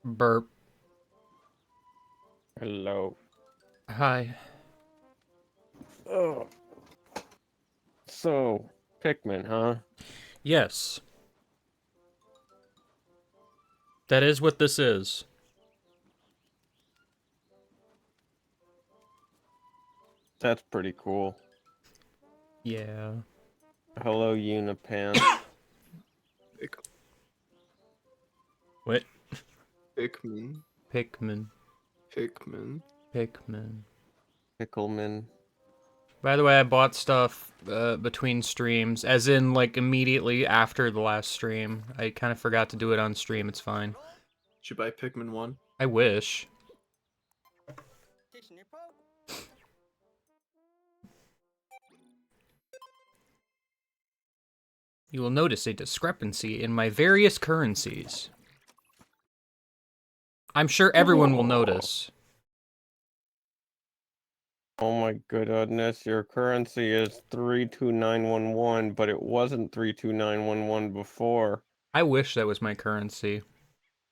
Burp. Hello. Hi. Oh. So, Pikmin, huh? Yes. That is what this is. That's pretty cool. Yeah. Hello, Unipants. What? Pikmin. Pikmin. Pikmin. Pikmin. Pickleman. By the way, I bought stuff between streams, as in, like, immediately after the last stream. I kind of forgot to do it on stream, it's fine. Did you buy Pikmin 1? I wish. You will notice a discrepancy in my various currencies. I'm sure everyone will notice. Oh my goodness, your currency is 32911, but it wasn't 32911 before. I wish that was my currency.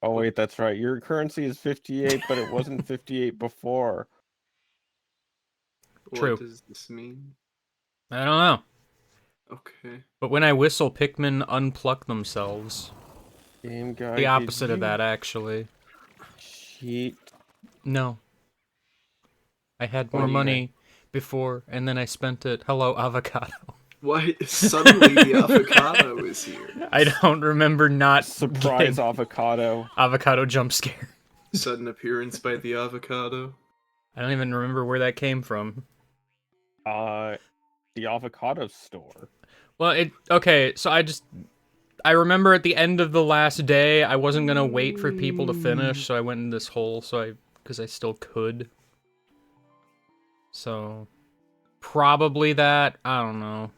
Oh wait, that's right. Your currency is 58, but it wasn't 58 before. True. What does this mean? I don't know. Okay. But when I whistle, Pikmin unpluck themselves. Game guy, The opposite did of you that, actually. cheat? No. I had What more do you money before, and then I spent it. Hello, avocado. Why suddenly the avocado is here? I don't remember not Surprise getting avocado. avocado jump scare. Sudden appearance by the avocado. I don't even remember where that came from. The avocado store. Well, okay, so I remember at the end of the last day, I wasn't gonna wait for people to finish, so I went in this hole, because I still could. So, probably that, I don't know.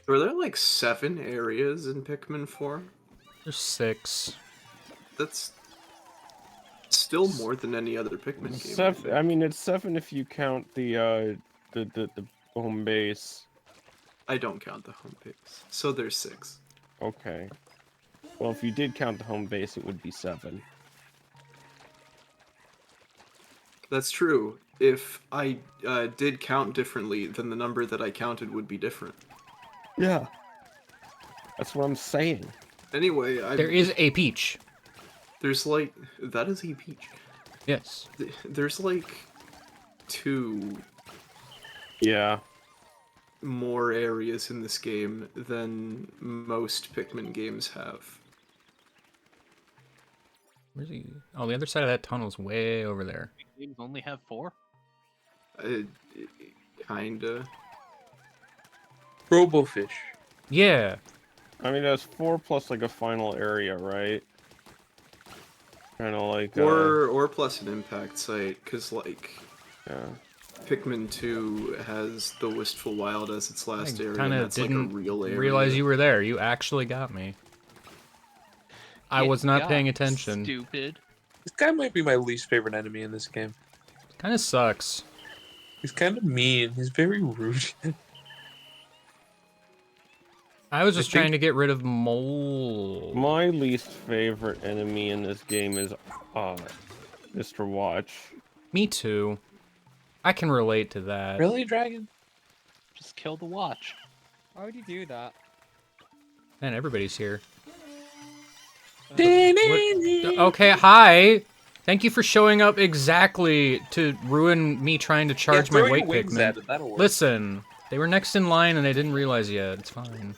Were there like 7 areas in Pikmin 4? There's 6. That's still more than any other Pikmin game. Seven. I mean, it's 7 if you count the home base. I don't count the home base. So there's 6. Okay. Well, if you did count the home base, it would be 7. That's true. If I did count differently, then the number that I counted would be different. Yeah. That's what I'm saying. Anyway, There is a peach. there's like... That is a peach. Yes. There's like 2 Yeah. more areas in this game than most Pikmin games have. Where's he? Oh, the other side of that tunnel's way over there. Games only have 4? Kinda. Robofish. Yeah. I mean, that's 4 plus like a final area, right? Kind of like. Or plus an impact site, because like Yeah. Pikmin 2 has the Wistful Wild as its last area, Kind and of that's like a didn't real area. realize you were there. You actually got me. I was not paying attention. Stupid. This guy might be my least favorite enemy in this game. Kind of sucks. He's kind of mean. He's very rude. I was just think- trying to get rid of mold. My least favorite enemy in this game is Mr. Watch. Me too. I can relate to that. Really, Dragon? Just kill the watch. Why would you do that? Man, everybody's here. What? Okay, hi. Thank you for showing up exactly to ruin me trying to charge my weight Pikmin. That'll work. Listen, they were next in line and they didn't realize yet. It's fine.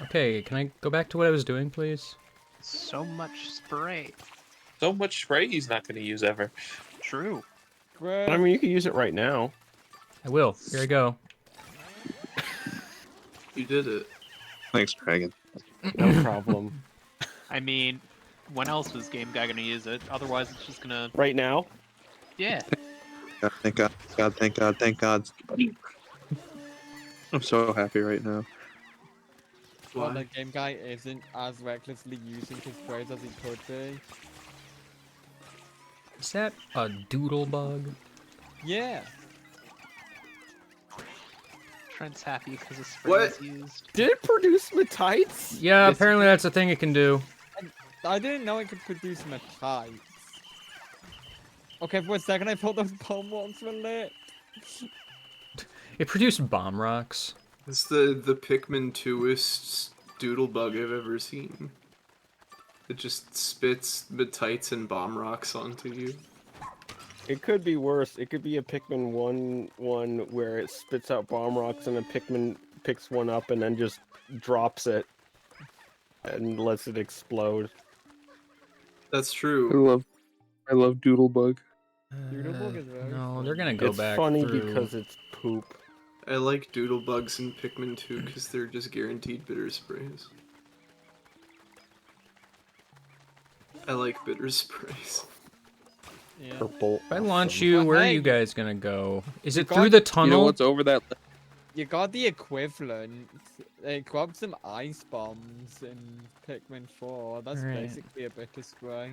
Okay, can I go back to what I was doing, please? So much spray. So much spray he's not going to use ever. True. I mean, you can use it right now. I will. Here I go. You did it. Thanks, Dragon. No problem. I mean, when else was Game Guy gonna use it? Otherwise, it's just gonna... Right now? Yeah. God, thank God, thank God, thank God. I'm so happy right now. Well, Why? the game guy isn't as recklessly using his sprays as he could be. Is that a doodle bug? Yeah. Trent's happy because a spray What? is used. Did it produce metites? Yeah, Yes, apparently that's a thing it can do. I didn't know it could produce metites. Okay, for a second I thought those bomb rocks were lit. It produced bomb rocks. It's the Pikmin 2ist doodlebug I've ever seen. It just spits metites and bomb rocks onto you. It could be worse. It could be a Pikmin 1 where it spits out bomb rocks and a Pikmin picks one up and then just drops it and lets it explode. That's I true. love Doodlebug. Doodlebug is very No, funny. they're gonna go It's back funny through. because it's poop. I like doodlebugs in Pikmin 2 because they're just guaranteed bitter sprays. I like bitter sprays. Yeah. Purple. If I launch awesome. you, Well, where are hey, you guys gonna go? Is you it got- through the You tunnel? know what's over that? You got the equivalent. Grab some ice bombs in Pikmin 4. That's Right. basically a bitter spray.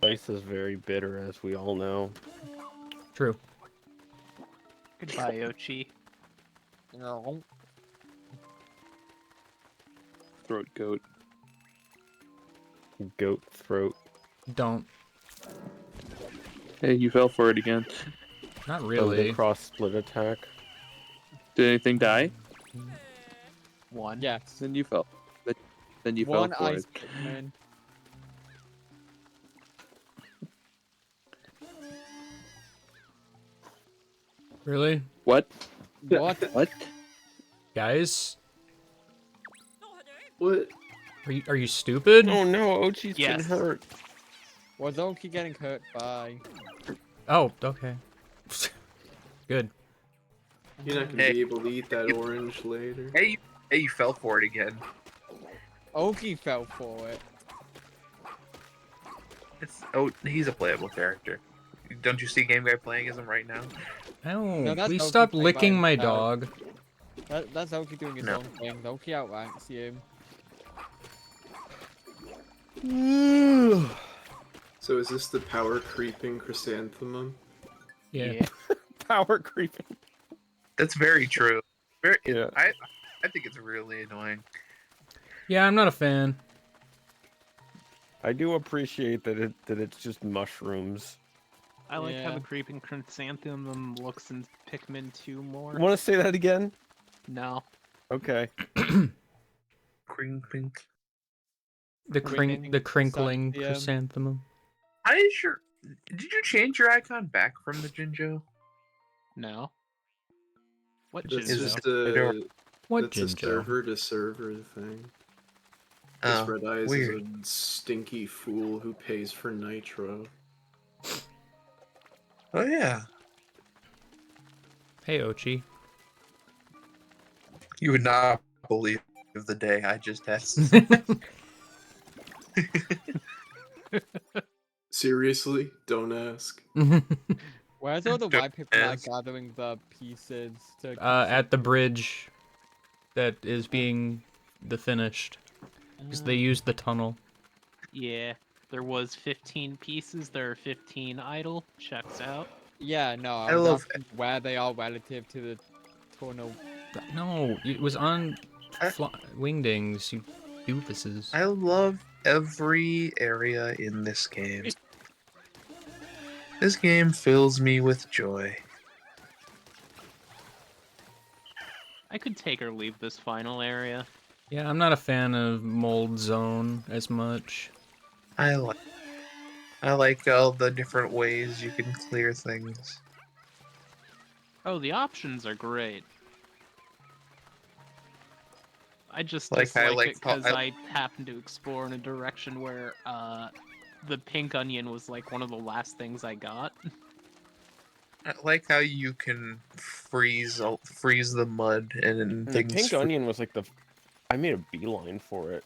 Ice is very bitter, as we all know. True. Goodbye, Ochi. No. Throat goat. Goat throat. Don't. Hey, you fell for it again. Not Really? really. Cross split attack. Did anything die? One. Yes. Then you fell. Then you One fell for ice it. Pikmin. Really? What? What? What? Guys? What? Are you stupid? Oh no, Ochi's Yes. been hurt. Was Oki getting hurt by? Oh, okay. Good. You're not gonna Hey. be able to eat that orange later. Hey, you fell for it again. Oki fell for it. He's a playable character. Don't you see Game Guy playing as him right now? Oh, No, that's please Oki stop playing by licking my himself. dog. That's Oki doing his No. own thing. Oki outranks you. So is this the power creeping chrysanthemum? Yeah. Power creeping. That's very true. Yeah. I think it's really annoying. Yeah, I'm not a fan. I do appreciate that it's just mushrooms. I like how Yeah. the creeping chrysanthemum looks in Pikmin 2 more. Want to say that again? No. Okay. Cream pink. The Winning crinkling chrysanthemum. chrysanthemum. Did you change your icon back from the Jinjo? No. What That's Jinjo? just I don't- a What that's a Jinjo? server to server thing. This Oh, Red Eyes weird. is a stinky fool who pays for nitro. Oh yeah. Hey, Ochi. You would not believe the day I just had. Seriously? Don't ask. Where's all the Don't white people are ask. gathering the pieces to? At the bridge that is being finished. Because they used the tunnel. Yeah. There was 15 pieces. There are 15 idle. Checks out. Yeah, no. I I was love- asking where they are relative to the tunnel. No, it was on I- Wingdings, you doofuses. I love every area in this game. This game fills me with joy. I could take or leave this final area. Yeah, I'm not a fan of Mold Zone as much. I like all the different ways you can clear things. Oh, the options are great. I just Like, I dislike like it how- because I happened to explore in a direction where the pink onion was like one of the last things I got. I like how you can freeze the mud and And the things. pink onion was like I made a beeline for it.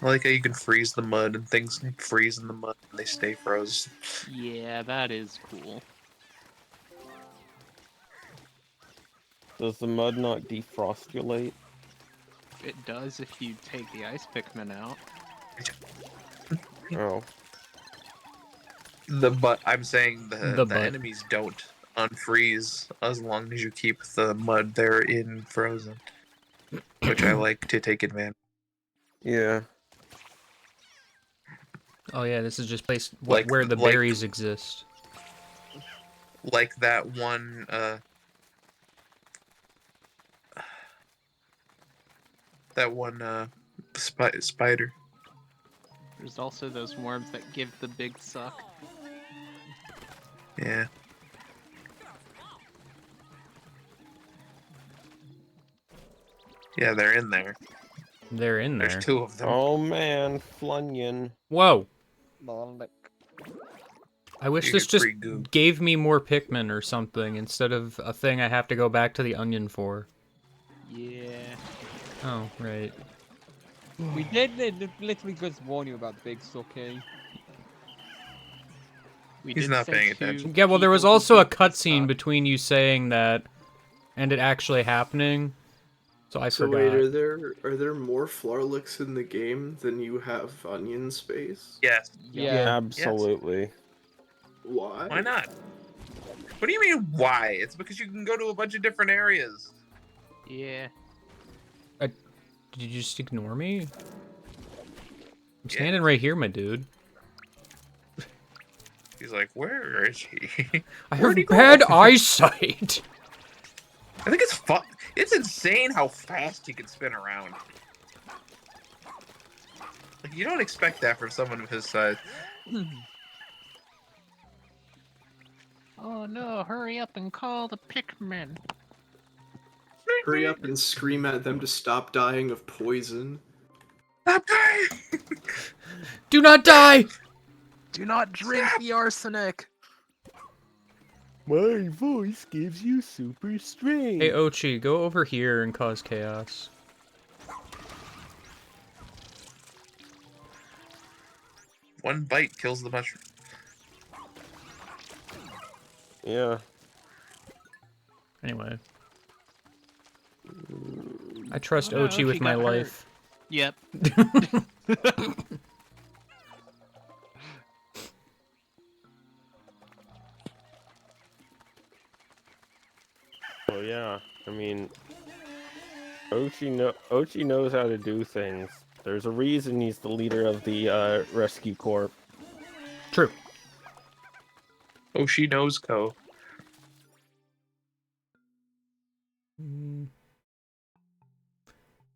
I like how you can freeze the mud and things freeze in the mud and they stay frozen. Yeah, that is cool. Does the mud not defrostulate? It does if you take the ice Pikmin out. Oh. But I'm saying the butt. enemies don't unfreeze as long as you keep the mud therein frozen, which I like to take advantage. Yeah. Oh yeah, this is just Like- where the like- berries exist. Like that one. That one spider. There's also those worms that give the big suck. Yeah. Yeah, they're in there. They're in there. There's 2 of them. Oh man, Flunion. Whoa! Lol. I wish You this get just free goo. gave me more Pikmin or something instead of a thing I have to go back to the onion for. Yeah. Oh, right. We did literally just warn you about big sucky. We He's did not say paying to attention. Yeah, well, there was people who also a give the cutscene suck. between you saying that and it actually happening, so I So forgot. wait, are there more Flarlicks in the game than you have onion space? Yes. Yeah. Absolutely. Why? Why not? What do you mean, why? It's because you can go to a bunch of different areas. Yeah. Did you just ignore me? I'm Yeah. standing right here, my dude. He's like, where is he? I Where'd have he go? bad eyesight. I think it's fun. It's insane how fast he can spin around. Like, you don't expect that from someone of his size. Oh no, hurry up and call the Pikmin. Hurry up and scream at them to stop dying of poison. Stop dying! Do not die! Do not drink the arsenic. My voice gives you super strength. Hey, Ochi, go over here and cause chaos. One bite kills the mushroom. Yeah. Anyway. I trust Oh no, Ochi with Ochi my got hurt. life. Yep. Oh yeah. I mean, Ochi knows how to do things. There's a reason he's the leader of the rescue corps. True. Oh, she knows Ko.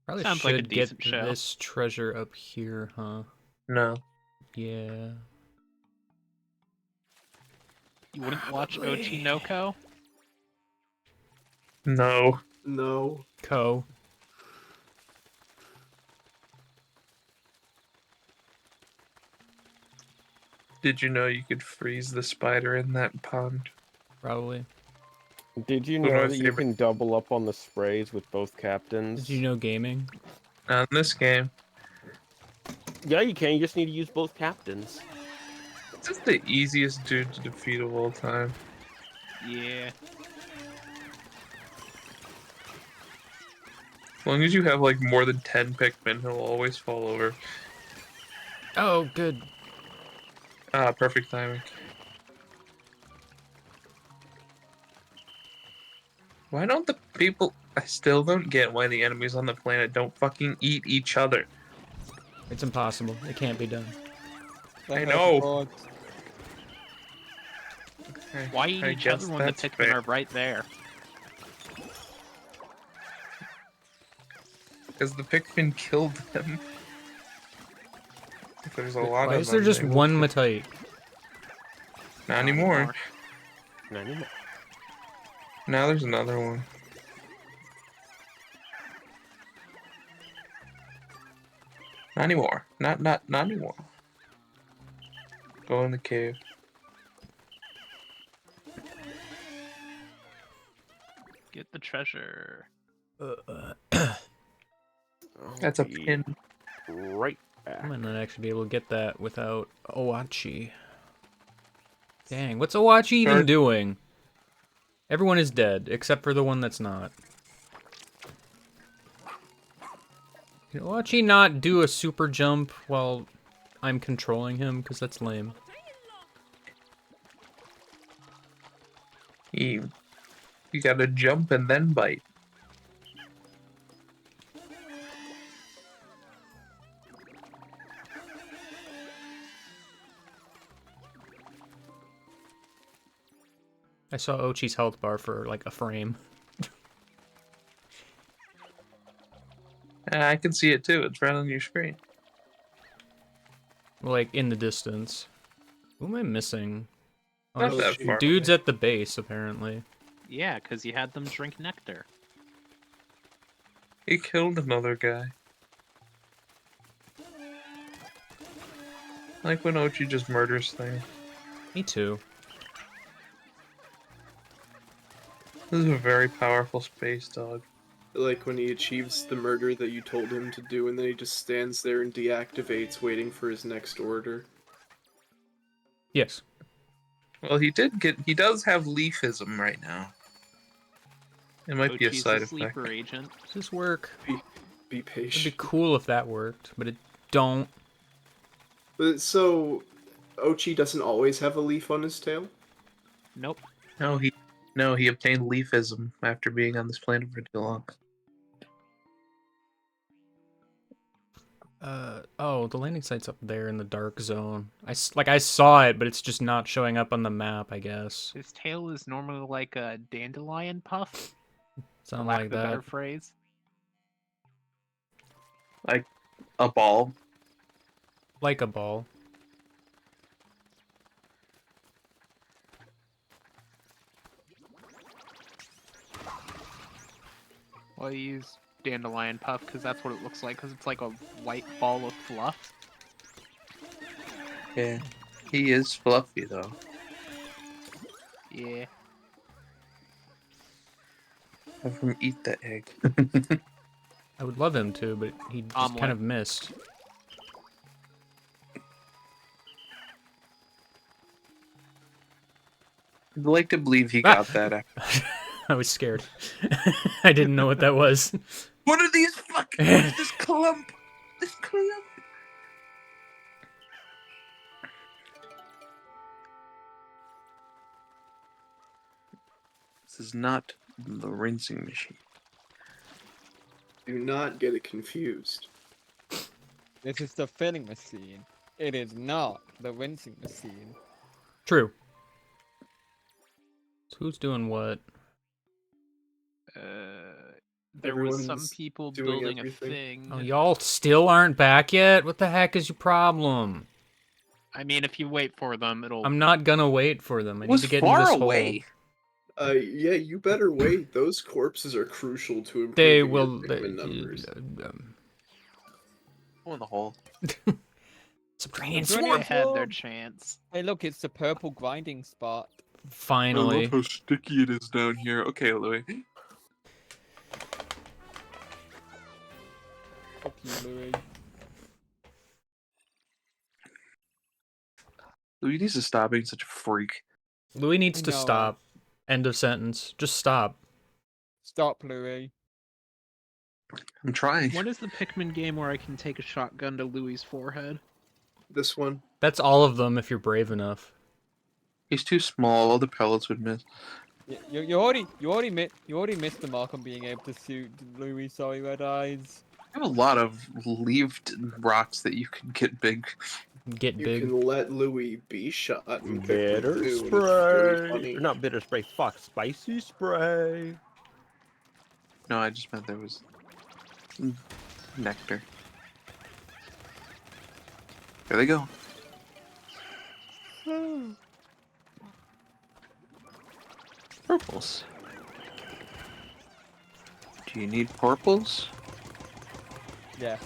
Probably Sounds like a should get decent show. this treasure up here, huh? No. Yeah. You wouldn't watch Ochinoko? No. No. Ko. Did you know you could freeze the spider in that pond? Probably. Did you One of know my that you favorite- can double up on the sprays with both captains? Did you know gaming? Not in this game. Yeah, you can. You just need to use both captains. This is the easiest dude to defeat of all time. Yeah. As long as you have like more than 10 Pikmin, he'll always fall over. Oh, good. Ah, perfect timing. Why don't the people... I still don't get why the enemies on the planet don't fucking eat each other. It's impossible. It can't be done. I know. God. Why eat I each other guess when the that's Pikmin fair. are right there? Because the Pikmin killed them. If there's a lot Why of is there them, just they will one kill- Matite? Not anymore. Not anymore. Now there's another one. Not anymore. Not anymore. Go in the cave. Get the treasure. That's a I'll be pin. Right I back. might not actually be able to get that without Owachi. Dang, what's Owachi even Start- doing? Everyone is dead, except for the one that's not. Can Owachi not do a super jump while I'm controlling him? Because that's lame. You gotta jump and then bite. I saw Ochi's health bar for like a frame. I can see it too. It's right on your screen. Like in the distance. Who am I missing? Oh, Not there's that far dudes away. at the base, apparently. Yeah, because you had them drink nectar. He killed another guy. I like when Ochi just murders things. Me too. This is a very powerful space dog. Like when he achieves the murder that you told him to do, and then he just stands there and deactivates, waiting for his next order. Yes. Well, he does have leafism right now. It might be a Ochi's side a effect. sleeper agent. Does this work? Be It'd be patient. cool if that worked, but it don't. But so, Ochi doesn't always have a leaf on his tail? Nope. No, he obtained leafism after being on this planet for too long. Oh, the landing site's up there in the dark zone. I saw it, but it's just not showing up on the map, I guess. His tail is normally like a dandelion puff, for Something lack like of a better that. phrase. Like a ball. Like a ball. Well, you use dandelion puff because that's what it looks like, because it's like a white ball of fluff. Yeah. He is fluffy though. Yeah. Have him eat the egg. I would love him to, but he just Omelet. kind of missed. I'd like to believe he got that. I was scared. I didn't know what that was. What are these fucking? What is this clump? This clump. This is not the rinsing machine. Do not get it confused. This is the filling machine. It is not the rinsing machine. True. So who's doing what? There was some Everyone's people doing building everything. a thing. Oh, y'all still aren't back yet? What the heck is your problem? I mean, if you wait for them, it'll. I'm not gonna wait for them. I It need was to get in far this away. Yeah, you better wait. Those corpses are crucial to improving They your will. Pikmin numbers. Go in the hole. Subterranean Is there swarm. They had their Swarm. chance. Hey, look, it's the purple grinding spot. Finally. how sticky it is down here. Okay, Louis. Fuck you, Louis. Louis needs to stop being such a freak. Louis needs I to know. stop. End of sentence. Just stop. Stop, Louis. I'm trying. What is the Pikmin game where I can take a shotgun to Louis's forehead? This one. That's all of them if you're brave enough. He's too small. All the pellets would miss. You already missed the mark on being able to shoot Louis. Sorry, Red Eyes. I have a lot of leaved rocks that you can get big. Get You big. can let Louis be shot. in Pikmin Bitter 2, and it's very spray. funny. Or not bitter spray. Fuck. Spicy spray. No, I just meant there was nectar. There they go. Purples. Do you need purples? Yes.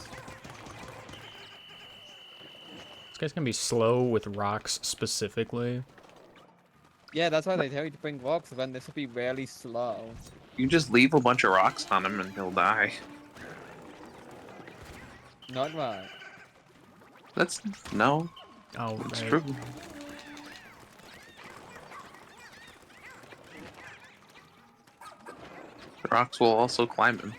This guy's gonna be slow with rocks specifically. Yeah, that's why they tell you to bring rocks, so then this will be really slow. You just leave a bunch of rocks on him and he'll die. Not right. That's no, Oh, it's right. true. The rocks will also climb him.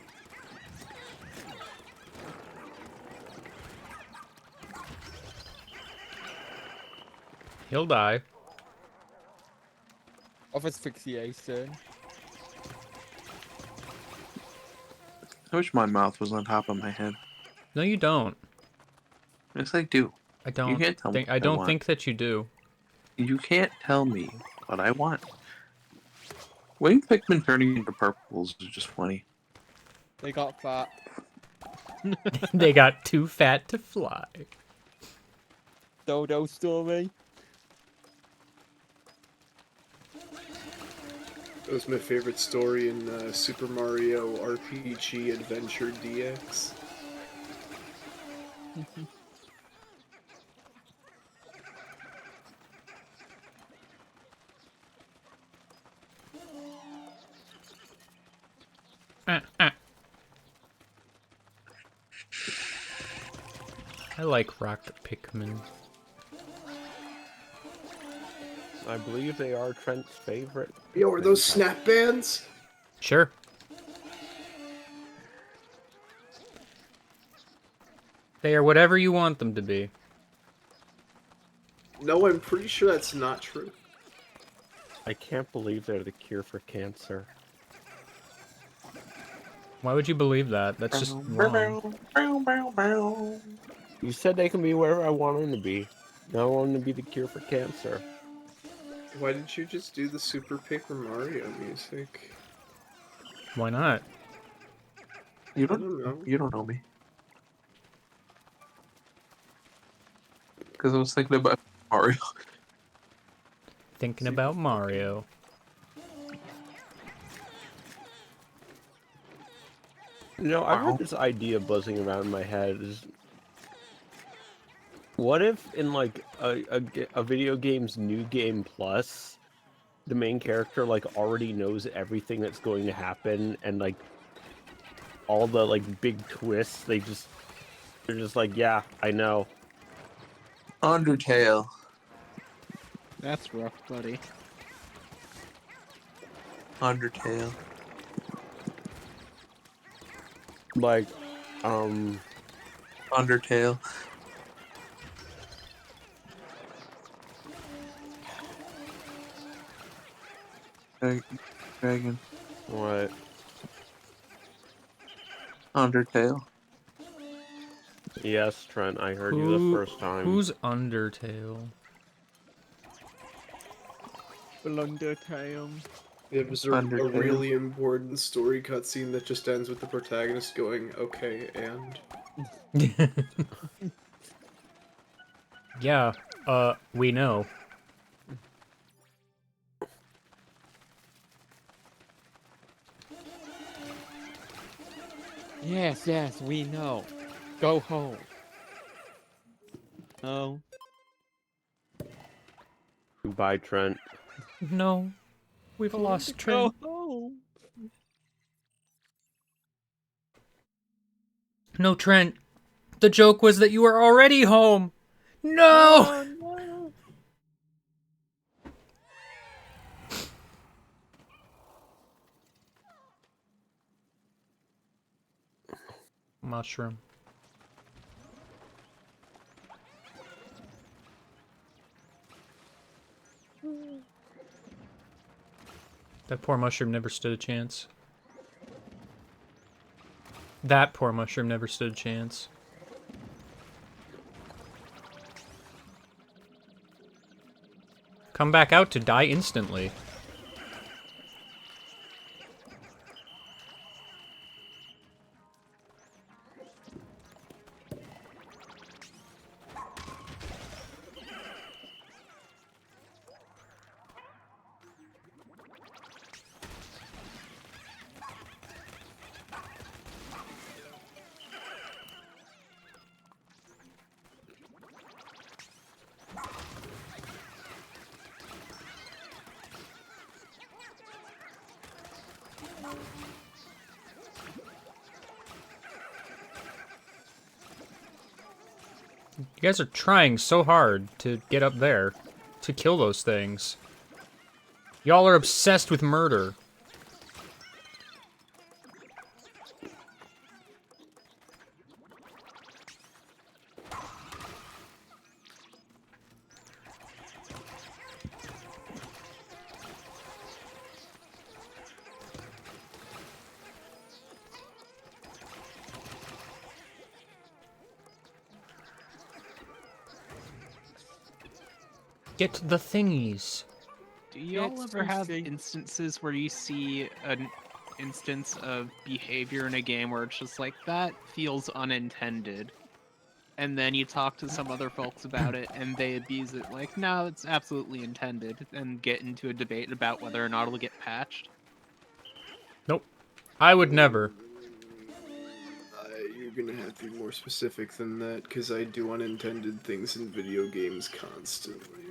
He'll die. of asphyxiation. I wish my mouth was on top of my head. No, you don't. Yes, I do. I You don't can't tell me think. what I I don't want. think that you do. You can't tell me what I want. Wing Pikmin turning into purples is just funny. They got fat. They got too fat to fly. Dodo story. That was my favorite story in Super Mario RPG Adventure DX. I like rock Pikmin. I believe they are Trent's favorite. Yo, are those snap bands? Sure. They are whatever you want them to be. No, I'm pretty sure that's not true. I can't believe they're the cure for cancer. Why would you believe that? That's just wrong. You said they can be whatever I want them to be. I want them to be the cure for cancer. Why didn't you just do the Super Paper Mario music? Why not? You I don't know. don't. You don't know me. Because I was thinking about Mario. Thinking about Mario. You know, I've Wow. had this idea buzzing around in my head. What if in like a video game's new game plus, the main character like already knows everything that's going to happen and like all the like big twists, they're just like, yeah, I know. Undertale. That's rough, buddy. Undertale. Like, Undertale. Dragon. what? Undertale. Yes, Trent, I heard you the first time. Who's Undertale? Blundertail. It was a Undertale. really important story cutscene that just ends with the protagonist going, okay, and... Yeah, we know. Yes, yes, we know. Go home. Oh. Goodbye, Trent. No. We've lost Trent. Go home. No, Trent. The joke was that you were already home. No! Oh, no. Mushroom. That poor mushroom never stood a chance. That poor mushroom never stood a chance. Come back out to die instantly. You guys are trying so hard to get up there, to kill those things. Y'all are obsessed with murder. Get the thingies. Do y'all It's ever have juicy. instances where you see an instance of behavior in a game where it's just like, that feels unintended? And then you talk to some other folks about it and they abuse it like, no, it's absolutely intended, and get into a debate about whether or not it'll get patched? Nope. I would never. You're gonna have to be more specific than that, because I do unintended things in video games constantly.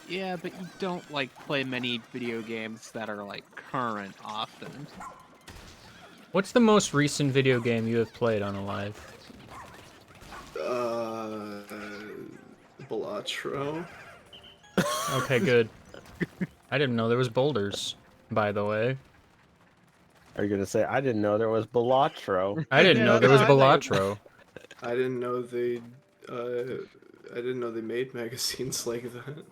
Yeah, but you don't, like, play many video games that are, like, current often. What's the most recent video game you have played on Alive? Balatro? Okay, good. I didn't know there was boulders, by the way. Are you gonna say I didn't know there was Balatro? I didn't Yeah, know there was that's what I Balatro. I didn't know they, I didn't know they made magazines like that.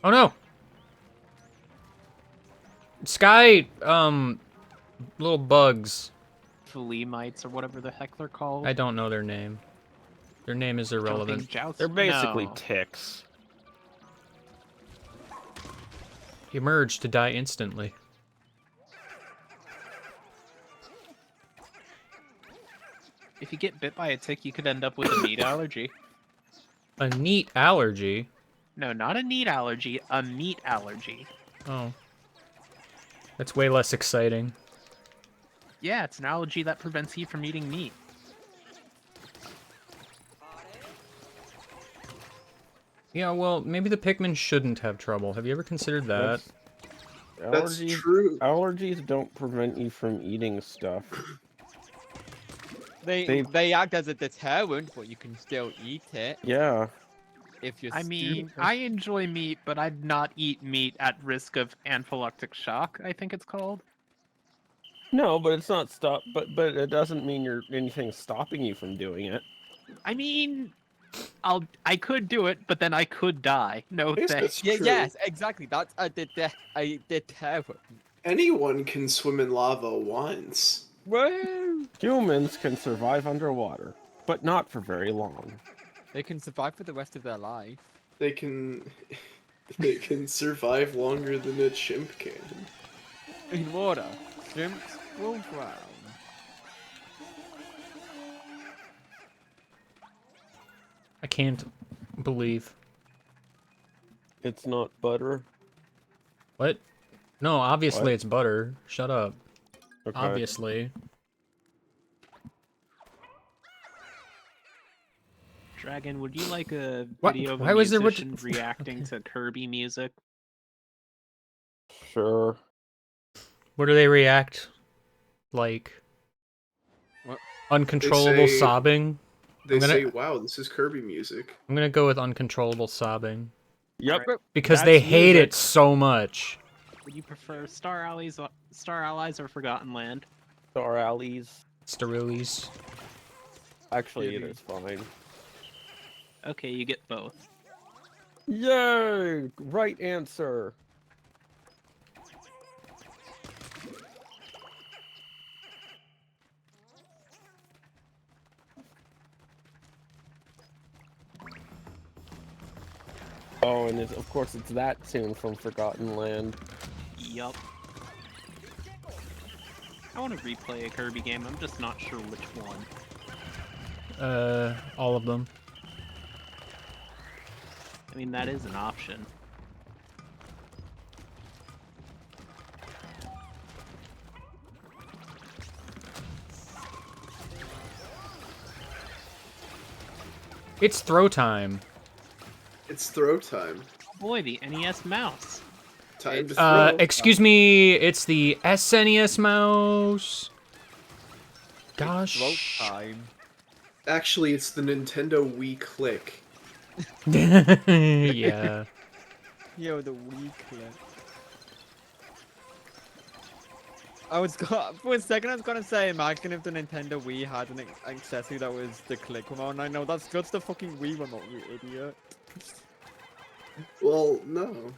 Oh no! Sky, little bugs. Philemites or whatever the heck they're called. I don't know their name. Their name is irrelevant. Jumping jousts? They're basically No. ticks. Emerge to die instantly. If you get bit by a tick, you could end up with a meat allergy. A neat allergy. No, not a meat allergy, a meat allergy. Oh. That's way less exciting. Yeah, it's an allergy that prevents you from eating meat. Yeah, well, maybe the Pikmin shouldn't have trouble. Have you ever considered that? That's Allergies, true. allergies don't prevent you from eating stuff. They act as a deterrent, but you can still eat it Yeah. if you're I mean, stupid. I enjoy meat, but I'd not eat meat at risk of anaphylactic shock, I think it's called. No, but it's not stop. But it doesn't mean anything's stopping you from doing it. I mean, I could do it, but then I could die. No I guess thanks. that's Yeah, true. yes, exactly. That's a deterrent. Anyone can swim in lava once. Woo! Humans can survive underwater, but not for very long. They can survive for the rest of their life. They can survive longer than a chimp can. In water, shrimps will drown. I can't believe. It's not butter. What? No, obviously What? it's butter. Shut up. Okay. Obviously. Dragon, would you like a What? video of Why a was there musician what- reacting to Kirby music? Sure. What do they react like? What? Uncontrollable say- sobbing? They I'm gonna- say, "Wow, this is Kirby music." I'm gonna go with uncontrollable sobbing. Yep. Because That's they hate music. it so much. Would you prefer Star Allies, or Forgotten Land? Star Alleys. Sterulis. Actually, it Really? is fine. Okay, you get both. Yay! Right answer. Oh, and of course it's that tune from Forgotten Land. Yup. I want to replay a Kirby game, I'm just not sure which one. All of them. I mean, that is an option. It's throw time. It's throw time. Boy, the NES mouse. Time to throw. Excuse me, it's the SNES mouse. Gosh. Throat time. Actually, it's the Nintendo Wii Click. Yeah. Yo, the Wii clip. For a second I was gonna say, imagine if the Nintendo Wii had an accessory that was the click remote, and I know that's just the fucking Wii remote, you idiot. Well, no.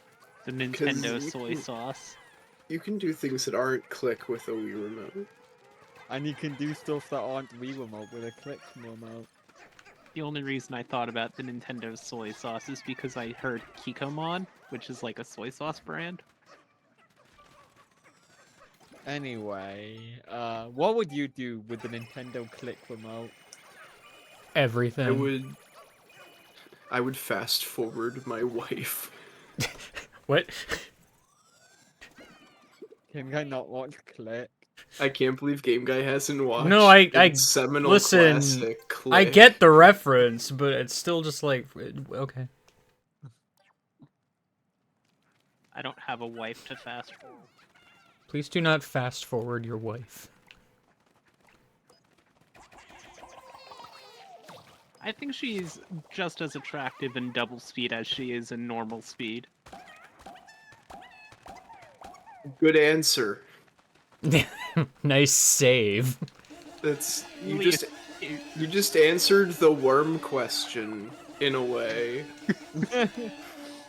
The Nintendo you soy can- sauce. You can do things that aren't click with a Wii remote. And you can do stuff that aren't Wii Remote with a click remote. The only reason I thought about the Nintendo soy sauce is because I heard Kikomon, which is like a soy sauce brand. Anyway, what would you do with the Nintendo Click remote? Everything. I would fast forward my wife. What? Can I not watch Click? I can't believe Game Guy hasn't watched. No, I its seminal listen. classic, I Click. get the reference, but it's still just like okay. I don't have a wife to fast forward. Please do not fast forward your wife. I think she's just as attractive in double speed as she is in normal speed. Good answer. Nice save. That's you Really, just answered the worm question in a way.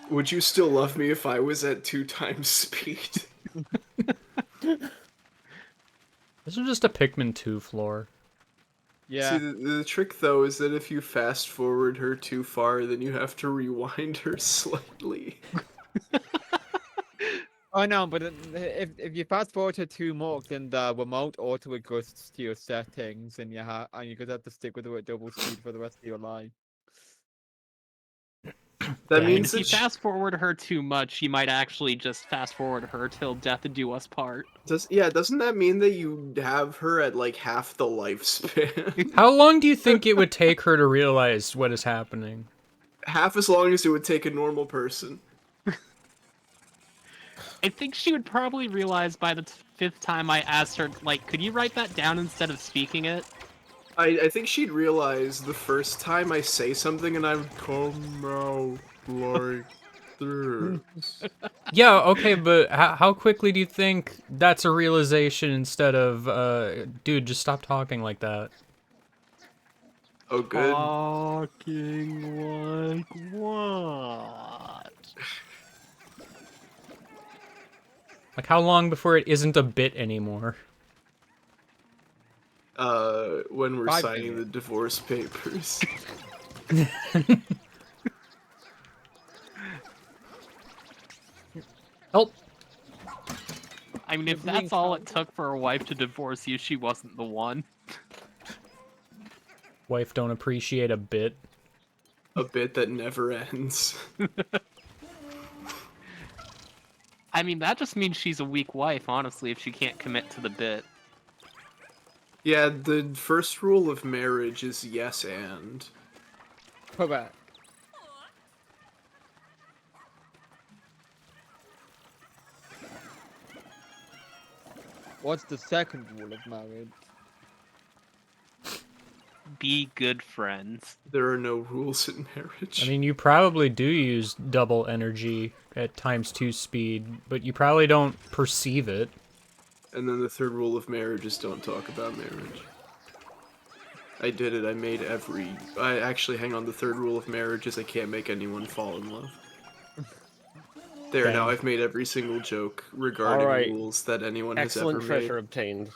Would you still love me if I was at 2 times speed? This is just a Pikmin 2 floor. Yeah. See, the trick though is that if you fast forward her too far, then you have to rewind her slightly. Oh no, but if you fast forward to 2 more, then the remote auto adjusts to your settings, and you're gonna have to stick with it at double speed for the rest of your life. That Dang. means If you that fast forward her too much, you might actually just fast forward her till death do us part. doesn't that mean that you have her at like half the lifespan? How long do you think it would take her to realize what is happening? Half as long as it would take a normal person. I think she would probably realize by the 5th time I asked her, like, could you write that down instead of speaking it? I think she'd realize the first time I say something and I'm come out like this. Yeah, okay, but how quickly do you think that's a realization instead of, dude, just stop talking like that? Oh, good. Talking like what? Like, how long before it isn't a bit anymore? When we're 5 signing the minutes. divorce papers. Help! I mean, if You're being that's all it took for a wife to divorce you, she wasn't the one. Wife don't appreciate a bit. A bit that never ends. I mean, that just means she's a weak wife, honestly, if she can't commit to the bit. Yeah, the first rule of marriage is yes and. Correct. What's the second rule of marriage? Be good friends. There are no rules in marriage. I mean, you probably do use double energy at ×2 speed, but you probably don't perceive it. And then the third rule of marriage is don't talk about marriage. I did it. I made every... I actually, hang on, the third rule of marriage is I can't make anyone fall in love. There, Dang. now I've made every single joke regarding Alright. rules that anyone has ever Excellent treasure made. obtained.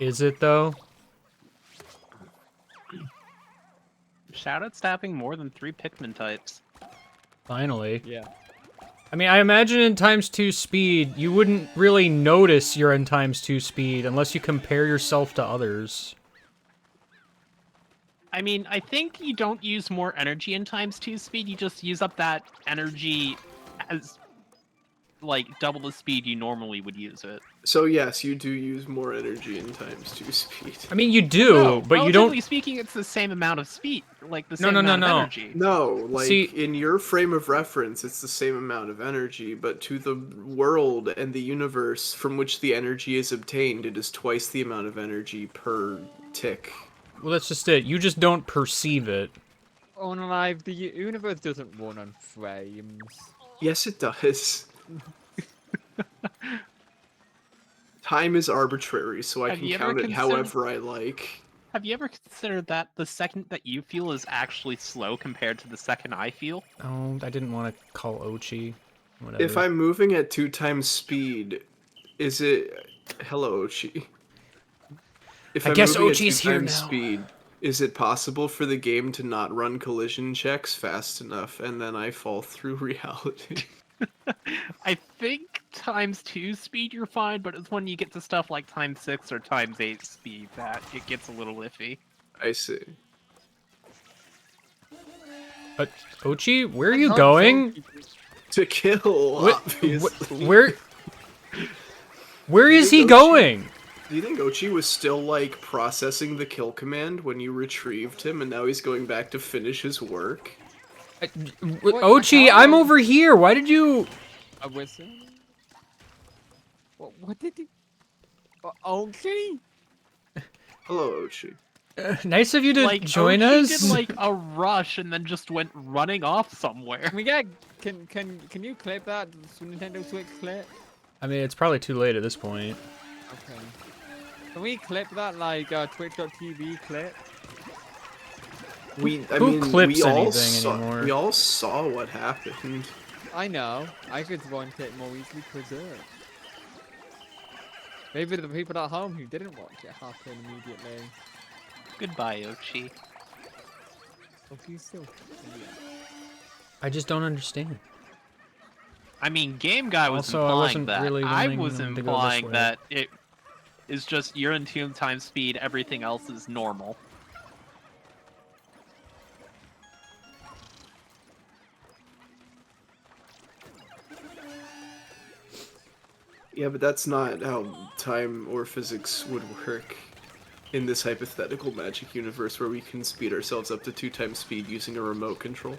Is it, though? Shoutouts to having more than 3 Pikmin types. Finally. Yeah. I mean, I imagine in ×2 speed, you wouldn't really notice you're in ×2 speed unless you compare yourself to others. I mean, I think you don't use more energy in ×2 speed, you just use up that energy as, like, double the speed you normally would use it. So yes, you do use more energy in ×2 speed. I mean, you do, No, but you relatively don't... speaking, it's the same amount of speed, like the No, same no, no, amount no. of energy. No, like, See- in your frame of reference, it's the same amount of energy, but to the world and the universe from which the energy is obtained, it is twice the amount of energy per tick. Well, that's just it. You just don't perceive it. Unalive, the universe doesn't run on frames. Yes, it does. Time is arbitrary, so I Have can you ever count it considered- however I like. Have you ever considered that the second that you feel is actually slow compared to the second I feel? Oh, I didn't want to call Ochi. Whatever. If I'm moving at 2 times speed, is it Hello, Ochi. If I I'm guess moving at Ochi's here 2x now. speed, is it possible for the game to not run collision checks fast enough and then I fall through reality? I think ×2 speed you're fine, but it's when you get to stuff like ×6 or ×8 speed that it gets a little iffy. I see. Ochi, where are I you thought going? To kill, obviously. Where Do you is he think Ochi- going? Do you think Ochi was still, like, processing the kill command when you retrieved him and now he's going back to finish his work? Ochi, I'm over here. Why did you... A whistle? What did he... Okay. Hello, Ochi. Nice of you to Like, join Ochi us. did like a rush and then just went running off somewhere. Can we get... Can you clip that Nintendo Switch clip? I mean, it's probably too late at this point. Okay. Can we clip that like Twitch.tv clip? Who clips anything anymore? We all saw what happened. I know. I just want it more easily preserved. Maybe the people at home who didn't watch it happen immediately. Goodbye, Ochi. Oh, he's still... I just don't understand. I mean, Game Guy was Also, I implying wasn't that. really I wanting was them to go this implying way. that it is just you're in tune time speed, everything else is normal. Yeah, but that's not how time or physics would work in this hypothetical magic universe where we can speed ourselves up to 2x speed using a remote control.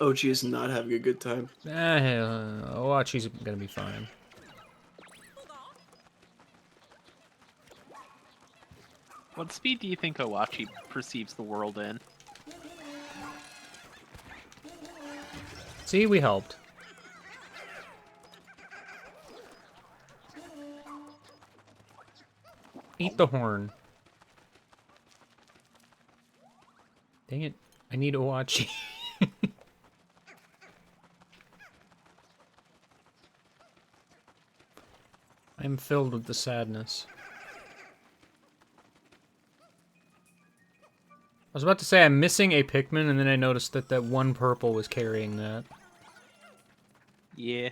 Ochi is not having a good time. Ochi's gonna be fine. What speed do you think Owachi perceives the world in? See, we helped. Eat the horn. Dang it. I need Owachi. I'm filled with the sadness. I was about to say I'm missing a Pikmin, and then I noticed that that one purple was carrying that. Yeah.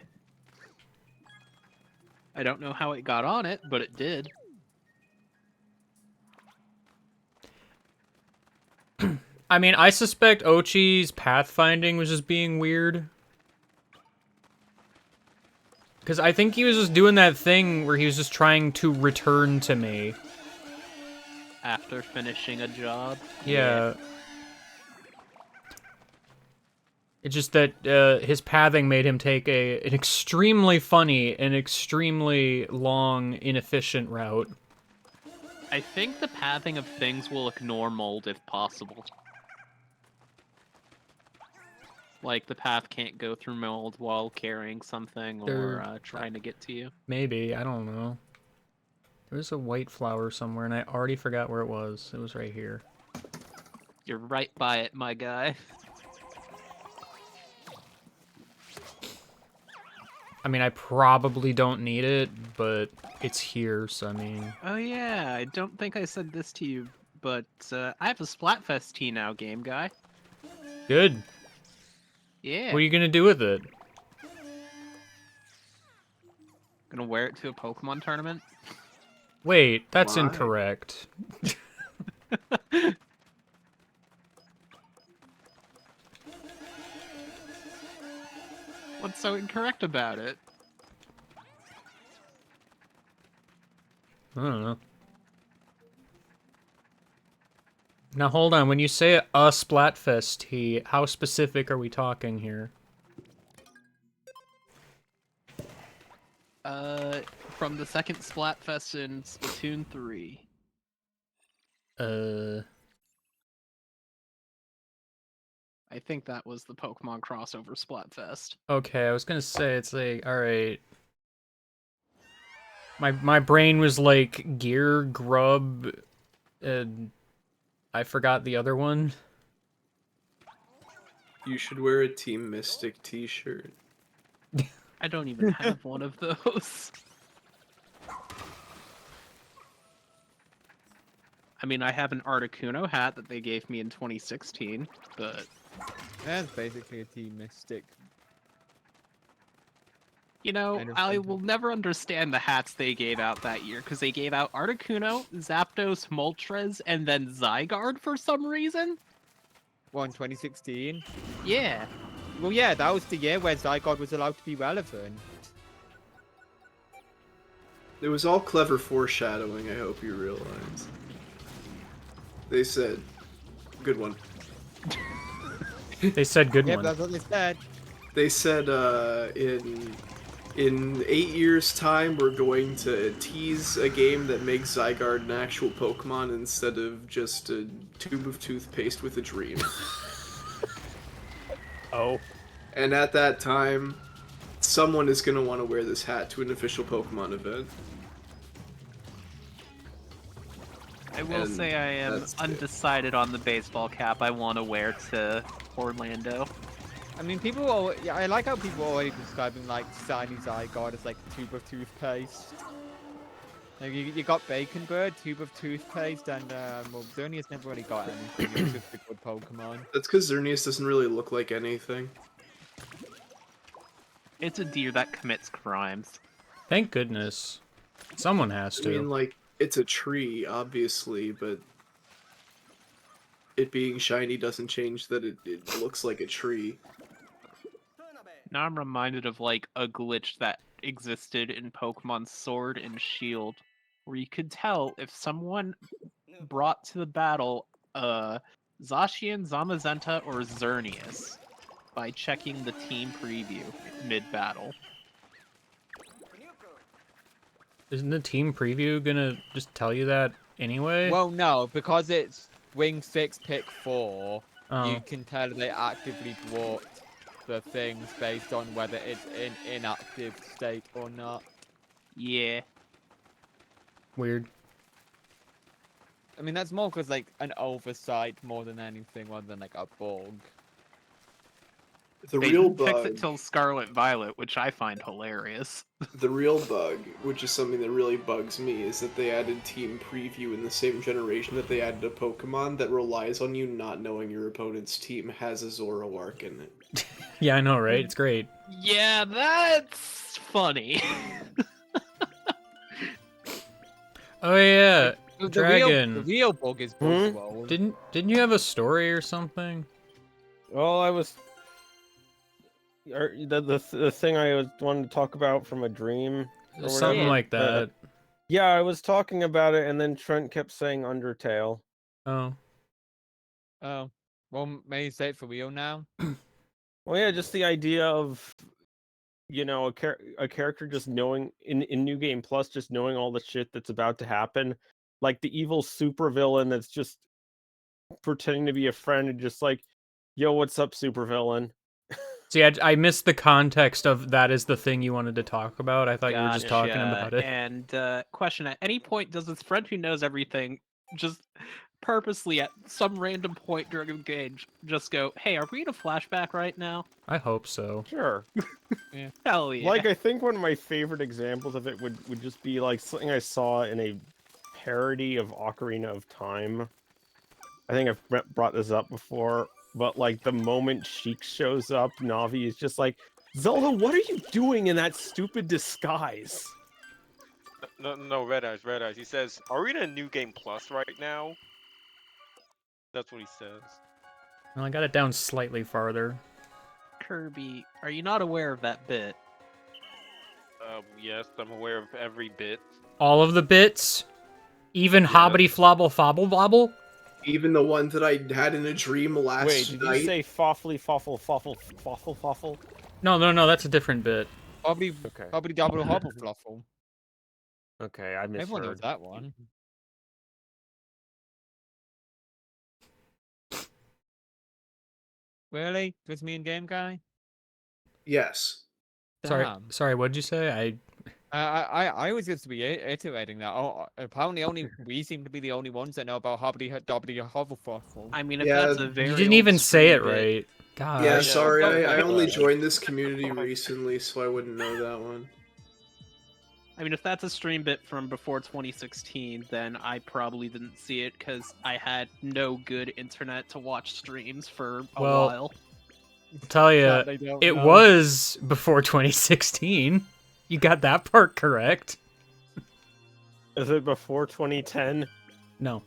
I don't know how it got on it, but it did. I mean, I suspect Ochi's pathfinding was just being weird. Because I think he was just doing that thing where he was just trying to return to me. After finishing a job. Yeah. It's just that his pathing made him take an extremely funny and extremely long, inefficient route. I think the pathing of things will ignore mold if possible. Like, the path can't go through mold while carrying something or trying to get to you. Maybe, I don't know. There was a white flower somewhere, and I already forgot where it was. It was right here. You're right by it, my guy. I mean, I probably don't need it, but it's here, so I mean... Oh yeah, I don't think I said this to you, but I have a Splatfest tee now, game guy. Good. Yeah. What are you gonna do with it? Gonna wear it to a Pokemon tournament? Wait, that's Why? incorrect. What's so incorrect about it? I don't know. Now hold on, when you say a Splatfest tee, how specific are we talking here? From the second Splatfest in Splatoon 3. I think that was the Pokemon crossover Splatfest. Okay, I was gonna say, it's like, alright. My brain was like, Gear, Grub, and I forgot the other one. You should wear a Team Mystic t-shirt. I don't even have one of those. I mean, I have an Articuno hat that they gave me in 2016, but That's basically a Team Mystic. you know, Kind of I something. will never understand the hats they gave out that year because they gave out Articuno, Zapdos, Moltres, and then Zygarde for some reason. What, in 2016? Yeah. Well, yeah, that was the year where Zygarde was allowed to be relevant. It was all clever foreshadowing, I hope you realize. They said, good one. They said good Yep, one. that's what they said. They said in 8 years' time we're going to tease a game that makes Zygarde an actual Pokemon instead of just a tube of toothpaste with a dream. Oh. And at that time, someone is going to want to wear this hat to an official Pokemon event. I will And say I am that's it. undecided on the baseball cap I want to wear to Orlando. I mean, people are. Yeah, I like how people are already describing like shiny Zygarde as like a tube of toothpaste. Like you got Bacon Bird, tube of toothpaste, and well, Xerneas never really got anything. It's just a good Pokemon. That's because Xerneas doesn't really look like anything. It's a deer that commits crimes. Thank goodness. Someone has I to. mean, like, it's a tree, obviously, but it being shiny doesn't change that it looks like a tree. Now I'm reminded of like a glitch that existed in Pokemon Sword and Shield, where you could tell if someone brought to the battle Zacian, Zamazenta, or Xerneas by checking the team preview mid-battle. Isn't the team preview gonna just tell you that anyway? Well, no, because it's Wing 6, Pick 4, Oh. you can tell they actively brought the things based on whether it's in inactive state or not. Yeah. Weird. I mean, that's more because like an oversight more than anything, rather than like a bug. The They real didn't fix bug, it till Scarlet Violet, which I find hilarious. the real bug, which is something that really bugs me, is that they added Team Preview in the same generation that they added a Pokemon that relies on you not knowing your opponent's team has a Zoroark in it. Yeah, I know, right? It's great. Yeah, that's funny. Oh yeah, The Dragon. real bug is Buzzwole. Didn't you have a story or something? Well, I was. The thing I was wanted to talk about from a dream. Or Something whatever. like that. Yeah, I was talking about it, and then Trent kept saying Undertale. Oh. Oh, well, may you say it for real now? Well, yeah, just the idea of, you know, a character just knowing in New Game Plus, just knowing all the shit that's about to happen, like the evil supervillain that's just pretending to be a friend and just like, yo, what's up, supervillain? See, I missed the context of that is the thing you wanted to talk about. I thought you were just talking Gotcha. about it. And question: at any point, does his friend who knows everything just purposely at some random point during a game just go, "Hey, are we in a flashback right now?" I hope so. Sure. Hell yeah! Like, I think one of my favorite examples of it would just be like something I saw in a parody of Ocarina of Time. I think I've brought this up before, but like the moment Sheik shows up, Navi is just like, Zelda, what are you doing in that stupid disguise? No, Red Eyes. He says, "Are we in a new game plus right now?" That's what he says. Well, I got it down slightly farther. Kirby, are you not aware of that bit? Yes, I'm aware of every bit. All of the bits? Even hobbity flobble fobble blobble? Even the one that I had in a dream last Wait, did night. you say foffly, foffle, foffle, foffle, foffle? No, that's a different bit. Probably, Okay. probably double hobble fluffle. Okay, I Everyone knows misheard. that one. Really? Just me and Game Guy? Yes. Damn. Sorry, what'd you say? I was just reiterating that. Oh, apparently only we seem to be the only ones that know about hobbity dobbity hobble fluffle. I mean, if Yeah, that's a you very You didn't old even say it screen bit, right. God. Yeah, Yeah, sorry, okay. I only Yeah. joined this community recently, so I wouldn't know that one. I mean, if that's a stream bit from before 2016, then I probably didn't see it because I had no good internet to watch streams for a Well, while. I'll tell you, That they don't it know. was before 2016. You got that part correct. Is it before 2010? No.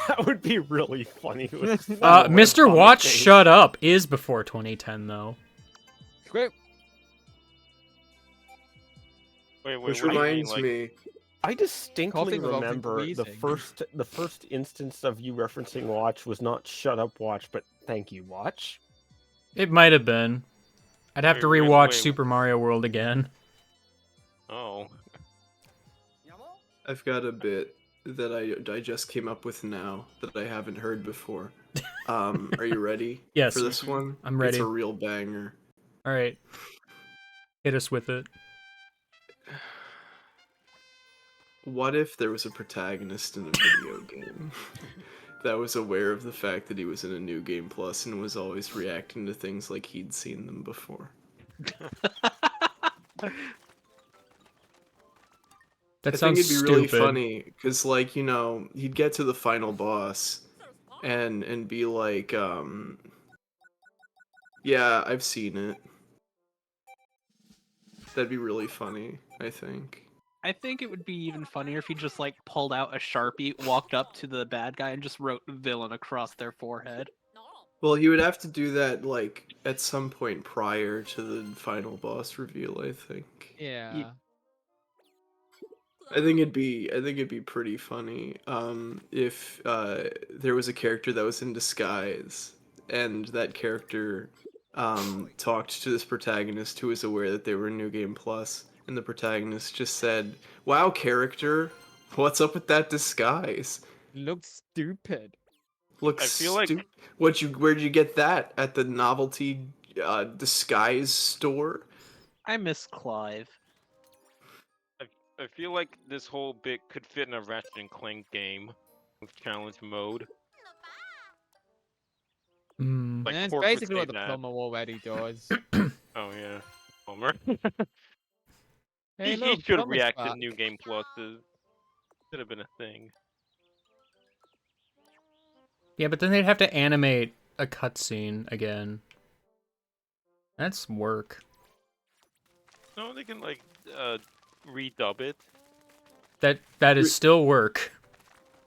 That would be really funny. With Mr. Watch Shut Up is before 2010, though. Script. Wait, Which what do you mean? reminds Like, me, I distinctly Coughing without remember the wheezing. first instance of you referencing Watch was not Shut Up Watch, but Thank You Watch. It might have been. I'd have Wait, to really? rewatch Wait. Super Mario World again. oh. I've got a bit that I just came up with now that I haven't heard before. Are you ready? Yes. For this one? I'm ready. It's a real banger. All right. Hit us with it. What if there was a protagonist in a video game that was aware of the fact that he was in a New Game Plus and was always reacting to things like he'd seen them before? That I sounds think it'd be stupid. really funny because, like, you know, he'd get to the final boss and be like, yeah, I've seen it. That'd be really funny, I think. I think it would be even funnier if he just like pulled out a Sharpie, walked up to the bad guy, and just wrote villain across their forehead. Well, he would have to do that, like, at some point prior to the final boss reveal, I think. Yeah. I think it'd be pretty funny if there was a character that was in disguise and that character talked to this protagonist who was aware that they were in New Game Plus, and the protagonist just said, "Wow, character, what's up with that disguise? Looks stupid. Looks I feel like- where'd you get that? At the novelty disguise store?" I miss Clive. I feel like this whole bit could fit in a Ratchet and Clank game with challenge mode. Mm. Like And that's Cork would basically say what the that. plumber already does. Oh yeah, Homer. Hey, he look, should plumber's react to back. New Game Pluses. Should have been a thing. Yeah, but then they'd have to animate a cutscene again. That's work. No, they can like redub it. That is still work.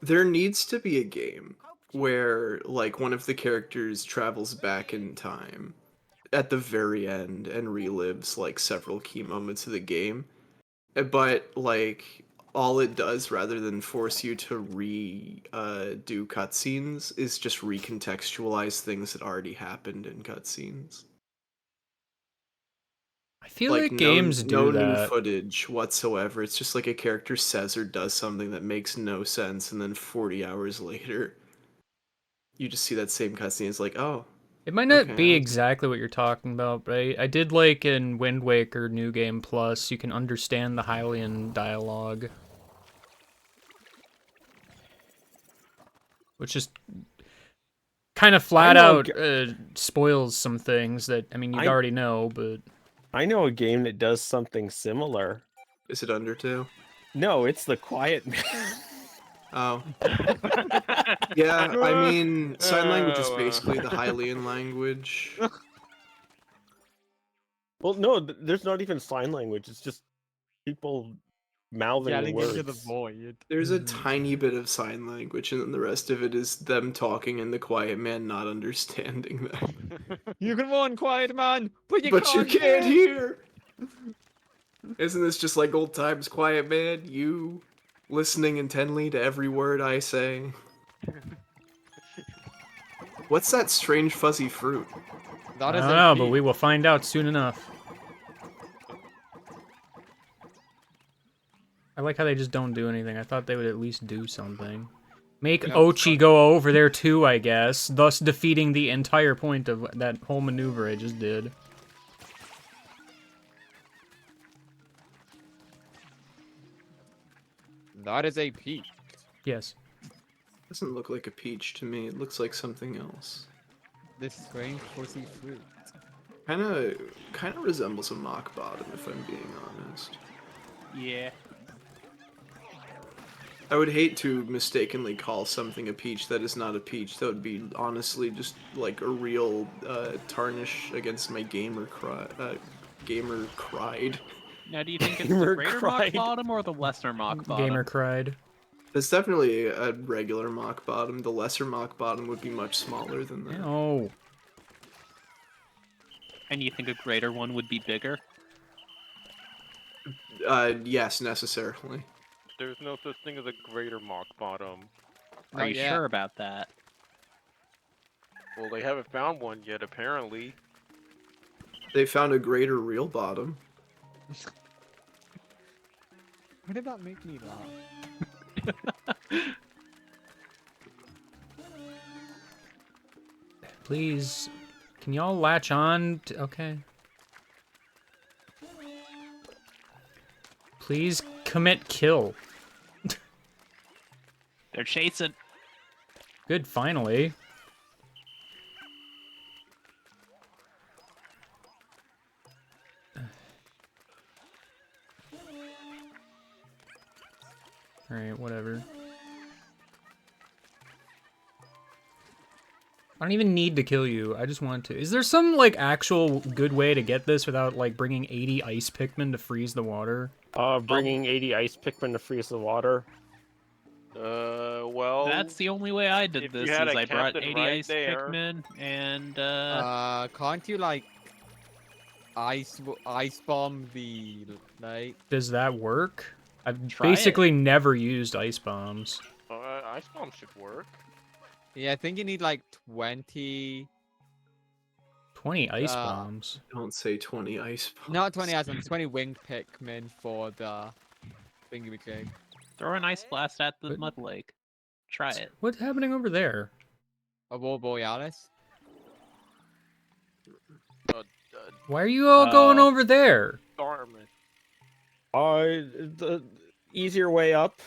There needs to be a game where, like, one of the characters travels back in time at the very end and relives, like, several key moments of the game. But, like, all it does, rather than force you to do cutscenes, is just recontextualize things that already happened in cutscenes. I feel like games no do new that. footage whatsoever. It's just like a character says or does something that makes no sense, and then 40 hours later, you just see that same cutscene. It's like, oh, It might not okay, be I- exactly what you're talking about, but I did like in Wind Waker New Game Plus, you can understand the Hylian dialogue. Which just kind of flat I know out spoils some things that, I mean, you'd already know, but... I know a game that does something similar. Is it Undertale? No, it's The Quiet Man. Oh. Yeah, I mean, sign language is Oh, basically the Hylian language. Well, no, there's not even sign language. It's just people mouthing Yelling words. into the void. There's a tiny bit of sign language, and then the rest of it is them talking and the quiet man not understanding them. You can run, quiet man, but you But can't you can't hear. hear! Isn't this just like old times, quiet man? You listening intently to every word I say. What's that strange fuzzy fruit? That I is don't a know, but peak. we will find out soon enough. I like how they just don't do anything. I thought they would at least do something. Make Yeah, Ochi go over there too, I guess, thus defeating the entire point of that whole maneuver I just did. That is a peak. Yes. Doesn't look like a peach to me. It looks like something else. this strange fuzzy fruit. Kind of resembles a mock bottom, if I'm being honest. Yeah. I would hate to mistakenly call something a peach that is not a peach. That would be honestly just like a real tarnish against my gamer gamer cried. Now, do you think it's the Gamer greater cried. mock bottom or the lesser mock bottom? Gamer cried. It's definitely a regular mock bottom. The lesser mock bottom would be much smaller than that. Oh. And you think a greater one would be bigger? Yes, necessarily. There's no such thing as a greater mock bottom. Are Not you yet. sure about that? Well, they haven't found one yet, apparently. They found a greater real bottom. Why did that make me laugh? Please, can y'all latch on? Okay. Please commit kill. They're chasing. Good, finally. Alright, whatever. I don't even need to kill you. I just want to. Is there some, like, actual good way to get this without, like, bringing 80 ice Pikmin to freeze the water? Bringing 80 ice Pikmin to freeze the water. Well... That's the only way I did if this, you had is a I brought captain 80 right ice there. Pikmin, and, Can't you like ice bomb the like? Does that work? I've Try it. basically never used ice bombs. Ice bomb should work. Yeah, I think you need like 20. 20 ice Uh, bombs. Don't say 20 ice bombs. Not 20 ice bombs, 20 winged Pikmin for the thingy jig. throw an ice blast at the But- mud lake. Try it. What's happening over there? A War Borealis. Why are you all going Oh. over there? Starman. The easier way up.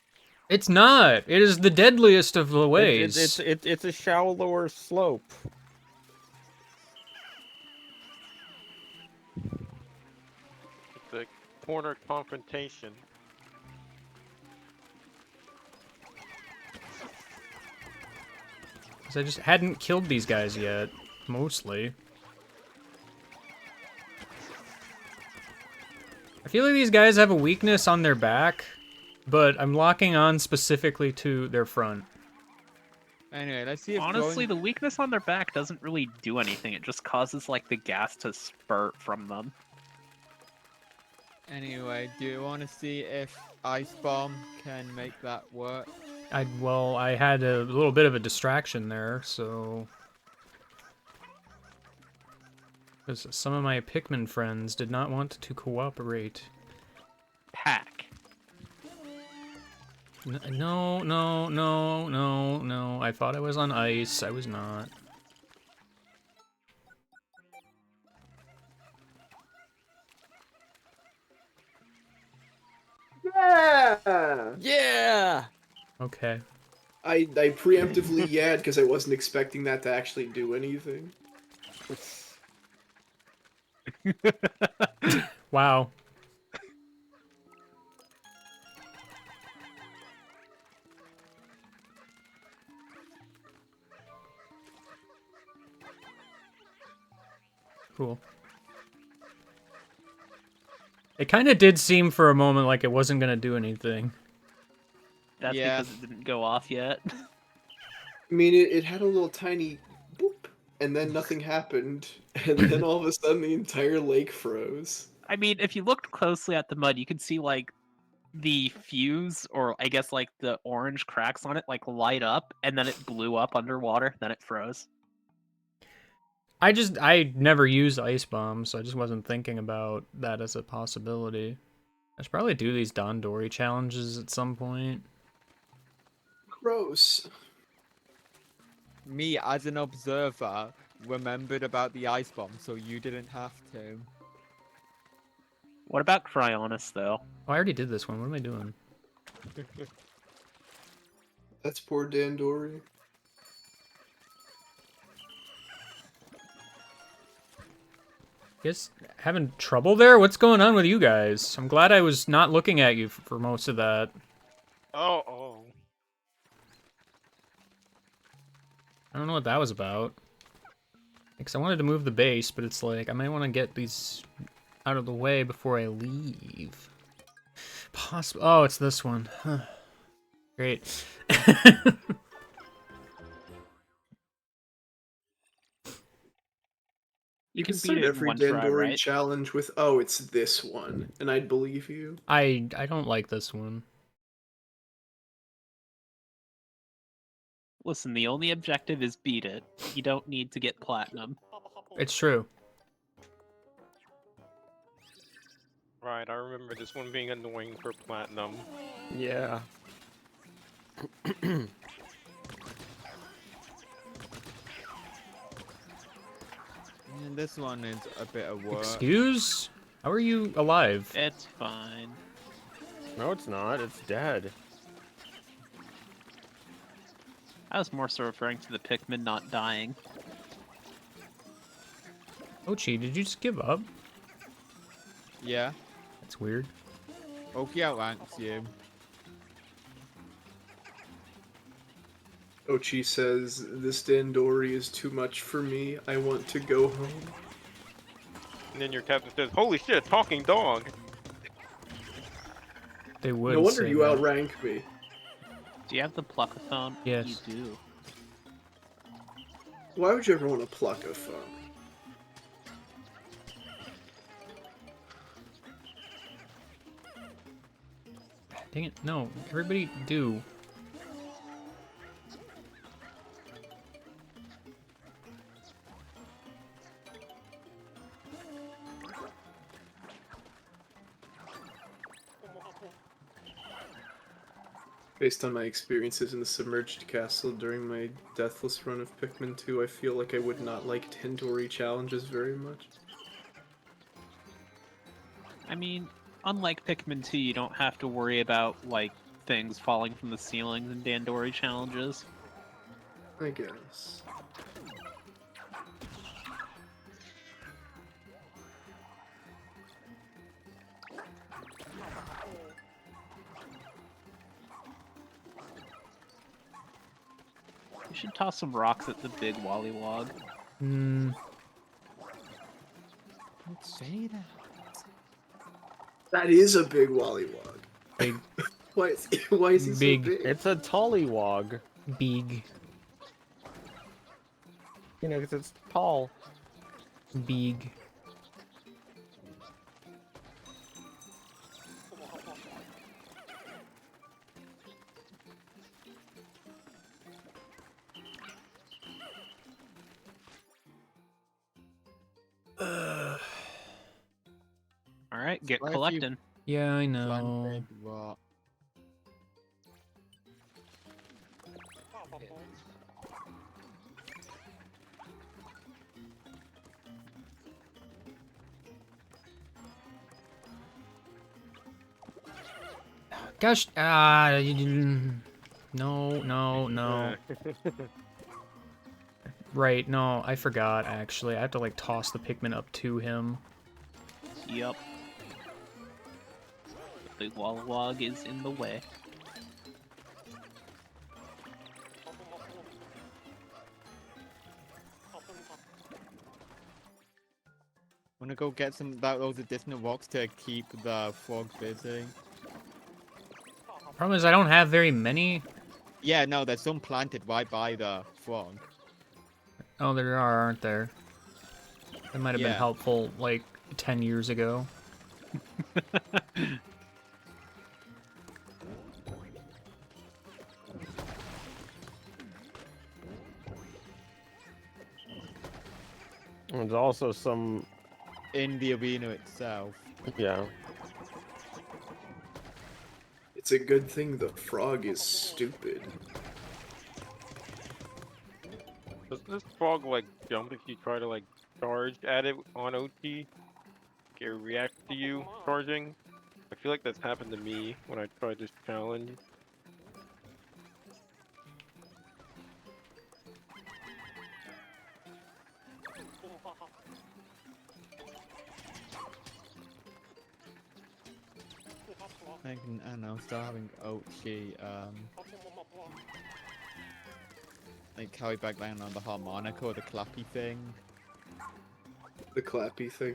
It's not. It is the deadliest of the ways. It's a shallower slope. It's a corner confrontation. 'Cause I just hadn't killed these guys yet, mostly. I feel like these guys have a weakness on their back, but I'm locking on specifically to their front. Anyway, let's see if Honestly, going... the weakness on their back doesn't really do anything. It just causes, like, the gas to spurt from them. Anyway, do you want to see if Ice Bomb can make that work? Well, I had a little bit of a distraction there, so... Because some of my Pikmin friends did not want to cooperate. Pack. No. I thought I was on ice. I was not. Yeah! Yeah! Okay. I preemptively yeah because I wasn't expecting that to actually do anything. Wow. Cool. It kind of did seem for a moment like it wasn't gonna do anything. That's Yeah. because it didn't go off yet. I mean, it had a little tiny boop, and then nothing happened, and then all of a sudden the entire lake froze. I mean, if you looked closely at the mud, you could see, like, the fuse, or I guess, like, the orange cracks on it, like, light up, and then it blew up underwater, then it froze. I never used ice bombs, so I just wasn't thinking about that as a possibility. I should probably do these Dondori challenges at some point. Gross. Me, as an observer, remembered about the Ice Bomb, so you didn't have to. What about Cryonis, though? Oh, I already did this one. What am I doing? That's poor Dandori. guys having trouble there? What's going on with you guys? I'm glad I was not looking at you for most of that. Oh. I don't know what that was about. Because I wanted to move the base, but it's like, I might want to get these out of the way before I leave. Possible. Oh, it's this one. Huh. Great. You can beat start it in every one try, Dandori right? challenge with, "Oh, it's this one," and I'd believe you. I don't like this one. Listen, the only objective is beat it. You don't need to get platinum. It's true. Right, I remember this one being annoying for platinum. Yeah. And this one is a bit of work. Excuse? How are you alive? It's fine. No, it's not. It's dead. I was more so referring to the Pikmin not dying. Ochi, did you just give up? Yeah. That's weird. Oki outranks you. Ochi says, "This Dandori is too much for me. I want to go home." And then your captain says, "Holy shit, talking dog!" They would No wonder say you that. outrank me. Do you have the pluckathon? Yes. You do. Why would you ever want to pluck a phone? Dang it, no. Everybody do. Based on my experiences in the submerged castle during my deathless run of Pikmin 2, I feel like I would not like Dandori challenges very much. I mean, unlike Pikmin 2, you don't have to worry about, like, things falling from the ceilings in Dandori challenges. I guess. You should toss some rocks at the big Wollywog. Hmm. Don't say that. That is a big Wollywog. Big. Why is he Big. so big? It's a tollywog. Big. You know, 'cause it's tall. Big. Alright, get Why if you- collecting. Yeah, I know. Planted rock. Gosh, no. Right, no, I forgot, actually. I have to, like, toss the Pikmin up to him. Yup. The big Wollywog is in the way. Wanna go get those additional rocks to keep the frog busy? Problem is, I don't have very many. Yeah, no, there's some planted right by the frog. Oh, there are, aren't there? That might have been Yeah. helpful, like, 10 years ago. There's also some, In the arena itself. yeah. It's a good thing the frog is stupid. Does this frog like jump if you try to like charge at it on OT? It react to you charging? I feel like that's happened to me when I tried this challenge. I don't know, start having Ochi, like carry back down on the harmonica or the clappy thing. The clappy thing.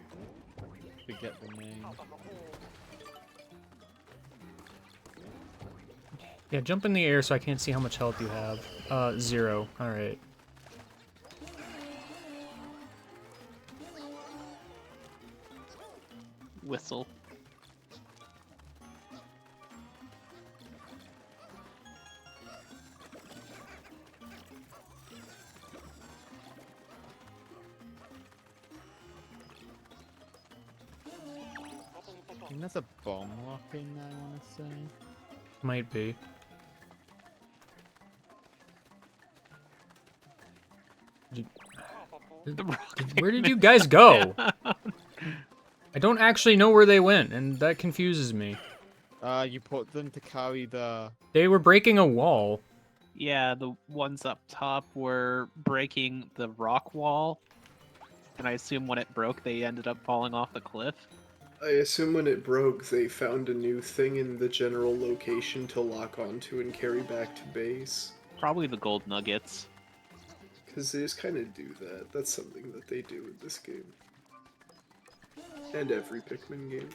Forget the name. Yeah, jump in the air so I can't see how much health you have. 0. Alright. Whistle. I think there's a bomb rock in there, I wanna say. Might be. The rock Where did Pikmin you guys go? down. I don't actually know where they went, and that confuses me. You put them to carry the... They were breaking a wall. Yeah, the ones up top were breaking the rock wall, and I assume when it broke, they ended up falling off the cliff. I assume when it broke, they found a new thing in the general location to lock onto and carry back to base. Probably the gold nuggets. Because they just kind of do that. That's something that they do in this game. And every Pikmin game.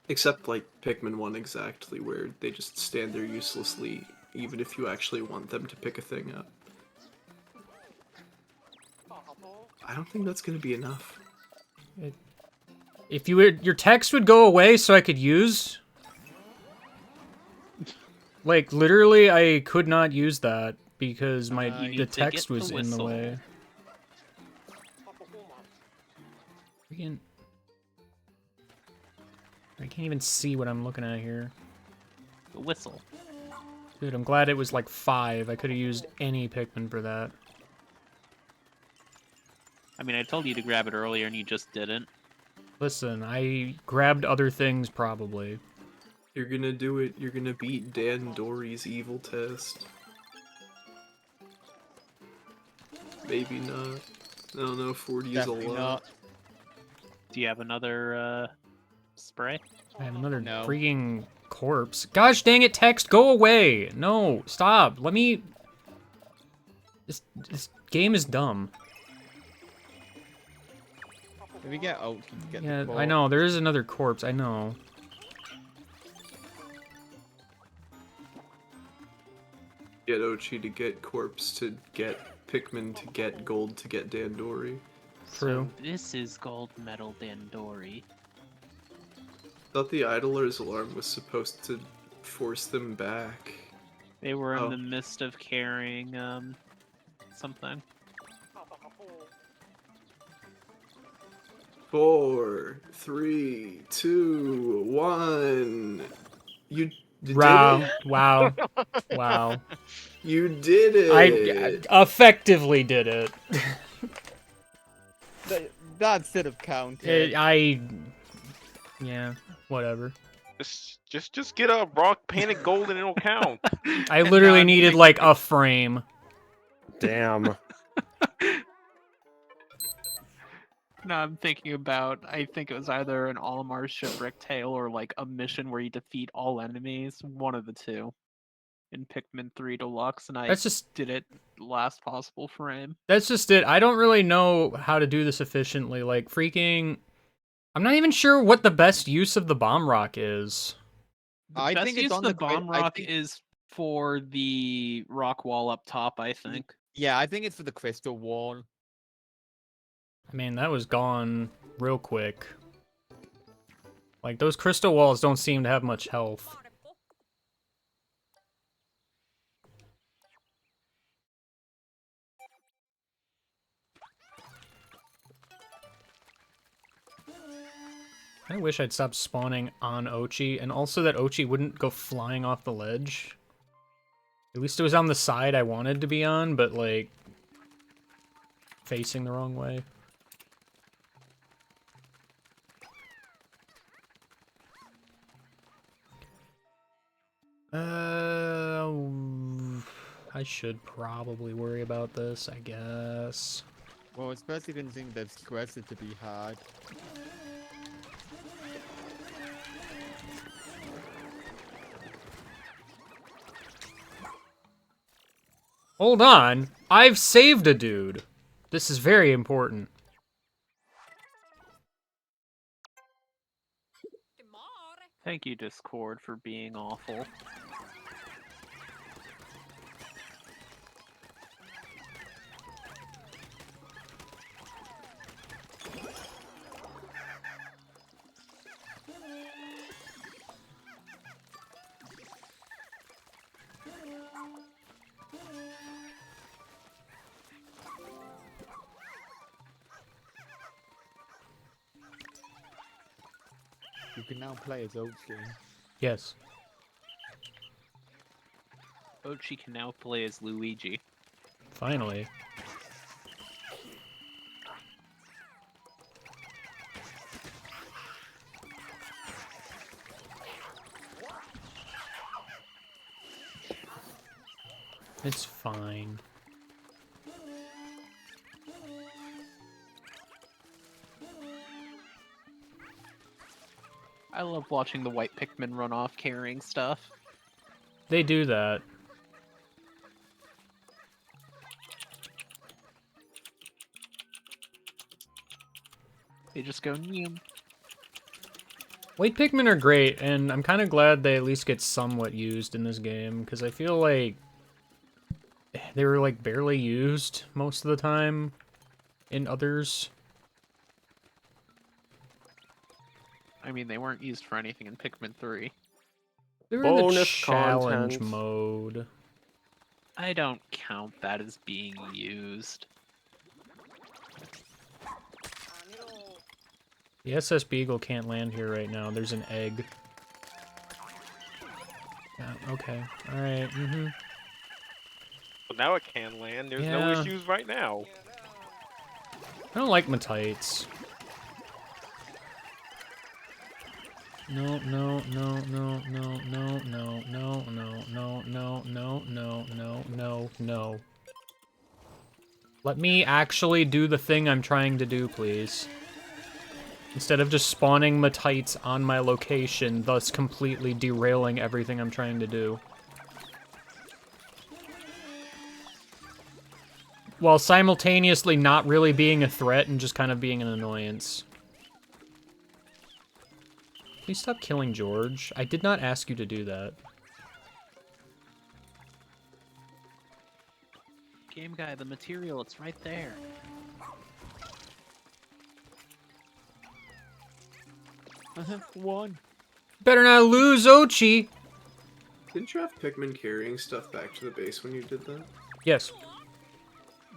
Except, like, Pikmin 1 exactly, where they just stand there uselessly, even if you actually want them to pick a thing up. I don't think that's gonna be enough. If you would, your text would go away so I could use... Like, literally, I could not use that because You the need to text get was the in the whistle. way. Freaking... I can't even see what I'm looking at here. The whistle. Dude, I'm glad it was like 5. I could have used any Pikmin for that. I mean, I told you to grab it earlier and you just didn't. Listen, I grabbed other things probably. You're gonna do it. You're gonna beat Dan Dory's evil test. Maybe not. I don't know, 40 is a Definitely lot. not. Do you have another spray? I have another No. freaking corpse. Gosh dang it, text, go away! No, stop. Let me... This game is dumb. If we get Ochi to get Yeah, the I know, there is another corpse, I know. Get Ochi to get Corpse to get Pikmin to get Gold to get Dandori. True. So this is gold medal Dandori. Thought the Idler's alarm was supposed to force them back. They were in Oh. the midst of carrying something. 4, 3, 2, 1. You did Wow, it. wow, wow. You did it. I effectively did it. That should have counted. Yeah, whatever. Just get a rock painted gold and it'll count. I And literally now I'm needed thinking- like a frame. Damn. No, I'm thinking about, I think it was either an Olimar Shipwreck Tale or like a mission where you defeat all enemies, one of the two, in Pikmin 3 Deluxe, and I That's just did it last possible frame. That's just it. I don't really know how to do this efficiently. Like, freaking... I'm not even sure what the best use of the bomb rock is. I Best think use it's on the the bomb I rock think- is for the rock wall up top, I think. Yeah, I think it's for the crystal wall. I mean, that was gone real quick. Like, those crystal walls don't seem to have much health. I wish I'd stopped spawning on Ochi, and also that Ochi wouldn't go flying off the ledge. At least it was on the side I wanted to be on, but, like, facing the wrong way. I should probably worry about this, I guess. Well, especially considering they've suggested to be hard. Hold on. I've saved a dude. This is very important. Thank you, Discord, for being awful. You can now play as Ochi. Yes. Ochi can now play as Luigi. Finally. It's fine. I love watching the white Pikmin run off carrying stuff. They do that. They just go, neum. White Pikmin are great, and I'm kind of glad they at least get somewhat used in this game, because I feel like they were, like, barely used most of the time in others. I mean, they weren't used for anything in Pikmin 3. They were in the Bonus challenge content. mode. I don't count that as being used. The SS Beagle can't land here right now. There's an egg. Yeah, okay. Alright, Well, now it can land. There's no Yeah. issues right now. I don't like Matites. No, no, no, no, no, no, no, no, no, no, no, no, no, no, no, no. Let me actually do the thing I'm trying to do, please. Instead of just spawning Matites on my location, thus completely derailing everything I'm trying to do. While simultaneously not really being a threat and just kind of being an annoyance. Please stop killing George. I did not ask you to do that. Game Guy, the material, it's right there. One. Better not lose, Ochi! Didn't you have Pikmin carrying stuff back to the base when you did that? Yes.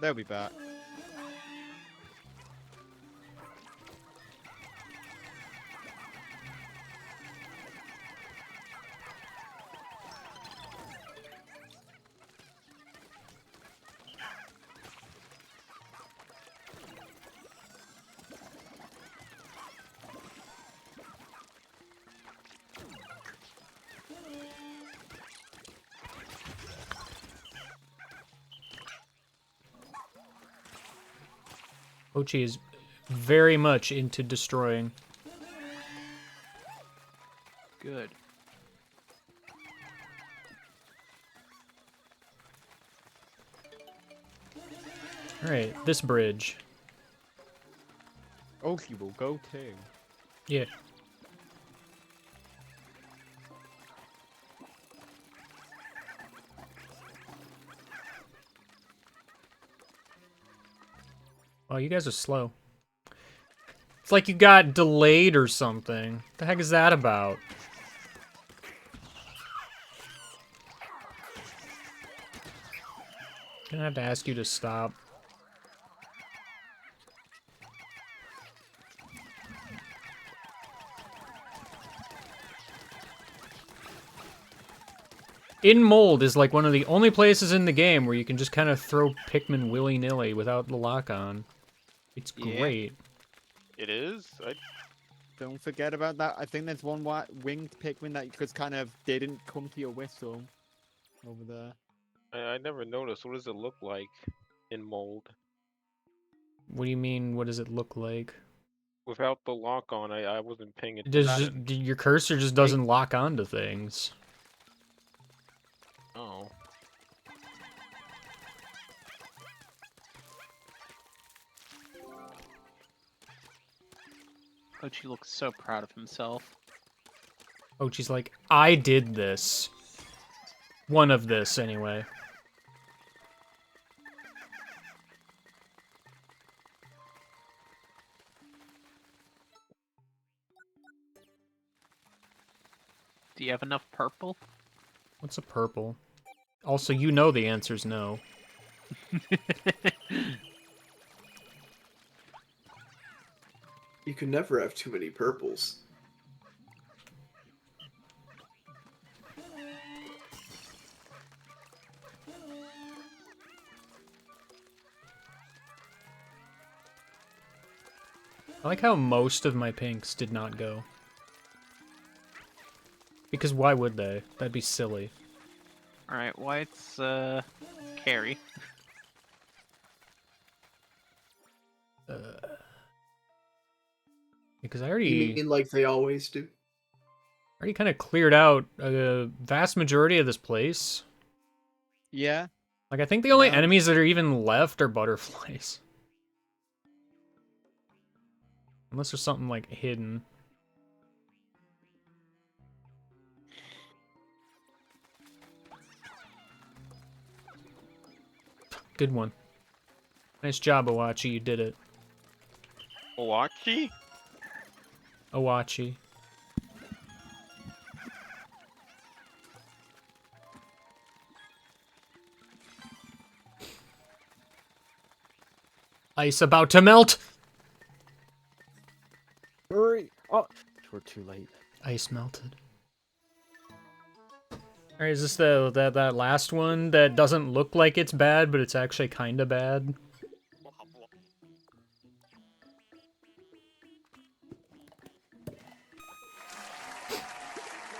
They'll be back. Ochi is very much into destroying. Good. Alright, this bridge. Ochi will go too. Yeah. Oh, you guys are slow. It's like you got delayed or something. What the heck is that about? I'm gonna have to ask you to stop. In Mold is like one of the only places in the game where you can just kind of throw Pikmin willy-nilly without the lock-on. It's Yeah. great. It is? Don't forget about that. I think there's one winged Pikmin that just kind of didn't come to your whistle over there. I never noticed. What does it look like in mold? What do you mean, what does it look like? Without the lock on, I wasn't paying It does attention. your cursor just doesn't lock onto things. Oh. Ochi looks so proud of himself. Ochi's like, I did this. One of this, anyway. Do you have enough purple? What's a purple? Also, you know the answer's no. You can never have too many purples. I like how most of my pinks did not go. Because why would they? That'd be silly. Alright, white's, carry. Because I You already mean like they always do? kind of cleared out a vast majority of this place. Yeah. Like, I think the only No. enemies that are even left are butterflies. Unless there's something, like, hidden. Good one. Nice job, Owachi. You did it. Owachi? Owachi. Ice about to melt! Hurry! Oh, we're too late. Ice melted. Alright, is this that last one that doesn't look like it's bad, but it's actually kinda bad?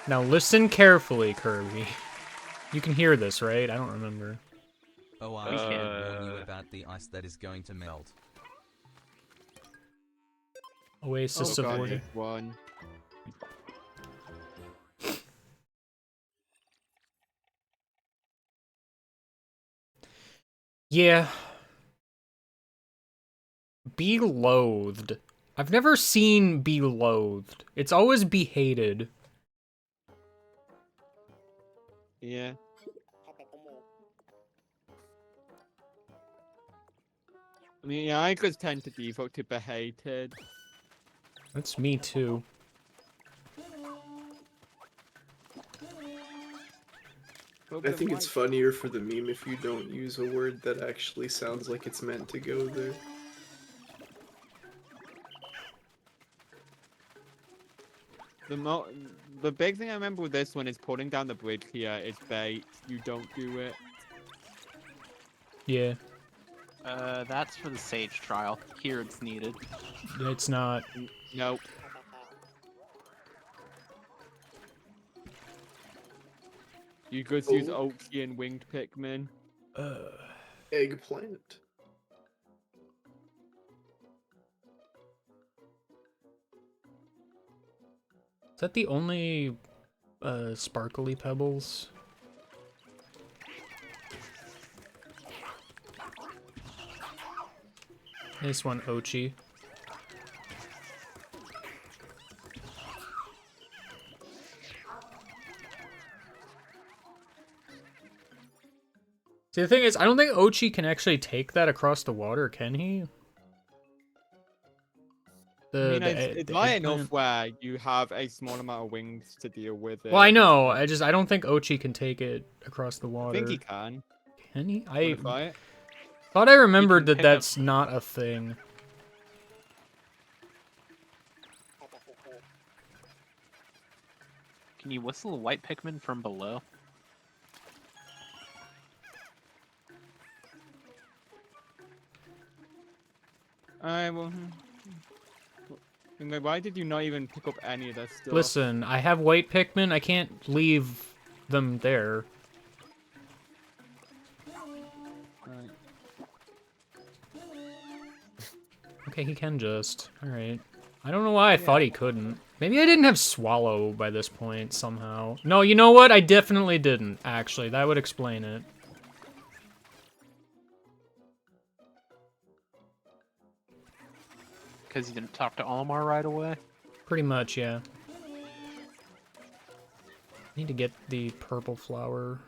Now listen carefully, Kirby. You can hear this, right? I don't remember. Oh, I can't warn you about the ice that is going to melt. Oasis Oh of god, War. just one. Yeah. Be loathed. I've never seen be loathed. It's always be hated. Yeah. I mean, yeah, I could tend to default to be hated. That's me too. I think it's funnier for the meme if you don't use a word that actually sounds like it's meant to go there. The big thing I remember with this one is pulling down the bridge here is bait. You don't do it. Yeah. That's for the Sage trial. Here it's needed. It's not. Nope. You just use Oaky and winged Pikmin. Eggplant. Is that the only sparkly pebbles? Nice one, Ochi. See, the thing is, I don't think Ochi can actually take that across the water, can he? I mean, it's light enough where you have a small amount of wings to deal with it. Well, I know. I don't think Ochi can take it across the water. I think he can. Can he? Wanna try it? Thought I remembered that pick up- that's not a thing. Can you whistle a white Pikmin from below? Well. Why did you not even pick up any of that stuff? Listen, I have white Pikmin. I can't leave them there. Right. Okay, he can just. Alright. I don't know why I thought he couldn't. Maybe I didn't have Swallow by this point, somehow. No, you know what? I definitely didn't, actually. That would explain it. Because you didn't talk to Almar right away? Pretty much, yeah. Need to get the purple flower.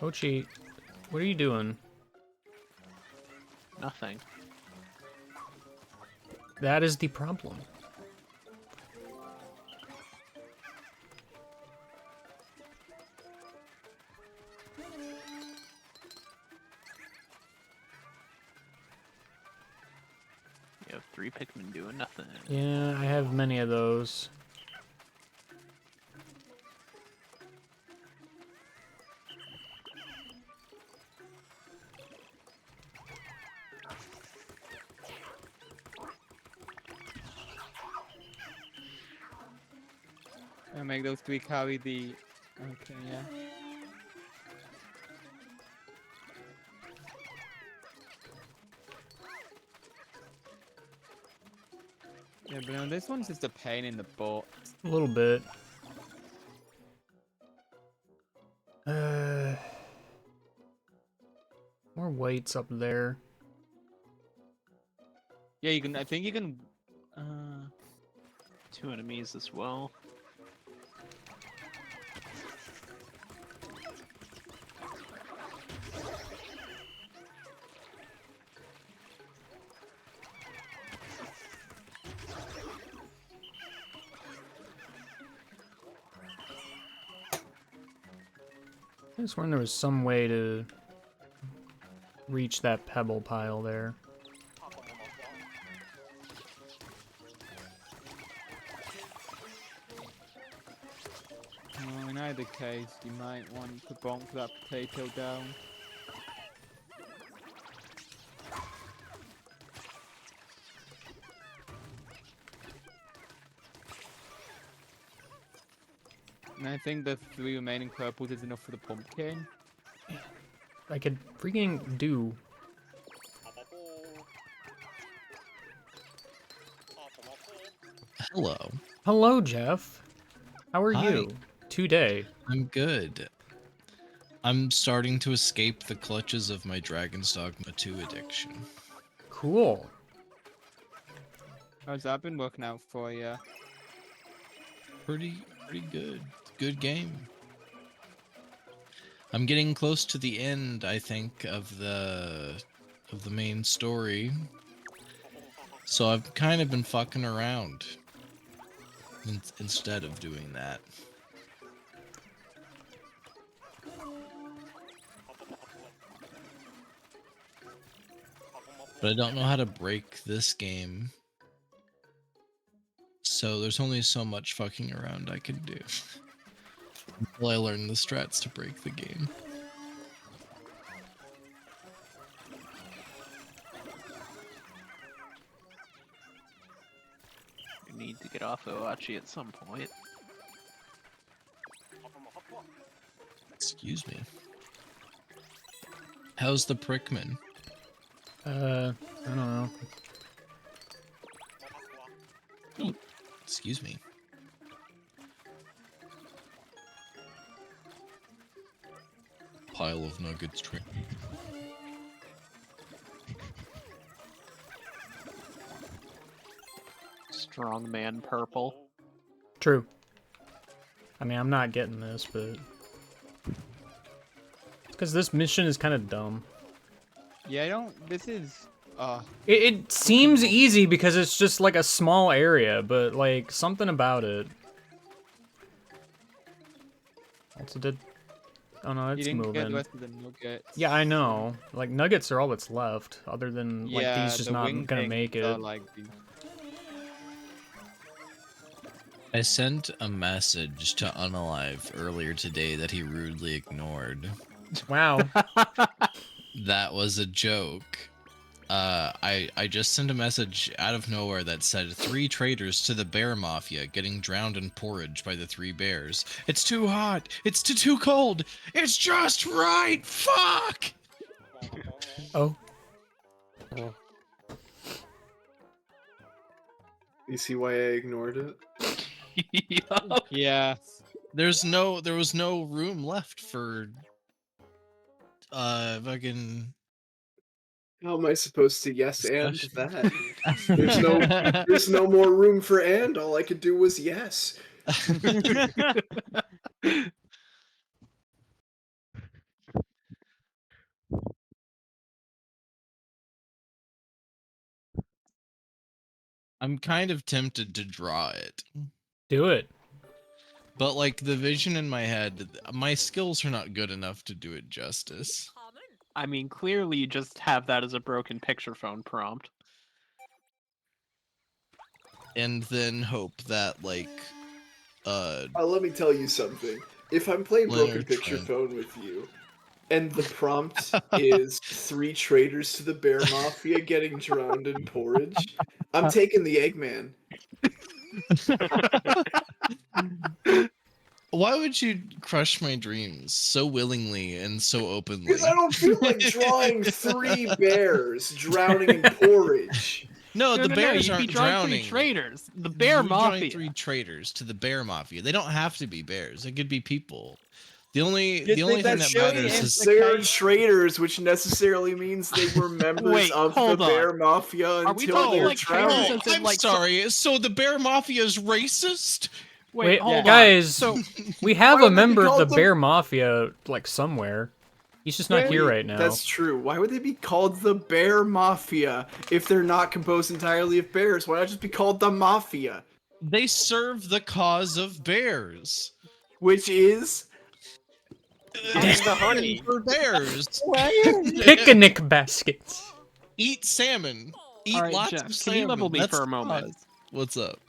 Ochi, what are you doing? Nothing. That is the problem. You have 3 Pikmin doing nothing. Yeah, I have many of those. I'll make those 3 carry the. Okay, yeah. Yeah, but no, this one's just a pain in the butt. A little bit. More weights up there. Yeah, you can. I think you can. 2 enemies as well. I just wonder there was some way to reach that pebble pile there. Well, in either case, you might want to bonk that potato down. And I think the 3 remaining purples is enough for the pumpkin. I could freaking do. Hello. Hello, Jeff. How are Hi. you today? I'm good. I'm starting to escape the clutches of my Dragon's Dogma 2 addiction. Cool. How's that been working out for you? Pretty good. Good game. I'm getting close to the end, I think, of the main story. So I've kind of been fucking around instead of doing that. But I don't know how to break this game. So there's only so much fucking around I can do. Until I learn the strats to break the game. You need to get off Oachi at some point. Excuse me. How's the Prickman? I don't know. Excuse me. Pile of nuggets. Strongman purple. True. I mean, I'm not getting this, but because this mission is kind of dumb. Yeah, I don't. This is. It seems easy because it's just like a small area, but like something about it. Also did. Oh no, You it's didn't get the moving. rest of the nuggets. Yeah, I know. Like nuggets are all that's left, other than like Yeah, these just the not wing gonna make things are it. like the- I sent a message to Unalive earlier today that he rudely ignored. Wow. That was a joke. I just sent a message out of nowhere that said 3 traitors to the bear mafia getting drowned in porridge by the 3 bears. It's too hot. It's too cold. It's just right. Fuck. Oh. You see why I ignored it? Yup. Yeah. There was no room left for fucking How am I supposed to yes and discussion. that? There's no more room for and. All I could do was yes. I'm kind of tempted to draw it. Do it. But like the vision in my head, my skills are not good enough to do it justice. I mean, clearly you just have that as a broken picture phone prompt. And then hope that like Let me tell you something. If I'm playing Broken Leonard Picture Trent. Phone with you, and the prompt is 3 traitors to the Bear Mafia getting drowned in porridge, I'm taking the Eggman. Why would you crush my dreams so willingly and so openly? Because I don't feel like drawing 3 bears drowning in porridge. No, the bears you'd be aren't drawing drowning. 3 traitors. The Bear You're drawing Mafia. 3 traitors to the Bear Mafia. They don't have to be bears. They could be people. The only think thing that that's matters silly is They're traitors, which necessarily means they were members Wait, of the hold on. Bear Mafia Are we until talking they're like traitors drowned. as in, I'm like, sorry. So the Bear Mafia is racist? Wait, hold on. guys, So we have Why a would they be member of the called the- Bear Mafia, like, somewhere. He's just not here right now. That's true. Why would they be called the Bear Mafia if they're not composed entirely of bears? Why not just be called the Mafia? They serve the cause of bears. Which is Eating the honey. For bears. Picnic baskets. Eat salmon. Eat Alright, lots Jeff, of can salmon. you level me That's for a the moment? cause. What's up?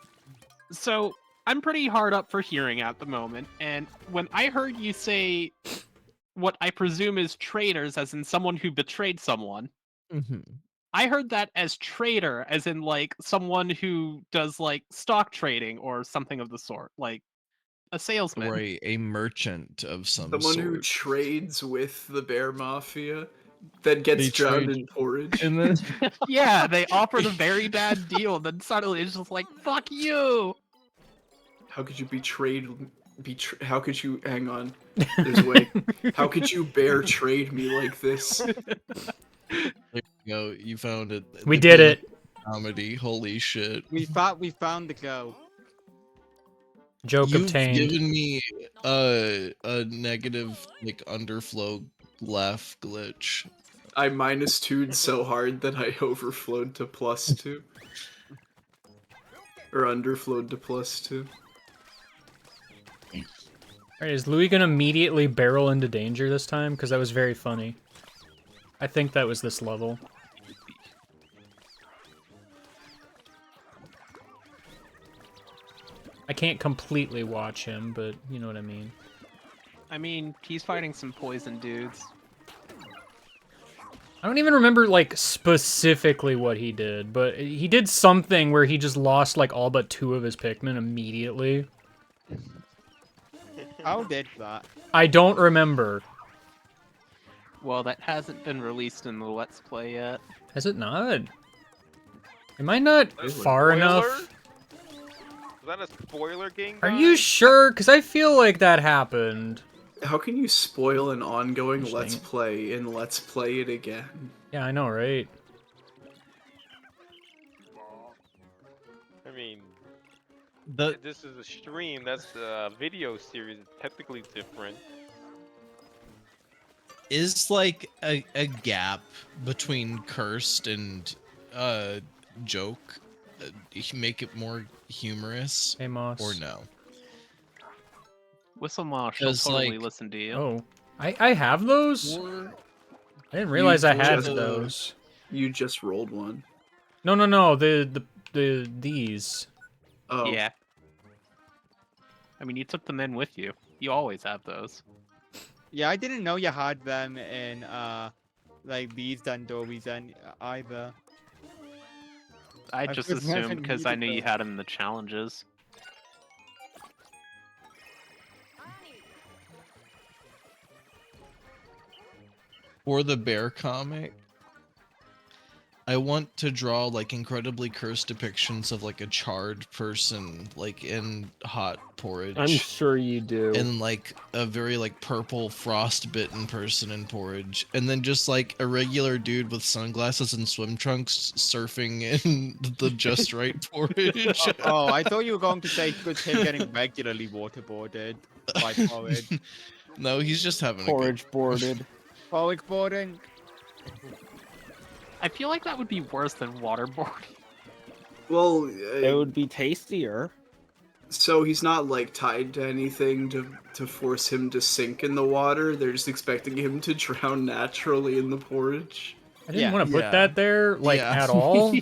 So I'm pretty hard up for hearing at the moment, and when I heard you say what I presume is traitors, as in someone who betrayed someone, I heard that as traitor, as in like someone who does like stock trading or something of the sort, like a salesman. Or a merchant of some someone sort. who trades with the Bear Mafia that gets They drowned trade- in porridge. And then Yeah, they offered a very bad deal, then suddenly it's just like, fuck you! How could you how could you hang on? There's a way. How could you bear trade me like this? there you go. You found it. We The did it. comedy. Holy shit. We found the go. Joke You've obtained. given me a negative like underflow laugh glitch. I -2'd so hard that I overflowed to +2. Or underflowed to +2. Alright, is Louis gonna immediately barrel into danger this time? Because that was very funny. I think that was this level. I can't completely watch him, but you know what I mean. I mean, he's fighting some poison dudes. I don't even remember, like, specifically what he did, but he did something where he just lost, like, all but 2 of his Pikmin immediately. How did that? I don't remember. Well, that hasn't been released in the Let's Play yet. Has it not? Am I not far enough? Is that a spoiler game? Are you sure? Because I feel like that happened. How can you spoil an ongoing Gosh, Let's dang it. Play in Let's Play It Again? Yeah, I know, right? I mean, The this is a stream. That's a video series. It's technically different. is like a gap between cursed and joke. Make it more humorous Hey, Moss. or no? Whistle Moss, she'll Just totally like- listen to you. Oh. I have those? Or I didn't realize I had just- those. You just rolled one. No, these. Oh. Yeah. I mean, you took them in with you. You always have those. Yeah, I didn't know you had them in like these Dandoris and either. I I just was never assumed because I needed knew you those. had them in the challenges. for the bear comic, I want to draw like incredibly cursed depictions of like a charred person like in hot porridge. I'm sure you do. And like a very like purple frostbitten person in porridge, and then just like a regular dude with sunglasses and swim trunks surfing in the just right porridge. Oh, I thought you were going to say good him getting regularly waterboarded by porridge. No, he's just having Porridge boarded. Porridge boarding. I feel like that would be worse than waterboarding. Well, It would be tastier. so he's not like tied to anything to force him to sink in the water. They're just expecting him to drown naturally in the porridge. I didn't Yeah. want to put Yeah. that there, like, Yeah. at all.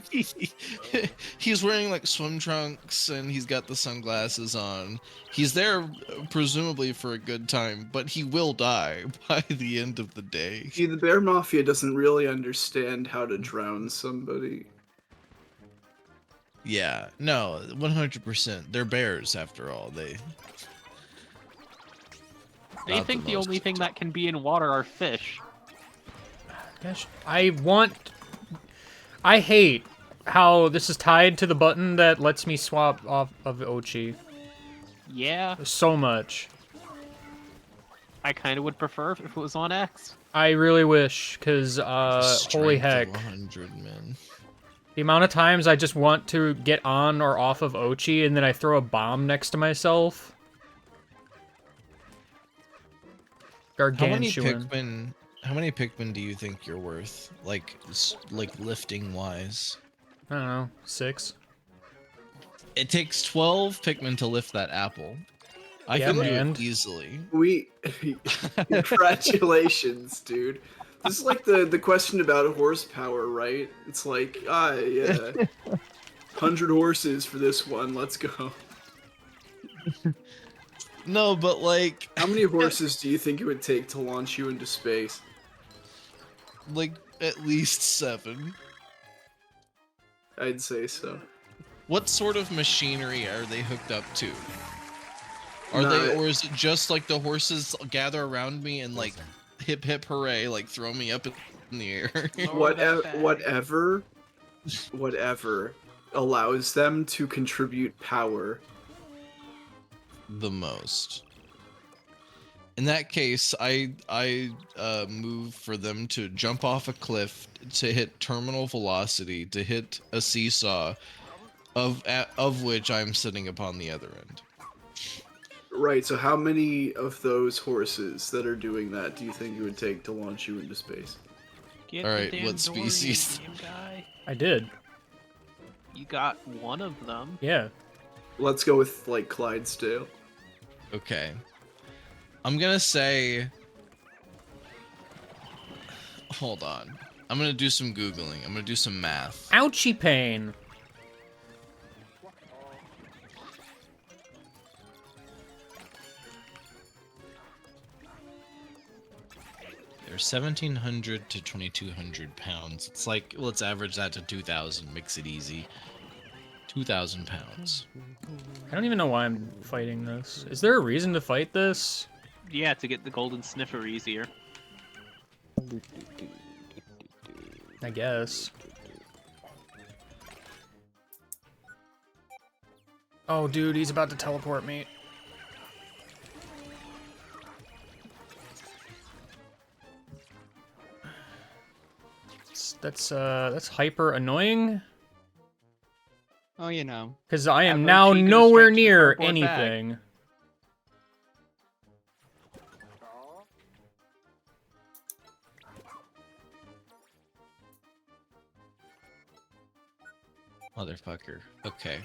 He's wearing like swim trunks and he's got the sunglasses on. He's there presumably for a good time, but he will die by the end of the day. See, the Bear Mafia doesn't really understand how to drown somebody. Yeah, no, 100%. They're bears after all. They Not think the most. only thing that can be in water are fish. Gosh, I hate how this is tied to the button that lets me swap off of Ochi Yeah, so much. I kind of would prefer if it was on X. I really wish, because, holy Strength heck. of 100 men. The amount of times I just want to get on or off of Ochi, and then I throw a bomb next to myself. Gargantuan. How many Pikmin do you think you're worth? Like lifting wise? I don't know, 6? It takes 12 Pikmin to lift that apple. I Yeah, can do man. it easily. Congratulations, dude. This is like the question about horsepower, right? It's like, yeah. 100 horses for this one, let's go. No, but like, How many horses do you think it would take to launch you into space? like at least 7. I'd say so. What sort of machinery are they hooked up to? Are No, they, or is it just like the horses gather around me and like hip hip hooray, like throw me up in the air? Whatever allows them to contribute power. The most. In that case, I move for them to jump off a cliff, to hit terminal velocity, to hit a seesaw, of which I'm sitting upon the other end. Right, so how many of those horses that are doing that do you think it would take to launch you into space? Get All the right, damn what Dorian, species? game guy. I did, You got one of them. yeah. Let's go with, like, Clydesdale. Okay. I'm gonna say... Hold on. I'm gonna do some Googling. I'm gonna do some math. Ouchie pain. They're 1,700 to 2,200 pounds. It's like, let's average that to 2,000. Makes it easy. 2,000 pounds. I don't even know why I'm fighting this. Is there a reason to fight this? Yeah, to get the golden sniffer easier. I guess. Oh, dude, he's about to teleport me. That's hyper annoying. Oh, you know. Because I am Have now Ochi go nowhere straight to the near cardboard bag. anything. Motherfucker. Okay.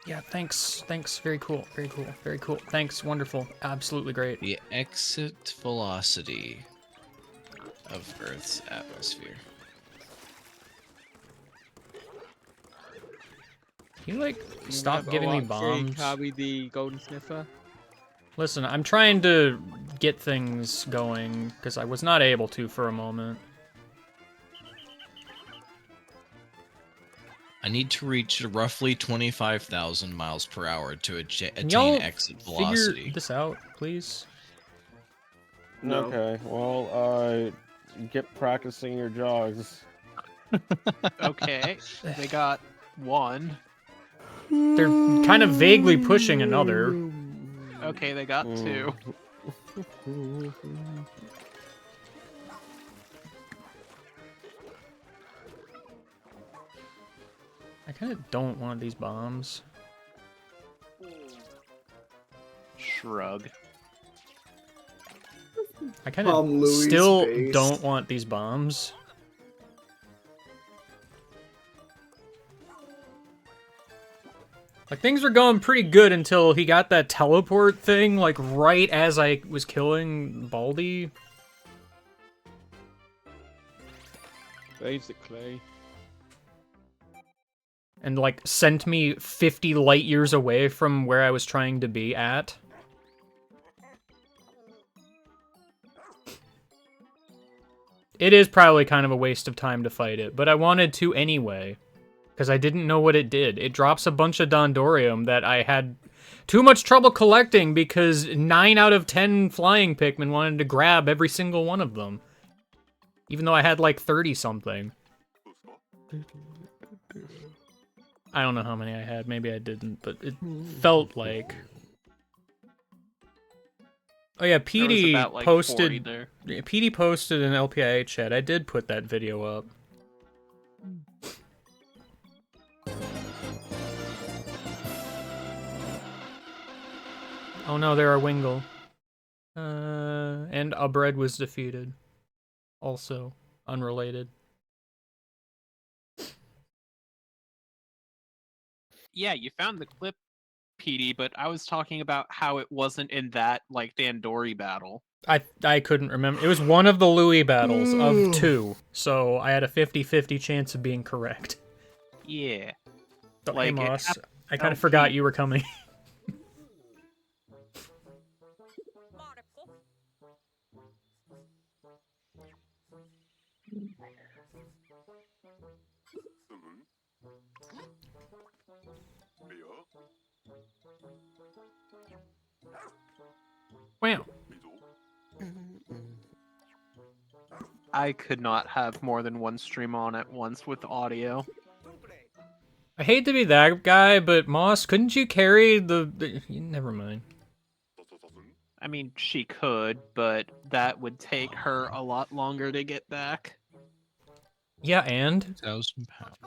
Yeah, thanks. Thanks. Very cool. Very cool. Very cool. Thanks. Wonderful. Absolutely great. The exit velocity of Earth's atmosphere. Can you, like, stop giving me bombs? Carry the golden sniffer. Listen, I'm trying to get things going, because I was not able to for a moment. I need to reach roughly 25,000 miles per hour to Can attain y'all exit figure velocity. this out, please? No. Okay, well, get practicing your jogs. Okay, they got one. They're kind of vaguely pushing another. Okay, they got two. I kind of don't want these bombs. Shrug. I kind Palm of Louis still base. don't want these bombs. Like, things were going pretty good until he got that teleport thing, like, right as I was killing Baldy. Basically. And, like, sent me 50 light years away from where I was trying to be at. It is probably kind of a waste of time to fight it, but I wanted to anyway. Because I didn't know what it did. It drops a bunch of Dondorium that I had too much trouble collecting because 9 out of 10 flying Pikmin wanted to grab every single one of them. Even though I had like 30-something. I don't know how many I had. Maybe I didn't, but it felt like... Oh yeah, There was PD about, like, 40 posted... there. Yeah, PD posted an LPIA chat. I did put that video up. Oh no, there are Wingle. And Abred was defeated. Also, unrelated. Yeah, you found the clip, PD, but I was talking about how it wasn't in that, like, Dandori battle. I couldn't remember. It was one of the Louis battles of 2, so I had a 50-50 chance of being correct. Yeah. So, hey Like, it Moss, happened I kind of LP. forgot you were coming. Wow. I could not have more than one stream on at once with audio. I hate to be that guy, but Moss, couldn't you carry the never mind. I mean, she could, but that would take her a lot longer to get back. Yeah, and? 1,000 pounds.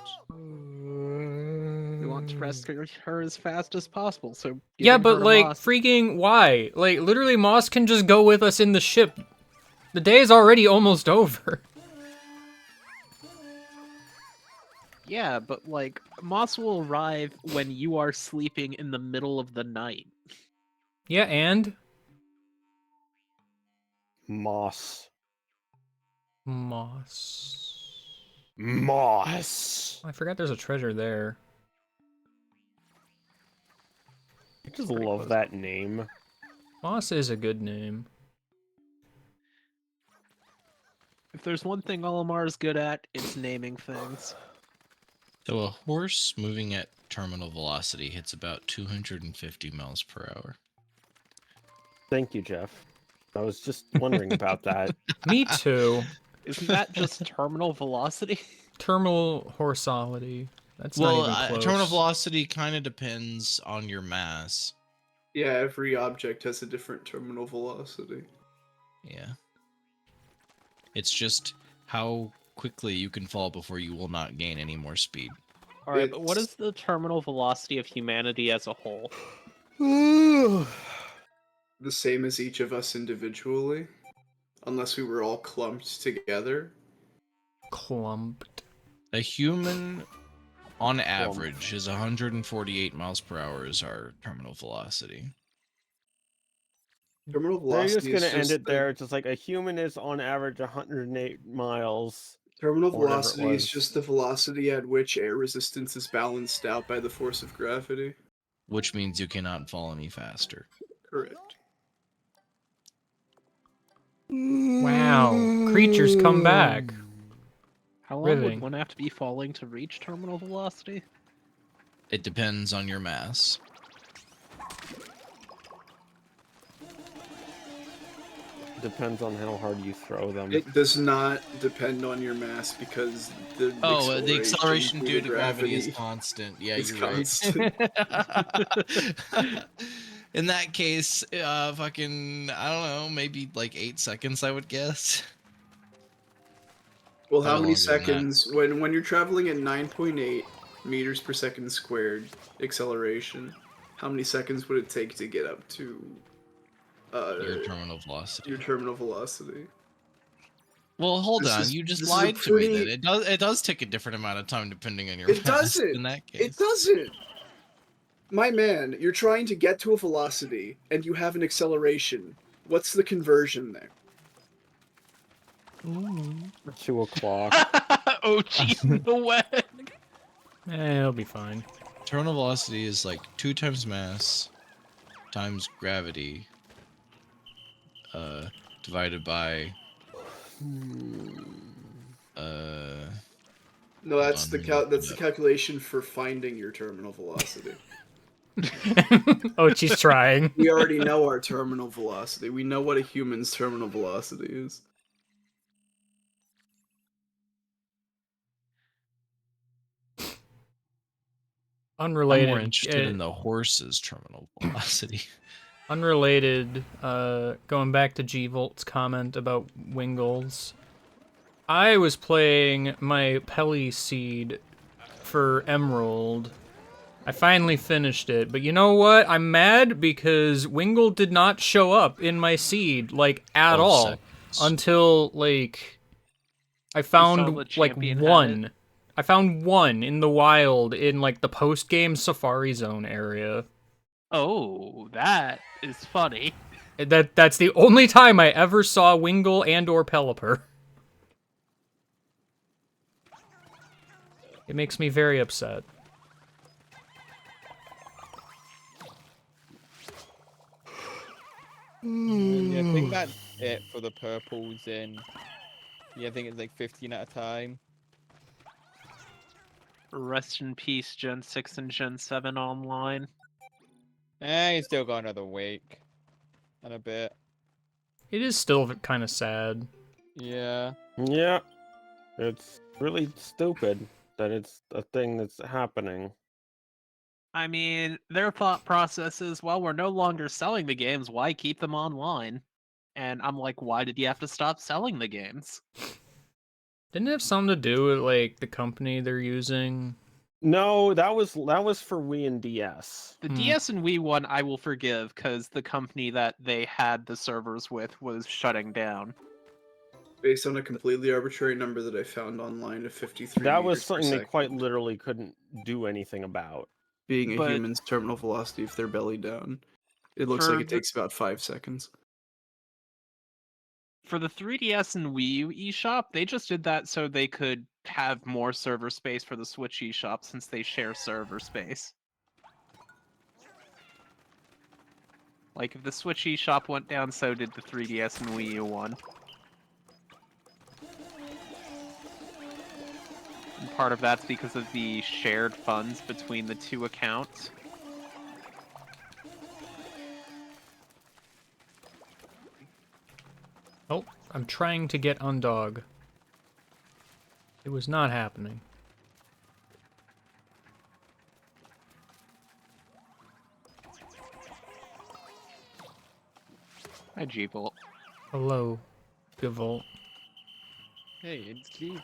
We want to rescue her as fast as possible, so Yeah, giving but her to like, Moss- freaking why? Like, literally, Moss can just go with us in the ship. The day is already almost over. Yeah, but like, Moss will arrive when you are sleeping in the middle of the night. Yeah, and? Moss. Moss. Moss. I forgot there's a treasure there. I just Pretty love close. that name. Moss is a good name. If there's one thing Olimar is good at, it's naming things. So a horse moving at terminal velocity hits about 250 miles per hour. Thank you, Jeff. I was just wondering about that. Me too. Isn't that just terminal velocity? Terminal horsolity. That's Well, not even close. terminal velocity kind of depends on your mass. Yeah, every object has a different terminal velocity. Yeah. It's just how quickly you can fall before you will not gain any more speed. Alright, but what is the terminal velocity of humanity as a whole? The same as each of us individually, unless we were all clumped together. Clumped. A human, on average, is 148 miles per hour is our terminal velocity. Terminal They're just velocity gonna is end just it there. It's just like a human is on average 108 miles. Terminal or whatever it velocity is was. just the velocity at which air resistance is balanced out by the force of gravity. Which means you cannot fall any faster. Correct. Wow. Creatures come back. How long Riveting. would one have to be falling to reach terminal velocity? It depends on your mass. Depends on how hard you throw them. It does not depend on your mass because the The acceleration due to gravity is gravity constant. Yeah, is you're constant. right. In that case, fucking, I don't know, maybe like 8 seconds, I would guess. Well, how Probably many longer than that. seconds when you're traveling at 9.8 meters per second squared acceleration? How many seconds would it take to get up to Your terminal velocity. your terminal velocity? Well, hold This on. is- You just this is a lied to me. pretty- Then it does take a different amount of time depending on your It mass. doesn't. In that case, It doesn't. My man, you're trying to get to a velocity and you have an acceleration. What's the conversion there? 2 o'clock. Oh, jeez, no way. It'll be fine. Terminal velocity is like 2 times mass times gravity divided by No, that's on, the let me look that's it the up. calculation for finding your terminal velocity. Oh, she's trying. We already know our terminal velocity. We know what a human's terminal velocity is. Unrelated. I'm more interested in the horse's terminal velocity. Unrelated, going back to G-Volt's comment about Wingles. I was playing my Pelly Seed for Emerald. I finally finished it, but you know what? I'm mad because Wingle did not show up in my seed, like, at 12 all. seconds. Until, like, I saw found, the like, champion had one. I found one in the wild in, like, the post-game Safari Zone area. Oh, that is funny. That's the only time I ever saw Wingle and or Pelipper. It makes me very upset. Yeah, I think that's it for the purples in. Yeah, I think it's like 15 at a time. Rest in peace, Gen 6 and Gen 7 online. You still got another week. And a bit. It is still kind of sad. Yeah. Yeah. It's really stupid that it's a thing that's happening. I mean, their thought process is, well, we're no longer selling the games, why keep them online? And I'm like, why did you have to stop selling the games? Didn't it have something to do with, like, the company they're using? No, that was for Wii and DS. The DS and Wii one I will forgive, because the company that they had the servers with was shutting down. Based on a completely arbitrary number that I found online of 53 That was meters per something they second, quite literally couldn't do anything about. being a But- human's terminal velocity if they're belly down. It looks For like it the- takes about 5 seconds. For the 3DS and Wii U eShop, they just did that so they could have more server space for the Switch eShop since they share server space. Like, if the Switch eShop went down, so did the 3DS and Wii U one. And part of that's because of the shared funds between the two accounts. Oh, I'm trying to get Undog. It was not happening. Hi, G-Bolt. Hello, Gavolt. Hey, it's G.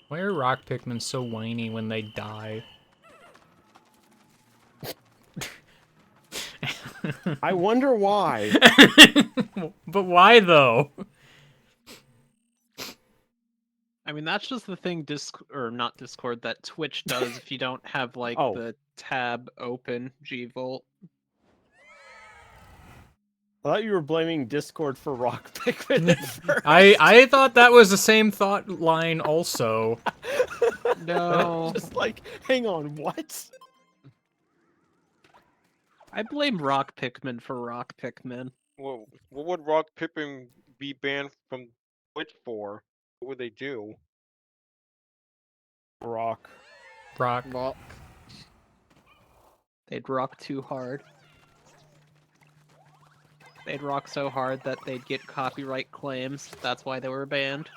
Why are rock Pikmin so whiny when they die? I wonder why. But why though? I mean, that's just the thing or not Discord, that Twitch does if you don't have, like, Oh. the tab open, G-Volt. I thought you were blaming Discord for rock Pikmin at first. I thought that was the same thought line also. No. Just like, hang on, what? I blame Rock Pikmin for Rock Pikmin. Well, what would Rock Pippin be banned from Twitch for? What would they do? Rock. Rock. Rock. They'd rock too hard. They'd rock so hard that they'd get copyright claims. That's why they were banned.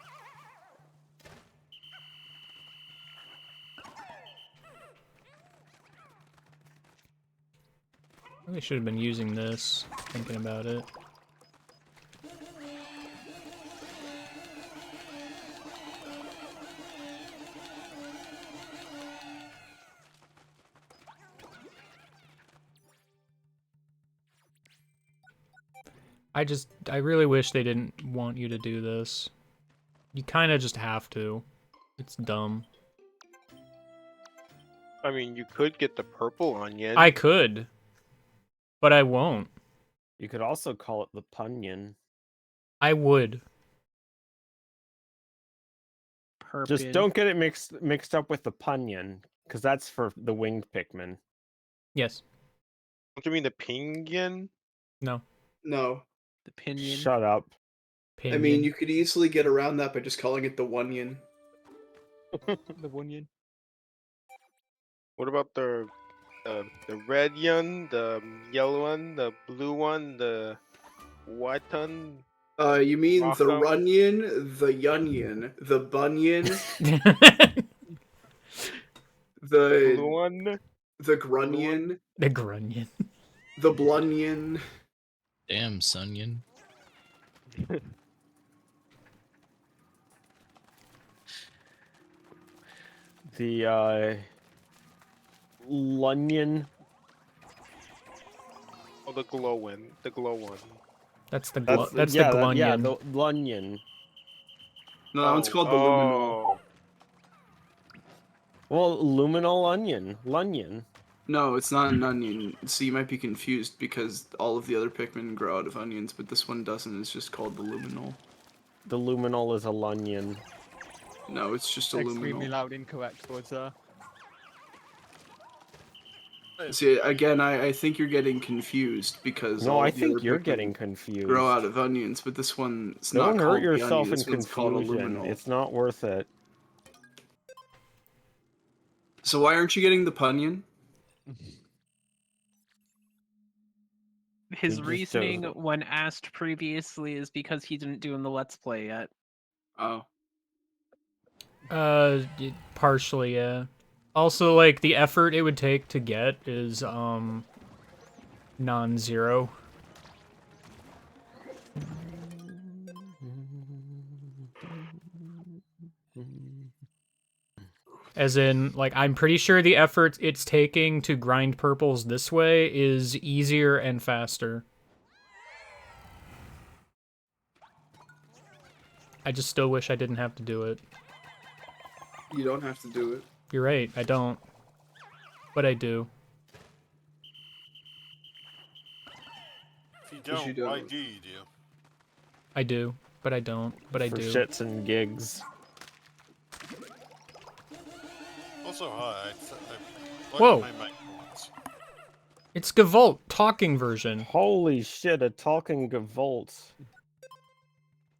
Probably should have been using this, thinking about it. I really wish they didn't want you to do this. You kind of just have to. It's dumb. I mean, you could get the purple onion. I could, but I won't. You could also call it the Punyon. I would. Just Perpin. don't get it mixed up with the Punyon, because that's for the winged Pikmin. Yes. Don't you mean the Pinyin? No. No. The Pinion. Shut up. I mean, you could easily get around that by just calling it the Onyon. The Wonyon. What about the red one, the yellow one, the blue one, the white one? You mean the Rock'em? Runyon, the Yunion, the Bunyon, Blue the one? Grunion, The Grunion. the Blunion. Damn, Sunyon. The Lunyon. Oh, the glow one. The glow one. That's the That's the Glunion. Yeah, the Lunyon. No, that one's called the Luminol. Well, luminal onion. Lunyon. No, it's not an onion. So you might be confused because all of the other Pikmin grow out of onions, but this one doesn't. It's just called the Luminol. The luminol is a Lunyon. No, it's just a Extremely Luminol. loud incorrect words there. See, again, I think you're getting confused because No, all I the think other you're Pikmin getting confused. grow out of onions, but this one's Don't not hurt called the yourself onion. in This one's called a confusion. Luminol. It's not worth it. So why aren't you getting the Punyon? His just reasoning chose- when asked previously is because he didn't do in the Let's Play yet. Oh. Partially, yeah. Also, like, the effort it would take to get is, non-zero. As in, like, I'm pretty sure the effort it's taking to grind purples this way is easier and faster. I just still wish I didn't have to do it. You don't have to do it. You're right, I don't. But I do. If you Yes, you don't, why don't. do you do? I do, but I don't. But I For do. shits and gigs. Also, hi. Whoa. My mic once. It's Gavolt, talking version. Holy shit, a talking Gavolt.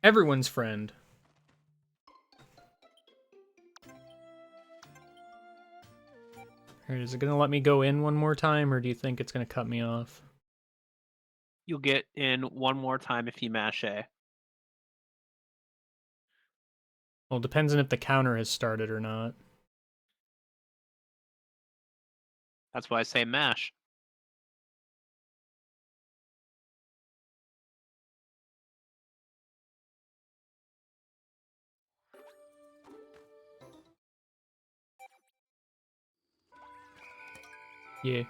Everyone's friend. Alright, is it gonna let me go in one more time, or do you think it's gonna cut me off? You'll get in one more time if you mash A. Well, it depends on if the counter has started or not. That's why I say mash. Yeah.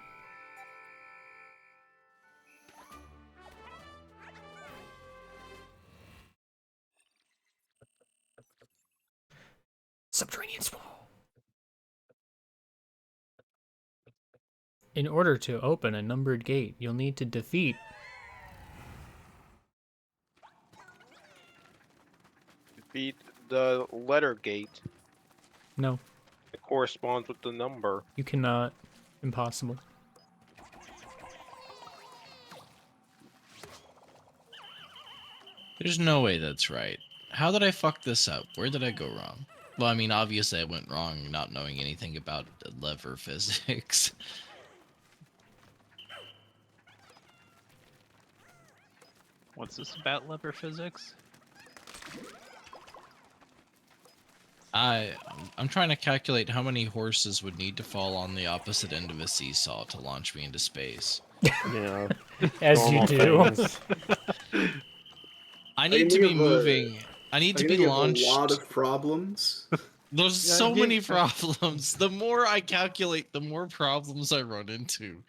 Subterranean swamp. In order to open a numbered gate, you'll need to defeat the letter gate No, that corresponds with the number. you cannot. Impossible. There's no way that's right. How did I fuck this up? Where did I go wrong? Well, I mean, obviously I went wrong not knowing anything about lever physics. What's this about lever physics? I'm trying to calculate how many horses would need to fall on the opposite end of a seesaw to launch me into space. Yeah. As you normal do. things. I need to be moving. I need to be have launched. a lot of problems. There's Yeah, so you- many problems. The more I calculate, the more problems I run into.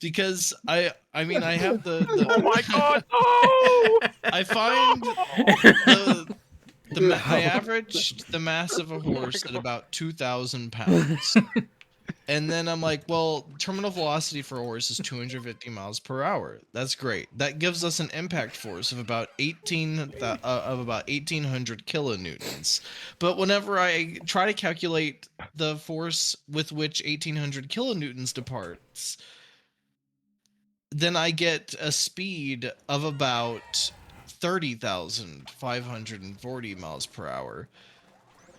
Because I mean, I have the Oh my god, no! I find I averaged the mass of a horse at about 2,000 pounds. And then I'm like, well, terminal velocity for a horse is 250 miles per hour. That's great. That gives us an impact force of about 1,800 kilonewtons. But whenever I try to calculate the force with which 1,800 kilonewtons departs, then I get a speed of about 30,540 miles per hour,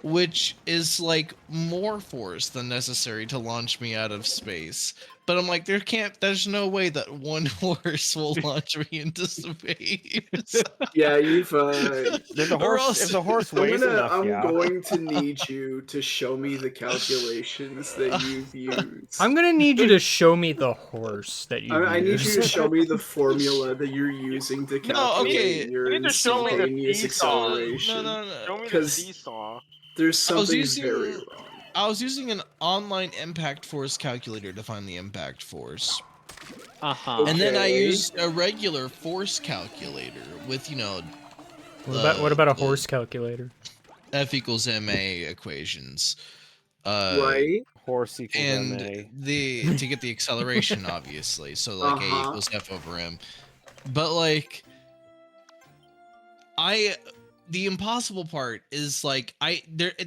which is like more force than necessary to launch me out of space. But I'm like, there's no way that one horse will launch me into space. Yeah, you've If the Or horse, else- if the horse weighs enough, I'm yeah. going to need you to show me the calculations that you've used. I'm gonna need you to show me the horse that you I need you to used. show me the formula that you're using to No, calculate okay. your You need to show me the instantaneous seesaw. acceleration. No. Show me the 'Cause seesaw. There's I was something using- very wrong. I was using an online impact force calculator to find the impact force. Uh-huh. And then I Okay. used a regular force calculator with, What about a horse calculator? F equals ma equations. Right? Horse equals And MA. to get the acceleration, obviously. So like a Uh-huh. equals F over m. But like, the impossible part is like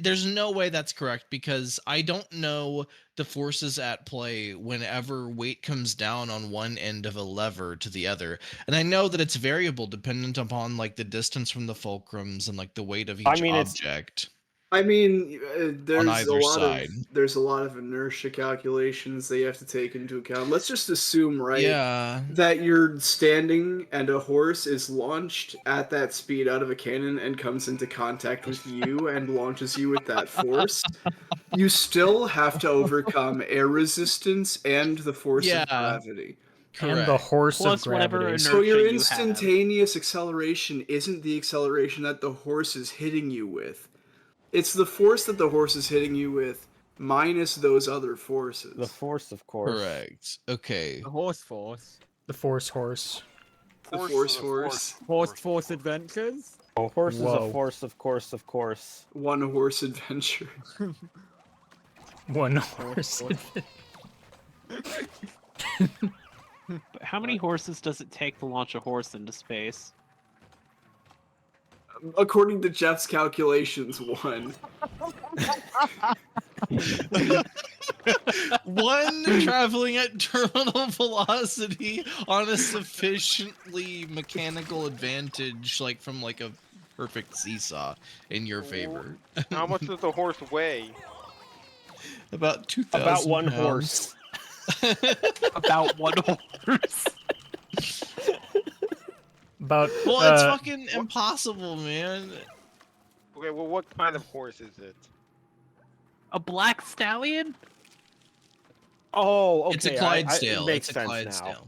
there's no way that's correct, because I don't know the forces at play whenever weight comes down on one end of a lever to the other, and I know that it's variable dependent upon like the distance from the fulcrums and like the weight of each I mean, it's- object. I mean, either side. there's a lot of inertia calculations that you have to take into account. Let's just assume, right, Yeah. that you're standing and a horse is launched at that speed out of a cannon and comes into contact with you and launches you with that force. You still have to overcome air resistance and the force Yeah. of gravity. And the horse Plus of whatever gravity. So your inertia you have. instantaneous acceleration isn't the acceleration that the horse is hitting you with. It's the force that the horse is hitting you with minus those other forces. The force, of course. Correct. Okay. The horse force. The horse. The force. Force adventures. Oh, horse is Whoa. a force, of course, of course. One horse adventure. One horse. But how many horses does it take to launch a horse into space? According to Jeff's calculations, one. One traveling at terminal velocity on a sufficiently mechanical advantage, like from like a perfect seesaw in your favor. How much does the horse weigh? About 2,000 About one pounds. horse. About one horse. About Well, it's fucking impossible, man. Okay, well, what kind of horse is it? A black stallion? Oh, okay. It's a it Clydesdale. makes It's a sense Clydesdale.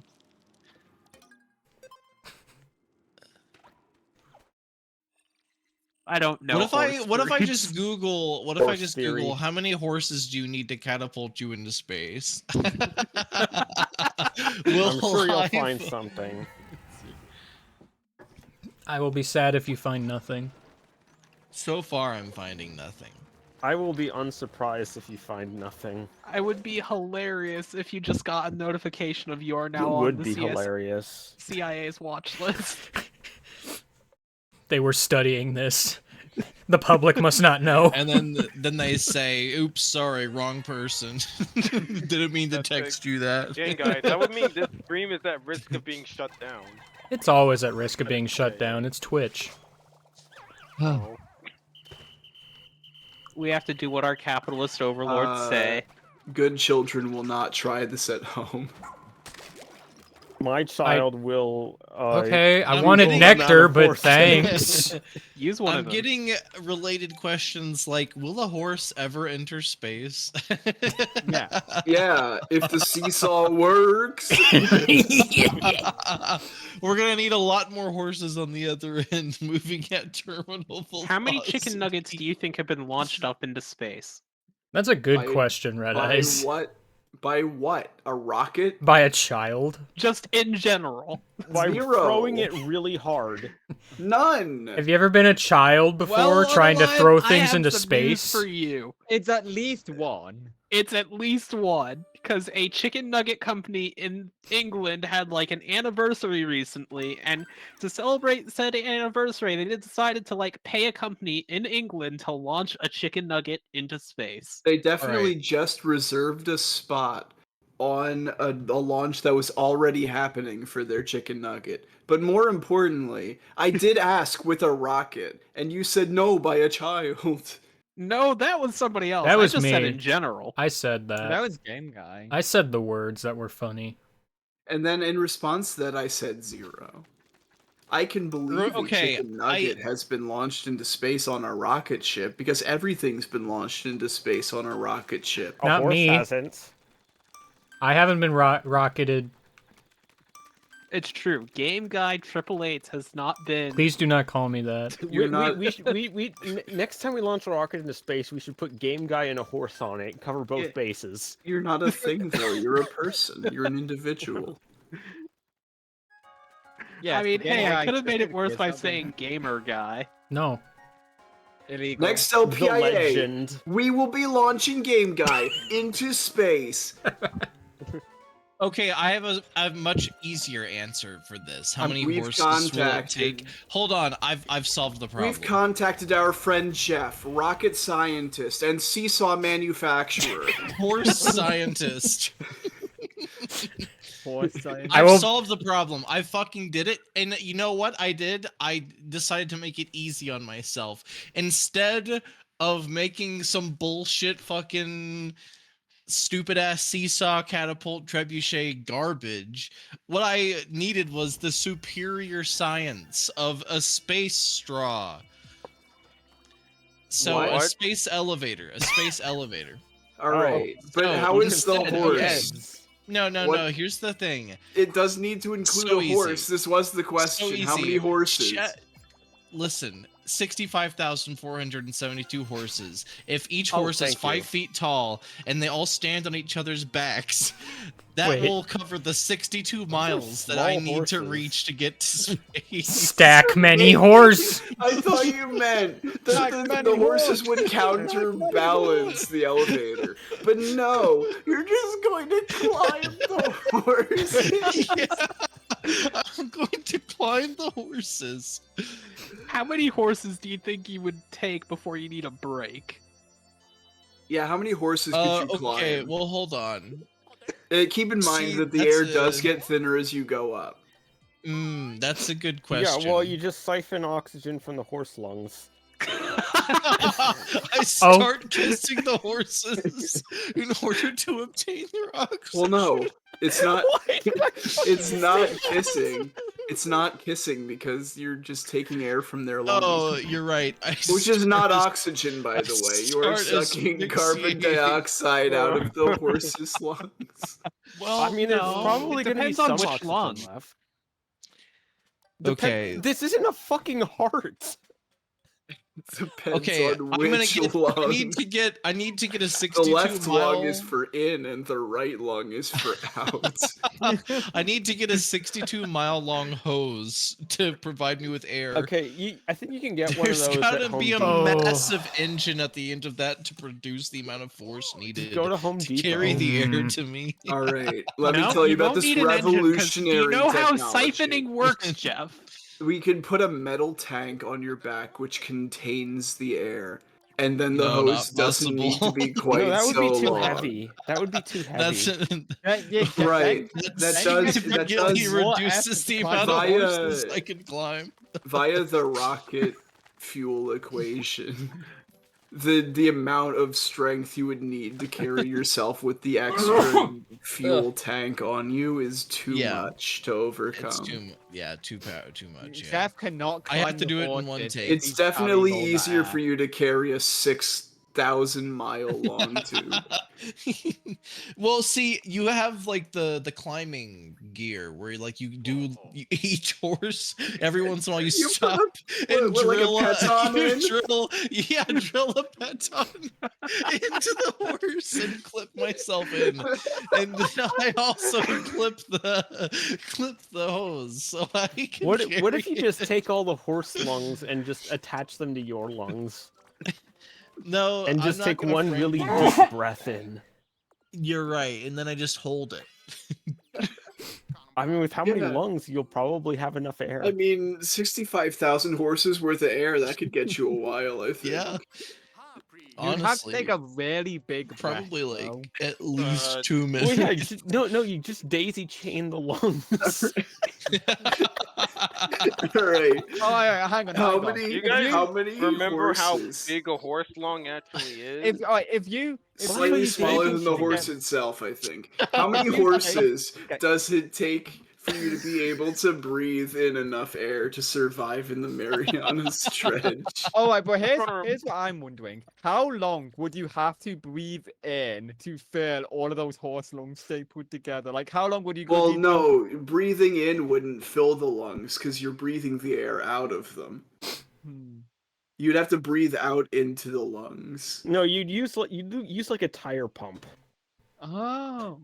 I don't know. What if I horse just breeds. Google Horse theory. how many horses do you need to catapult you into space? I'm sure you'll I find f- something. I will be sad if you find nothing. So far I'm finding nothing. I will be unsurprised if you find nothing. I would be hilarious if you just got a notification of you are It now on would the be hilarious. CIA's watch list. They were studying this. The public must not know. And then they say, "Oops, sorry, wrong person. Didn't mean to That's text you that." Again, guys, that would mean this stream is at risk of being shut down. It's always at risk of being shut down. It's Twitch. Oh. We have to do what our capitalist overlords say. Good children will not try this at home. My child will. Okay, I I'm wanted getting- nectar, but horses. thanks. Use one I'm of them. getting related questions like, will a horse ever enter space? Yeah. Yeah, if the seesaw works. We're gonna need a lot more horses on the other end, moving at terminal velocity. How many chicken nuggets do you think have been launched up into space? That's a good By- question, Red By Eyes. what? By what? A rocket? By a child? Just in general. By Zero. throwing it really hard. None. Have you ever been a child before trying to throw things into space? For you. It's at least one. It's at least one, because a chicken nugget company in England had like an anniversary recently, and to celebrate said anniversary, they decided to like pay a company in England to launch a chicken nugget into space. They definitely just reserved a spot on a launch that was already happening for their chicken nugget. But more importantly, I did ask with a rocket, and you said no by a child. No, that was somebody else. That was I just said me. in general. I said that. That was Game Guy. I said the words that were funny. And then in response to that, I said 0. I can believe Okay, a chicken nugget has been launched into space on a rocket ship because everything's been launched into space on a rocket ship. A Not horse me. hasn't. I haven't been rocketed. It's true. Game Guy 888 has not been. Please do not call me that. Next time we launch a rocket into space, we should put Game Guy and a horse on it, cover both Yeah. bases. You're not a thing, though. You're a person. You're an individual. Yeah, I mean, Game hey, I Guy could have made it specifically worse has by not been saying Gamer Guy. No. illegal. Next The LPIA, legend. we will be launching Game Guy into space. Okay, I have a much easier answer for this. How many We've horses will it contacted- take? Hold on, I've solved the problem. We've contacted our friend Jeff, rocket scientist and seesaw manufacturer. Horse scientist. Horse science. I've solved the problem. I fucking did it. And you know what I did? I decided to make it easy on myself. Instead of making some bullshit fucking stupid ass seesaw catapult trebuchet garbage, what I needed was the superior science of a space straw. So a What? space elevator. A space elevator. All right, but so how is the instead- horse? yes. No, What- no. Here's the thing. It does need to include So a horse. easy. This was the question. So How many easy. horses? Listen, 65,472 horses. If each Oh, horse is thank 5 you. feet tall and they all stand on each other's backs, that Wait. will cover the 62 miles that I small need to horses. reach to get to space. Stack many horse. I thought you meant that the horses would counterbalance the elevator. But no, you're just going to climb the horse. Yeah, I'm going to climb the horses. How many horses do you think you would take before you need a break? Yeah, how many horses could you climb? Okay, well, hold on. Keep in mind See, that the that's air a- does get thinner as you go up. That's a good question. Yeah, well, you just siphon oxygen from the horse lungs. I start kissing the horses in order to obtain their oxygen. Well, no, it's not. It's not kissing. It's not kissing because you're just taking air from their lungs. Oh, you're right. Which is not start as- oxygen, by the way. You are start sucking carbon dioxide out of the horse's lungs. Well, I mean, there's no, probably it going to be depends on some which oxygen lung. left. Okay. This isn't a fucking heart. Depends Okay, on I'm gonna which get. lung. I need to get a The 62 left mile. lung is for in, and the right lung is for out. I need to get a 62 mile long hose to provide me with air. Okay, I think you can get one of There's those gotta at Home be a Depot. massive engine at the end of that to produce the amount of force needed Go to Home to Depot. carry the air to me. All right, let me No, tell you about won't this need an engine, 'cause revolutionary you know how technology. siphoning works, Jeff. We could put a metal tank on your back which contains the air, and then the No, hose not doesn't need to possible. be quite No, that would be so too long. heavy. That would be too That's heavy. Right. That does significantly more reduces effort the to climb amount of via- horses I can climb. via the rocket fuel equation. The amount of strength you would need to carry yourself with the extra fuel tank on you is too Yeah. much to overcome. It's too much. Yeah. Jeff cannot I climb have to the do it in horses one if take. It's he's carrying definitely all that easier air. for you to carry a 6,000-mile long tube. Well, see, you have like the climbing gear where like each horse every once in a while you stop and what, like a drill peton in? drill a peton into the horse and clip myself in, and then I also clip the hose so I can. What if you carry just it. take all the horse lungs and just attach them to your lungs? No, And I'm just not take gonna one frame really it. deep breath in. You're right, and then I just hold it. I mean, with how many Yeah. lungs, you'll probably have enough air. I mean, 65,000 horses worth of air, that could get you a while, I think. Yeah. You'd have to Honestly, take a really big breath, probably like though. at least 2 Well, minutes. yeah, no, you just daisy chain the lungs. Alright. Oh, yeah, hang on. How hang on. many- You guys how many remember horses? how big a horse lung actually is? If you Slightly smaller than the daisy horse chain- itself, I think. How many horses does it take for you to be able to breathe in enough air to survive in the Marianas Trench? All right, but here's what I'm wondering: how long would you have to breathe in to fill all of those horse lungs they put together? Like, how long would you? Well, do- no, breathing in wouldn't fill the lungs because you're breathing the air out of them. Hmm. You'd have to breathe out into the lungs. No, you'd use like a tire pump. Oh.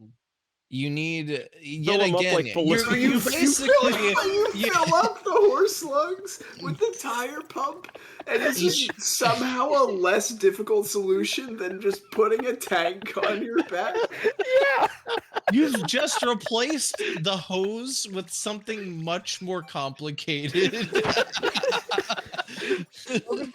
You need Fill yet 'em up again. like balloons. you basically You fill up the horse lungs with the tire pump, and this is somehow a less difficult solution than just putting a tank on your back. Yeah. You've just replaced the hose with something much more complicated.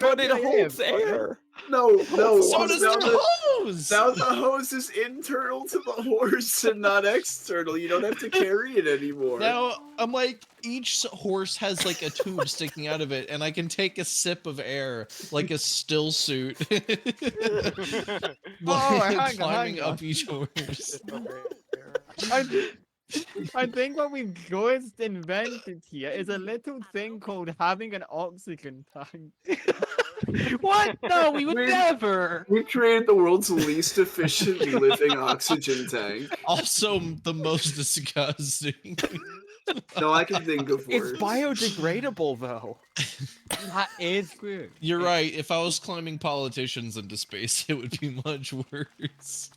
But it holds air. No. So does now the hose. Now the hose is internal to the horse and not external. You don't have to carry it anymore. Now I'm like, each horse has like a tube sticking out of it, and I can take a sip of air like a still suit, hang climbing on. up each horse. I think what we've just invented here is a little thing called having an oxygen tank. What? No, we would never. We created the world's least efficient living oxygen tank. Also, the most disgusting. No, I can think of It's worse. biodegradable though. That is good. You're right. If I was climbing politicians into space, it would be much worse.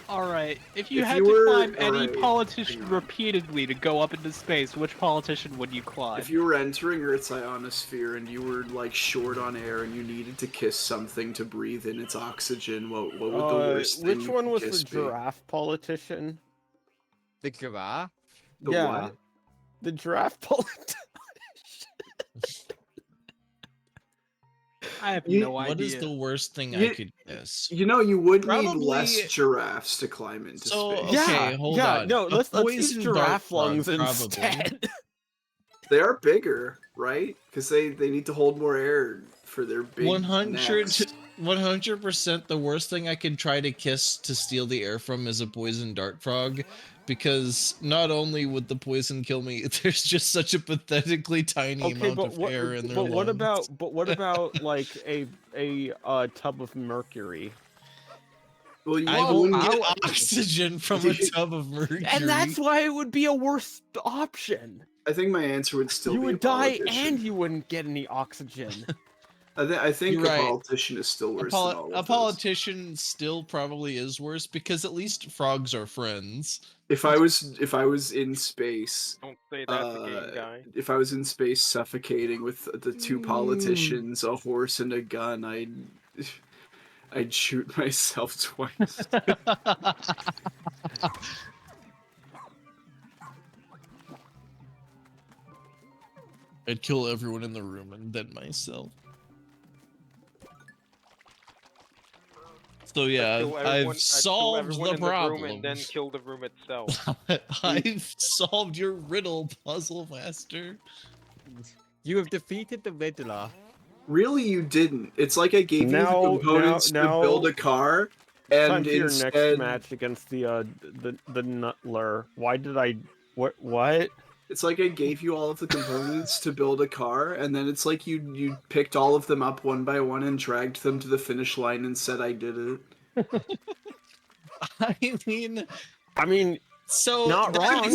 All right. If you If had you to were- climb any alright, politician hang on. repeatedly to go up into space, which politician would you climb? If you were entering Earth's ionosphere and you were like short on air and you needed to kiss something to breathe in its oxygen, what would the worst thing Which you one could was kiss the be? giraffe politician? The giraffe. The Yeah. what? The giraffe politician. I have You- no What idea. is the worst thing I You- could guess? You know, you would need Probably- less giraffes to climb into So, space. okay, hold on. No, A let's use poison giraffe dart lungs frog, instead. They are bigger, right? Because they need to hold more air for their big 100% the worst thing I could try to kiss to steal the air from is a poison dart frog, because not only would the poison kill me, there's just such a pathetically tiny amount of air in their but what lungs. about like a tub of mercury? Well, you I won't wouldn't- get oxygen from a tub of mercury. And that's why it would be a worse option. I think my answer would still You be would a die politician. and you wouldn't get any oxygen. I think You're a right. politician is still worse than all of A those. politician still probably is worse, because at least frogs are friends. If I was in space, Don't say that's a game guy. if I was in space suffocating with the two politicians, a horse, and a gun, I'd shoot myself twice. I'd kill everyone in the room and then myself. So yeah, Kill I've everyone, kill solved everyone the in the room and then problem. kill the room itself. I've solved your riddle, puzzle master. You have defeated the Riddler. Really, you didn't. It's like I gave you the Now, components to build a car, Time and for your next instead, match against the Nutler. Why did I? What? it's like I gave you all of the components to build a car, and then it's like you picked all of them up one by one and dragged them to the finish line and said I did it. I mean, so not wrong.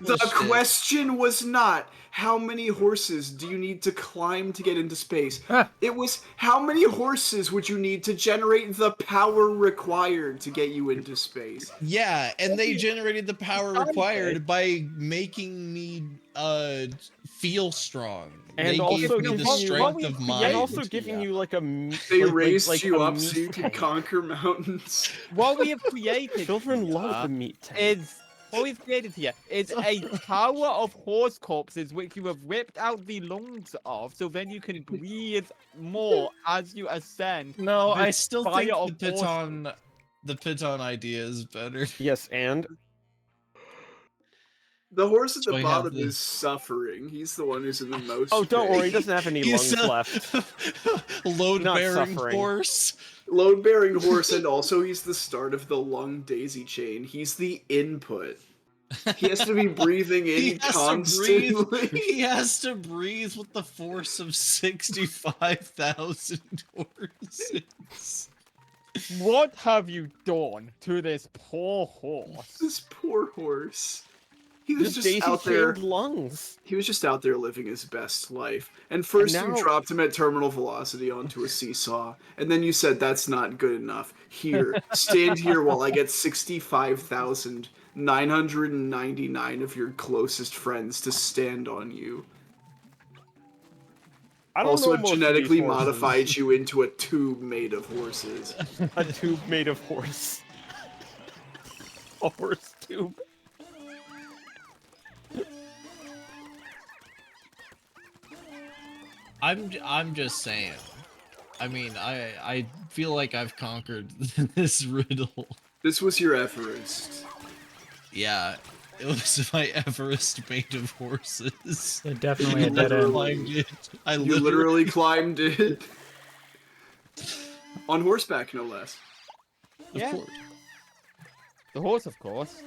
The question was not how many horses do you need to climb to get into space. It was how many horses would you need to generate the power required to get you into space. Yeah, and they generated the power required by making me feel strong. And they also gave me the giving you strength of mind. and also giving you like a They like, raised like you a up meat so you could tank. conquer mountains. What we have created Children here love the meat tank. is what we've created here is a tower of horse corpses which you have ripped out the lungs of, so then you can breathe more as you ascend. No, the I still spire think of the piton idea is better. Yes, and The horse at So the I have bottom the- is suffering. He's the one who's in the most Oh, don't pain. worry, he doesn't have any He's lungs a left. Load-bearing suffering. horse. Load-bearing horse, and also he's the start of the lung daisy chain. He's the input. He has to be breathing in He has to constantly. breathe. He has to breathe with the force of 65,000 horses. What have you done to this poor horse? This poor horse. He was The just out there. daisy-chained lungs. He was just out there living his best life. And first And now- you dropped him at terminal velocity onto a seesaw, and then you said that's not good enough. Here, stand here while I get 65,999 of your closest friends to stand on you. I don't Also know most of these genetically horses. modified you into a tube made of horses. A tube made of horse. A horse tube. I'm just saying. I mean, I feel like I've conquered this riddle. This was your Everest. Yeah, it was my Everest made of horses. Yeah, definitely a dead end. Climbed it. I You literally climbed it. On horseback, no less. Yeah. Of course. The horse, of course.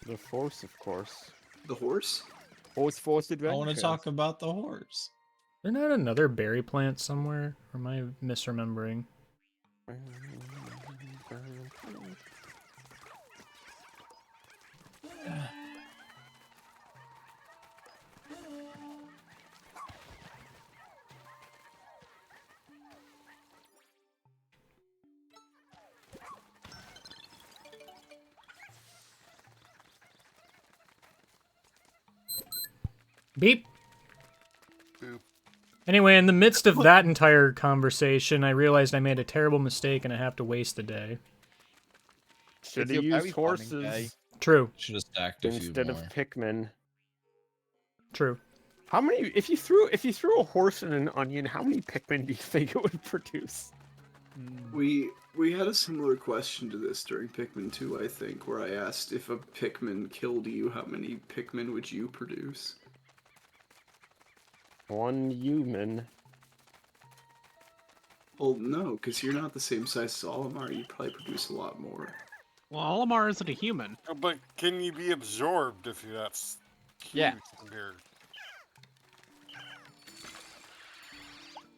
The force, of course. The horse? Horse force I adventure. want to talk about the horse. Isn't that another berry plant somewhere? Or am I misremembering? Beep. Boop. Anyway, in the midst of that entire conversation, I realized I made a terrible mistake and I have to waste a day. Should It's have your berry used farming day. horses True. Should have stacked a few instead more. of Pikmin. True. How many? If you threw a horse in an onion, how many Pikmin do you think it would produce? We had a similar question to this during Pikmin 2, I think, where I asked if a Pikmin killed you, how many Pikmin would you produce? One human. Well, no, because you're not the same size as Olimar. You'd probably produce a lot more. Well, Olimar isn't a human. Oh, but can you be absorbed if that's huge Yeah. compared?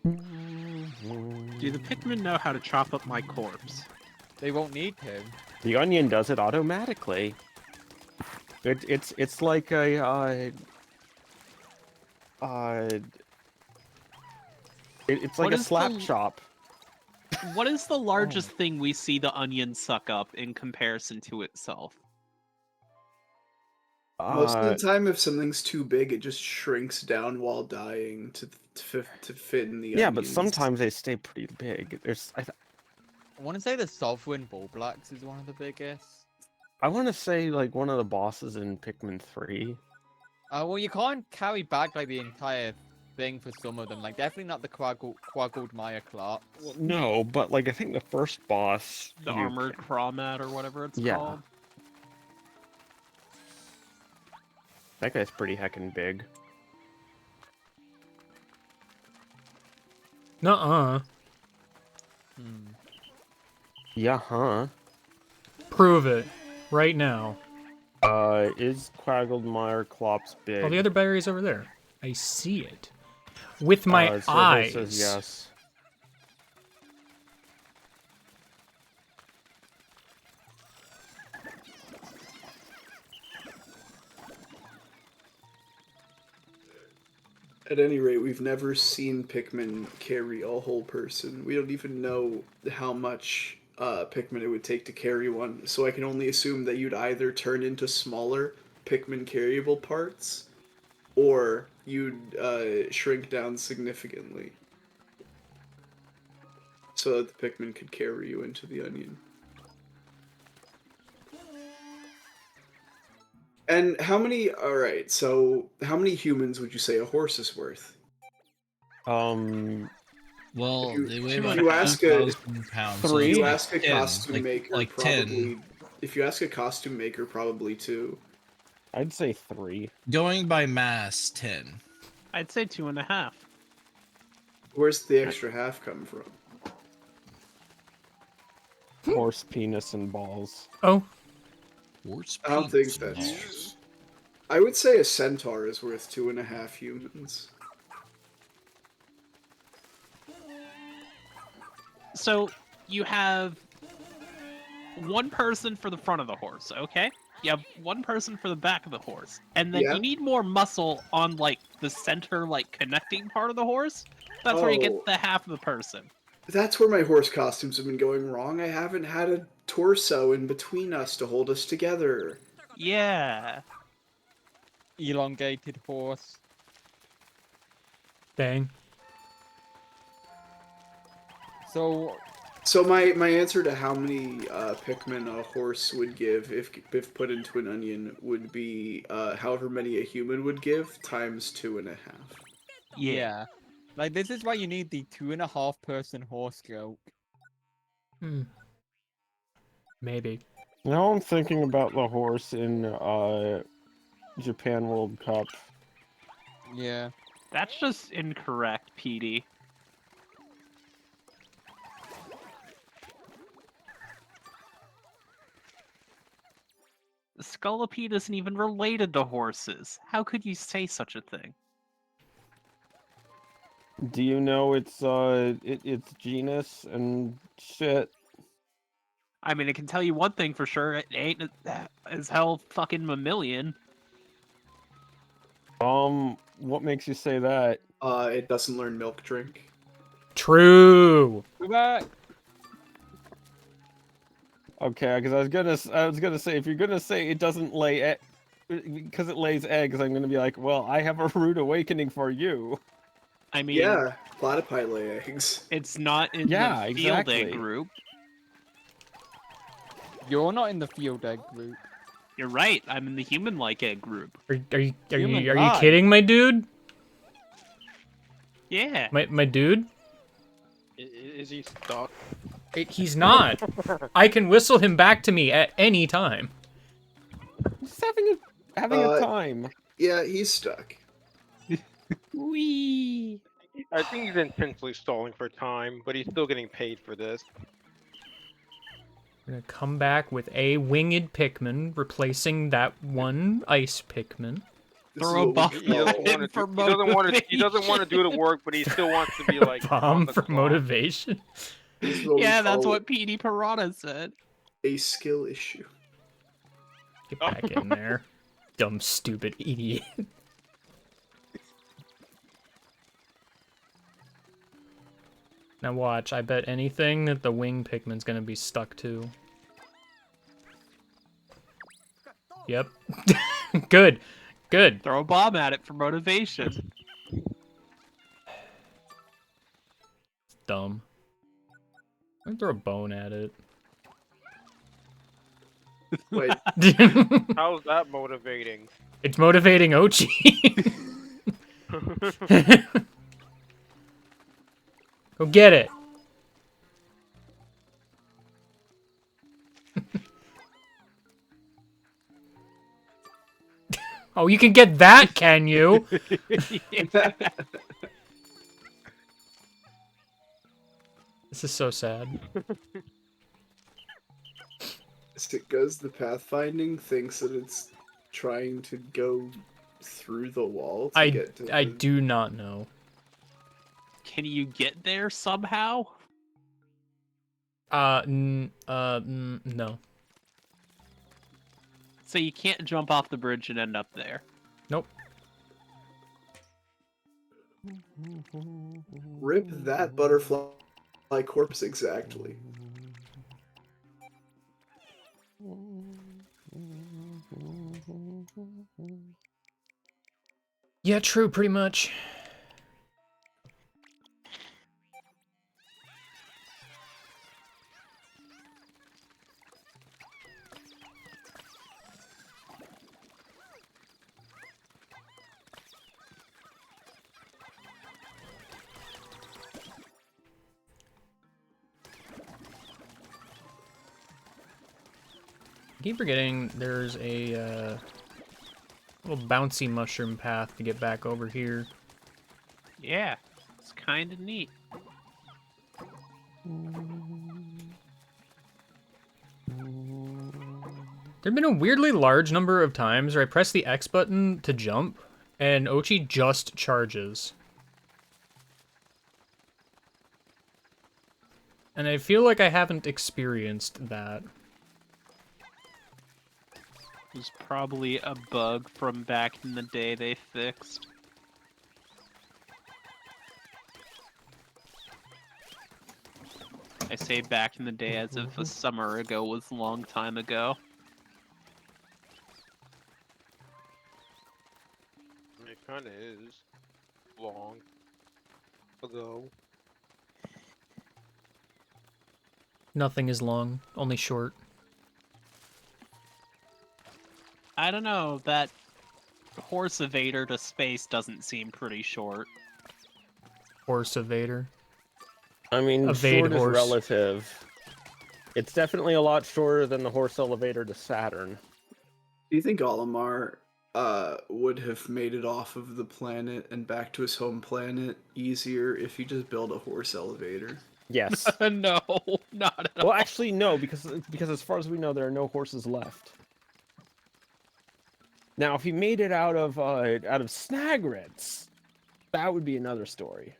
Do the Pikmin know how to chop up my corpse? They won't need to. The onion does it automatically. It's like a it's like What a is slap the- chop. What is the largest thing we see the onion suck up in comparison to itself? Most of the time, if something's too big, it just shrinks down while dying to fit in the Yeah, but onions. sometimes they stay pretty big. I want to say the Sovereign Bulblax is one of the biggest. I want to say like one of the bosses in Pikmin 3. Well, you can't carry back like the entire thing for some of them. Like definitely not the Quaggled Clops. Well, no, but like I think the first boss. The you armored Crawmat or whatever it's Yeah. called. That guy's pretty heckin' big. Nuh-uh. Yeah, huh? Prove it. Right now. Is Quagmire Clops big? Oh, the other berry's over there. I see it. With my Survey eyes. says yes. At any rate, we've never seen Pikmin carry a whole person. We don't even know how much Pikmin it would take to carry one, so I can only assume that you'd either turn into smaller Pikmin carryable parts, or you'd shrink down significantly. So that the Pikmin could carry you into the onion. And how many, alright, so how many humans would you say a horse is worth? Well, If you- they weigh if about you ask a- 2,000 pounds. Three? So If it's you like ask a 10, costume maker, like probably. 10. If you ask a costume maker, probably 2. I'd say 3. Going by mass, 10. I'd say 2.5. Where's the extra half come from? Horse penis and balls. Oh. Horse I don't think penis and that's balls. true. I would say a centaur is worth 2.5 humans. So you have one person for the front of the horse, okay? You have one person for the back of the horse, and then Yeah. you need more muscle on like the center, like connecting part of the horse. That's where you Oh. get the half of the person. That's where my horse costumes have been going wrong. I haven't had a torso in between us to hold us together. Yeah. Elongated horse. Dang. So So my answer to how many Pikmin a horse would give if put into an onion would be however many a human would give times 2.5. yeah. Like this is why you need the 2.5 person horse joke. Maybe. Now I'm thinking about the horse in Japan World Cup. Yeah. That's just incorrect, PD. The Scolipede isn't even related to horses. How could you say such a thing? Do you know its its genus and shit? I mean, I can tell you one thing for sure: it ain't as hell fucking mammalian. What makes you say that? It doesn't learn milk drink. True. Go back. Okay, because I was gonna say if you're gonna say it doesn't lay because it lays eggs, I'm gonna be like, well, I have a rude awakening for you. I mean, Yeah, platypi lay eggs. it's not in Yeah, the field egg exactly. group. You're not in the field egg group. You're right. I'm in the human-like egg group. Are you Human are you kidding, my dude? Yeah. My dude? Is he stuck? He's not. I can whistle him back to me at any time. Just having a time. Yeah, he's stuck. Wee. I think he's intentionally stalling for time, but he's still getting paid for this. We're gonna come back with a winged Pikmin, replacing that one ice Pikmin. This is Throw a what buff we He call- doesn't want to. for He doesn't want to. He doesn't want to do the motivation. work, but he still wants to be like on Bomb the for clock. motivation. this is what we Yeah, that's call what PD Piranha said. a skill issue. Get back in there. Dumb, stupid idiot. Now watch, I bet anything that the wing Pikmin's gonna be stuck to. Yep. Good. Good. Throw a bomb at it for motivation. Dumb. I'm gonna throw a bone at it. Wait, How's that motivating? It's motivating Ochi. Go get it. Oh, you can get that, can you? This is so sad. as it goes, the pathfinding thinks that it's trying to go through the wall to get to I the... do not know. Can you get there somehow? No. So you can't jump off the bridge and end up there. Nope. Rip that butterfly corpse exactly. Yeah, true, pretty much. I keep forgetting there's a little bouncy mushroom path to get back over here. Yeah, it's kind of neat. There've been a weirdly large number of times where I press the X button to jump, and Ochi just charges. And I feel like I haven't experienced that. It was probably a bug from back in the day they fixed. I say back in the day as if a summer ago was a long time ago. It kind of is long ago. Nothing is long, only short. I don't know, that horse evader to space doesn't seem pretty short. Horse evader. I mean, Evade short horse. is relative. It's definitely a lot shorter than the horse elevator to Saturn. Do you think Olimar would have made it off of the planet and back to his home planet easier if he just built a horse elevator? Yes. No, not at all. Well, actually, no, because as far as we know, there are no horses left. Now, if he made it out of Snagrets, that would be another story.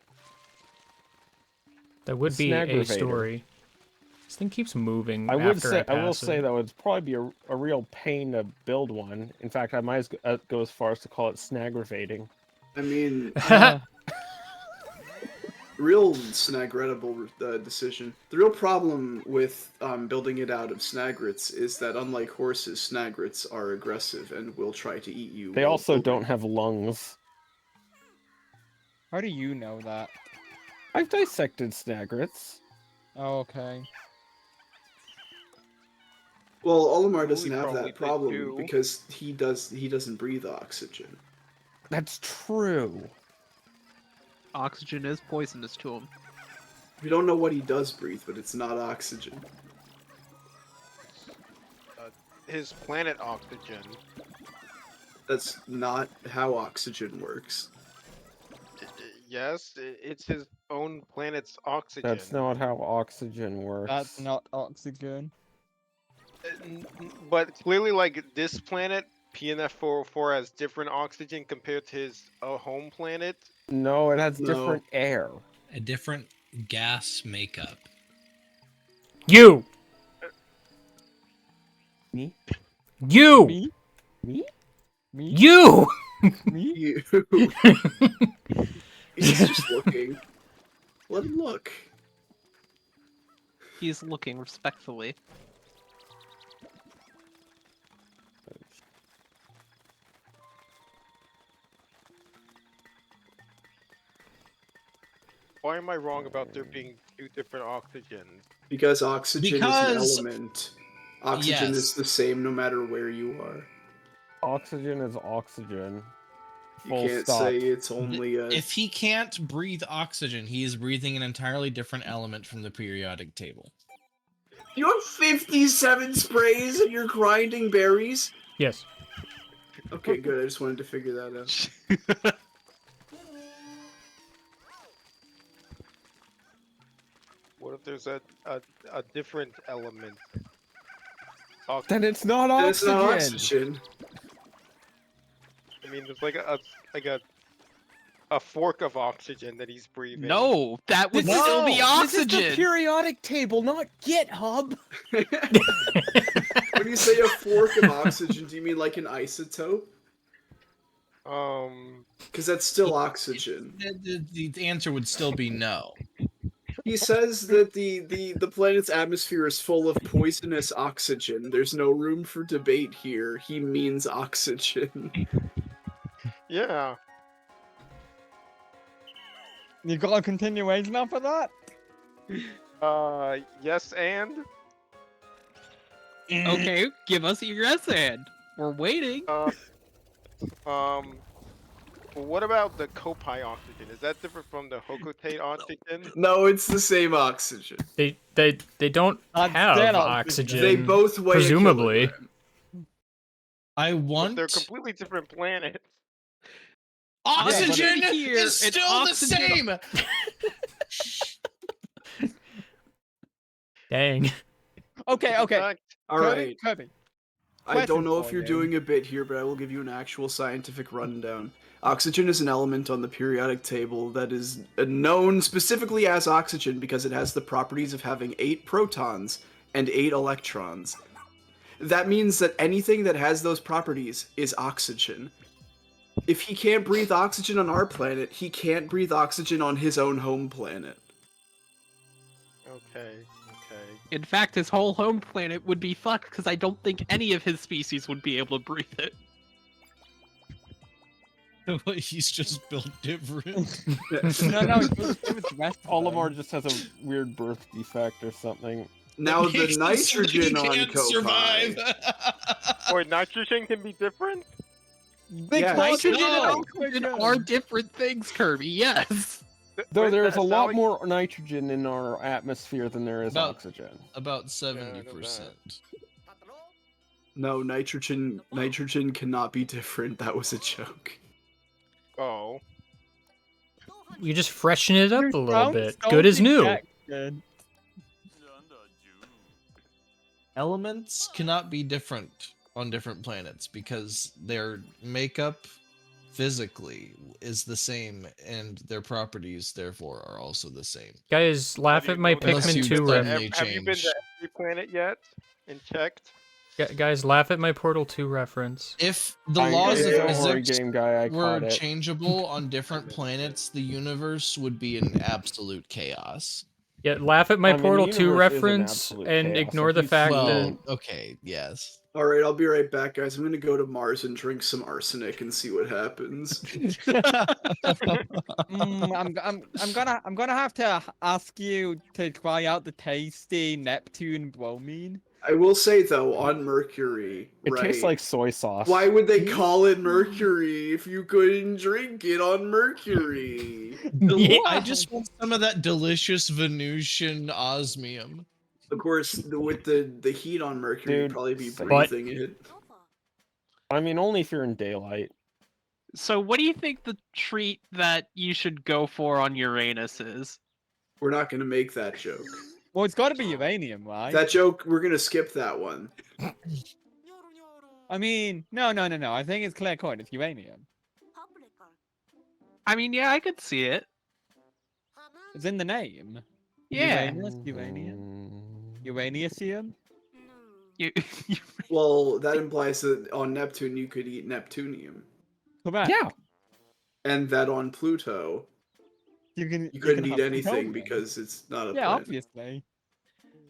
That would be a Snaggravator. story. This thing keeps moving I after I pass will say it. that would probably be a real pain to build one. In fact, I might go as far as to call it snaggravating. I mean, real snagrettable decision. The real problem with building it out of snagrets is that unlike horses, snagrets are aggressive and will try to eat you. They while also building. don't have lungs. How do you know that? I've dissected snagrets. Oh, okay. Well, Olimar doesn't Louis have probably that did problem too. because he doesn't breathe oxygen. That's true. Oxygen is poisonous to him. We don't know what he does breathe, but it's not oxygen. His planet oxygen. That's not how oxygen works. Yes, it's his own planet's oxygen. That's not how oxygen works. That's not oxygen. But clearly, like, this planet, PNF 404 has different oxygen compared to his home planet. No, it has No. different air. A different gas makeup. You! Me? You! Me? Me? Me? You! Me? You. He's just looking. Let him look. He's looking respectfully. Why am I wrong about there being two different oxygens? Because oxygen is an element. Oxygen Yes. is the same no matter where you are. Oxygen is oxygen. You Full can't stop. say it's only a. If he can't breathe oxygen, he is breathing an entirely different element from the periodic table. You have 57 sprays and you're grinding berries? Yes. Okay, good. I just wanted to figure that out. What if there's a different element? Then it's not And oxygen. it's not oxygen. I mean, there's like a fork of oxygen that he's breathing. No, that would This is- still be oxygen. This is the periodic table, not GitHub. When you say a fork of oxygen, do you mean like an isotope? Because that's still oxygen. The answer would still be no. He says that the planet's atmosphere is full of poisonous oxygen. There's no room for debate here. He means oxygen. Yeah. You got a continuation after that? Yes, and? Okay, give us your yes and. We're waiting. What about the Kopai oxygen? Is that different from the Hokotate oxygen? No, it's the same oxygen. They don't have dead oxygen. They both weigh presumably. a kilogram. I But want they're completely different planets. oxygen but here, is it's still oxygen- the same. Dang. Okay. In fact, All right. Kirby. I don't know Question if you're for you. doing a bit here, but I will give you an actual scientific rundown. Oxygen is an element on the periodic table that is known specifically as oxygen because it has the properties of having 8 protons and 8 electrons. That means that anything that has those properties is oxygen. If he can't breathe oxygen on our planet, he can't breathe oxygen on his own home planet. okay. In fact, his whole home planet would be fucked because I don't think any of his species would be able to breathe it. He's just built different. No, it's rest. Olimar just has a weird birth defect or something. Now the Makes it so he nitrogen on can't Kopai. survive. Wait, nitrogen can be different? Yes. Nitrogen and No. oxygen are different things, Kirby. Yes. Though Wait, there's a that's not lot like- more nitrogen in our atmosphere than there is About- oxygen. About I 70%. No, nitrogen cannot be different. That was a joke. Oh. You just freshen it up a little Sounds bit. so Good as new. dejected. Elements cannot be different on different planets because their makeup physically is the same and their properties therefore are also the same. Guys, laugh at my Unless you Pikmin 2 suddenly reference. Have you been change. to every planet yet and checked? Guys, laugh at my Portal 2 reference. If the laws of Don't worry, physics game guy, I were caught it. changeable on different planets, the universe would be in absolute chaos. Yeah, laugh at my I mean, the Portal 2 universe is in reference absolute and chaos, ignore if the you fact see- Well, okay, yes. All right, I'll be right back, guys. I'm gonna go to Mars and drink some arsenic and see what happens. I'm gonna have to ask you to try out the tasty Neptune bromine. I will say though, on Mercury, It right? tastes like soy sauce. Why would they call it Mercury if you couldn't drink it on Mercury? I just want some of that delicious Venusian osmium. Of course, with the heat on Mercury, you'd Dude, probably be but- breathing it. I mean, only if you're in daylight. So, what do you think the treat that you should go for on Uranus is? We're not gonna make that joke. Well, it's got to be uranium, right? That joke, we're gonna skip that one. I mean, no. I think it's clear cut. It's uranium. I mean, yeah, I could see it. It's in the name. Yeah. Uranium. Uranium. You, Well, that implies that on Neptune you could eat Neptunium, Correct. Yeah. and that on Pluto You can. you couldn't can eat have anything plutonium. because it's not a Yeah, planet. obviously.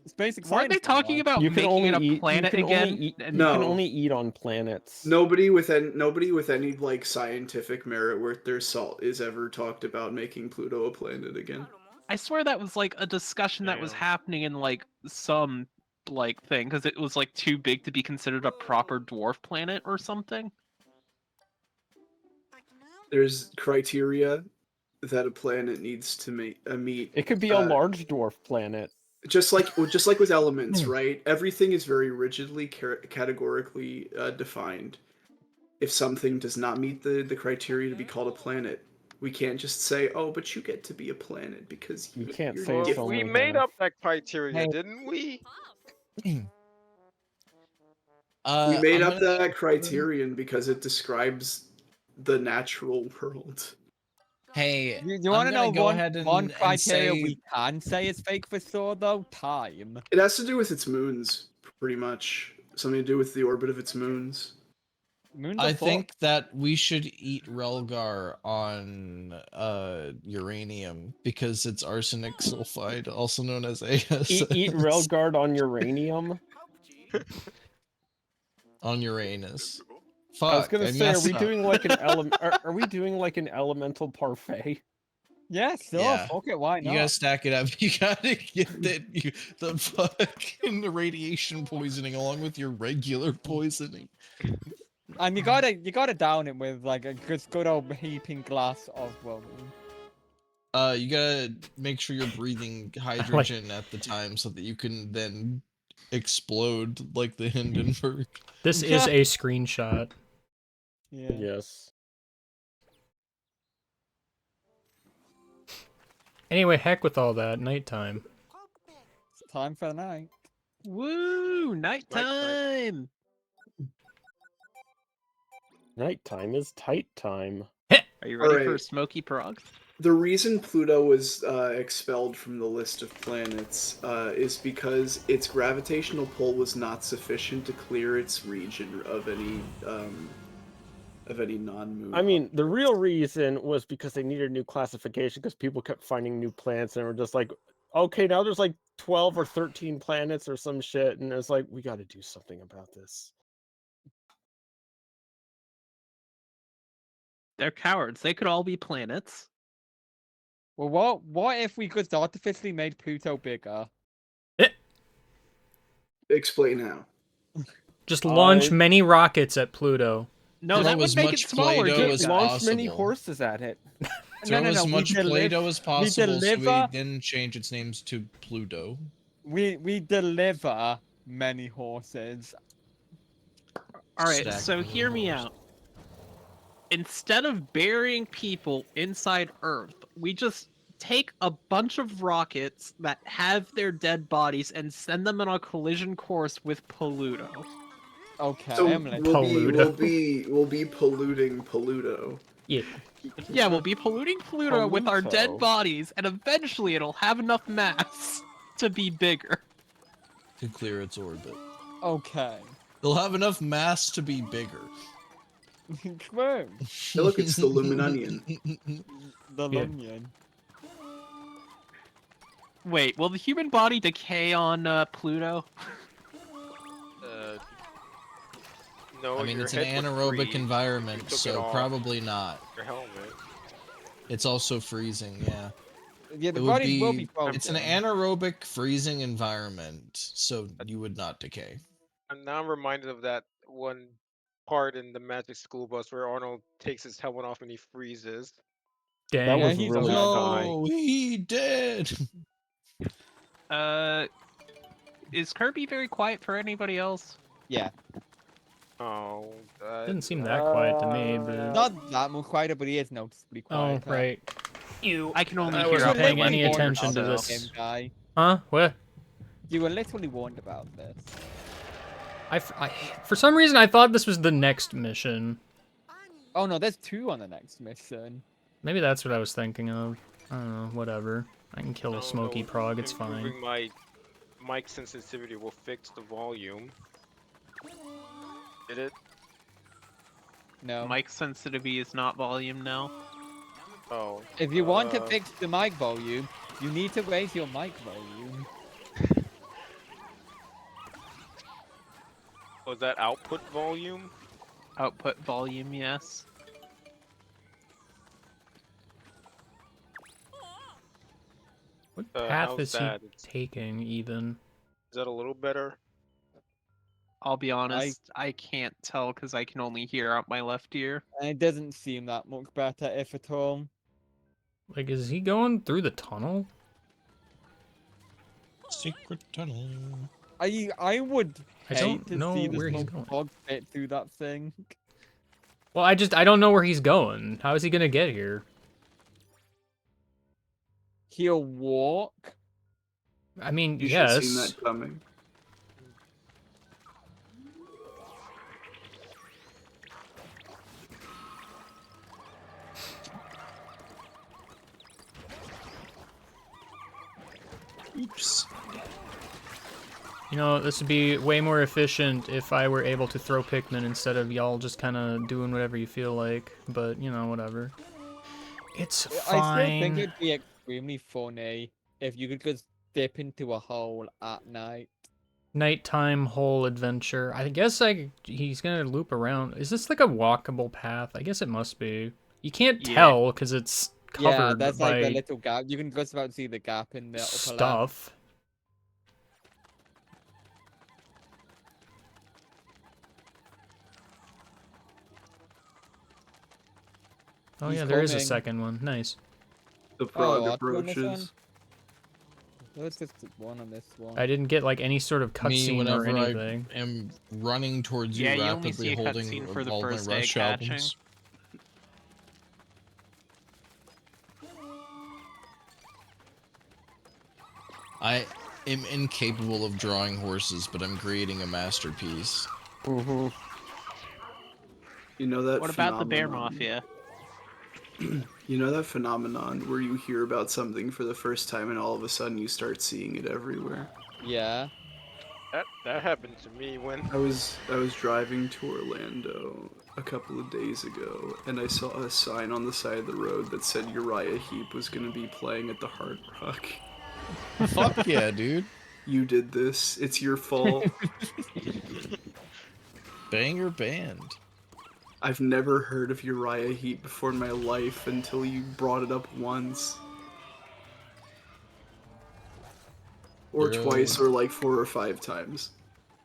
It's basic weren't they science. talking about You can making only it a eat. planet you can again? Only eat, And- You can No. only eat on planets. Nobody with any like scientific merit worth their salt is ever talked about making Pluto a planet again. I swear that was like a discussion that was happening in like some like thing because it was like too big to be considered a proper dwarf planet or something. There's criteria that a planet needs to meet. It could be a large dwarf planet. Just like with elements, right? Everything is very rigidly categorically defined. If something does not meet the criteria to be called a planet, we can't just say, "Oh, but you get to be a planet because You can't you're say it's gifted." only We made half. up that criteria, Hey. didn't we? We made I'm up gonna- that criterion because it describes the natural world. Hey, You I'm want to gonna know go one ahead one and criteria say we can say is fake for sure though? Time. It has to do with its moons, pretty much. Something to do with the orbit of its moons. Moons I are think that we should eat Relgar on uranium because it's arsenic sulfide, also known as ASS. Eat Railguard on uranium. on Uranus. I was Fuck, gonna I say, are messed we up. doing like an are we doing like an elemental parfait? Yeah, sure. Yeah. Fuck it, why You not? gotta stack it up. You gotta get the fucking radiation poisoning along with your regular poisoning. And you gotta down it with like a good old heaping glass of You gotta make sure you're breathing hydrogen at the time so that you can then explode like the Hindenburg. This is a screenshot. Yeah. Yes. Anyway, heck with all that. Nighttime. It's time for the night. Woo! Nighttime. Nighttime is tight time. Are you ready for Alright. Smoky Prog? The reason Pluto was expelled from the list of planets is because its gravitational pull was not sufficient to clear its region of any non-moon. I mean, the real reason was because they needed a new classification because people kept finding new planets and were just like, okay, now there's like 12 or 13 planets or some shit, and it's like, we got to do something about this. They're cowards. They could all be planets. Well, what if we just artificially made Pluto bigger? Explain how. Just launch many rockets at Pluto. No, Throw that would as make much it smaller. Play-Doh Dude. as Launch many possible. horses at it. Throw as we much Play-Doh as possible so we deliver- then change its names to Pluto. We deliver many horses. All right, Stack so many hear me horses. out. Instead of burying people inside Earth, we just take a bunch of rockets that have their dead bodies and send them on a collision course with Pluto. Okay, So I'm gonna we'll be polluting Pluto. Yeah. Yeah, we'll be polluting Pluto with our dead Pluto. bodies, and eventually it'll have enough mass to be bigger. To clear its orbit. Okay. They'll have enough mass to be bigger. Boom. Hey, look, it's the Luminonian. The Yeah. Lumion. Wait, will the human body decay on Pluto? No, I mean, your it's an head would anaerobic freeze. environment, You took it so off probably not. Your helmet. It's also freezing, yeah. Yeah, the It would body will be be. frozen. It's an anaerobic freezing environment, so you would not decay. I'm now reminded of that one part in the Magic School Bus where Arnold takes his helmet off and he freezes. That Dang. was he's really alive. No, he did. Is Kirby very quiet for anybody else? Yeah. Oh, Didn't seem that quiet to me, but... Not that much quieter, but he is noticeably Oh, quieter. right. I can only I hear wasn't up paying my any ear, attention to so- this. Him, guy. Huh? What? You were literally warned about this. For some reason, I thought this was the next mission. Oh no, there's 2 on the next mission. Maybe that's what I was thinking of. I don't know, whatever. I can kill I a don't smoky know, prog, it's fine. improving my mic sensitivity will fix the volume. Did it? No. Mic sensitivity is not volume now. Oh. If you want to fix the mic volume, you need to raise your mic volume. Was that output volume? Output volume, yes. What how's path is he that? taking, even? that a little better? I'll be honest, I can't tell because I can only hear out my left ear. And it doesn't seem that much better, if at all. Like, is he going through the tunnel? Secret tunnel. I would I hate don't to know see the where he's small going. dog fit through that thing. Well, I don't know where he's going. How is he gonna get here? He'll walk. I mean, You should have seen yes. that coming. Oops. You know, this would be way more efficient if I were able to throw Pikmin instead of y'all just kind of doing whatever you feel like. But, you know, whatever. It's fine. I still think it'd be extremely funny if you could just dip into a hole at night. Nighttime hole adventure. I guess he's gonna loop around. Is this like a walkable path? I guess it must be. You can't tell because it's covered Yeah, that's by like the little gap. You can just about see the gap in the upper left. stuff. Oh He's yeah, there is a coming. second one. Nice. The Oh, frog I'll do on this one? approaches. There's just one on this one. I didn't get like any sort of Me, cutscene or whenever I anything. am running towards you Yeah, you only see rapidly a holding cutscene for the all my first egg Rush hatching. albums. I am incapable of drawing horses, but I'm creating a masterpiece. Mm-hmm. You know that What about the Bear phenomenon- Mafia? You know that phenomenon where you hear about something for the first time and all of a sudden you start seeing it everywhere? Yeah. That happened to me when I was driving to Orlando a couple of days ago and I saw a sign on the side of the road that said Uriah Heep was going to be playing at the Hard Rock. Fuck yeah, dude. You did this. It's your fault. Banger band. I've never heard of Uriah Heep before in my life until you brought it up once. Or You're twice, or like 4 or 5 times.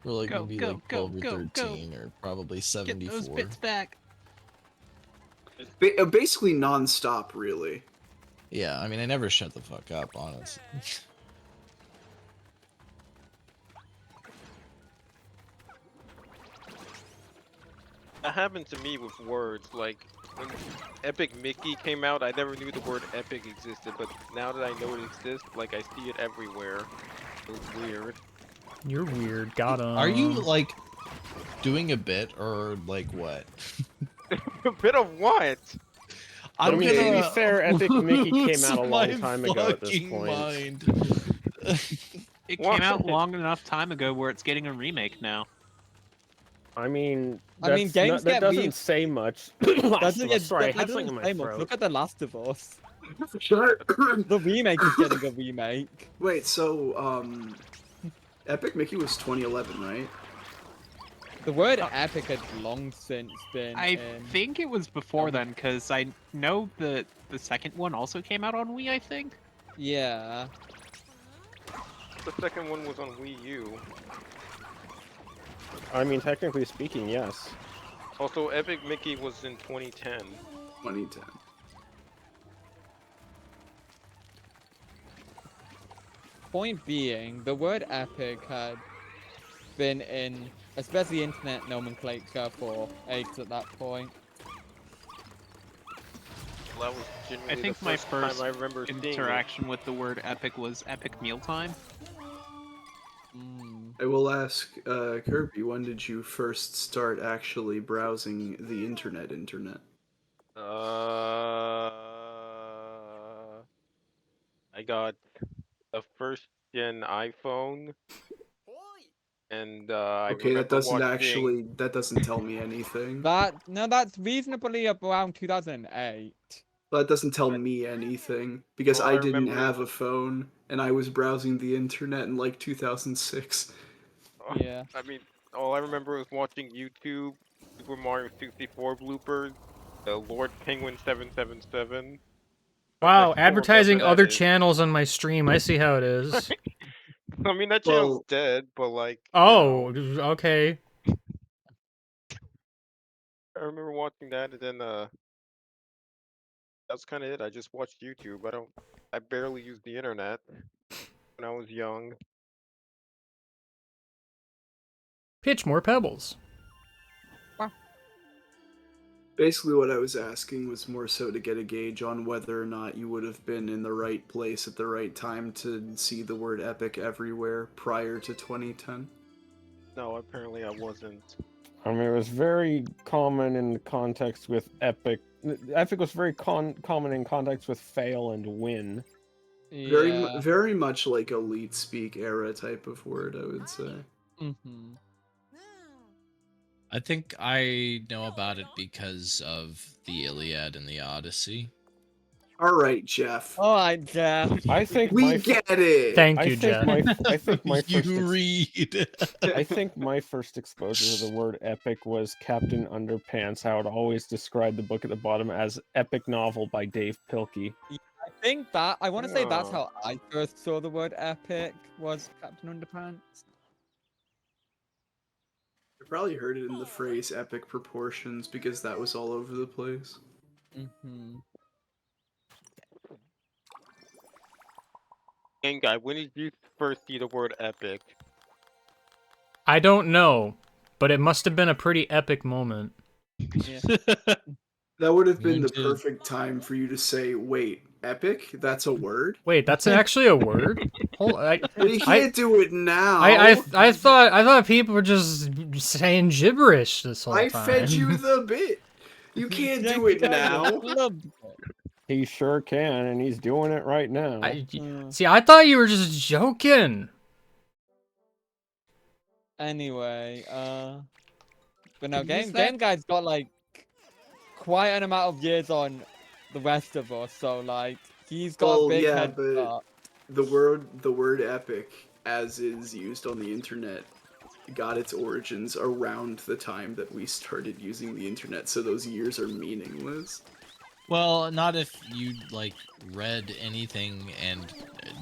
We're like Go, maybe go, like go, 12 or go, 13 or probably Get 74. those bits back. Basically non-stop, really. Yeah, I mean, I never shut the fuck up, honestly. that happened to me with words. Like when Epic Mickey came out, I never knew the word epic existed, but now that I know it exists, like I see it everywhere. It's weird. You're weird. Got him. Are you like doing a bit or like what? A bit of what? I mean, to be fair, Epic Mickey came lose out a my long time ago at this fucking point. mind. It What? came out long enough time ago where it's getting a remake now. I mean, games that get doesn't say much. Sorry, I had something in my throat. Look at The Last of Us. Sure. The remake is getting a remake. Wait, so, Epic Mickey was 2011, right? The word epic had long since been I in... think it was before then, because I know the second one also came out on Wii, I think. Yeah. The second one was on Wii U. I mean, technically speaking, yes. Also, Epic Mickey was in 2010. 2010. Point being, the word epic had been in, especially internet nomenclature for ages at that point. Well, that was I genuinely think the my first time first I remember seeing it. interaction with the word epic was Epic Mealtime. I will ask, Kirby, when did you first start actually browsing the internet? I got a first gen iPhone, and I Okay, that remember doesn't watching... that doesn't tell me anything. That's reasonably around 2008. That doesn't tell me anything, because All I I didn't remember have a phone, and I was browsing the internet in like 2006. Yeah. I mean, all I remember was watching YouTube, Super Mario 64 bloopers, Lord Penguin 777. Wow, That's all advertising that other is. channels on my stream. I see how it is. I mean, that channel's Well, dead, but like, Oh, okay. I remember watching that, and then that's kind of it. I just watched YouTube. I barely used the internet when I was young. Pitch more pebbles. basically what I was asking was more so to get a gauge on whether or not you would have been in the right place at the right time to see the word epic everywhere prior to 2010. No, apparently I wasn't. I mean, it was very common in the context with epic. Epic was very common in context with fail and win. Yeah. Very much like elite speak era type of word, I would say. Mm-hmm. I think I know about it because of the Iliad and the Odyssey. All right, Jeff. All right, Jeff. I think We get it. Thank I you, think Jeff. I think my first. You read. I think my first exposure to the word epic was Captain Underpants. How it always described the book at the bottom as epic novel by Dave Pilkey. I think that I want to say that's Oh. how I first saw the word epic was Captain Underpants. I probably heard it in the phrase epic proportions because that was all over the place. Mm-hmm. And guy, when did you first see the word epic? I don't know, but it must have been a pretty epic moment. Yeah. That would have been When the did- perfect time for you to say, "Wait, epic? That's a word?" Wait, that's actually a word? Hold, Well, you can't do it now. I thought people were just saying gibberish this whole I time. fed you the bit. You can't do it now. He sure can, and he's doing it right now. See, I thought you were just joking. Anyway, but no, Is that- Game Guy's got like quite an amount of years on the rest of us, so like he's got a Well, big yeah, head but start. the word epic, as is used on the internet, got its origins around the time that we started using the internet, so those years are meaningless. Well, not if you like read anything and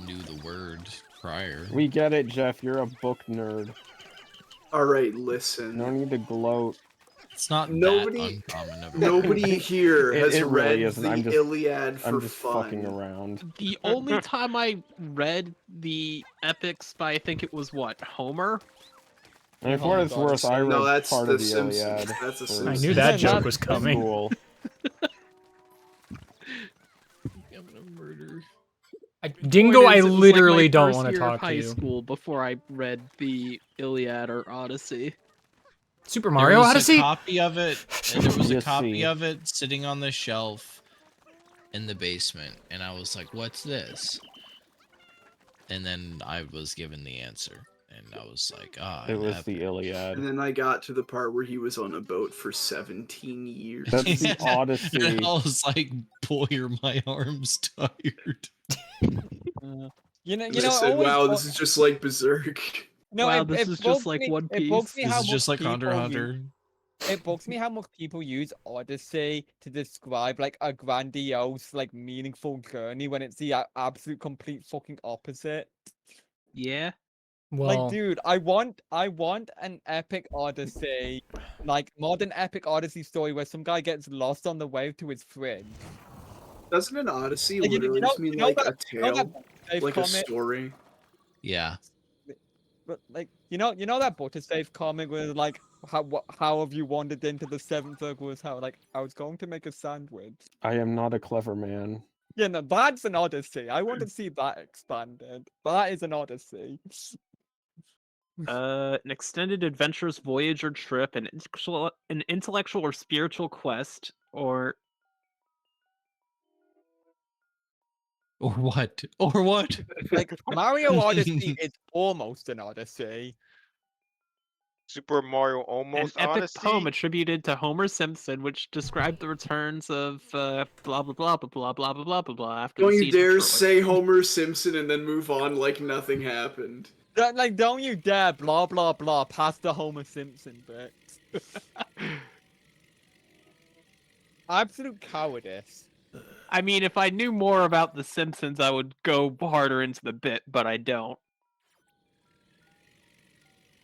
knew the word prior. We get it, Jeff. You're a book nerd. All right, listen. No need to gloat. It's not Nobody- that uncommon of a Nobody here It- has it really read isn't. the I'm just- Iliad for I'm just fun. fucking around. The only time I read the epics by, I think it was what, Homer? And if Oh what my it's God, worth, I read No, that's part the of the Simpsons. Iliad. That's a for I Simpsons. knew that joke Not was coming. School. I'm gonna murder. Dingo, Point I is, it was, literally like, my don't first want to year of talk to high you. school before I read the Iliad or Odyssey. Super There Mario was Odyssey? a copy of it, and there was a You copy see. of it sitting on the shelf in the basement, and I was like, "What's this?" And then I was given the answer, and I was like, "Ah, It an was epic." the Iliad. And then I got to the part where he was on a boat for 17 years. That's the And Odyssey. I was like, "Boy, are my arms tired." You know, And I said, "Wow, this is just like Berserk." No, Wow, it, this it is bugs just like me, One It bugs Piece. me This how is just much like Hunter x people Hunter. It bugs me how much people use Odyssey to describe like a grandiose, like meaningful journey when it's the absolute complete fucking opposite. Yeah. Like, Well, dude, I want an epic Odyssey, like modern epic Odyssey story where some guy gets lost on the way to his fridge. Doesn't an Odyssey Like, literally just mean like a tale, that Dave like a comic? story? Yeah. But like, you know that Buttersafe comic where like how have you wandered into the seventh circle is how like I was going to make a sandwich. I am not a clever man. Yeah, no, that's an Odyssey. I want to see that expanded. But that is an Odyssey. An extended adventurous voyage or trip, an intellectual or spiritual quest, or What? Or what? Like Mario Odyssey is almost an Odyssey. Super Mario an Almost epic Odyssey. poem attributed to Homer Simpson, which described the returns of blah blah blah blah blah blah blah blah blah blah after Don't the you siege of dare Troy. say Homer Simpson and then move on like nothing happened. Don't you dare blah blah blah past the Homer Simpson bit. Absolute cowardice. I mean, if I knew more about The Simpsons, I would go harder into the bit, but I don't.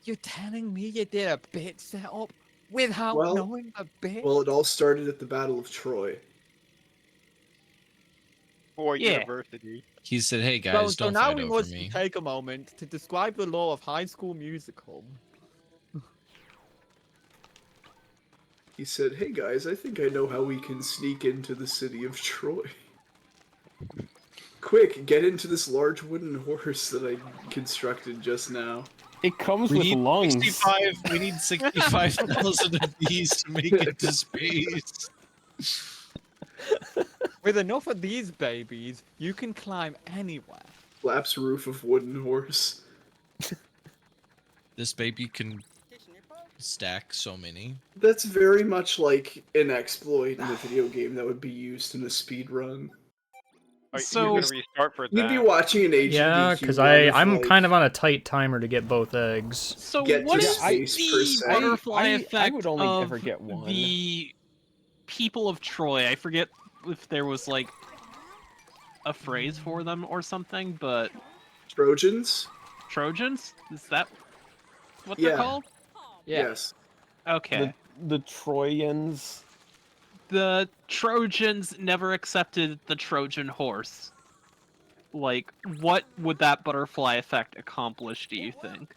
You're telling me you did a bit setup without Well, knowing the bit? Well, it all started at the Battle of Troy. For Yeah. university. He said, "Hey So, guys, so don't now fight we over must me." take a moment to describe the lore of High School Musical. He said, "Hey guys, I think I know how we can sneak into the city of Troy. Quick, get into this large wooden horse that I constructed just now." It comes We with need lungs. 65. We need 65,000 of these to make it to space. With enough of these babies, you can climb anywhere. Flaps roof of wooden horse. This baby can stack so many. That's very much like an exploit in a video game that would be used in a speed run. Are So- you gonna restart for You'd be that? watching an HDQ Yeah, because run of, I'm like, kind of on a tight timer to get both eggs. So get what to is space per the se. butterfly I effect would only of ever get one. the people of Troy? I forget if there was like a phrase for them or something, but Trojans? Trojans? Is that what Yeah. they're called? Yeah. Yes. Okay. The Troyans. The Trojans never accepted the Trojan horse. Like, what would that butterfly effect accomplish, do you think?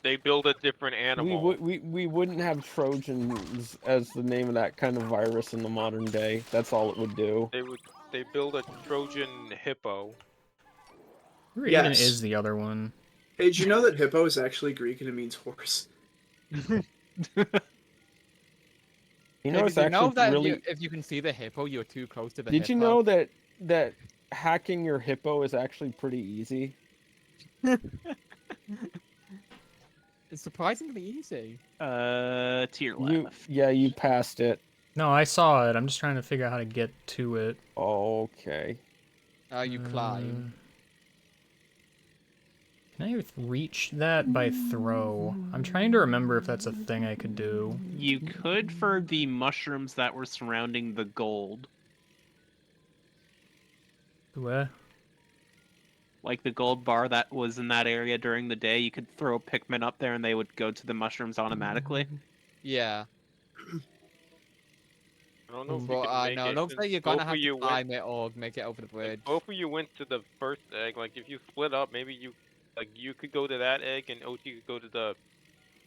They build a different animal. We wouldn't have Trojans as the name of that kind of virus in the modern day. That's all it would do. They build a Trojan hippo. Where even Yes. is the other one? Hey, did you know that hippo is actually Greek and it means horse? You know, Yeah, it's 'cause you know actually that really. if you can see the hippo, you're too close to the Did hippo. you know that hacking your hippo is actually pretty easy? It's surprisingly easy. To your left. You passed it. No, I saw it. I'm just trying to figure out how to get to it. Okay. You climb. Can I reach that by throw? I'm trying to remember if that's a thing I could do. You could for the mushrooms that were surrounding the gold. What? Like the gold bar that was in that area during the day, you could throw a Pikmin up there and they would go to the mushrooms automatically. Yeah. I don't know if you But can make no, it. looks like since you're gonna both have of you to climb it or make it over the bridge. Both of you went to the first egg. Like if you split up, maybe you could go to that egg and Ochi could go to the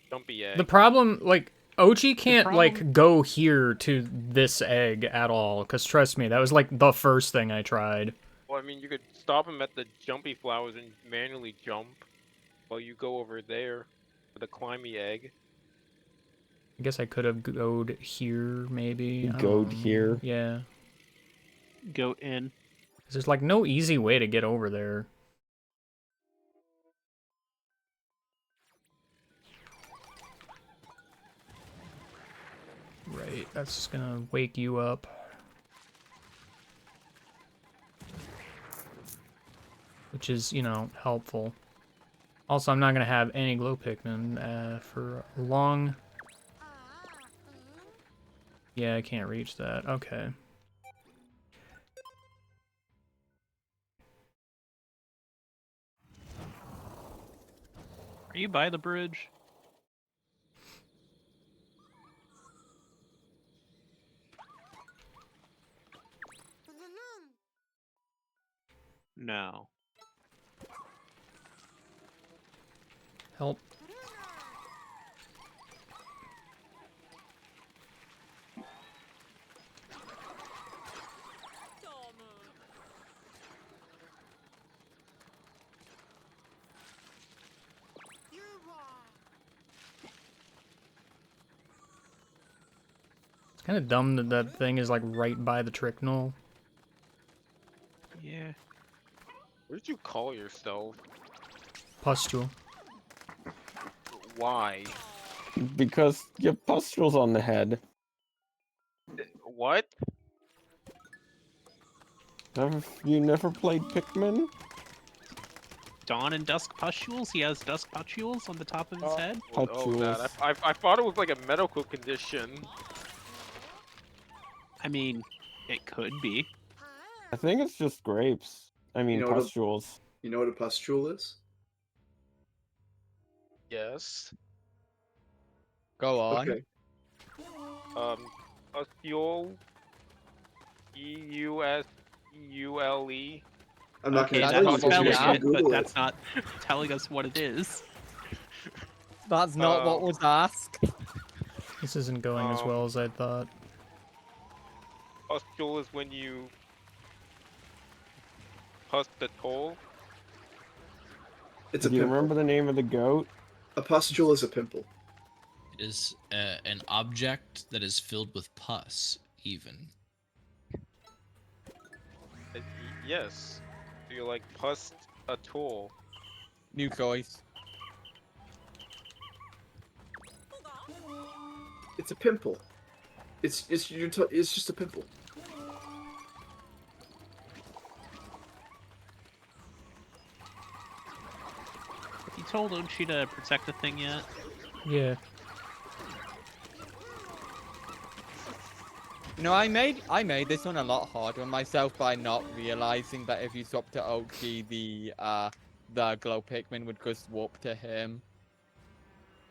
jumpy egg. The problem, like, Ochi can't, problem- like, go here to this egg at all. Because trust me, that was, like, the first thing I tried. Well, I mean, you could stop him at the jumpy flowers and manually jump while you go over there for the climby egg. I guess I could have goed here, maybe. I don't Goed know. here? Yeah. Go in. 'Cause there's, like, no easy way to get over there. Right, that's just gonna wake you up. Which is, you know, helpful. Also, I'm not gonna have any glow Pikmin for long. Yeah, I can't reach that. Okay. Are you by the bridge? No. Help. It's kind of dumb that that thing is like right by the Tricknell. Yeah. What did you call yourself? Pustule. Why? Because you have pustules on the head. What? You never played Pikmin? Dawn and Dusk pustules? He has dusk pustules on the top of his head? Oh, Pustules. that. I thought it was like a medical condition. I mean, it could be. I think it's just grapes. I mean, You know what a- pustules. You know what a pustule is? Yes. Go on. Okay. Pustule. Eusule. I'm not Okay, gonna that's tell you that's not what because we you're spelling just gonna asked. it, but Google that's it. not telling us what it is. That's not what was asked. This isn't going as well as I thought. Pustule is when you pust the toll. It's a Do you pimple. remember the name of the goat? A pustule is a pimple. It is an object that is filled with pus, even. Yes. So you're like pust a tool. New choice. It's a pimple. It's just a pimple. You told Uchi to protect the thing yet? Yeah. You know, I made this one a lot harder on myself by not realizing that if you swap to Ochi, the glow Pikmin would just warp to him.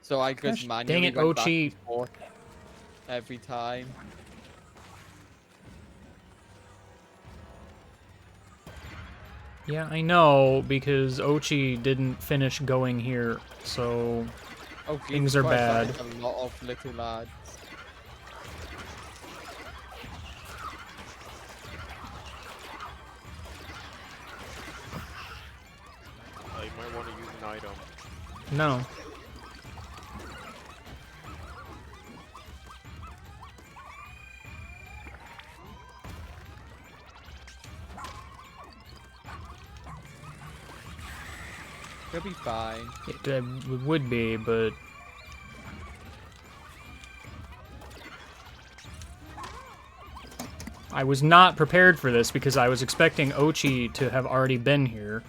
So I just Gosh, manually dang it, went back Ochi. and forth every time. Yeah, I know, because Ochi didn't finish going here, so Oh, things Jesus are Christ, bad. that is a lot of little lads. You might want to use an item. No. He'll be fine. It would be, but... I was not prepared for this because I was expecting Ochi to have already been here.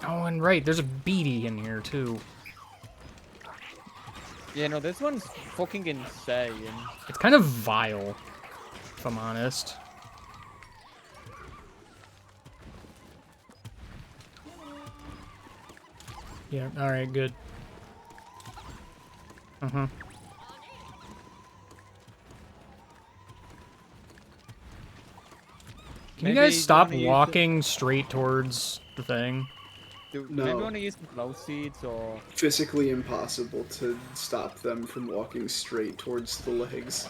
Oh, and right, there's a beady in here, too. Yeah, no, this one's fucking insane. It's kind of vile, if I'm honest. Yeah, alright, good. Uh-huh. Can you Maybe guys stop wanna use walking straight towards the thing? Maybe No. want to use some glow seeds or... Physically impossible to stop them from walking straight towards the legs.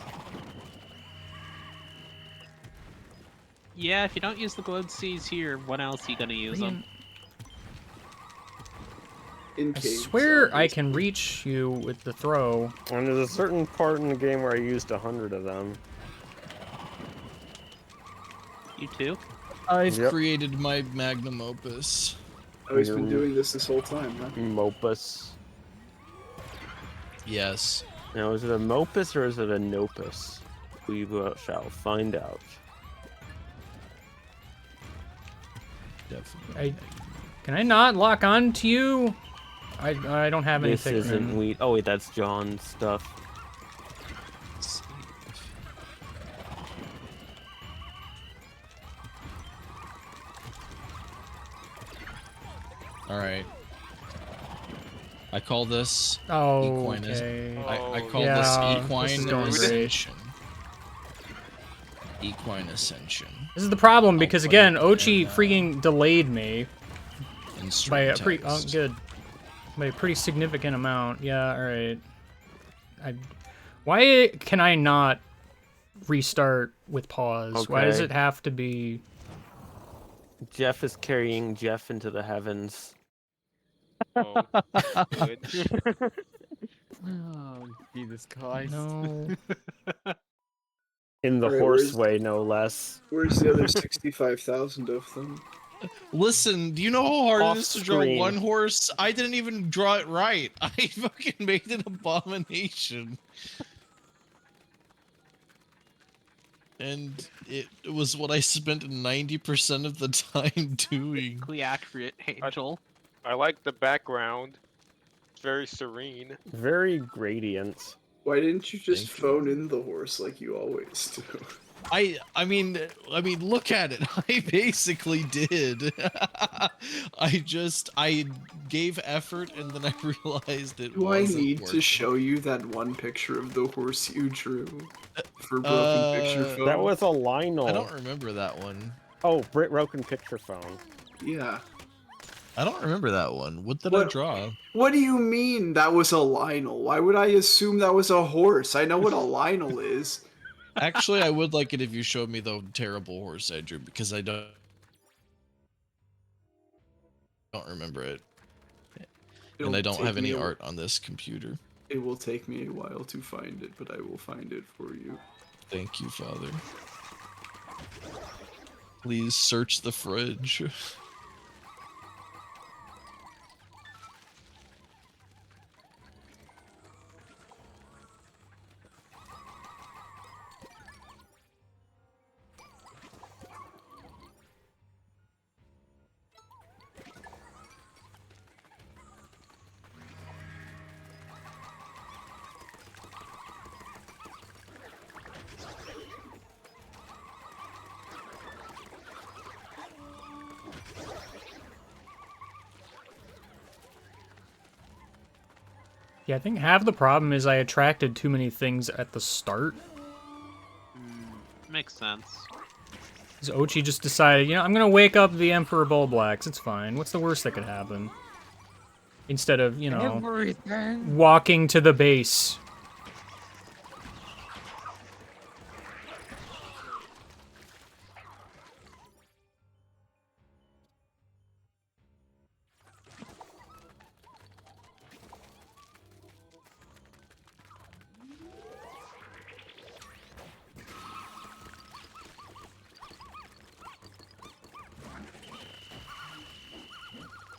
Yeah, if you don't use the glowed seeds here, when else are you gonna use them? In I caves, swear I obviously. can reach you with the throw. And there's a certain part in the game where I used 100 of them. You too? I've Yep. created my magnum opus. Oh, he's been doing this whole time, huh? Mopus. Yes. Now, is it a Mopus or is it a Nopus? We shall find out. Definitely. Can I not lock on to you? I don't have any This isn't Pikmin. wheat. Oh wait, that's John's stuff. All right. I call this Oh, equine. okay. I call Yeah, this this equine is going great. ascension. Equine ascension. This is the problem because put again, it Ochi in, freaking delayed me In by a string pretty text. good, by a pretty significant amount. Yeah, all right. Why can I not restart with pause? Why does Okay. it have to be? Jeff is carrying Jeff into the heavens. Oh, good. Oh, Jesus Christ. No. In the Alright, horseway, no less. Where's the other 65,000 of them? Listen, do you know how hard it is to draw Off-screen. one horse? I didn't even draw it right. I fucking made an abomination. And it was what I spent 90% of the time doing. Exactly accurate, Angel. I like the background. It's very serene. Very gradient. Why didn't you just Thank you. phone in the horse like you always do? I mean, look at it. I basically did. I gave effort and then I realized it Do I wasn't need working. to show you that one picture of the horse you drew for broken picture phone? That was a I Lionel. don't remember that one. Oh, broken picture phone. Yeah. I don't remember that one. What did I draw? What do you mean that was a Lionel? Why would I assume that was a horse? I know what a Lionel is. Actually, I would like it if you showed me the terrible horse I drew because I don't remember it. And I don't have any art on this computer. It will take me a while to find it, but I will find it for you. Thank you, Father. Please search the fridge. Yeah, I think half the problem is I attracted too many things at the start. Makes sense. So Ochi just decided, you know, I'm gonna wake up the Emperor Bullblacks. It's fine. What's the worst that could happen? Instead of, you know, walking to the base.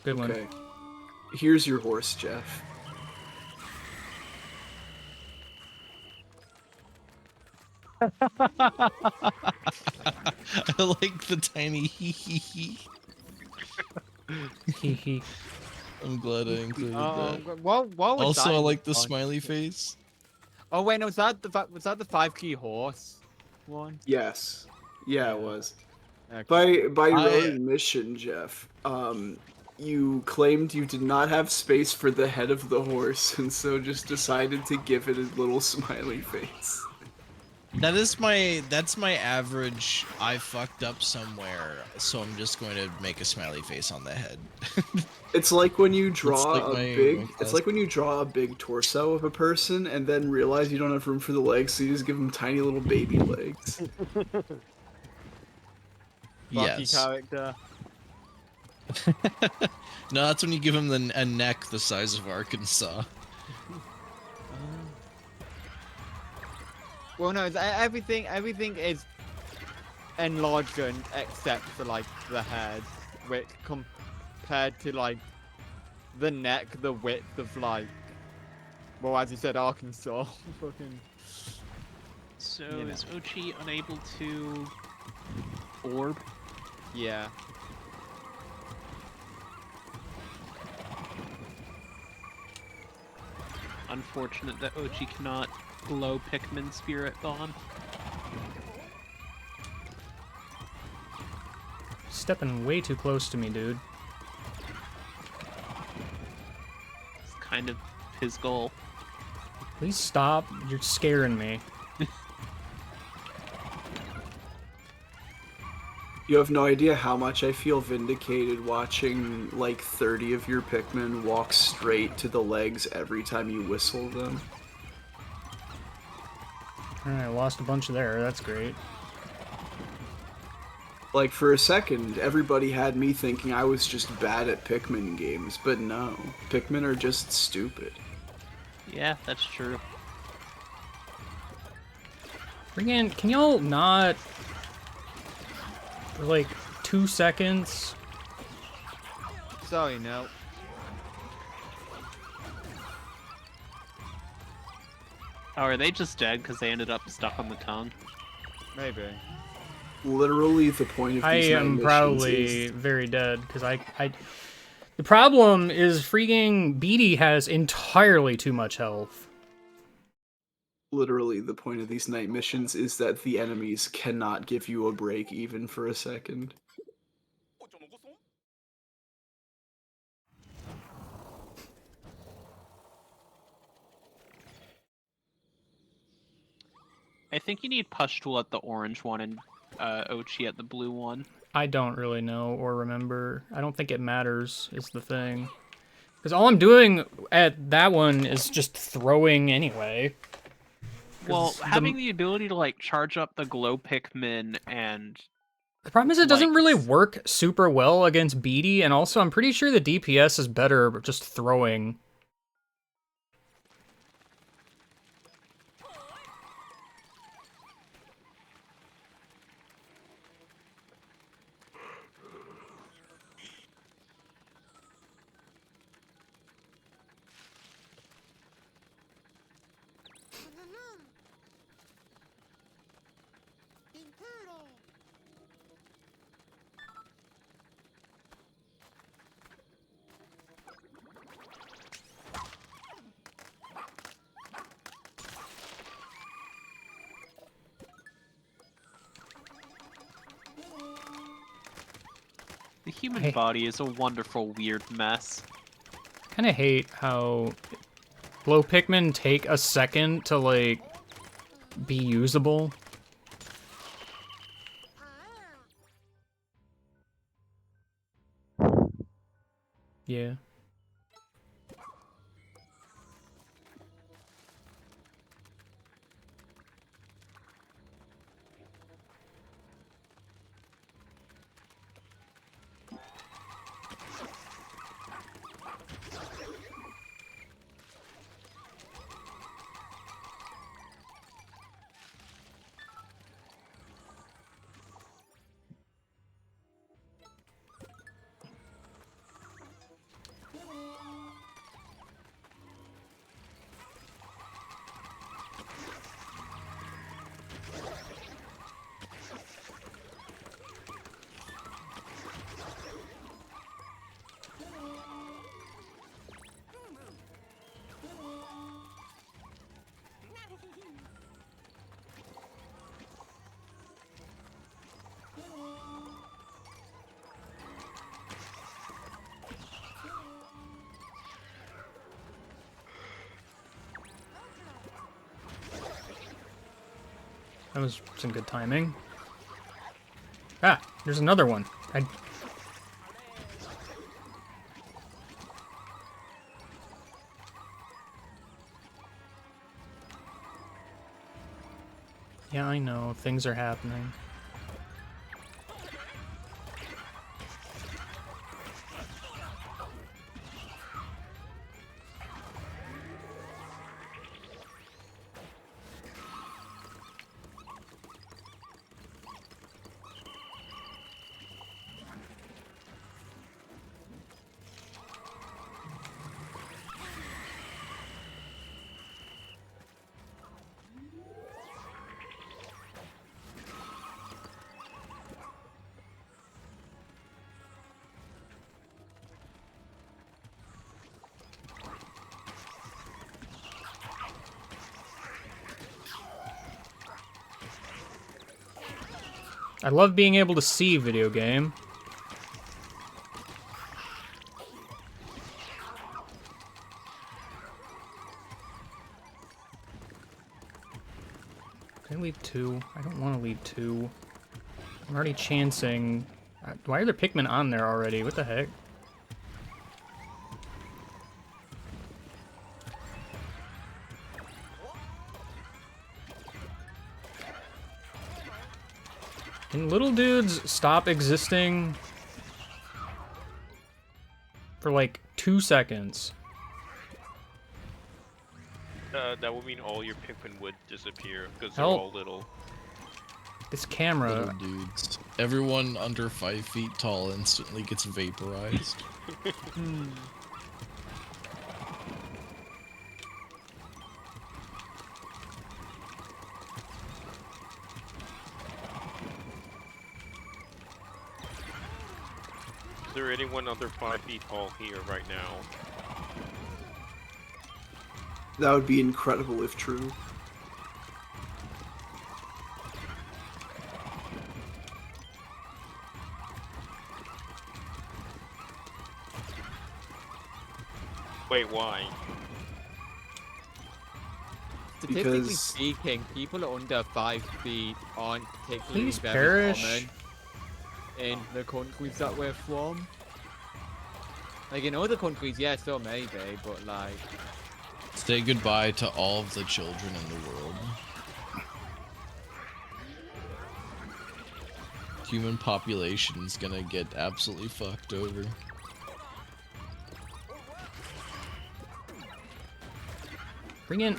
Good one. Okay. Here's your horse, Jeff. I like the tiny hee hee hee. Hee hee. I'm glad I included that. What was Also, that I in like the the smiley face. Oh wait, no, was that the 5-key horse one? Yes. Yeah, it was. Okay. By your own admission, Jeff, you claimed you did not have space for the head of the horse, and so just decided to give it a little smiley face. That's my average. I fucked up somewhere, so I'm just going to make a smiley face on the head. It's like when you draw like it's like when you draw a big torso of a person and then realize you don't have room for the legs, so you just give them tiny little baby legs. Rocky Yes. character. No, that's when you give him a neck the size of Arkansas. Well, no, everything is enlarged except for like the head, which compared to like the neck, the width of like, well, as you said, Arkansas. Fucking. So is Ochi unable to orb? Yeah. Unfortunate that Ochi cannot glow Pikmin Spirit Bomb. Stepping way too close to me, dude. It's kind of his goal. Please stop. You're scaring me. You have no idea how much I feel vindicated watching like 30 of your Pikmin walk straight to the legs every time you whistle them. Alright, I lost a bunch there. That's great. Like, for a second, everybody had me thinking I was just bad at Pikmin games, but no. Pikmin are just stupid. Yeah, that's true. Friggin', can y'all not... For like 2 seconds? Sorry, no. Oh, are they just dead because they ended up stuck on the tongue? Maybe. Literally, the point of I these am missions probably is... very dead, because I... The problem is freaking Beatty has entirely too much health. Literally, the point of these night missions is that the enemies cannot give you a break even for a second. I think you need Pushtool at the orange one and Ochi at the blue one. I don't really know or remember. I don't think it matters, is the thing. Because all I'm doing at that one is just throwing anyway. Well, 'Cause having the ability to like charge up the glow Pikmin and the problem is it doesn't like, really work super well against Beatty, and also I'm pretty sure the DPS is better just throwing. the human body is a wonderful, weird mess. I kind of hate how glow Pikmin take a second to, like, be usable. Yeah. That was some good timing. Ah, there's another one. Yeah, I know. Things are happening. I love being able to see video game. Can I leave 2? I don't want to leave 2. I'm already chancing. Why are there Pikmin on there already? What the heck? Can little dudes stop existing for like 2 seconds? That would mean all your Pikmin would disappear because they're Help. all little. This camera. Little dudes. Everyone under 5 feet tall instantly gets vaporized. Is there anyone under 5 feet tall here right now? That would be incredible if true. Wait, why? Statistically Because- speaking, people under 5 feet aren't particularly Please very perish. common in the countries that we're from. Like in other countries, yeah, so maybe, but like, Say goodbye to all of the children in the world. Human population's gonna get absolutely fucked over. Bring in...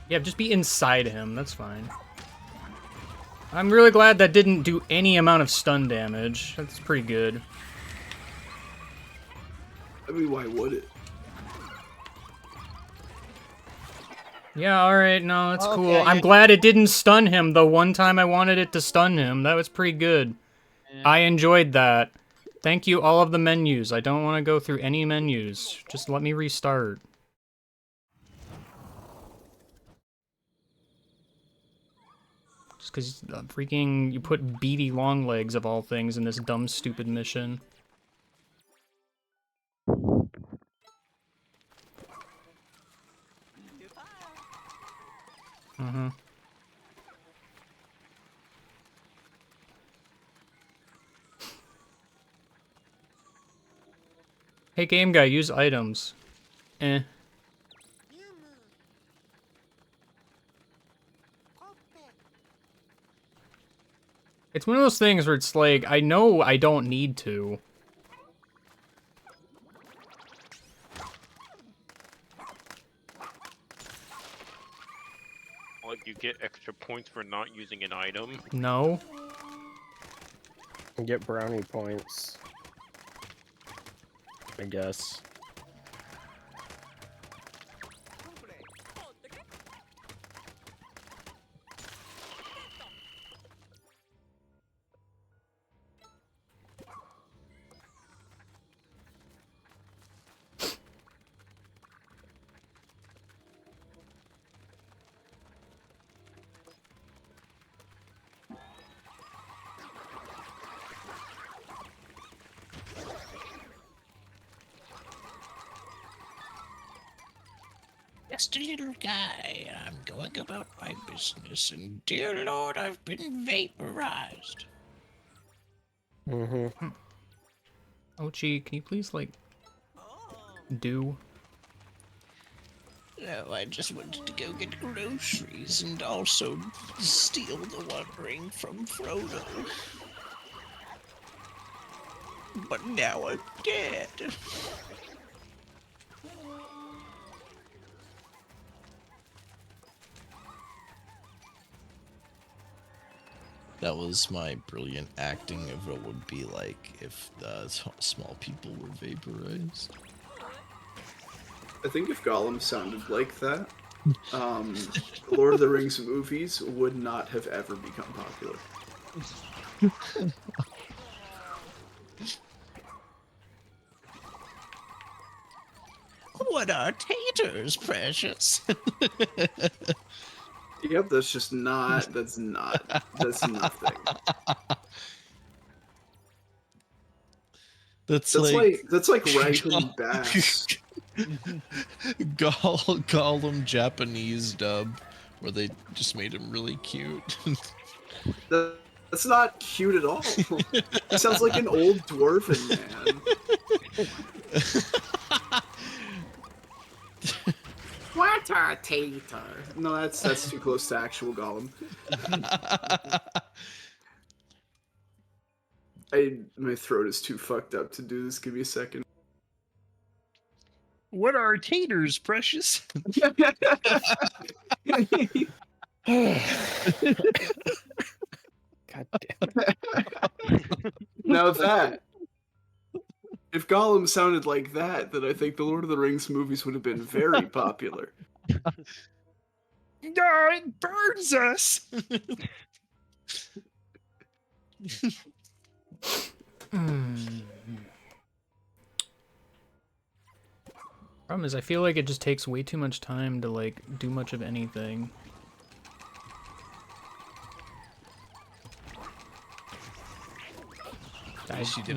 Yeah, just be inside him. That's fine. I'm really glad that didn't do any amount of stun damage. That's pretty good. I mean, why would it? Yeah, alright, no, that's Okay, cool. yeah. I'm glad it didn't stun him the one time I wanted it to stun him. That was pretty good. yeah. I enjoyed that. Thank you, all of the menus. I don't want to go through any menus. Just let me restart. Just because freaking you put beady long legs of all things in this dumb, stupid mission. Mm-hmm. Hey, game guy, use items. Eh. It's one of those things where it's like, I know I don't need to. Like, you get extra points for not using an item. No. And get brownie points. I guess. Just a little guy. I'm going about my business, and dear Lord, I've been vaporized. Mm-hmm. Ochi, can you please, like, do? No, I just wanted to go get groceries and also steal the One Ring from Frodo. But now I'm dead. That was my brilliant acting of what it would be like if small people were vaporized. I think if Gollum sounded like that, Lord of the Rings movies would not have ever become popular. What are taters, precious? Yep, that's just not. That's nothing. That's like Rankin Bass. Gollum Japanese dub, where they just made him really cute. That's not cute at all. He sounds like an old dwarven man. What a tater! No, that's too close to actual Gollum. My throat is too fucked up to do this. Give me a second. What are taters, precious? God damn it. Now that, if Gollum sounded like that, then I think the Lord of the Rings movies would have been very popular. No, it burns us! Problem is, I feel like it just takes way too much time to, like, do much of anything.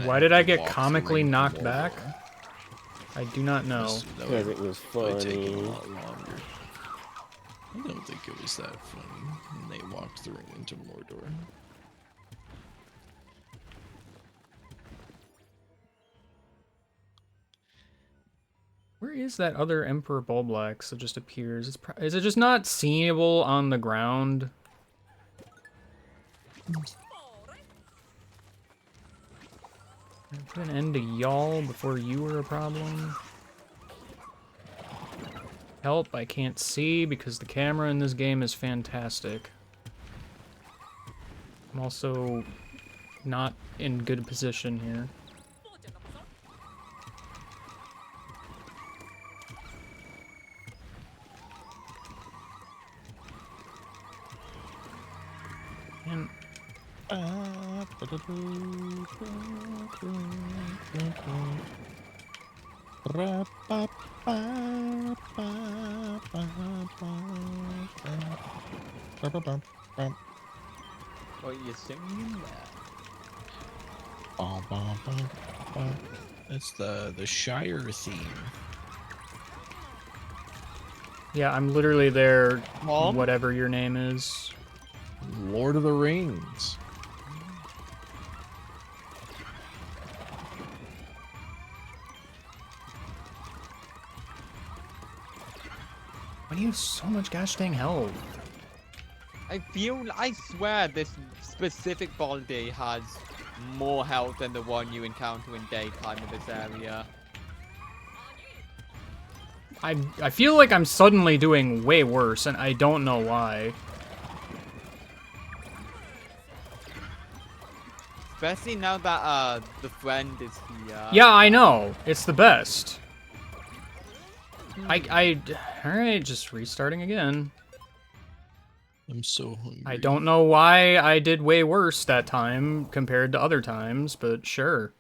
Why did I get comically knocked back? I do not know. That Because would it was probably take a funny. lot longer. I don't think it was that funny. And they walked through into Mordor. Where is that other Emperor Bulblax that just appears? Is it just not seeable on the ground? Can I put an end to y'all before you were a problem? Help, I can't see because the camera in this game is fantastic. I'm also not in good position here. And What are you singing there? It's the Shire theme. yeah, I'm literally there, Mom? whatever your name is. Lord of the Rings. Why do you have so much gosh dang health? I swear this specific Baldi has more health than the one you encounter in daytime in this area. I feel like I'm suddenly doing way worse, and I don't know why. Especially now that the friend is here. Yeah, I know. It's the best. Alright, just restarting again. I'm so hungry. I don't know why I did way worse that time compared to other times, but sure.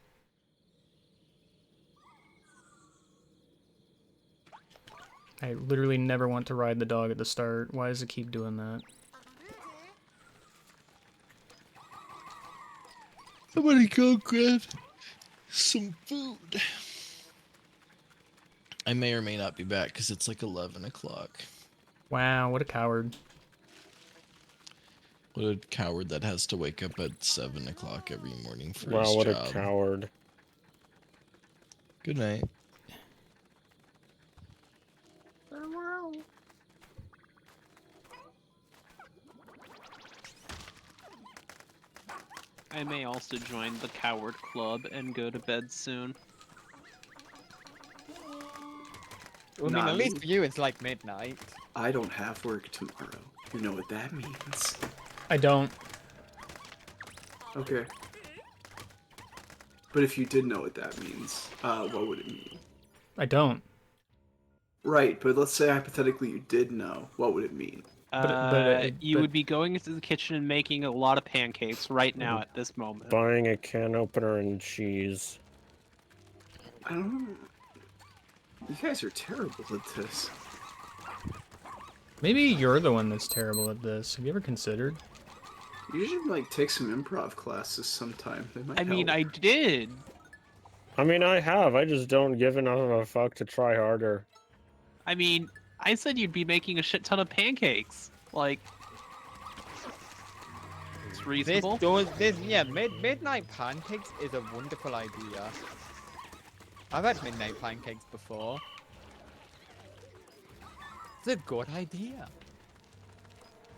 I literally never want to ride the dog at the start. Why does it keep doing that? Somebody go grab some food. I may or may not be back because it's like 11 o'clock. Wow, what a coward. What a coward that has to wake up at 7 o'clock every morning for his Wow, what job. a coward. Good night. I may also join the Coward Club and go to bed soon. I mean, at least for you, it's like midnight. I don't have work tomorrow. You know what that means. I don't. Okay. But if you did know what that means, what would it mean? I don't. Right, but let's say hypothetically you did know, what would it mean? You would be going into the kitchen and making a lot of pancakes right now at this moment. Buying a can opener and cheese. I don't know. You guys are terrible at this. Maybe you're the one that's terrible at this. Have you ever considered? You should, like, take some improv classes sometime. They might I mean, help. I did. I mean, I have. I just don't give enough of a fuck to try harder. I mean, I said you'd be making a shit ton of pancakes. Like, it's reasonable. Midnight pancakes is a wonderful idea. I've had midnight pancakes before. It's a good idea.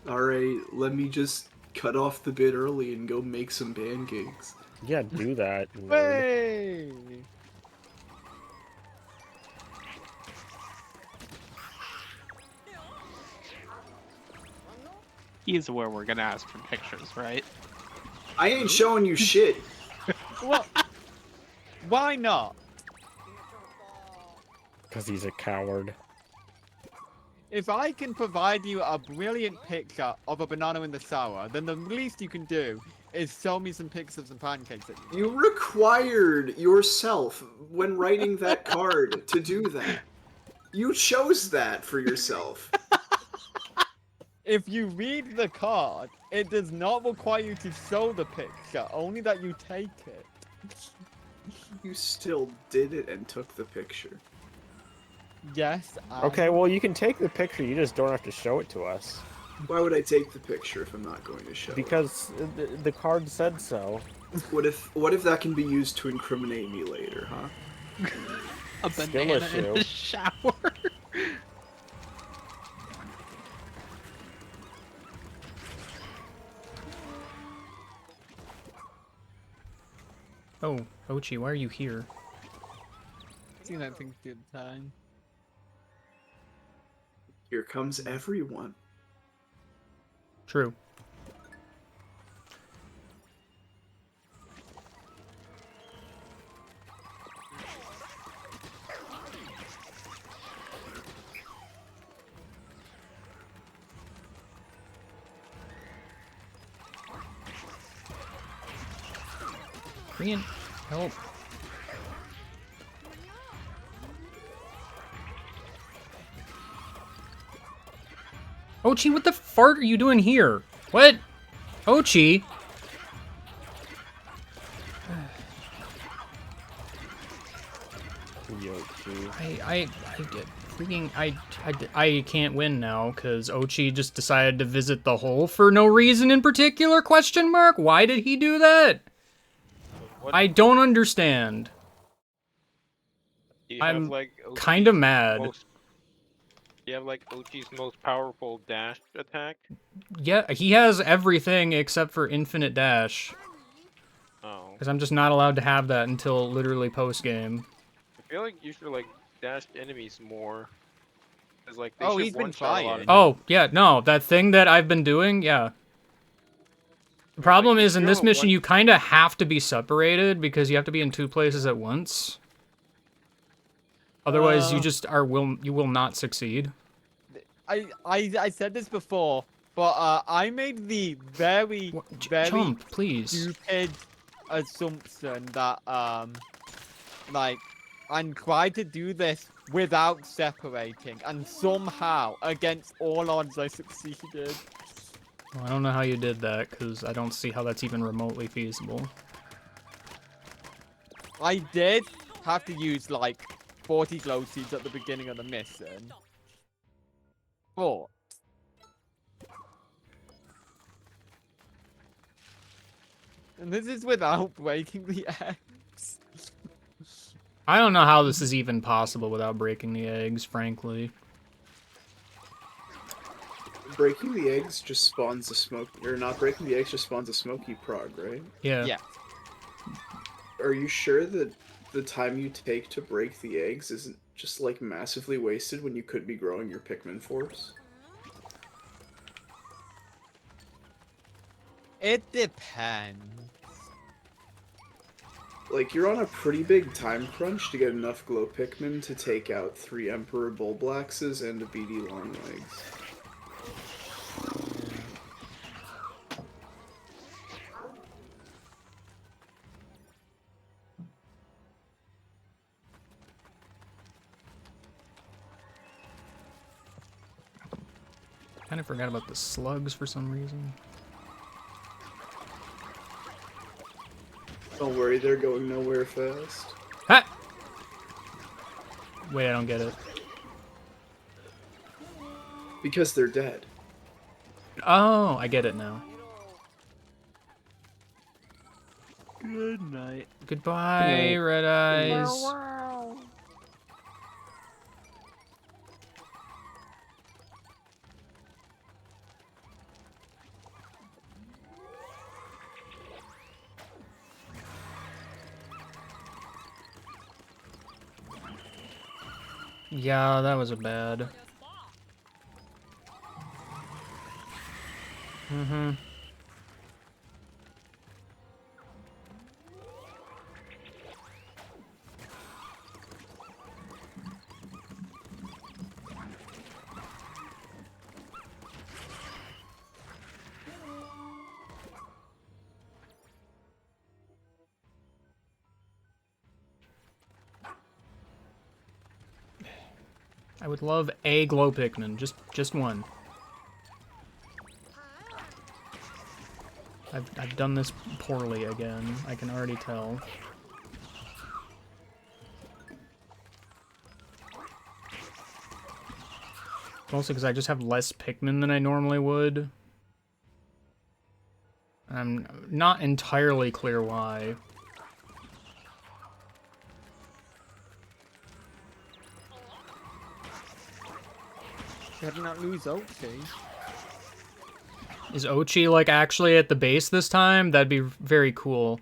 Alright, let me just cut off the bit early and go make some pancakes. Yeah, do that. nerd. Hey! He's aware we're gonna ask for pictures, right? I ain't showing you shit. Well, why not? Because he's a coward. If I can provide you a brilliant picture of a banana in the sour, then the least you can do is show me some pictures of some pancakes. You required yourself, when writing that card, to do that. You chose that for yourself. If you read the card, it does not require you to show the picture, only that you take it. You still did it and took the picture. Yes. Okay, well, you can take the picture, you just don't have to show it to us. Why would I take the picture if I'm not going to show it? Because the card said so. What if that can be used to incriminate me later, huh? A Skill banana in issue. the shower. Oh, Ochi, why are you here? Seen that thing the other time. Here comes everyone. True. Korean, help. Ochi, what the fart are you doing here? What? Ochi? I get freaking I can't win now because Ochi just decided to visit the hole for no reason in particular? Question mark? Why did he do that? I don't understand. Do you have, I'm like, kind of Ochi's mad. Do you have like Ochi's most powerful dash attack? Yeah, he has everything except for infinite dash. Oh. Because I'm just not allowed to have that until literally post-game. I feel like you should like dash enemies more. Cause like they Oh, should he's been one-shot a lot of Oh, yeah, no, that thing that I've been doing, yeah. The problem is, in this mission, you kind of have to be separated because you have to be in two places at once. Otherwise, you just you will not succeed. I said this before, but I made the very Jump, please. stupid assumption that like I'm trying to do this without separating, and somehow, against all odds, I succeeded. Well, I don't know how you did that, because I don't see how that's even remotely feasible. I did have to use like 40 glow seeds at the beginning of the mission. But and this is without breaking the eggs. I don't know how this is even possible without breaking the eggs, frankly. Breaking the eggs just spawns a smoke, or not breaking the eggs just spawns a smoky prog, right? Yeah. Yeah. Are you sure that the time you take to break the eggs isn't just like massively wasted when you could be growing your Pikmin force? It depends. Like, you're on a pretty big time crunch to get enough glow Pikmin to take out 3 Emperor Bulblaxes and a BD Longlegs. Kind of forgot about the slugs for some reason. Don't worry, they're going nowhere fast. Ha! Wait, I don't get it. Because they're dead. Oh, I get it now. Good night. Goodbye, Red Eyes. Yeah, that was a bad. Mm-hmm. I would love a glow Pikmin, just one. I've done this poorly again. I can already tell. mostly because I just have less Pikmin than I normally would. I'm not entirely clear why. Better not lose Oaksy. Is Ochi, like, actually at the base this time? That'd be very cool.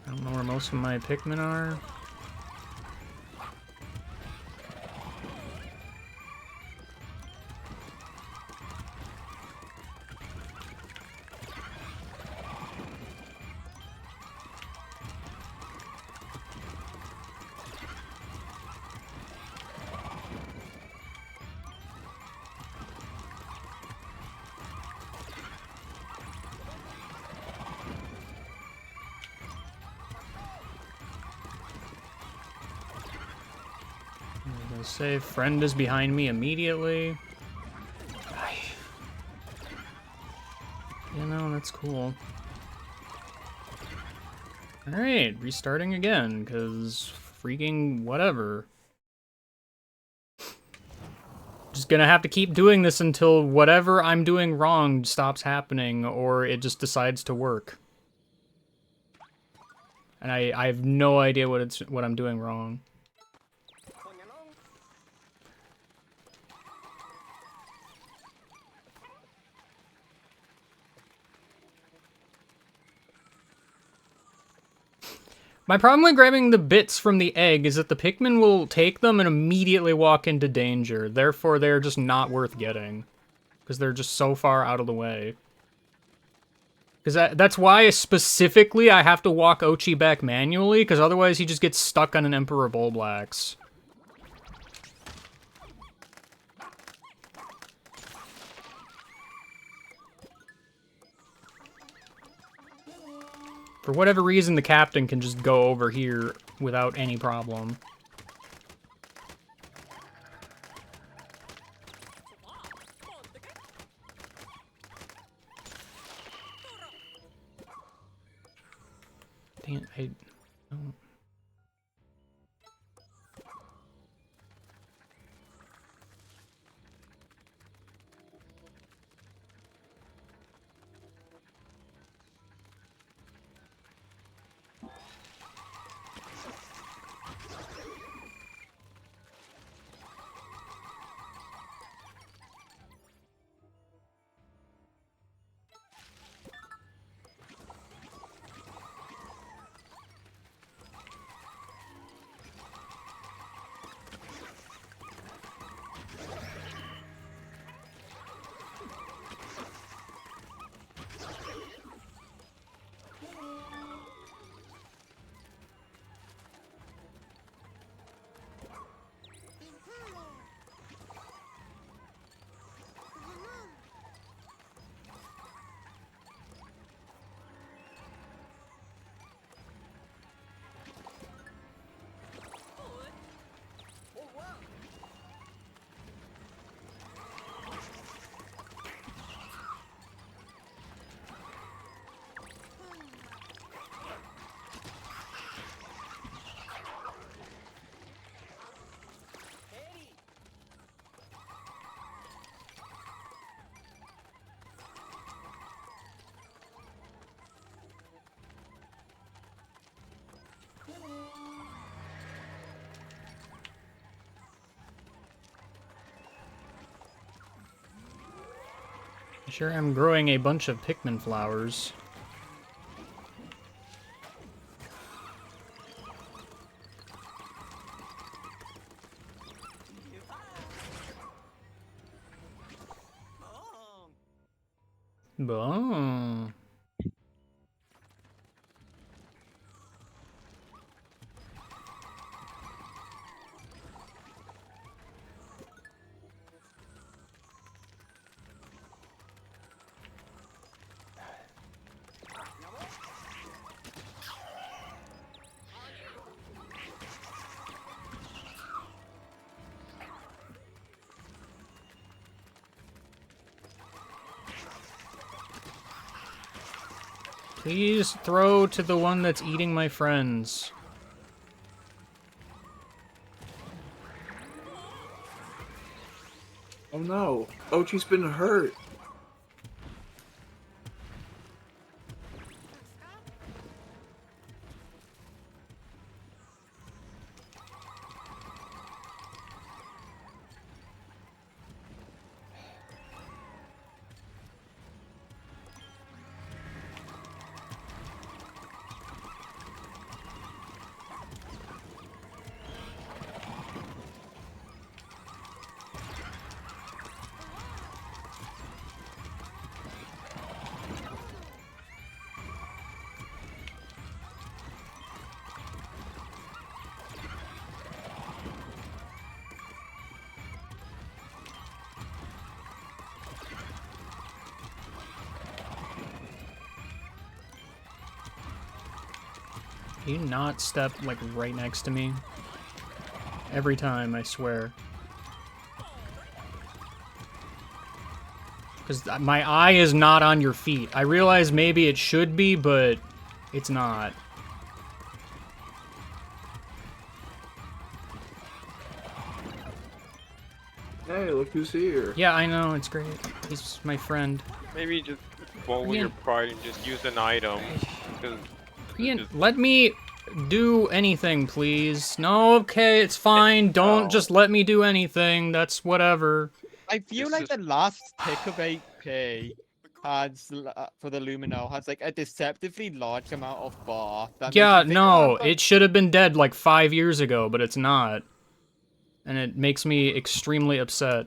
I don't know where most of my Pikmin are. Say friend is behind me immediately. You know, that's cool. Alright, restarting again, because freaking whatever. Just gonna have to keep doing this until whatever I'm doing wrong stops happening, or it just decides to work. And I have no idea what I'm doing wrong. My problem with grabbing the bits from the egg is that the Pikmin will take them and immediately walk into danger. Therefore, they're just not worth getting. Because they're just so far out of the way. Because that's why, specifically, I have to walk Ochi back manually, because otherwise he just gets stuck on an Emperor Bulblax. For whatever reason, the captain can just go over here without any problem. Dang it, I don't... Sure, I'm growing a bunch of Pikmin flowers. Boom. Please throw to the one that's eating my friends. Oh no, Ochi's been hurt. Can you not step, like, right next to me? Every time, I swear. Because my eye is not on your feet. I realize maybe it should be, but it's not. Hey, look who's here. Yeah, I know, it's great. He's my friend. Maybe just swallow your pride and just use an item. Because Ian, let me do anything, please. No, okay, it's fine. Don't just let me do anything. That's whatever. I feel like the last pick of 8K has, for the Lumino, has like a deceptively large amount of bar. That Yeah, makes me think, no, oh, it should have been dead like 5 years ago, but it's not. And it makes me extremely upset.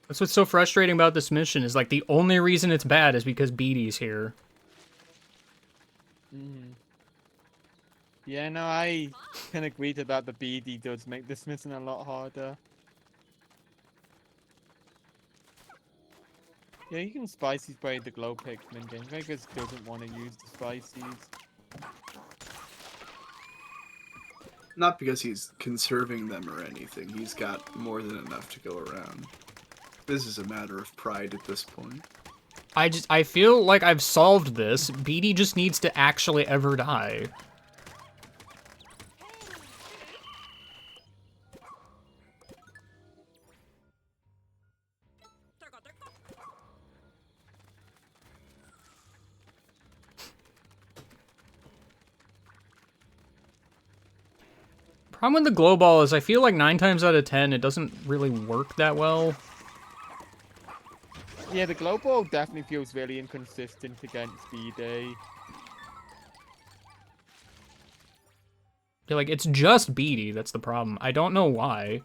That's what's so frustrating about this mission, is like the only reason it's bad is because Beatty's here. Yeah, no, I can agree to that. The BD does make this mission a lot harder. Yeah, you can spicy spray the glow Pikmin. Vegas doesn't want to use the spices. Not because he's conserving them or anything. He's got more than enough to go around. This is a matter of pride at this point. I feel like I've solved this. Beatty just needs to actually ever die. Problem with the glow ball is I feel like 9 times out of 10 it doesn't really work that well. Yeah, the glow ball definitely feels really inconsistent against BD. Yeah, like, it's just Beatty, that's the problem. I don't know why.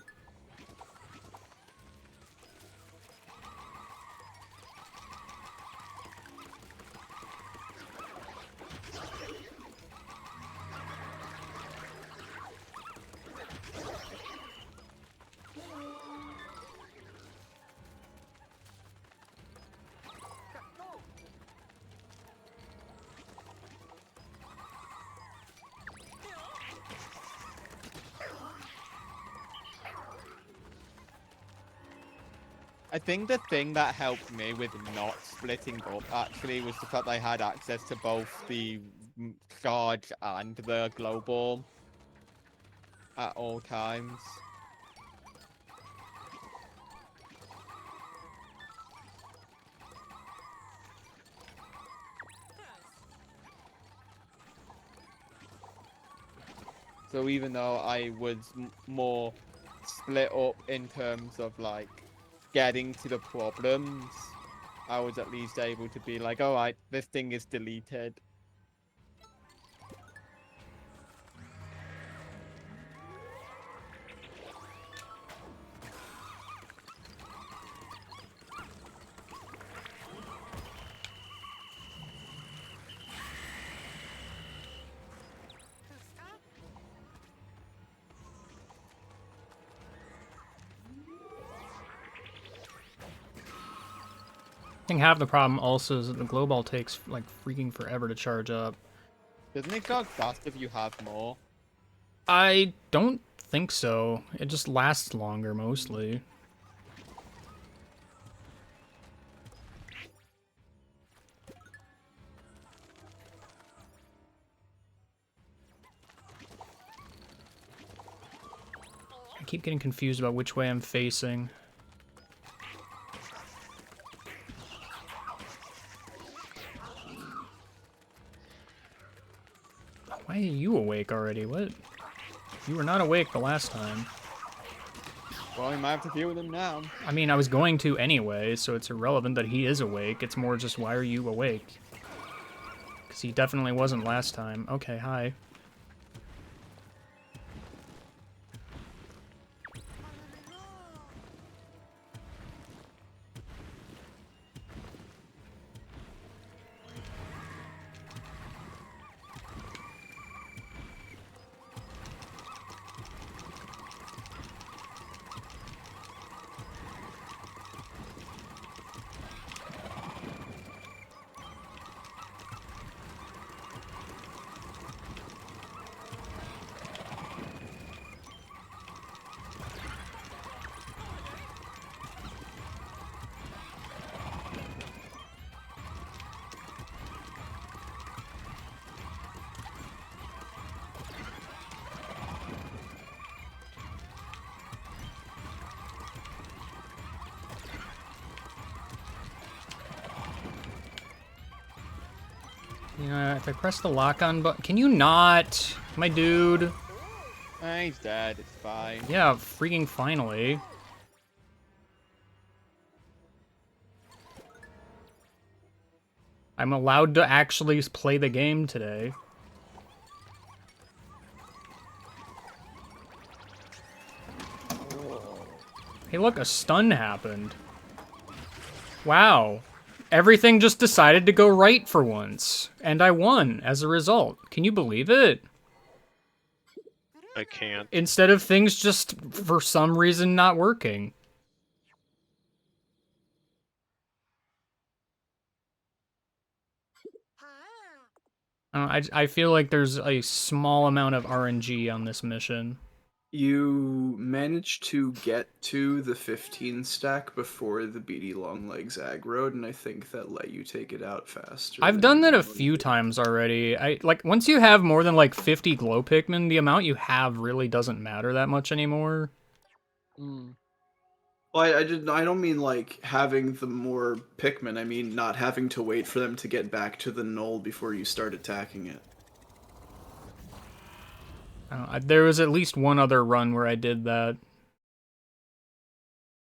I think the thing that helped me with not splitting up actually was the fact I had access to both the charge and the glow ball at all times. So even though I was more split up in terms of like getting to the problems, I was at least able to be like, alright, this thing is deleted. I think half the problem also is that the glow ball takes like freaking forever to charge up. Doesn't it go fast if you have more? I don't think so. It just lasts longer mostly. I keep getting confused about which way I'm facing. Why are you awake already? What? You were not awake the last time. Well, we might have to deal with him now. I mean, I was going to anyway, so it's irrelevant that he is awake. It's more just, why are you awake? Because he definitely wasn't last time. Okay, hi. You know, if I press the lock-on button... Can you not? My dude. He's dead, it's fine. Yeah, freaking finally. I'm allowed to actually play the game today. Hey look, a stun happened. Wow. Everything just decided to go right for once. And I won as a result. Can you believe it? I can't. Instead of things just, for some reason, not working. I feel like there's a small amount of RNG on this mission. You managed to get to the 15 stack before the beady long legs aggroed, and I think that let you take it out faster. I've done that a few times already. Once you have more than, 50 glow Pikmin, the amount you have really doesn't matter that much anymore. Well, I don't mean, having the more Pikmin. I mean not having to wait for them to get back to the knoll before you start attacking it. There was at least one other run where I did that.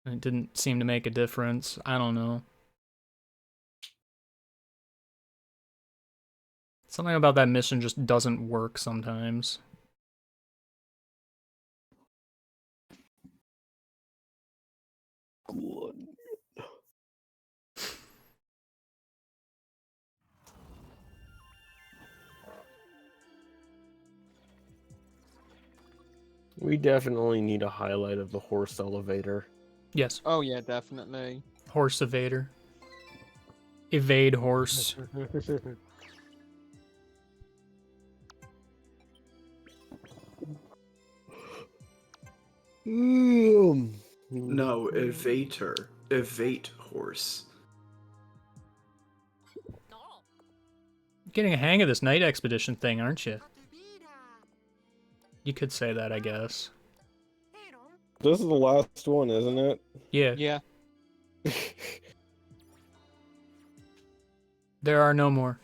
It didn't seem to make a difference. I don't know. Something about that mission just doesn't work sometimes. We definitely need a highlight of the horse elevator. Yes. Oh yeah, definitely. Horse evader. Evade horse. No, evator. Evate horse. Getting a hang of this night expedition thing, aren't you? You could say that, I guess. This is the last one, isn't it? Yeah. Yeah. There are no more.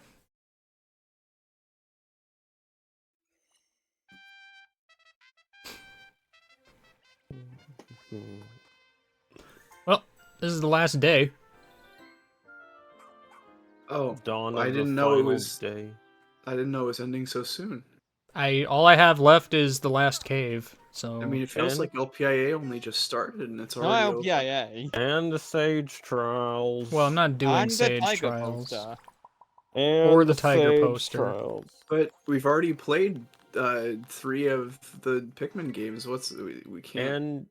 Well, this is the last day. Oh, Dawn of I the didn't know it final was. day. I didn't know it was ending so soon. All I have left is the last cave. So I mean, it feels And- like LPIA only just started and it's No already over. LPIA. And the Sage Trials. well, I'm not doing And the Sage Tiger Trials. poster. And or the Tiger Sage poster. Trials. But we've already played 3 of the Pikmin games. We can't.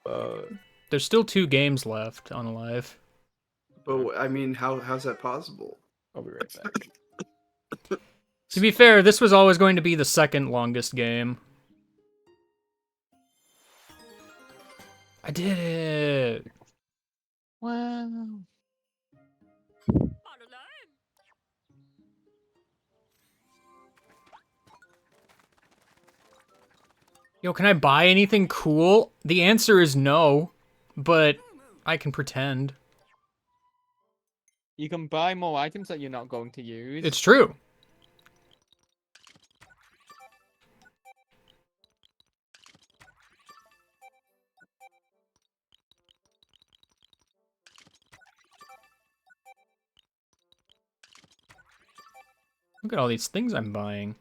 And There's still 2 games left on Alive. But I mean, how's that possible? I'll be right back. To be fair, this was always going to be the second longest game. I did it! Wow. Yo, can I buy anything cool? The answer is no, but I can pretend. You can buy more items that you're not going to use. It's true. Look at all these things I'm buying.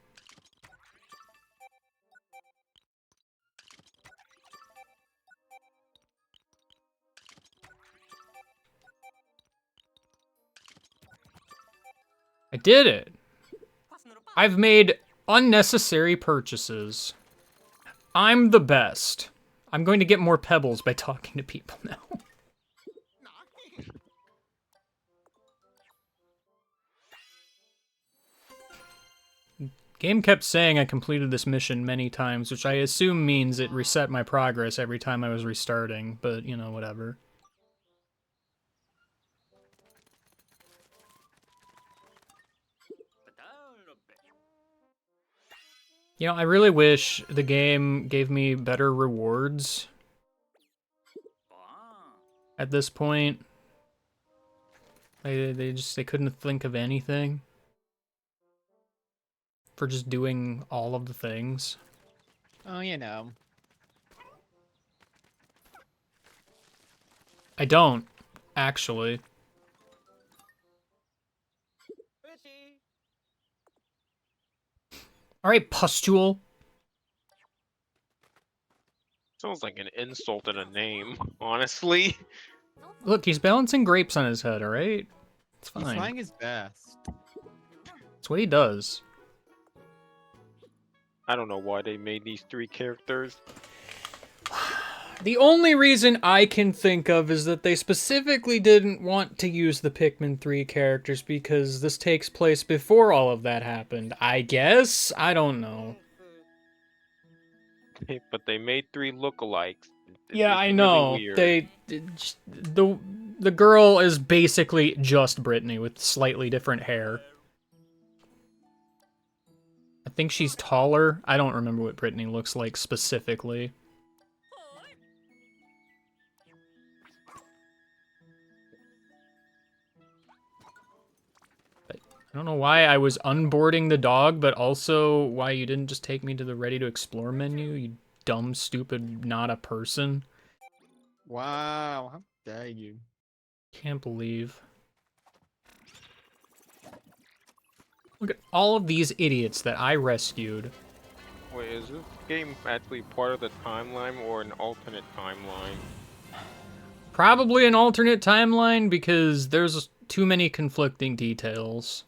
I did it! I've made unnecessary purchases. I'm the best. I'm going to get more pebbles by talking to people now. Game kept saying I completed this mission many times, which I assume means it reset my progress every time I was restarting, but, you know, whatever. You know, I really wish the game gave me better rewards at this point. They couldn't think of anything for just doing all of the things. Oh, you know. I don't, actually. Alright, pustule. Sounds like an insult in a name, honestly. Look, he's balancing grapes on his head, alright? It's He's fine. trying his best. That's what he does. I don't know why they made these 3 characters. The only reason I can think of is that they specifically didn't want to use the Pikmin 3 characters because this takes place before all of that happened. I guess? I don't know. But they made 3 lookalikes. Yeah, I really know. weird. The girl is basically just Brittany with slightly different hair. I think she's taller. I don't remember what Brittany looks like specifically. I don't know why I was unboarding the dog, but also why you didn't just take me to the ready to explore menu, you dumb, stupid, not a person. Wow, how dare you. Can't believe. Look at all of these idiots that I rescued. Wait, is this game actually part of the timeline or an alternate timeline? Probably an alternate timeline because there's too many conflicting details.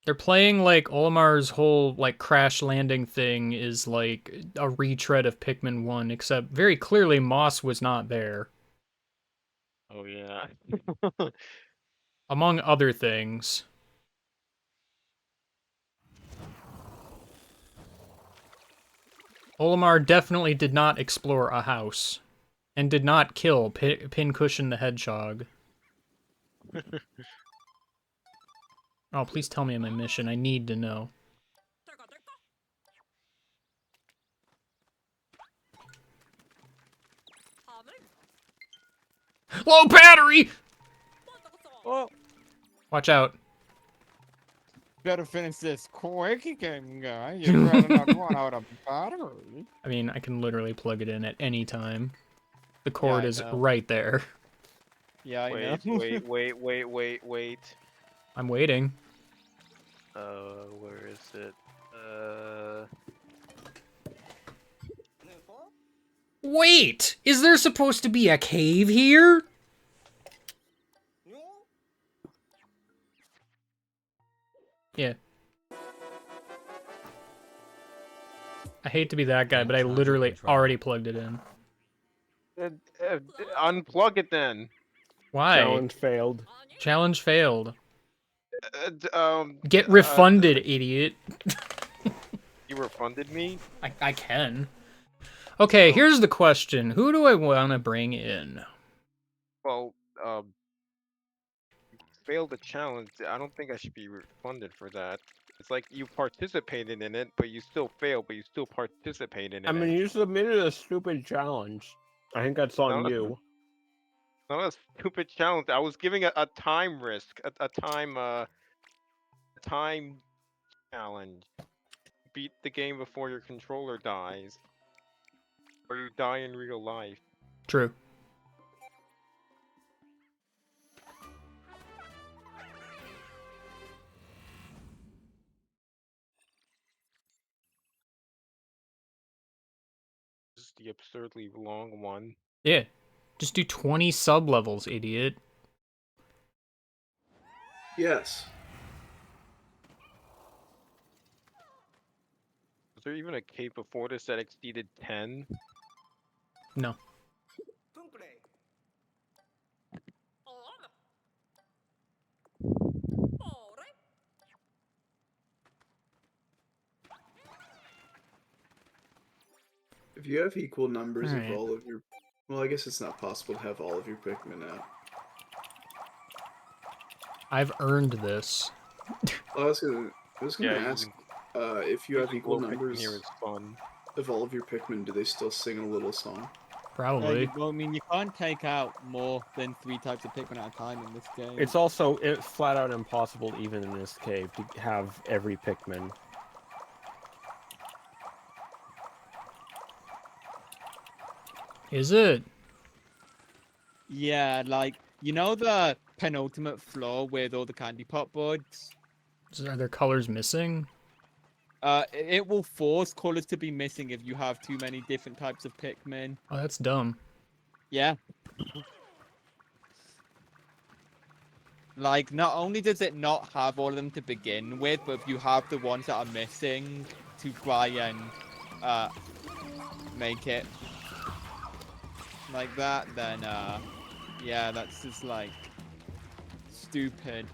They're playing like Olimar's whole like crash landing thing is like a retread of Pikmin 1, except very clearly Moss was not there. Oh yeah. Among other things. Olimar definitely did not explore a house. And did not kill Pincushion the Hedgehog. Oh, please tell me my mission. I need to know. Low battery! Oh, Watch out. better finish this quick, game guy. You'd rather not run out of battery. I mean, I can literally plug it in at any time. The cord I is know. right there. Yeah, I Wait, know. wait. I'm waiting. Where is it? Wait! Is there supposed to be a cave here? Yeah. I hate to be that guy, but I literally already plugged it in. Unplug it then. Why? Challenge failed. Challenge failed. Get Uh, refunded, idiot. You refunded me? I can. Okay, Oh. here's the question. Who do I want to bring in? Well, you failed the challenge. I don't think I should be refunded for that. It's like you participated in it, but you still failed, but you still participated in I mean, it. you submitted a stupid challenge. I think that's on No, you. Not a stupid challenge. I was giving a time risk, a time challenge. Beat the game before your controller dies, or you die in real life. True. This is the absurdly long one. Yeah. Just do 20 sub-levels, idiot. Yes. Was there even a cape before this that exceeded 10? No. If you have equal numbers Alright. of all of your... Well, I guess it's not possible to have all of your Pikmin out. I've earned this. I was gonna ask, if you have using equal glow Pikmin numbers here is fun. of all of your Pikmin, do they still sing a little song? Probably. Well, I mean, you can't take out more than 3 types of Pikmin at a time in this game. It's also flat out impossible, even in this cave, to have every Pikmin. Is it? Yeah, like, you know the penultimate floor with all the candy pop buds? Are there colors missing? It will force colors to be missing if you have too many different types of Pikmin. Oh, that's dumb. Yeah. Like, not only does it not have all of them to begin with, but if you have the ones that are missing to try and make it like that, then yeah, that's just like stupid.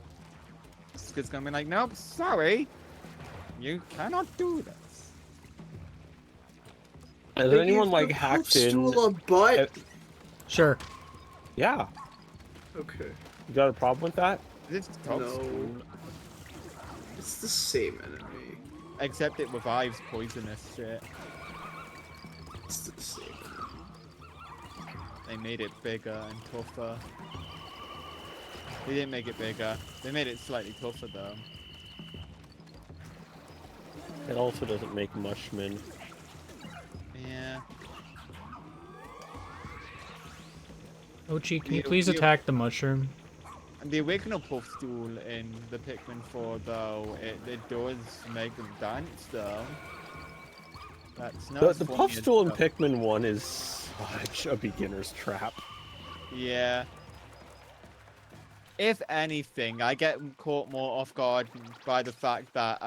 It's gonna be like, nope, sorry, you cannot do this. Has anyone like hacked in? Stool a butt? Sure. Yeah. Okay. You got a problem with that? It's No. It's the same enemy. Except it revives poisonous shit. It's the same enemy. They made it bigger and tougher. They didn't make it bigger. They made it slightly tougher though. It also doesn't make Mushman. Yeah. Ochi, can you Yeah, please yeah. attack the mushroom? And the original puff stool in the Pikmin 4 though, it does make them dance though. That's not The puff stool in Pikmin 1 is such a beginner's trap. Yeah. If anything, I get caught more off guard by the fact that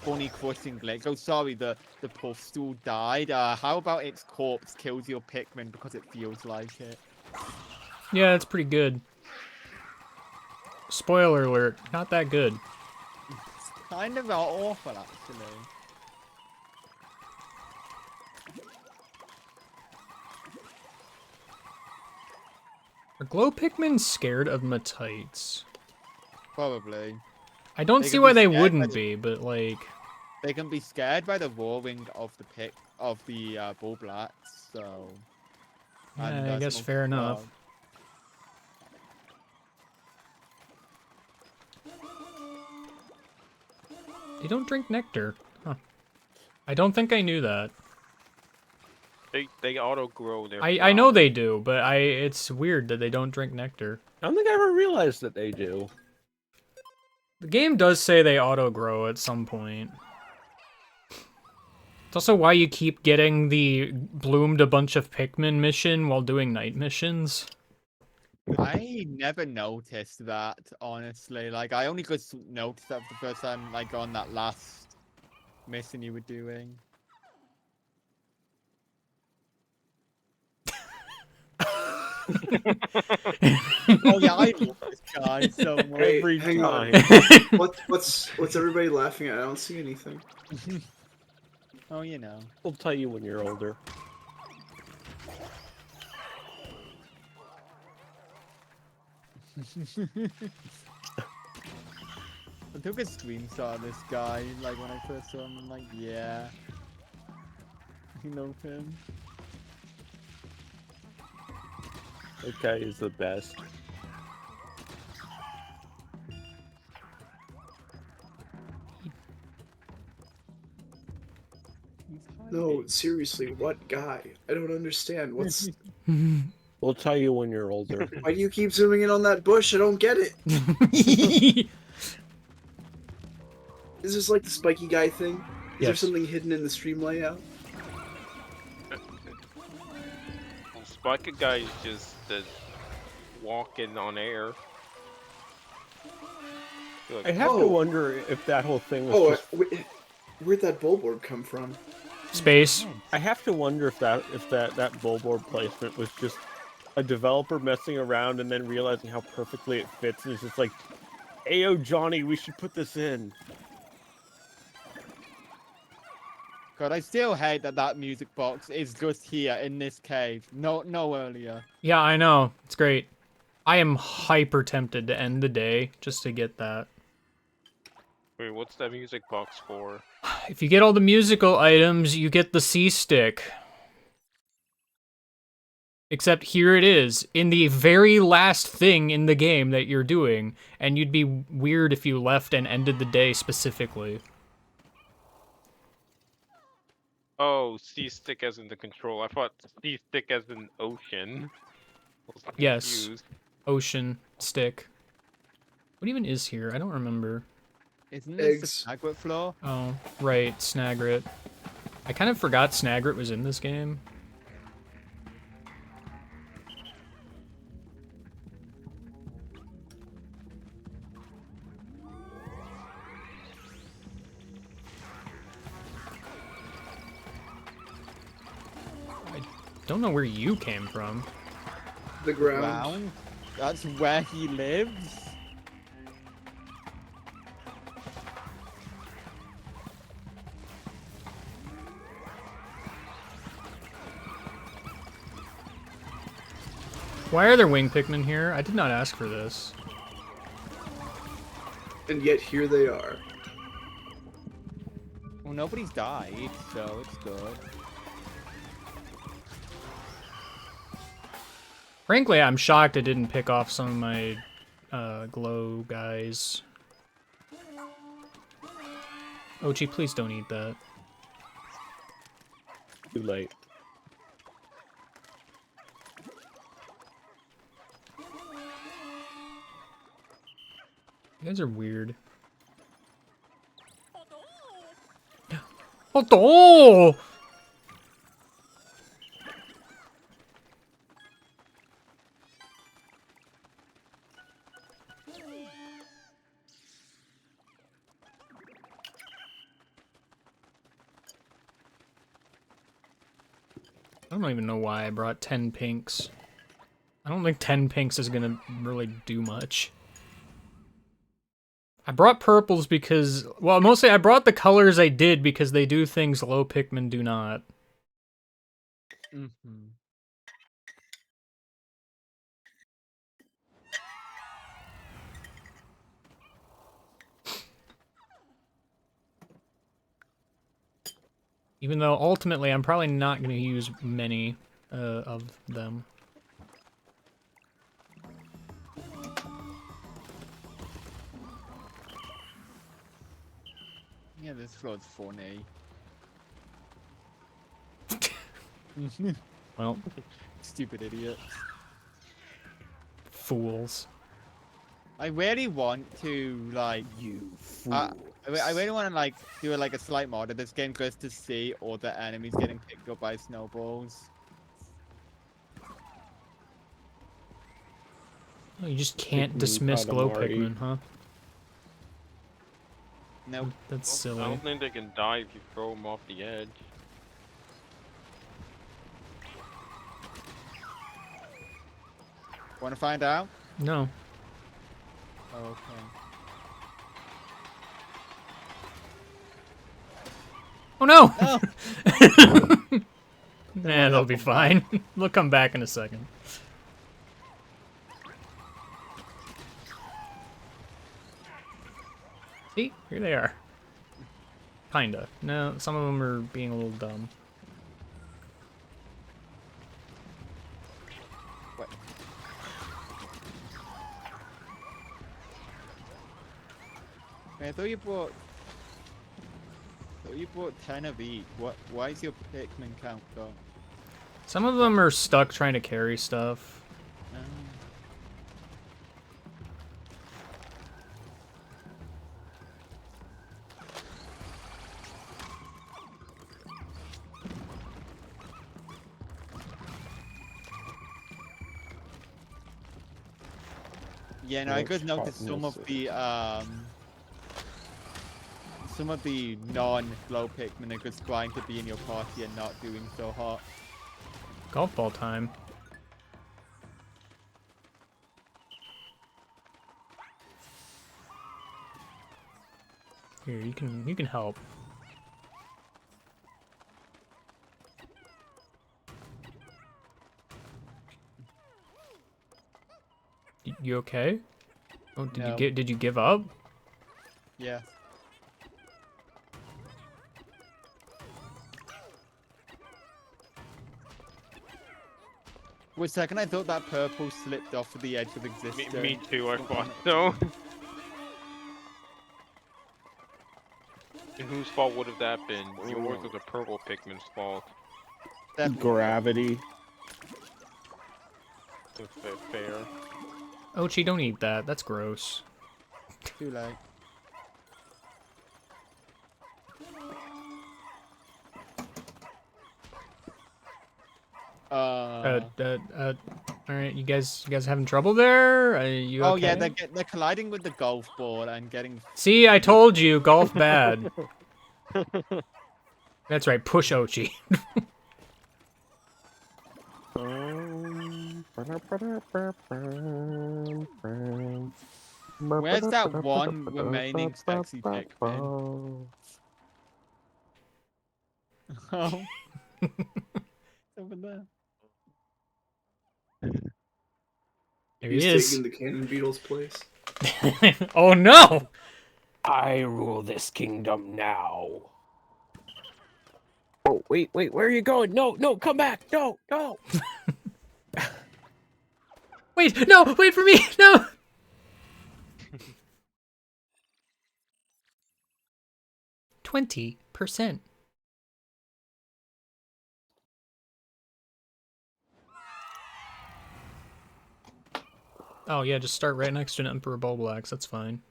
Bunny crushing glitch. Oh, sorry, the puff stool died. How about its corpse kills your Pikmin because it feels like it? Yeah, that's pretty good. Spoiler alert, not that good. It's kind of awful, actually. Are glow Pikmin scared of Matites? Probably. I don't They see can why be they scared by wouldn't the- be, but like... They can be scared by the roaring of the bull blats, so. And, Yeah, I guess smoky fair enough. cloud. They don't drink nectar. Huh. I don't think I knew that. They auto grow their. I know they do, but it's weird that they don't drink nectar. I don't think I ever realized that they do. The game does say they auto grow at some point. It's also why you keep getting the bloomed a bunch of Pikmin mission while doing night missions. I never noticed that, honestly. Like, I only just noticed that for the first time, like, on that last mission you were doing. Oh yeah, I love this guy so much. Hey, Every hang on. time. What's everybody laughing at? I don't see anything. Oh, you know. We'll tell you when you're older. I took a screenshot of this guy, like when I first saw him. I'm like, yeah, you know him. That guy is the best. No, seriously, what guy? I don't understand. What's? We'll tell you when you're older. Why do you keep zooming in on that bush? I don't get it. Is this like the spiky guy thing? Is there Yes. something hidden in the stream layout? Well, Spiker guy is just walking on air. Feel I like- have to Oh. wonder if that whole thing was Oh, just... where'd that bulborb come from? Space. I have to wonder if that billboard placement was just a developer messing around and then realizing how perfectly it fits, and it's just like, "Ayo, Johnny, we should put this in." God, I still hate that music box is just here in this cave. No earlier. Yeah, I know. It's great. I am hyper tempted to end the day just to get that. Wait, what's that music box for? If you get all the musical items, you get the C stick. Except here it is, in the very last thing in the game that you're doing, and you'd be weird if you left and ended the day specifically. Oh, C stick as in the control. I thought C stick as in ocean. I was Yes. confused. Ocean stick. What even is here? I don't remember. Isn't this Eggs. the Snagwit floor? Oh, right, Snagrit. I kind of forgot Snagrit was in this game. I don't know where you came from. The ground. Ground? That's where he lives? Why are there wing Pikmin here? I did not ask for this. And yet here they are. Well, nobody's died, so it's good. Frankly, I'm shocked I didn't pick off some of my glow guys. Ochi, please don't eat that. Too late. You guys are weird. Oh, I don't even know why I brought 10 pinks. I don't think 10 pinks is gonna really do much. I brought purples because, well, mostly I brought the colors I did because they do things low Pikmin do not. Mm-hmm. Even though ultimately I'm probably not going to use many of them. Yeah, this floor's funny. Well, Stupid idiot. fools. I really want to, like... You I fool. really want to, like, do like a slight mod of this game just to see all the enemies getting picked up by snowballs. Oh, you just can't Pikmin dismiss glow Katamari. Pikmin, huh? Nope. That's I silly. don't think they can die if you throw them off the edge. Want to find out? No. Okay. Oh no! No. Nah, they'll be fine. They'll come back in a second. See? Here they are. Kinda. No, some of them are being a little dumb. What? I thought you bought. You bought 10 of each. What? Why is your Pikmin count gone? Some of them are stuck trying to carry stuff. Oh. Yeah, no, I Which could notice button some is of it? the non-glow Pikmin are just trying to be in your party and not doing so hot. Golf ball time. Here, you can help. You okay? Oh, No. did you give up? Yeah. For a second, I thought that purple slipped off of the edge of existence. Me too, I thought so. And whose fault would have that been? Yours or the purple Pikmin's fault? Gravity. That's fair. Ochi, don't eat that. That's gross. Too late. All right, you guys having trouble there? Are you Oh okay? yeah, they're colliding with the golf ball and getting. See, I told you, golf bad. That's right, push Ochi. Where's that one remaining sexy Pikmin? Oh. Over there. There He's he is. taking the Cannon Beetle's place. Oh no! I rule this kingdom now. Oh, wait, where are you going? No, come back! No! Wait, no! Wait for me! No! %. Oh yeah, just start right next to an Emperor Bulblax, that's fine.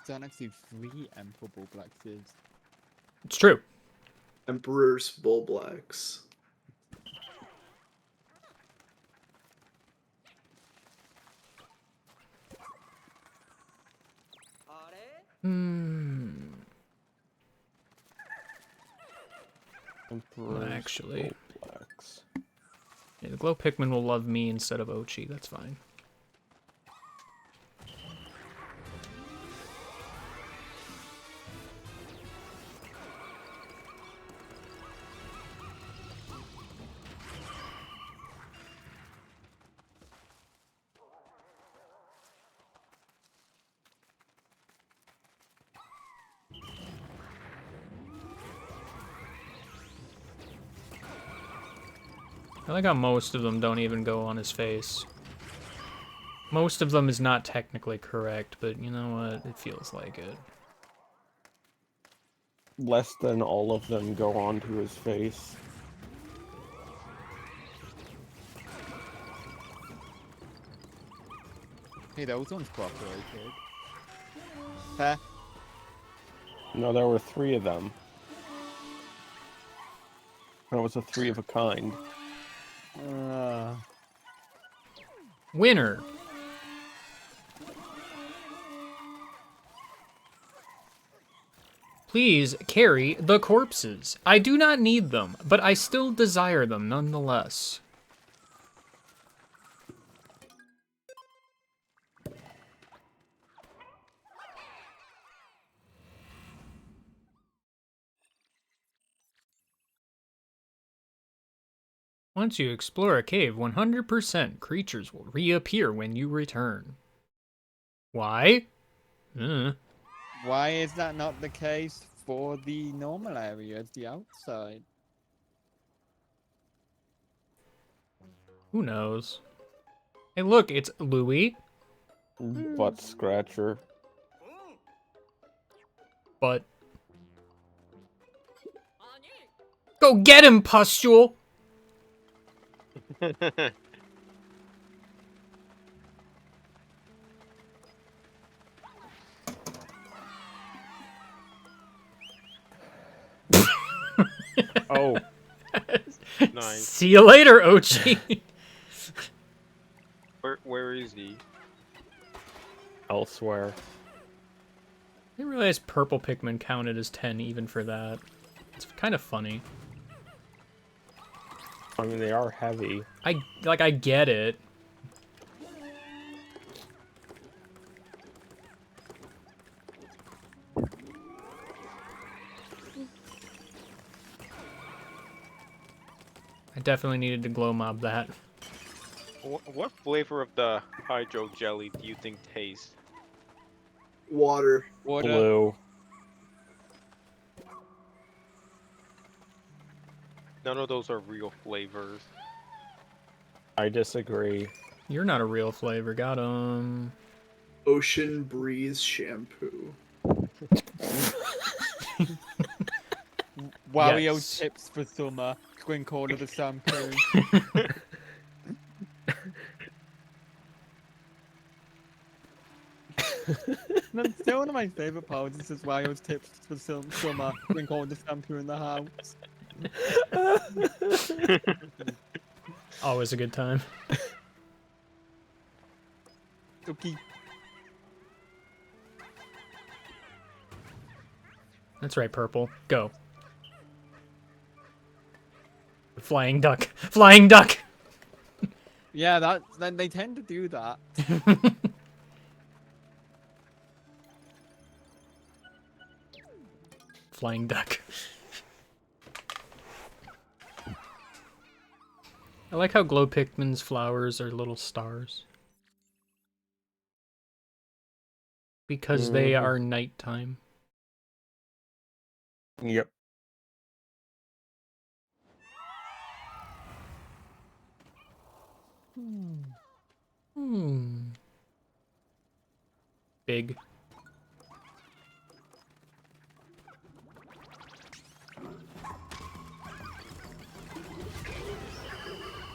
There's actually 3 Emperor Blaxes. It's true. Emperor's Bulblax. Actually, yeah, the Glow Pikmin will love me instead of Ochi, that's fine. I like how most of them don't even go on his face. Most of them is not technically correct, but you know what? It feels like it. Less than all of them go onto his face. Hey, those ones cooperated. Huh? No, there were 3 of them. That was a 3 of a kind. Winner! Please carry the corpses. I do not need them, but I still desire them nonetheless. Once you explore a cave 100%, creatures will reappear when you return. Why? Why is that not the case for the normal areas, the outside? Who knows? Hey, look, it's Louis. Butt scratcher. But go get him, Pustule! Oh. Nice. See you later, Ochi. Where is he? Elsewhere. I didn't realize purple Pikmin counted as 10 even for that. It's kind of funny. I mean, they are heavy. I get it. I definitely needed to glow mob that. What flavor of the hydro jelly do you think tastes? Water. Blue. None of those are real flavors. I disagree. You're not a real flavor. Got him. Ocean breeze shampoo. Wario Yes. tips for summer. Green corner the shampoo. That's still one of my favorite parts. This is Wario's tips for summer. Green corner the shampoo in the house. Always a good time. Okay. That's right, purple. Go. Flying duck. Flying duck! Yeah, they tend to do that. Flying duck. I like how Glow Pikmin's flowers are little stars. Because they are nighttime. Yep. Big.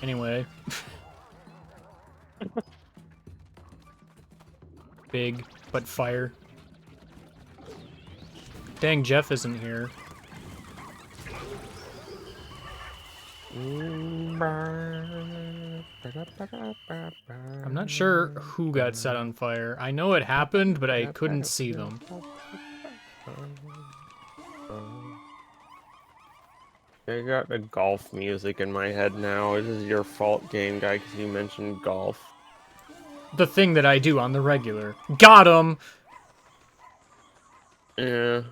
Anyway. Big, but fire. Dang, Jeff isn't here. I'm not sure who got set on fire. I know it happened, but I couldn't see them. I got the golf music in my head now. It is your fault, game guy, because you mentioned golf. The thing that I do on the regular. Got him! Yeah.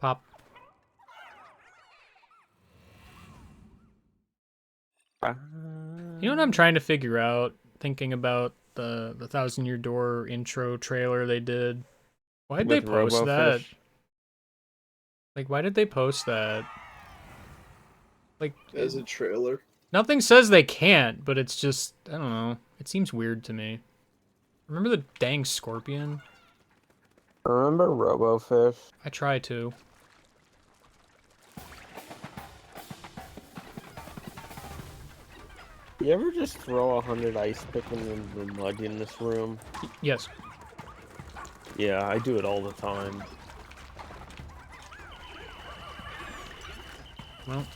Pop. You know what I'm trying to figure out? Thinking about the 1,000-Year Door intro trailer they did. Why'd they With post that? Robofish. Like, why did they post that? Like, As a trailer. nothing says they can't, but it's just, I don't know. It seems weird to me. Remember the dang scorpion? Remember Robofish? I try to. You ever just throw 100 ice Pikmin in the mud in this room? Yes. Yeah, I do it all the time. Well.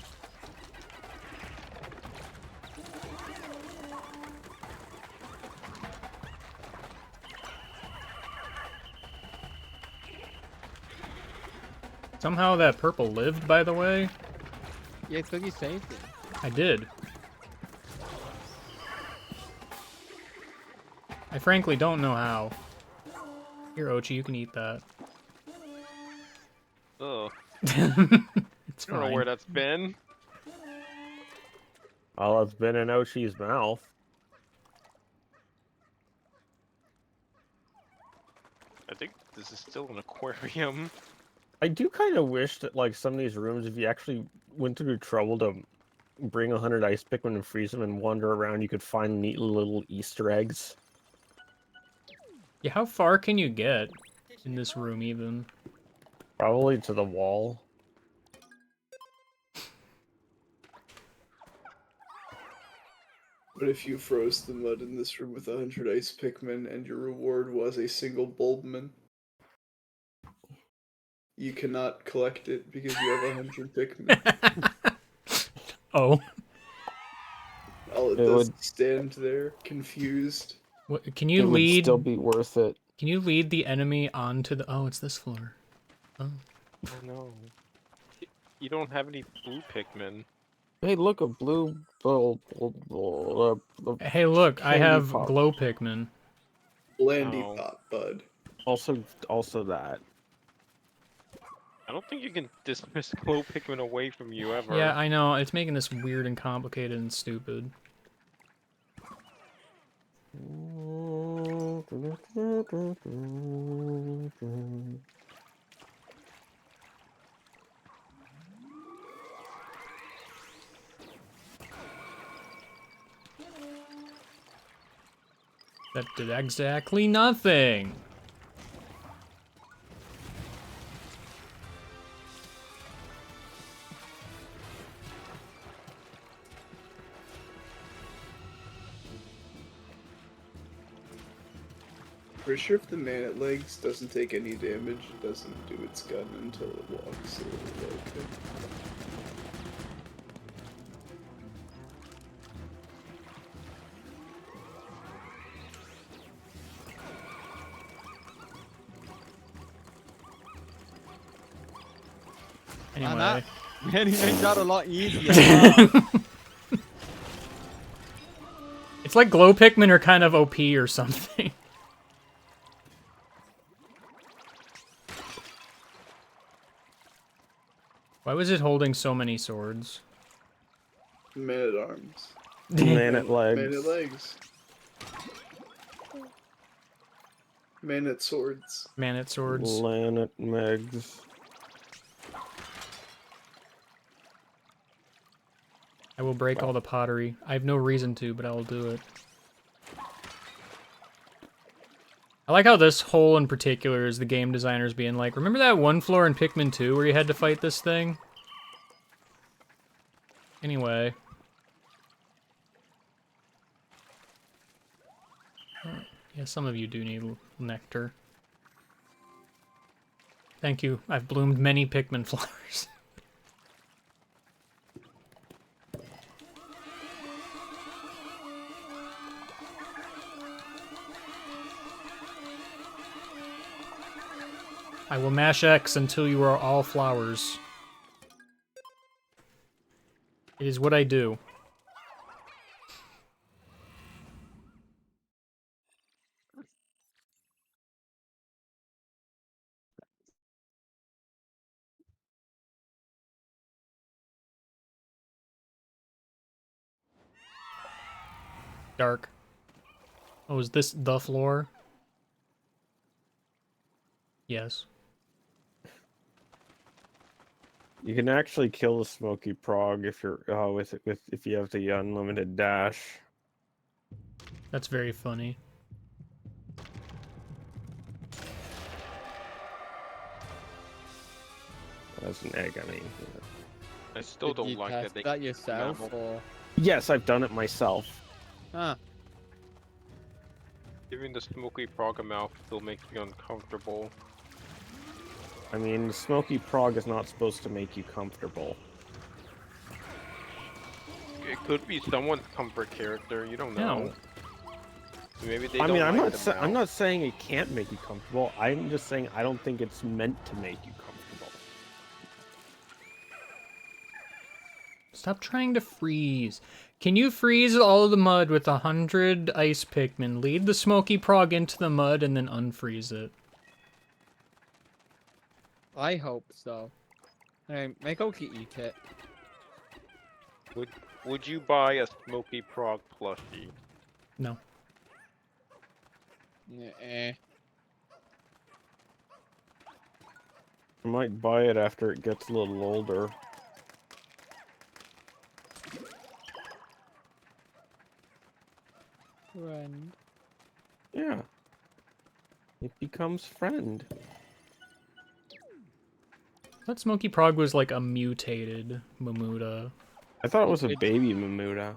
Somehow that purple lived, by the way. Yeah, it's because you saved it. I did. I frankly don't know how. Here, Ochi, you can eat that. Ugh. It's I don't know fine. where that's been. Well, it's been in Oshi's mouth. I think this is still an aquarium. I do kind of wish that, like, some of these rooms, if you actually went through the trouble to bring 100 ice Pikmin and freeze them and wander around, you could find neat little Easter eggs. Yeah, how far can you get in this room, even? Probably to the wall. But if you froze the mud in this room with 100 ice Pikmin and your reward was a single Bulbman, you cannot collect it because you have 100 Pikmin. Oh. All it does is stand there, confused. What, can you It would lead? still be worth it. Can you lead the enemy onto the? Oh, it's this floor. Oh. Oh no. You don't have any blue Pikmin. Hey, look, a blue Hey, look, I candy have pop. glow Pikmin. Blandy Oh. pop, bud. Also that. I don't think you can dismiss glow Pikmin away from you ever. Yeah, I know. It's making this weird and complicated and stupid. That did exactly nothing. Pretty sure if the man at legs doesn't take any damage, it doesn't do its gun until it walks, so okay. Anyway. And that really makes that a lot easier. Wow. It's like glow Pikmin are kind of OP or something. Why was it holding so many swords? Man at arms. Man at legs. Man at legs. Man at swords. Man at swords. Man at Megs. I will break all the pottery. I have no reason to, but I will do it. I like how this hole in particular is the game designers being like, remember that one floor in Pikmin 2 where you had to fight this thing? Anyway. Yeah, some of you do need nectar. Thank you. I've bloomed many Pikmin flowers. I will mash X until you are all flowers. It is what I do. Dark. Oh, is this the floor? Yes. You can actually kill the Smoky Prog if you're if you have the unlimited dash. That's very funny. That's an egg, I mean. I still Did don't you like test that that yourself, or? Yes, I've done it myself. Huh. Giving the smoky prog a mouth still makes me uncomfortable. I mean, Smoky Prog is not supposed to make you comfortable. it could be someone's comfort character. You don't know. No. Maybe they I don't mean, like them I'm now. not saying it can't make you comfortable. I'm just saying I don't think it's meant to make you comfortable. Stop trying to freeze. Can you freeze all of the mud with 100 ice Pikmin, lead the Smoky Prog into the mud, and then unfreeze it? I hope so. Make Oki eat it. Would you buy a Smoky Prog plushie? No. Eh. I might buy it after it gets a little older. Friend. Yeah. It becomes friend. I thought Smoky Prog was like a mutated Mamuda. I thought it was a baby Mamuda.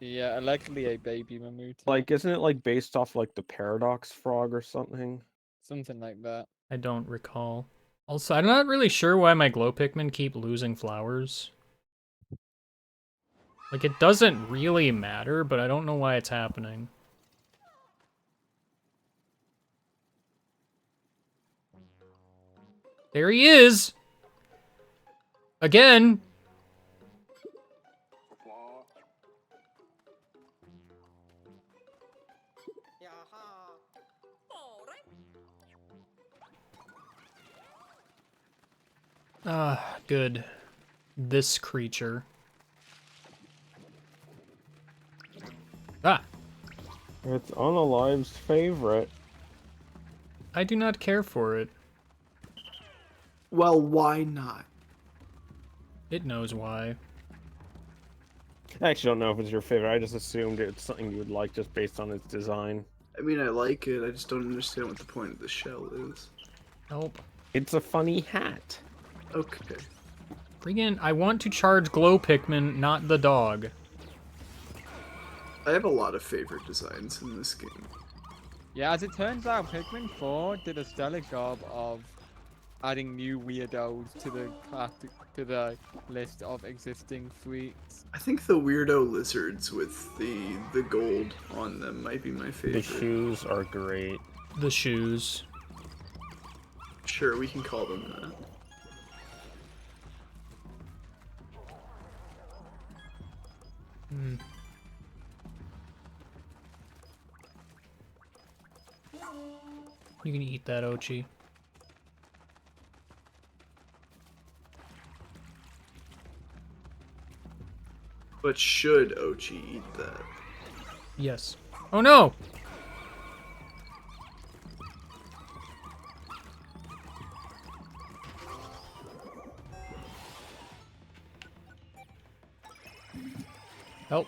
Yeah, likely a baby mammoth. Like, isn't it like based off like the Paradox Frog or something? Something like that. I don't recall. Also, I'm not really sure why my glow Pikmin keep losing flowers. Like, it doesn't really matter, but I don't know why it's happening. There he is! Again! Ah, good. This creature. Ah! It's Unalive's favorite. I do not care for it. Well, why not? It knows why. I actually don't know if it's your favorite. I just assumed it's something you would like just based on its design. I mean, I like it. I just don't understand what the point of the shell is. Nope. It's a funny hat. Okay. Friggin', I want to charge glow Pikmin, not the dog. I have a lot of favorite designs in this game. Yeah, as it turns out, Pikmin 4 did a stellar job of adding new weirdos to the list of existing freaks. I think the weirdo lizards with the gold on them might be my favorite. The shoes are great. The shoes. Sure, we can call them that. Hmm. You can eat that, Ochi. But should Ochi eat that? Yes. Oh no! Help.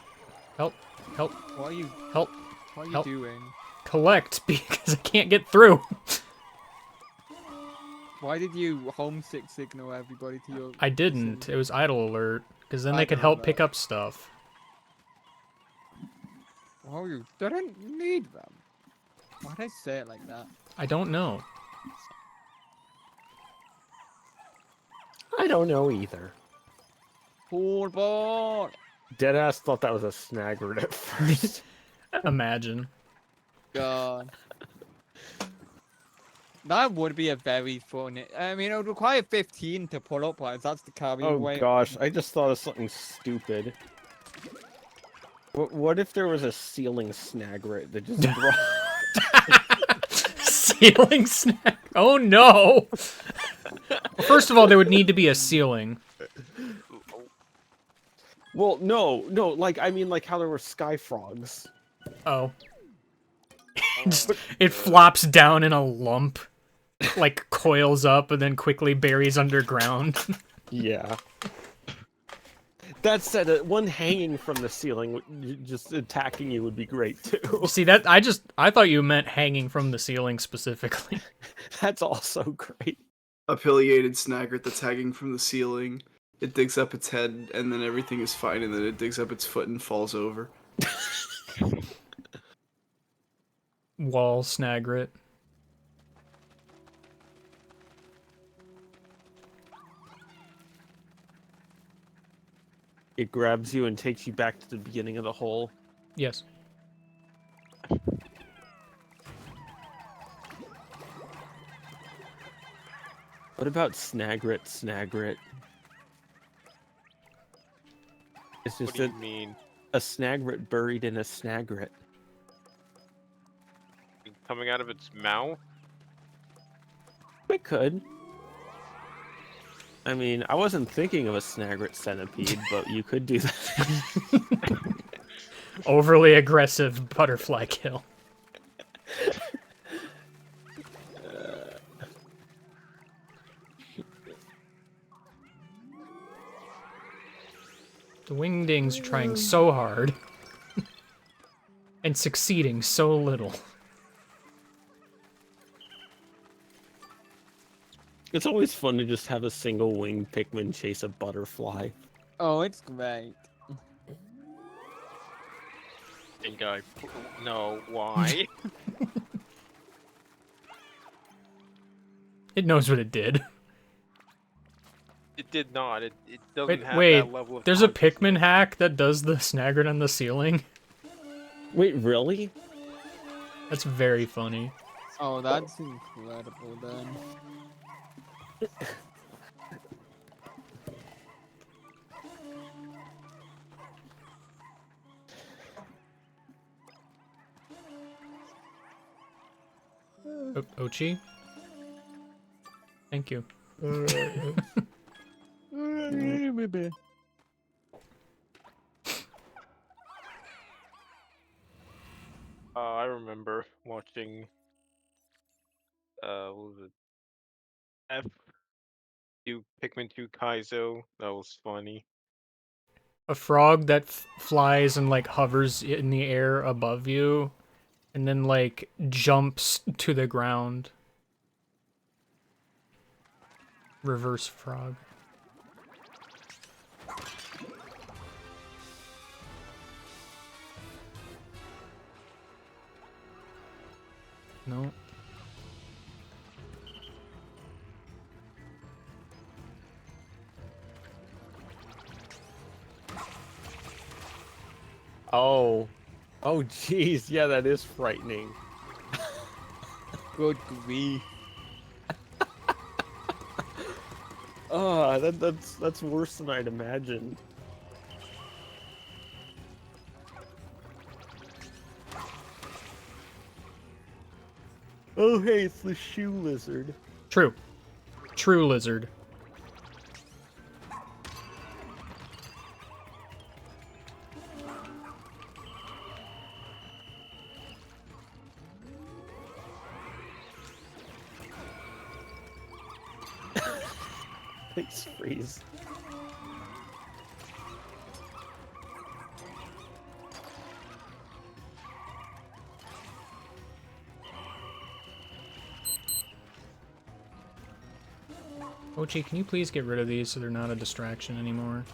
Help. Help. What are you? Help. What are you Help. doing? Collect, because I can't get through. Why did you homesick signal everybody to your? I didn't. It was idle alert, because then they could Idle help alert. pick up stuff. Oh, you didn't need them. Why'd I say it like that? I don't know. I don't know either. Pool ball. Deadass thought that was a snaggered at first. Imagine. God. That would be a very fun. I mean, it would require 15 to pull up, right? That's the carrying Oh weight. gosh, I just thought of something stupid. What if there was a ceiling snagret that just dropped? Ceiling snack. Oh no! Well, first of all, there would need to be a ceiling. Well, no, like I mean, like how there were sky frogs. Oh. Just, it flops down in a lump, like coils up, and then quickly buries underground. Yeah. That said, one hanging from the ceiling, just attacking you would be great too. See that? I thought you meant hanging from the ceiling specifically. That's also great. A pileated snaggart that's hanging from the ceiling. It digs up its head, and then everything is fine, and then it digs up its foot and falls over. Wall snagret. It grabs you and takes you back to the beginning of the hole. Yes. What about Snagrit? It's What just do you mean? a Snagrit buried in a Snagrit. Coming out of its mouth? We could. I mean, I wasn't thinking of a Snagrit centipede, but you could do that. Overly aggressive butterfly kill. The wingdings are trying so hard and succeeding so little. It's always fun to just have a single winged Pikmin chase a butterfly. Oh, it's great. Think I no, why? It knows what it did. It did not. It doesn't have Wait, that level of there's a consciousness. Pikmin hack that does the Snagrit on the ceiling. Wait, really? That's very funny. Oh, that's incredible then. Ochi? Thank you. I remember watching. What was it? Pikmin 2 Kaizo. That was funny. A frog that flies and like hovers in the air above you and then like jumps to the ground. Reverse frog. No. Oh. Oh, jeez. Yeah, that is frightening. Good grief. Oh, that's worse than I'd imagined. Oh, hey, it's the shoe lizard. True. True lizard. Thanks, Freeze. Ochi, can you please get rid of these so they're not a distraction anymore?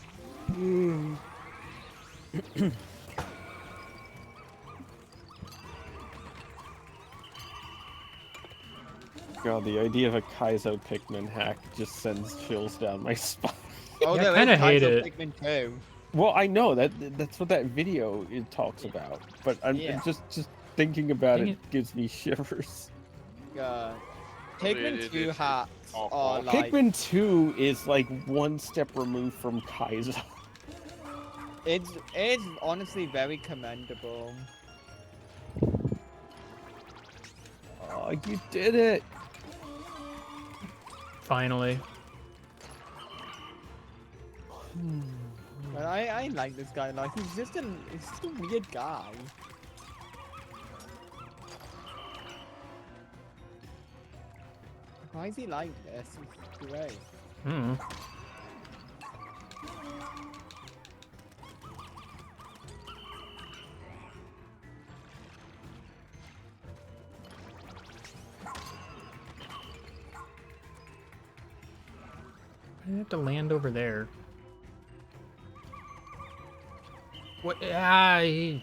God, the idea of a Kaizo Pikmin hack just sends chills down my spine. Oh, Yeah, I there kinda is hate Kaizo it. Pikmin 2. Well, I know that's what that video it talks about, but I'm Yeah. just thinking about Dang it it. gives me shivers. Pikmin 2 hacks awful. are like... Pikmin 2 is like one step removed from Kaizo. It's honestly very commendable. Oh, you did it! Finally. But I like this guy. Like he's just a weird guy. Why is he like this? It's great. Hmm. I have to land over there. What? Why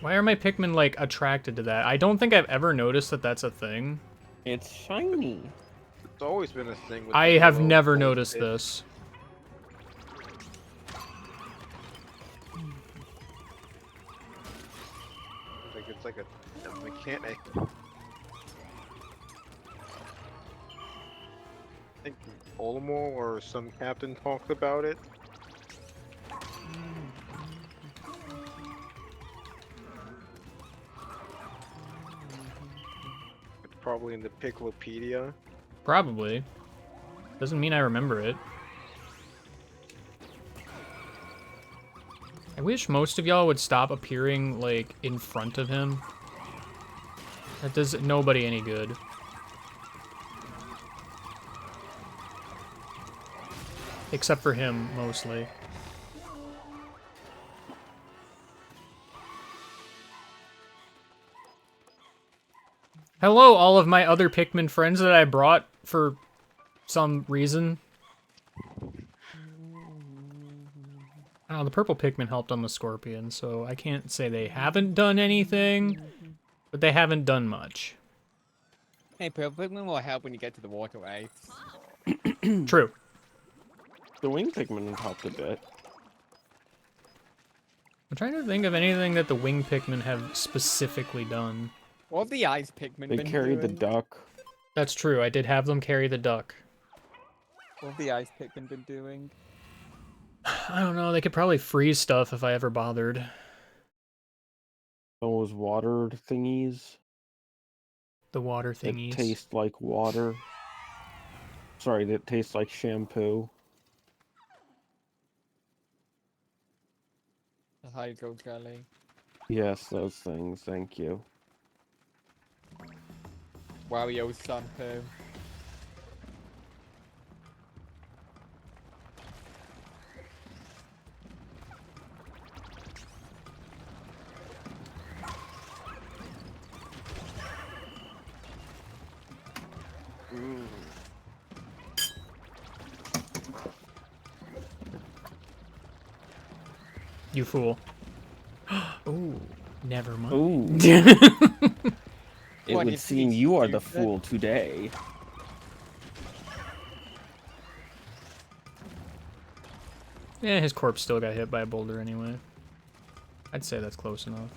are my Pikmin like attracted to that? I don't think I've ever noticed that that's a thing. It's shiny. It's always been a thing with I the have yellow never gold noticed pit. this. It's like a mechanic. I think Olimor or some captain talked about it. It's probably in the Piclopedia. Probably. Doesn't mean I remember it. I wish most of y'all would stop appearing, like, in front of him. That does nobody any good. Except for him, mostly. Hello, all of my other Pikmin friends that I brought for some reason. Oh, the purple Pikmin helped on the Scorpion, so I can't say they haven't done anything, but they haven't done much. Hey, purple Pikmin will help when you get to the waterways. True. The wing Pikmin have helped a bit. I'm trying to think of anything that the wing Pikmin have specifically done. What have the ice Pikmin They been carried the doing? duck. That's true, I did have them carry the duck. What have the ice Pikmin been doing? I don't know, they could probably freeze stuff if I ever bothered. Those water thingies The water that thingies. taste like water. Sorry, that taste like shampoo. The hydro jelly. Yes, those things. Thank you. Wario shampoo. You fool. Ooh, never mind. Ooh. It What, would you seem think you are the stupid? fool today. Yeah, his corpse still got hit by a boulder anyway. I'd say that's close enough.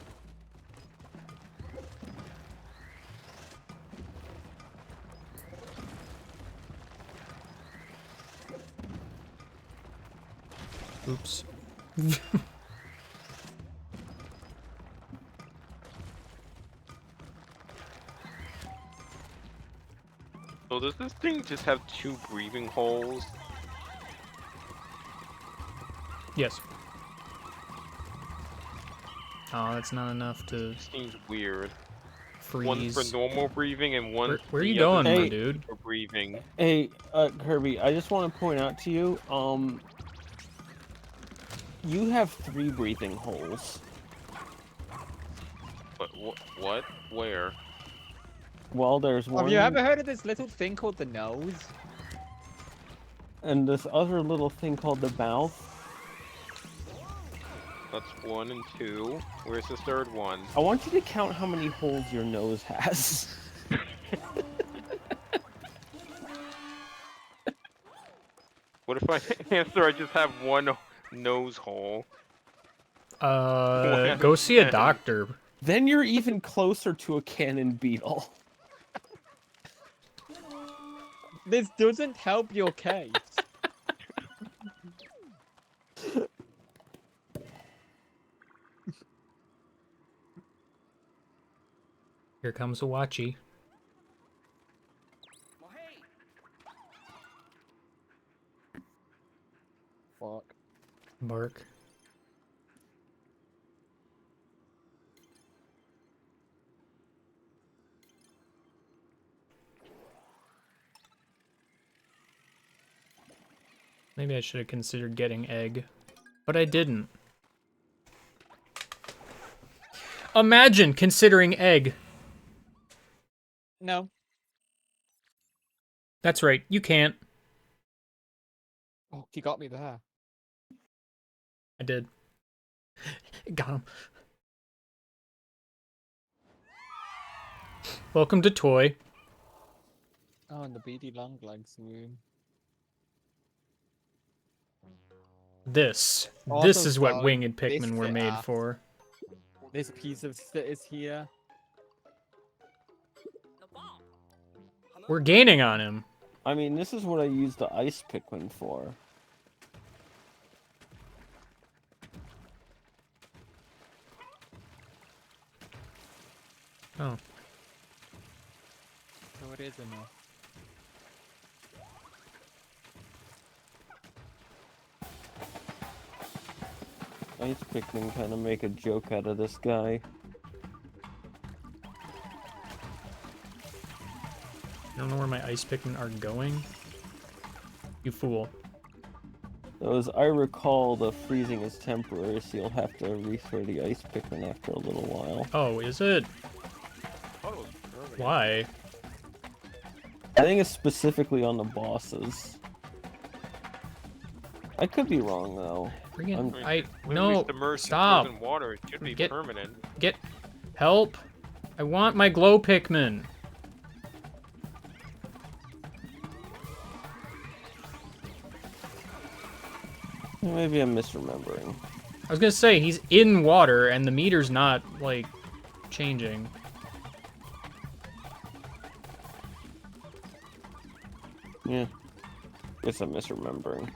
Oops. So does this thing just have 2 breathing holes? Yes. Oh, that's not enough to Seems weird. freeze. One for normal breathing and one Where are the you other going, my Hey. dude? for breathing. Hey, Kirby, I just want to point out to you, you have 3 breathing holes. But what? Where? Well, there's one, Have you ever heard of this little thing called the nose? and this other little thing called the mouth. That's 1 and 2. Where's the third one? I want you to count how many holes your nose has. What if I answer I just have 1 nose hole? Go see a doctor. Then you're even closer to a cannon beetle. This doesn't help your case. Here comes a watchy. Fuck. Bark. Maybe I should have considered getting egg, but I didn't. Imagine considering egg. No. That's right, you can't. Oh, you got me there. I did. Got him. Welcome to Toy. Oh, and the beady long legs room. This Also is what found winged this Pikmin were made fitter. for. This piece of shit is here. We're gaining on him. I mean, this is what I use the ice Pikmin for. Oh. So it is enough. Ice Pikmin kind of make a joke out of this guy. I don't know where my ice Pikmin are going. You fool. So as I recall, the freezing is temporary, so you'll have to rethrow the ice Pikmin after a little while. Oh, is it? Oh, permanent. Why? I think it's specifically on the bosses. I could be wrong though. Freaking, When no, we submerge in stop. frozen water, it should be Get- permanent. Get help. I want my glow Pikmin. Maybe I'm misremembering. I was gonna say, he's in water and the meter's not, like, changing. Yeah. Guess I'm misremembering.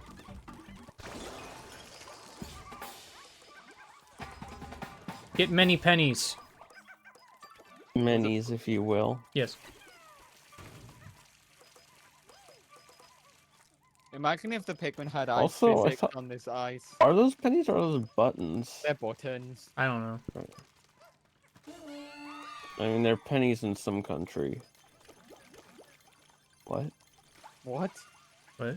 Get many pennies. Minis, if you will. Yes. Imagine if the Pikmin had ice Also, I physics thought- on this ice. Are those pennies or are those buttons? They're buttons. I don't know. I mean, they're pennies in some country. What? What? What?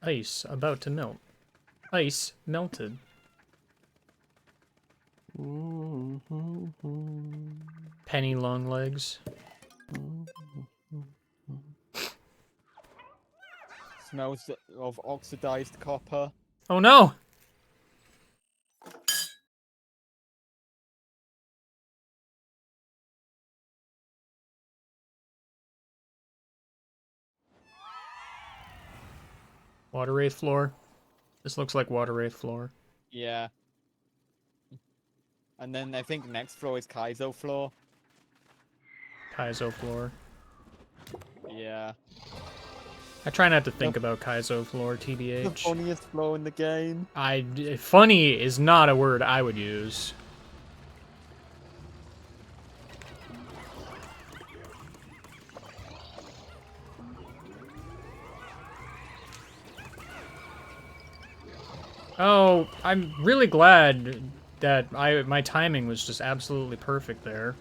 Ice about to melt. Ice melted. Penny long legs. Smells of oxidized copper. Oh no! Water wraith floor. This looks like water wraith floor. Yeah. And then I think next floor is Kaizo floor. Kaizo floor. Yeah. I try not to think about Kaizo floor, The TBH. funniest floor in the game. Funny is not a word I would use. Oh, I'm really glad that my timing was just absolutely perfect there.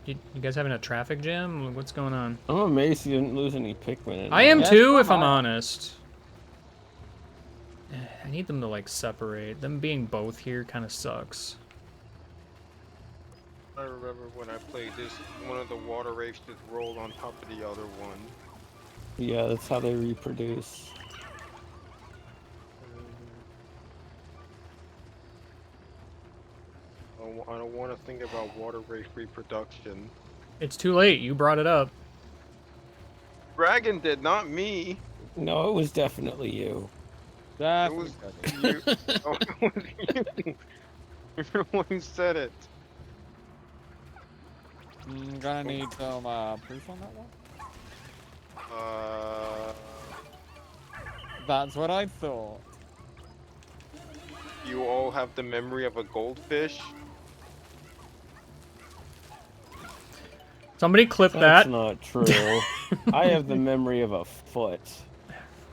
You guys having a traffic jam? What's going on? I'm amazed you didn't lose any Pikmin. I am Yeah, too, so if I'm am I. honest. I need them to, like, separate. Them being both here kind of sucks. I remember when I played this, one of the water wraiths just rolled on top of the other one. Yeah, that's how they reproduce. I don't want to think about water wraith reproduction. It's too late. You brought it up. Dragon did, not me. No, it was definitely you. It was you. Oh, it was you. You're the one who said it. Gonna need some proof on that one. That's what I thought. You all have the memory of a goldfish. Somebody clip That's that. not true. I have the memory of a foot.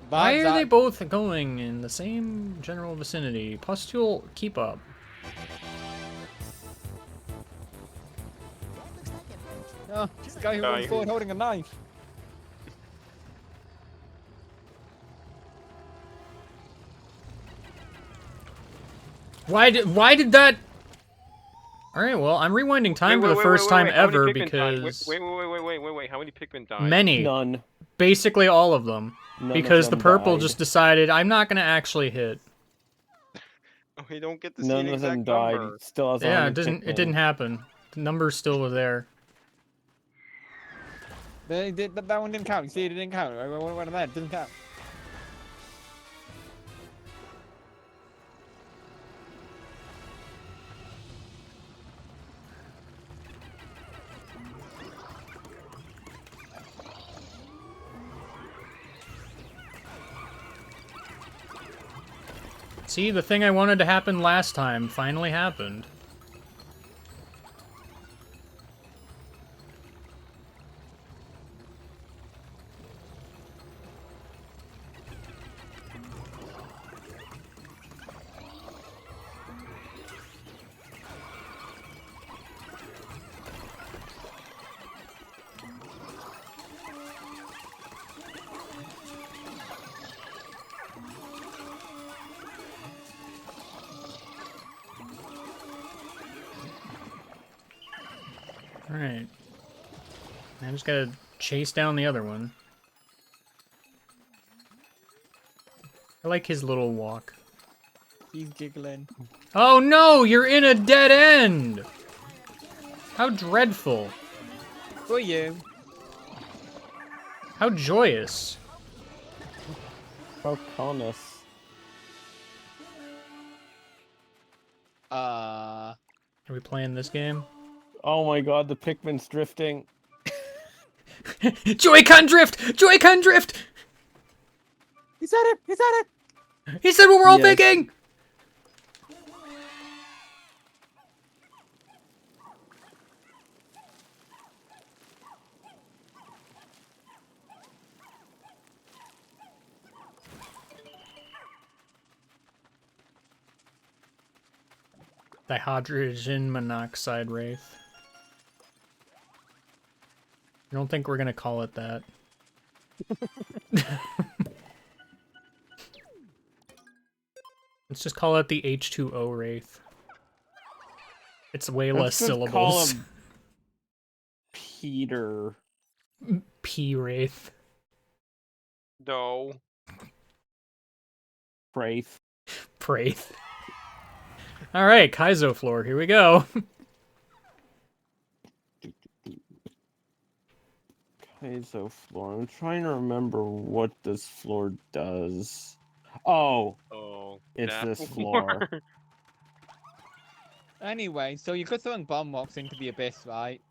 Why That's are they that- both going in the same general vicinity? Pustule, keep up. Oh, it's the guy who Guy runs who- forward holding a knife. Why did that? All right, well, I'm rewinding time for the first time How many ever Pikmin died? because Wait. How many Pikmin died? many, None. basically all of them, None because of the them purple died. just decided I'm not gonna actually hit. We don't get to see None an of them exact died. number. He still has Yeah, 100 it didn't Pikmin. happen. The numbers still were there. That one didn't count. You see, it didn't count. One of that didn't count. See, the thing I wanted to happen last time finally happened. Alright. I just gotta chase down the other one. I like his little walk. He's giggling. Oh no, you're in a dead end! How dreadful. For you. How joyous. How colorless. Are we playing this game? Oh my god, the Pikmin's drifting. Joy-Con drift! Joy-Con drift! He said it! He said it! He said what we're all Yes. thinking! Dihydrogen monoxide wraith. I don't think we're gonna call it that. Let's just call it the H2O wraith. It's way less Let's just call syllables. him Peter. P wraith. No. Wraith. Praith. Alright, Kaizo floor, here we go. Kaizo floor. I'm trying to remember what this floor does. Oh, Oh. it's nap this floor. Anyway, so you're throwing bomb rocks into the abyss, right?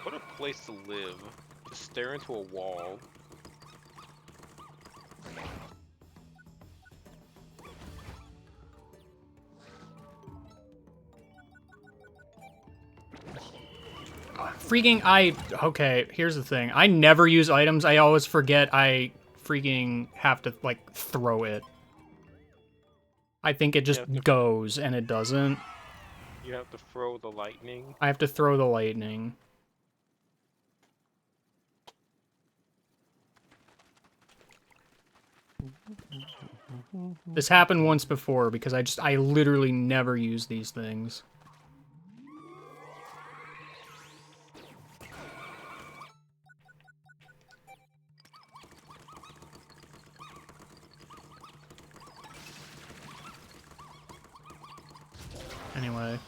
What a place to live. Just stare into a wall. Okay, here's the thing. I never use items. I always forget I freaking have to, like, throw it. I think it just goes, and it doesn't. You have to throw the lightning. I have to throw the lightning. This happened once before, because I literally never use these things. Anyway.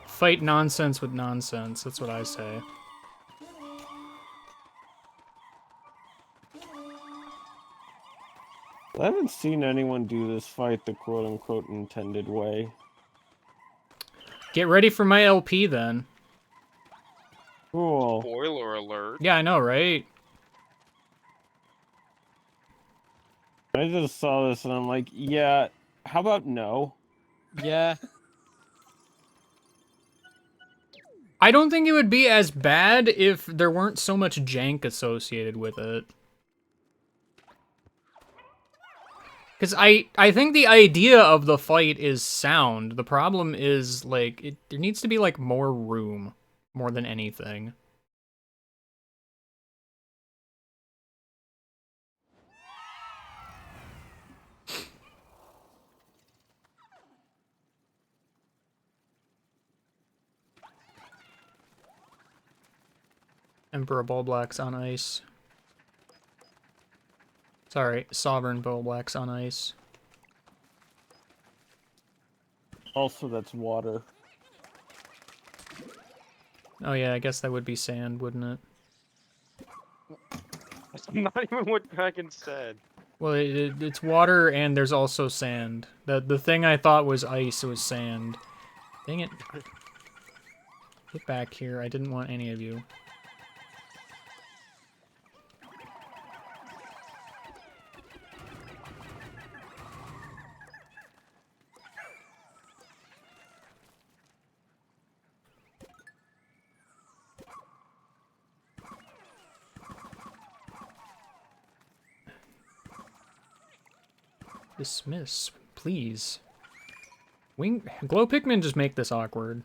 Fight nonsense with nonsense, that's what I say. I haven't seen anyone do this fight the quote-unquote intended way. Get ready for my LP, then. Cool. Spoiler alert. Yeah, I know, right? I just saw this and I'm like, yeah, how about no? Yeah. I don't think it would be as bad if there weren't so much jank associated with it. Because I think the idea of the fight is sound. The problem is, like, there needs to be, like, more room. More than anything. Emperor Bulblax on ice. Sorry, Sovereign Bulblax on ice. Also, that's water. Oh yeah, I guess that would be sand, wouldn't it? That's not even what Dragon said. Well, it's water and there's also sand. The thing I thought was ice was sand. Dang it. Get back here. I didn't want any of you. Dismiss, please. Glow Pikmin just make this awkward.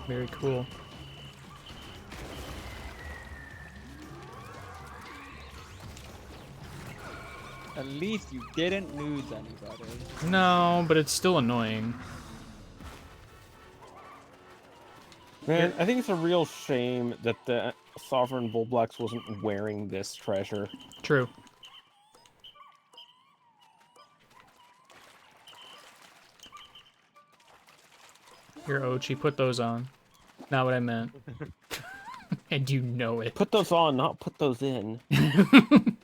Very cool. At least you didn't lose anybody. No, but it's still annoying. Man, I think it's a real shame that the Sovereign Volblax wasn't wearing this treasure. True. Here, Ochi, put those on. Not what I meant. And you know it. Put those on, not put those in. That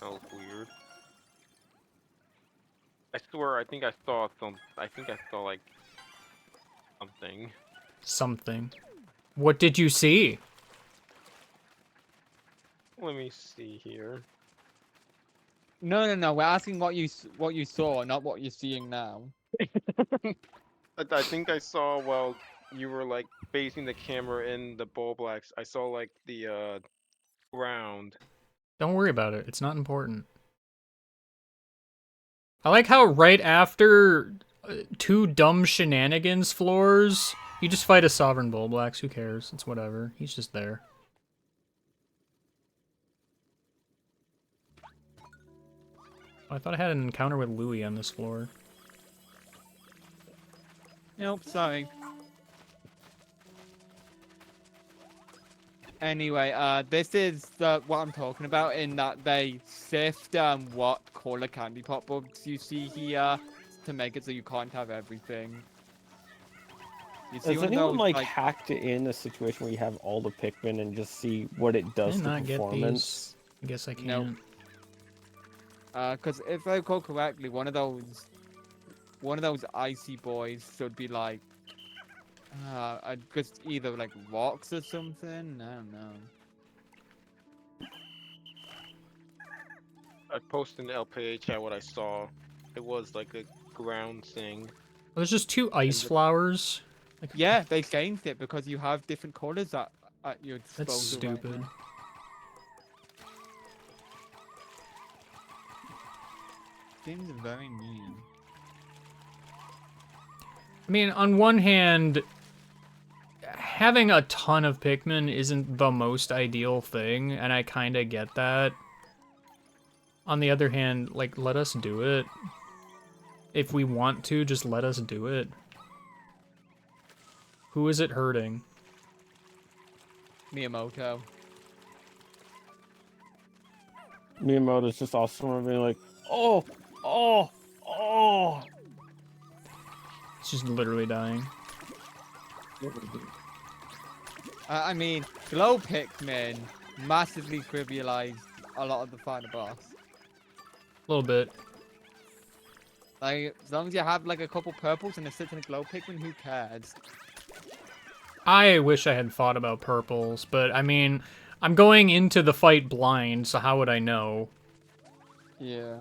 was weird. I swear, I think I saw like something. Something. What did you see? Let me see here. No. We're asking what you saw, not what you're seeing now. I think I saw while you were like facing the camera in the ball blacks. I saw like the ground. Don't worry about it. It's not important. I like how right after 2 dumb shenanigans floors, you just fight a Sovereign Volblax. Who cares? It's whatever. He's just there. Oh, I thought I had an encounter with Louie on this floor. Nope, sorry. Anyway, this is what I'm talking about in that they sift what color candy pop bugs you see here to make it so you can't have everything. You see Has one of anyone those, like hacked in a situation where you have all the Pikmin and just see what it does Did to not get performance? these. I guess I can't. Nope. Because if I recall correctly, one of those icy boys should be like, just either like rocks or something. I don't know. I posted in the LPIA chat what I saw. It was like a ground thing. Well, there's just 2 ice flowers. Like, Yeah, they changed it because you have different colors at your disposal. that's stupid. Right now. Seems very mean. I mean, on one hand, having a ton of Pikmin isn't the most ideal thing, and I kinda get that. On the other hand, like, let us do it. If we want to, just let us do it. Who is it hurting? Miyamoto. Miyamoto's just awesome being like, oh! It's just literally dying. I mean, Glow Pikmin massively trivialized a lot of the final boss. A little bit. Like, as long as you have like a couple purples and it sits in a Glow Pikmin, who cares? I wish I had thought about purples, but I mean, I'm going into the fight blind, so how would I know? Yeah.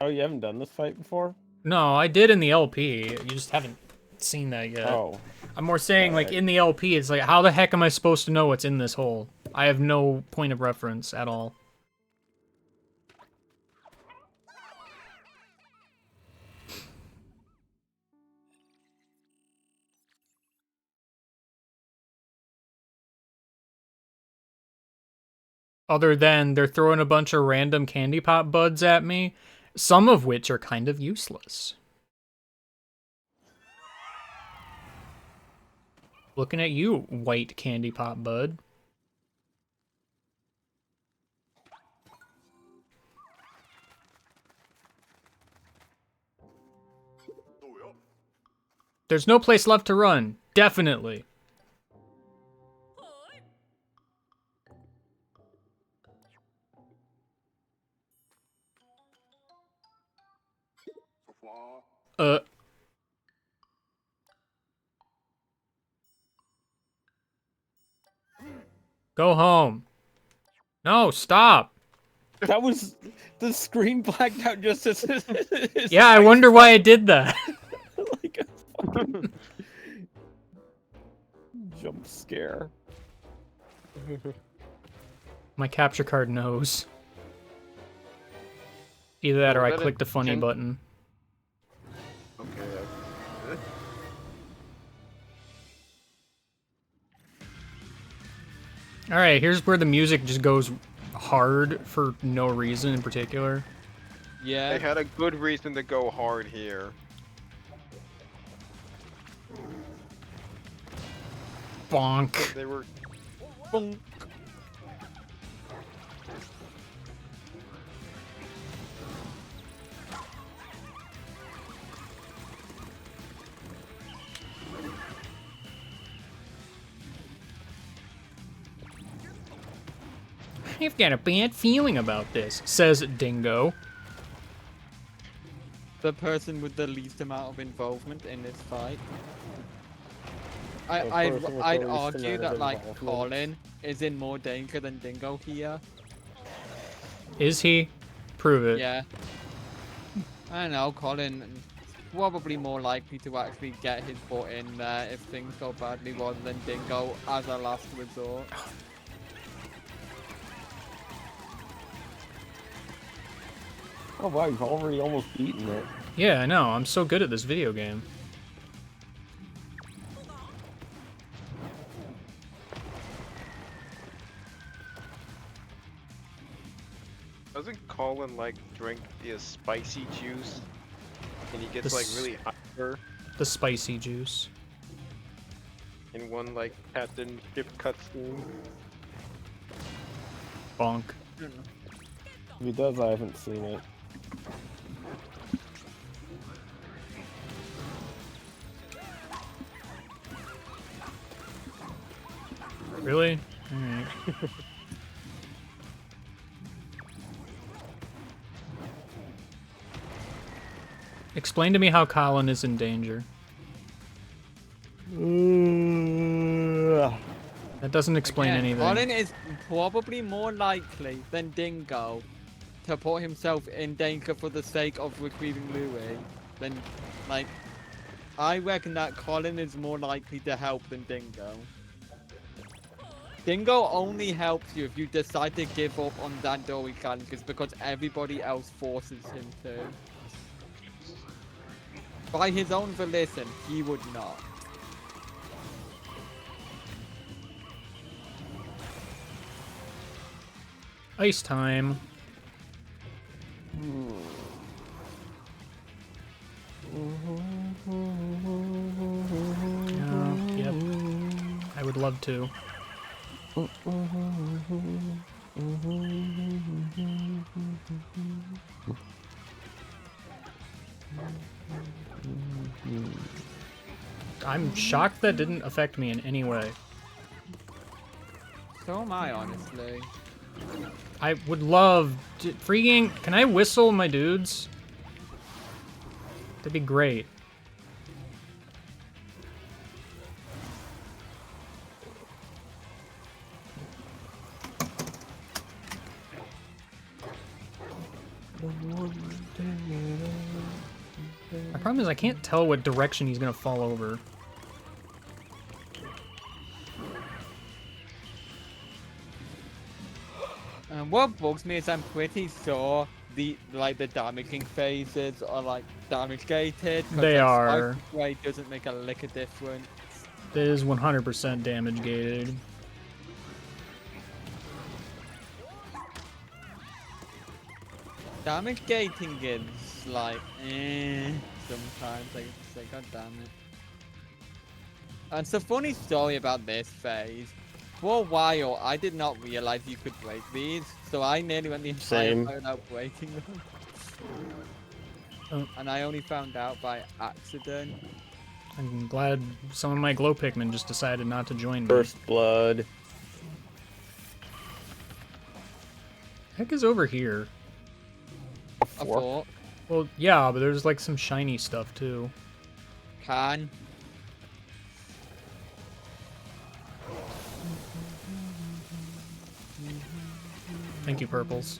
Oh, you haven't done this fight before? No, I did in the LP. You just haven't seen that yet. Oh. I'm more saying, like, in the LP, it's like, how the heck am I supposed to know what's in this hole? I have no point of reference at all. Other than they're throwing a bunch of random candy pop buds at me, some of which are kind of useless. Looking at you, white candy pop bud. There's no place left to run. Definitely. Go home. No, stop. That was the screen blacked out just as. Yeah, I wonder why I did that. Like a fucking jump scare. My capture card knows. Either that or I clicked the funny button. Okay. Alright, here's where the music just goes hard for no reason in particular. Yeah. They had a good reason to go hard here. Bonk. They were. Bonk. I've got a bad feeling about this, says Dingo. The person with the least amount of involvement in this fight. I'd argue that like Colin is in more danger than Dingo here. Is he? Prove it. Yeah. I don't know, Colin probably more likely to actually get his butt in there if things go badly rather than Dingo as a last resort. Oh wow, you've already almost beaten it. Yeah, I know. I'm so good at this video game. Doesn't Colin like drink the spicy juice? And he gets The like really hyper The spicy juice. in one like captain ship cutscene. Bonk. If he does, I haven't seen it. Really? Alright. Explain to me how Colin is in danger. That doesn't explain Again, anything. Colin is probably more likely than Dingo to put himself in danger for the sake of retrieving Louis. Then, like, I reckon that Colin is more likely to help than Dingo. Dingo only helps you if you decide to give up on Dandori challenges because everybody else forces him to. By his own volition, he would not. Ice time. Yep. I would love to. I'm shocked that didn't affect me in any way. So am I, honestly. I would love to, freaking. Can I whistle my dudes? That'd be great. My problem is I can't tell what direction he's gonna fall over. What bugs me is I'm pretty sure the damaging phases are like damage gated. They are. Right, doesn't make a lick of difference. It is 100% damage gated. Damage gating is like, sometimes. Like, it's like, god damn it. And it's a funny story about this phase. For a while, I did not realize you could break these, so I nearly went the entire Same. time without breaking them. Oh. And I only found out by accident. I'm glad some of my glow Pikmin just decided not to join me. First blood. Heck is over here? A Four. fork. Well, yeah, but there's like some shiny stuff too. Can. Thank you, purples.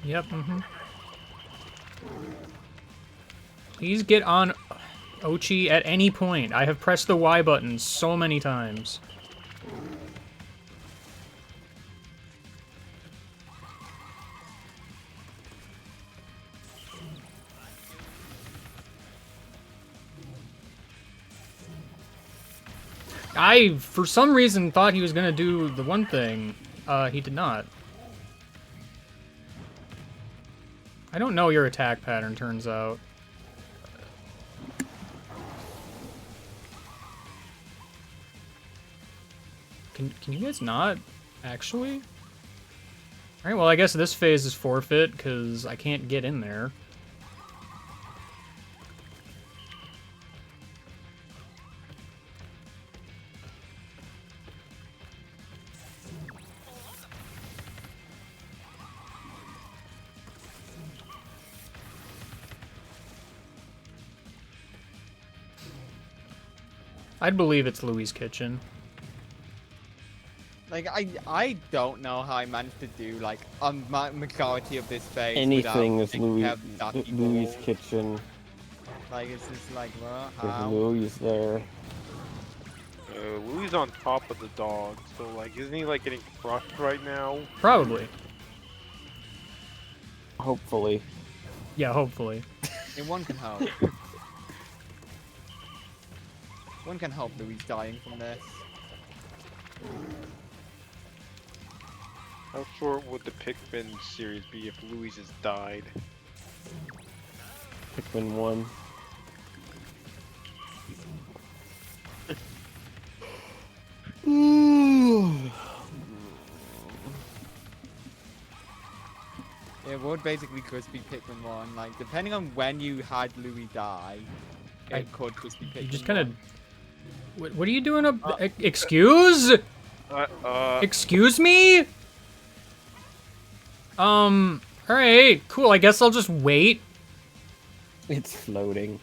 Yep, Please get on Ochi at any point. I have pressed the Y button so many times. I, for some reason, thought he was gonna do the one thing. He did not. I don't know your attack pattern, turns out. Can you guys not? Actually? Alright, well, I guess this phase is forfeit, because I can't get in there. I'd believe it's Louis' kitchen. Like, I don't know how I managed to do, like, a majority of this phase Anything without is taking Louis. care of Ducky Louis' Ball. kitchen. Like, it's just like, what? There's How? Louis there. Louis is on top of the dog, so like, isn't he like getting crushed right now? Probably. Hopefully. Yeah, hopefully. And one can help. One can help Louis dying from this. How short would the Pikmin series be if Louis has died? Pikmin 1. It would basically just be Pikmin 1. Like, depending on when you had Louis die, it could just be Pikmin You just kind of... 1. What are you doing up... Excuse? Excuse me? Alright, cool. I guess I'll just wait. It's floating.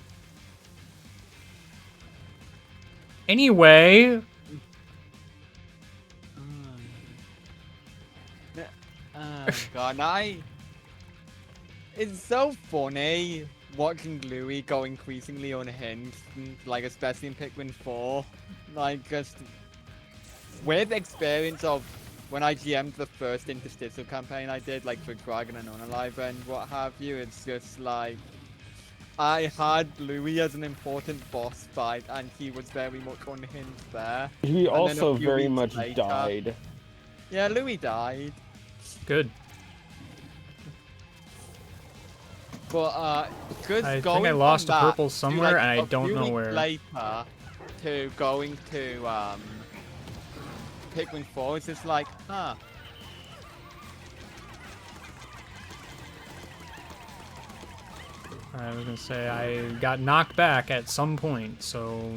Anyway... Oh god, it's so funny watching Louis go increasingly unhinged, like especially in Pikmin 4. Like, just with experience of when I GM'd the first interstitial campaign I did, like for Dragon and Unalive and what have you, it's just like I had Louis as an important boss fight and he was very much unhinged there. He And then a also few very weeks much later- died. Yeah, Louis died. Good. But because I going think I from lost a that purple to, somewhere, like, and I a don't few know weeks where. Later, to going to Pikmin 4, it's just like, huh. I was gonna say I got knocked back at some point, so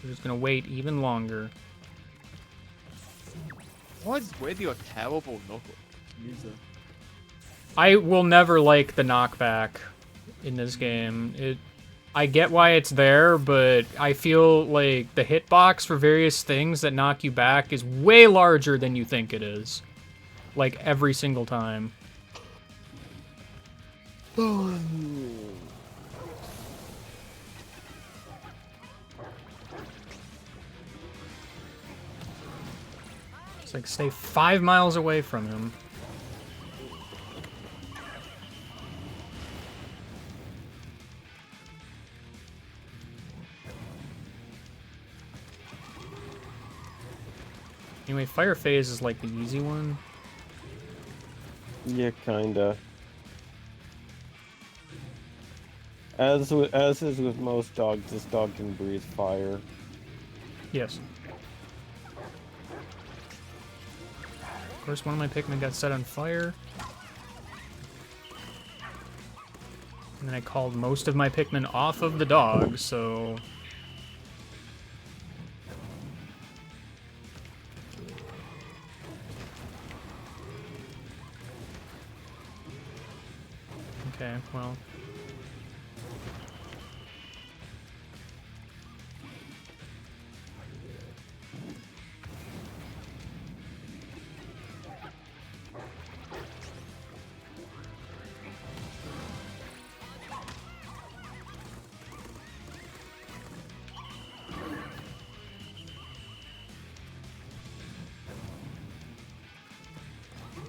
we're just gonna wait even longer. What's with your terrible knuckle user? I will never like the knockback in this game. I get why it's there, but I feel like the hitbox for various things that knock you back is way larger than you think it is. Like, every single time. like stay 5 miles away from him. Anyway, fire phase is like the easy one. Yeah, kinda. As is with most dogs, this dog can breathe fire. Yes. Of course, one of my Pikmin got set on fire. And then I called most of my Pikmin off of the dog, so... Okay, well...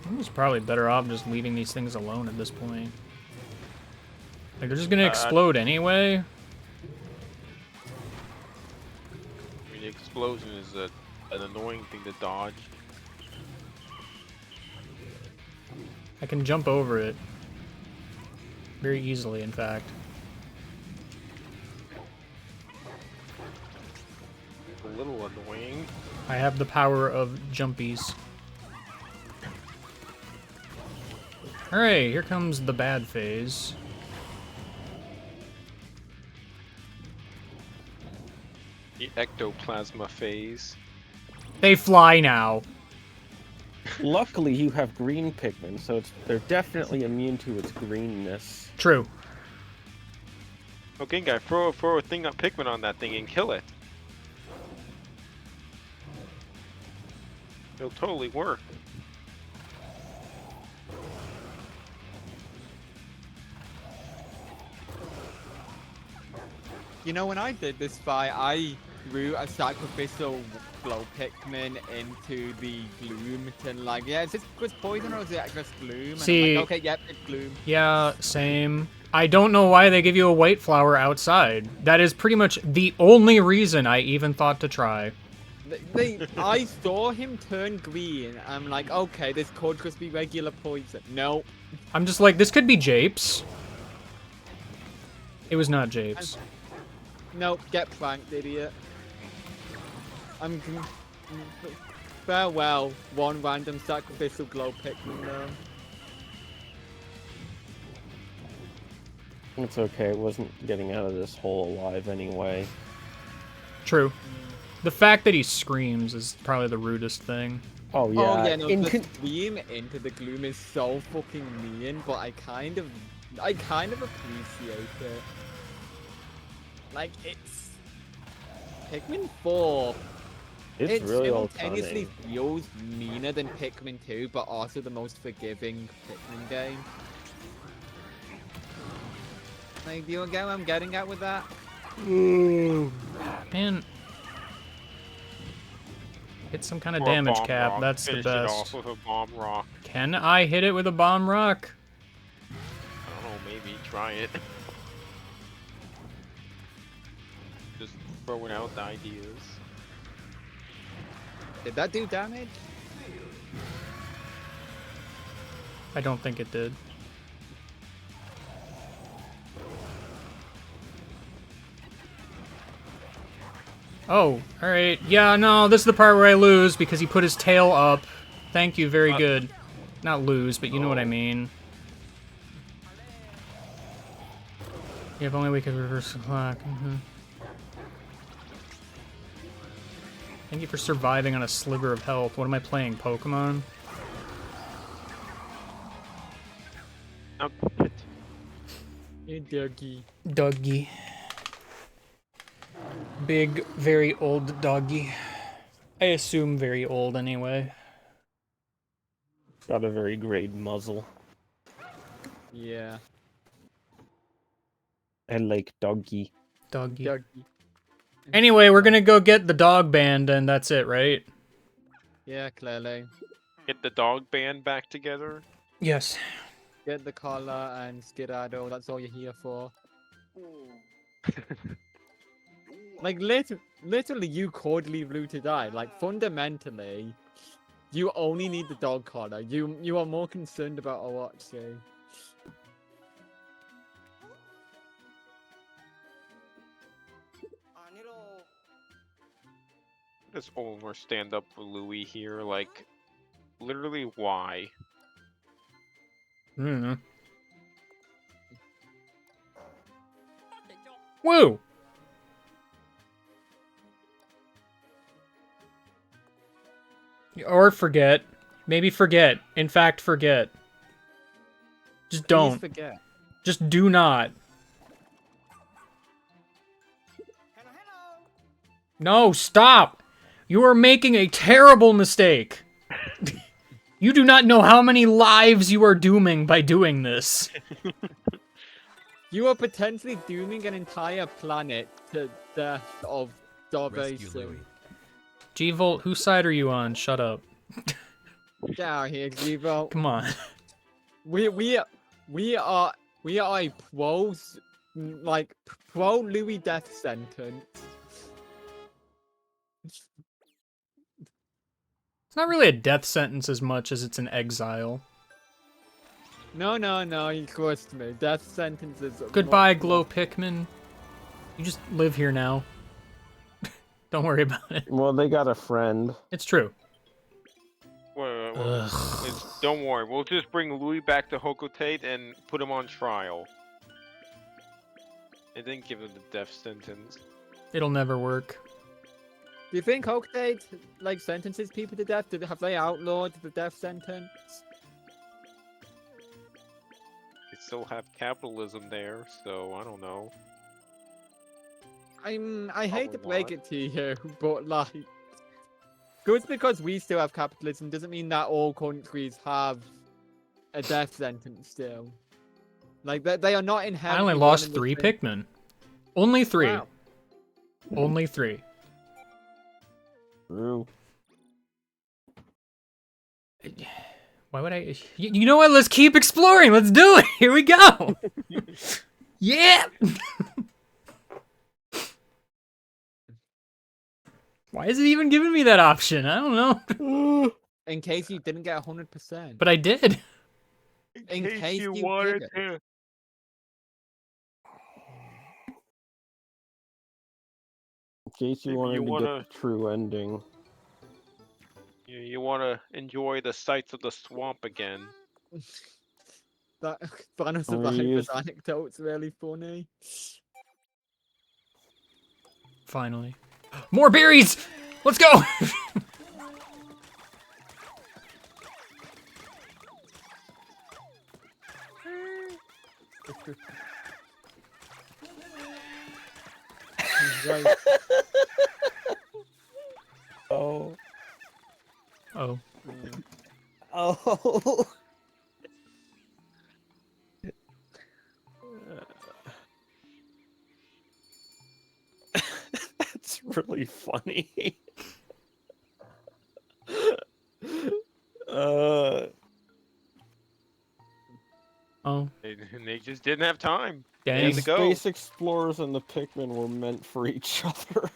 I was probably better off just leaving these things alone at this point. Like, they're just gonna explode anyway. I mean, the explosion is an annoying thing to dodge. I can jump over it. Very easily, in fact. It's a little annoying. I have the power of jumpies. Alright, here comes the bad phase. The ectoplasma phase. They fly now. Luckily, you have green Pikmin, so they're definitely immune to its greenness. True. Okay, guy, throw a thing up Pikmin on that thing and kill it. It'll totally work. You know, when I did this fight, I threw a sacrificial glow Pikmin into the gloom to like, yeah, is this just poison or is it just gloom? And See, I'm like, okay, yep, it's gloom. Yeah, same. I don't know why they give you a white flower outside. That is pretty much the only reason I even thought to try. I saw him turn green. I'm like, okay, this could just be regular poison. No. I'm just like, this could be Japes. It was not Japes. Nope, get pranked, idiot. Farewell, one random sacrificial glow Pikmin though. It's okay, it wasn't getting out of this hole alive anyway. True. The fact that he screams is probably the rudest thing. Oh yeah. Oh yeah, no, the scream into the gloom is so fucking mean, but I kind of appreciate it. Like, it's Pikmin 4. It's really well simultaneously feels meaner than Pikmin 2, but also the most forgiving Pikmin game. Like, do you get what I'm getting at with that? Man. Hit some kind of damage cap, rock. that's Finish the it best. off with a bomb rock. Can I hit it with a bomb rock? I don't know, maybe try it. Just throwing out the ideas. Did that do damage? I don't think it did. Oh, alright. Yeah, no, this is the part where I lose because he put his tail up. Thank you, very good. Not lose, but you know what I mean. Yeah, if only we could reverse the clock. Thank you for surviving on a sliver of health. What am I playing, Pokemon? Hey, Dougie. Dougie. Big, very old doggy. I assume very old anyway. Got a very great muzzle. Yeah. I like doggy. Doggy. Dougie. Anyway, we're gonna go get the dog band and that's it, right? Yeah, clearly. Get the dog band back together. Yes. Get the collar and skedaddle. That's all you're here for. Like, literally, you could leave Lou to die. Like, fundamentally, you only need the dog collar. You are more concerned about Owachi. Just over stand up for Louis here. Like, literally, why? I don't know. Woo! Or forget. Maybe forget. In fact, forget. Just Please don't. forget. Just do not. No, stop! You are making a terrible mistake. You do not know how many lives you are dooming by doing this. You are potentially dooming an entire planet to death of Rescue starvation. Louis. G-Volt, whose side are you on? Shut up. Get out here, Givo. Come on. We are a pro Louis death sentence. It's not really a death sentence as much as it's an exile. No, you trust me. Death sentences. are Goodbye, much Glow Pikmin. You just live here now. Don't worry about it. Well, they got a friend. It's true. Well, don't worry. We'll just bring Louis back to Hokotate and put him on trial. And then give him the death sentence. It'll never work. Do you think Oakdate like sentences people to death? Have they outlawed the death sentence? They still have capitalism there, so I don't know. I hate to Probably break not. it to you, but like, just because we still have capitalism doesn't mean that all countries have a death sentence still. Like they are not I inherently. only one lost and the 3 same. Pikmin. Only 3. Wow. Only 3. True. Why would I? You know what? Let's keep exploring. Let's do it. Here we go. Yeah. Why is it even giving me that option? I don't know. In case you didn't get 100%. But I did. In case you wanted didn't. to. In case you Maybe wanted you to wanna- get the true ending. You want to enjoy the sights of the swamp again. That Final Oh, he Survivor's is- anecdote's really funny. Finally. More berries. Let's go. Right. Oh. Oh. Oh. That's really funny. Oh. They just didn't have time. They Dang. had The to go. Space Explorers and the Pikmin were meant for each other.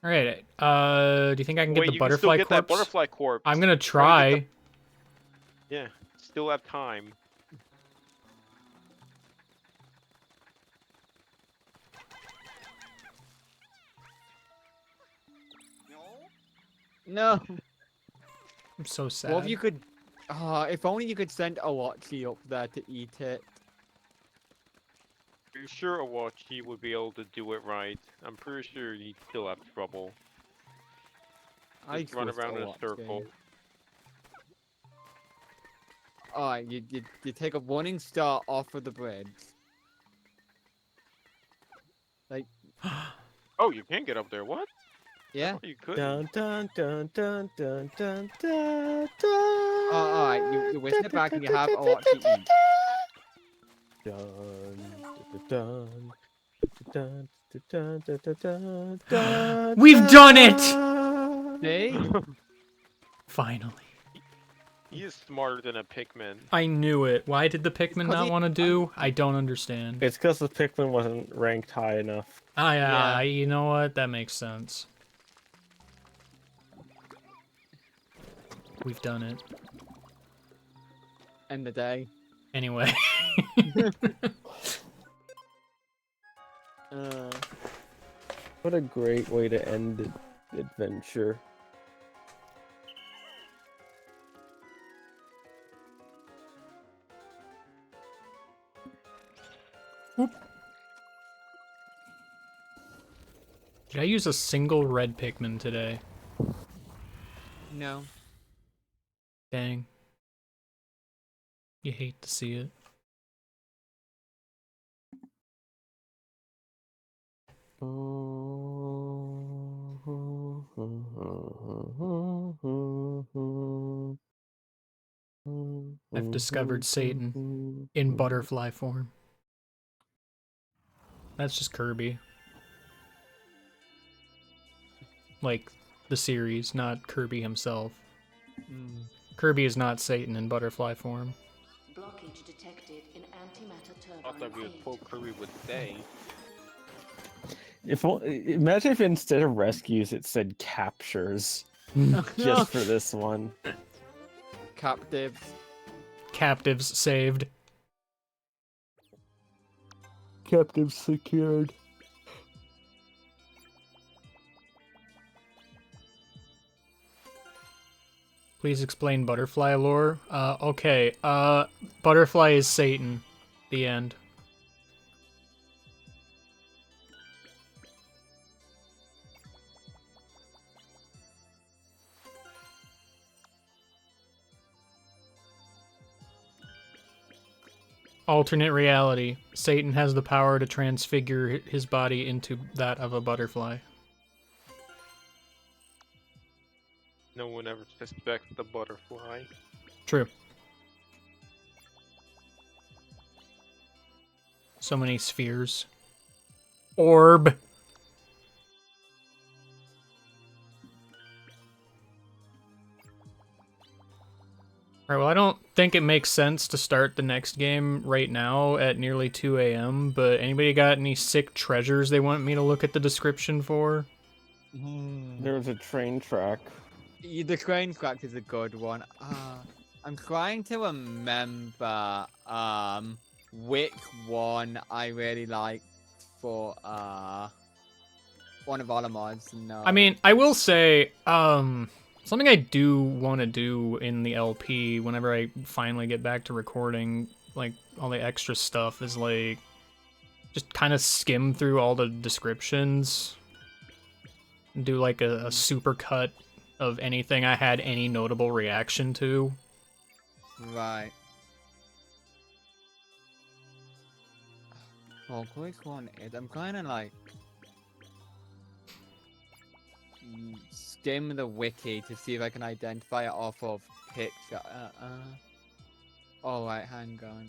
All right. Do you think I can get Wait, the you can butterfly still get that corpse? butterfly corpse. I'm gonna Try to try. Yeah, still have time. No. I'm so sad. Well, if you could, if only you could send Owachi up there to eat it. Are you sure Awachi would be able to do it right? I'm pretty sure he'd still have trouble. I Just run trust around in a Owachi. circle. Alright, you take a running start off of the bridge. Like, Oh, you can get up there. What? Yeah. You could. Dun dun dun dun dun dun dun dun. Oh, alright, you whisk it back and you have a lot to eat. Dun, dun, dun, dun, dun, dun, dun, dun, We've done it! dun. See? Finally. He is smarter than a Pikmin. I knew it. Why did the Pikmin 'cause not he- want to do? I don't understand. It's because the Pikmin wasn't ranked high enough. Yeah, Yeah. you know what? That makes sense. We've done it. End the day. Anyway. What a great way to end the adventure. Did I use a single red Pikmin today? No. Dang. You hate to see it. I've discovered Satan in butterfly form. That's just Kirby. Like, the series, not Kirby himself. Kirby is not Satan in butterfly form. Blockage detected in antimatter I thought that'd be turbine a quote Kirby would say. Imagine if instead of rescues it said captures. Just for this one. Captives. Captives saved. Captives secured. Please explain butterfly lore. Okay. Butterfly is Satan. The end. Alternate reality. Satan has the power to transfigure his body into that of a butterfly. No one ever suspects the butterfly. True. So many spheres. Orb. Alright, well, I don't think it makes sense to start the next game right now at nearly 2 a.m., but anybody got any sick treasures they want me to look at the description for? There's a train track. The train track is a good one. I'm trying to remember which one I really liked for one of our mods. No. I mean, I will say, something I do want to do in the LP whenever I finally get back to recording, like, all the extra stuff is, like, just kind of skim through all the descriptions. And do, like, a super cut of anything I had any notable reaction to. Right. Oh, which one is? I'm kind of like skim the wiki to see if I can identify it off of picture. All right, hang on.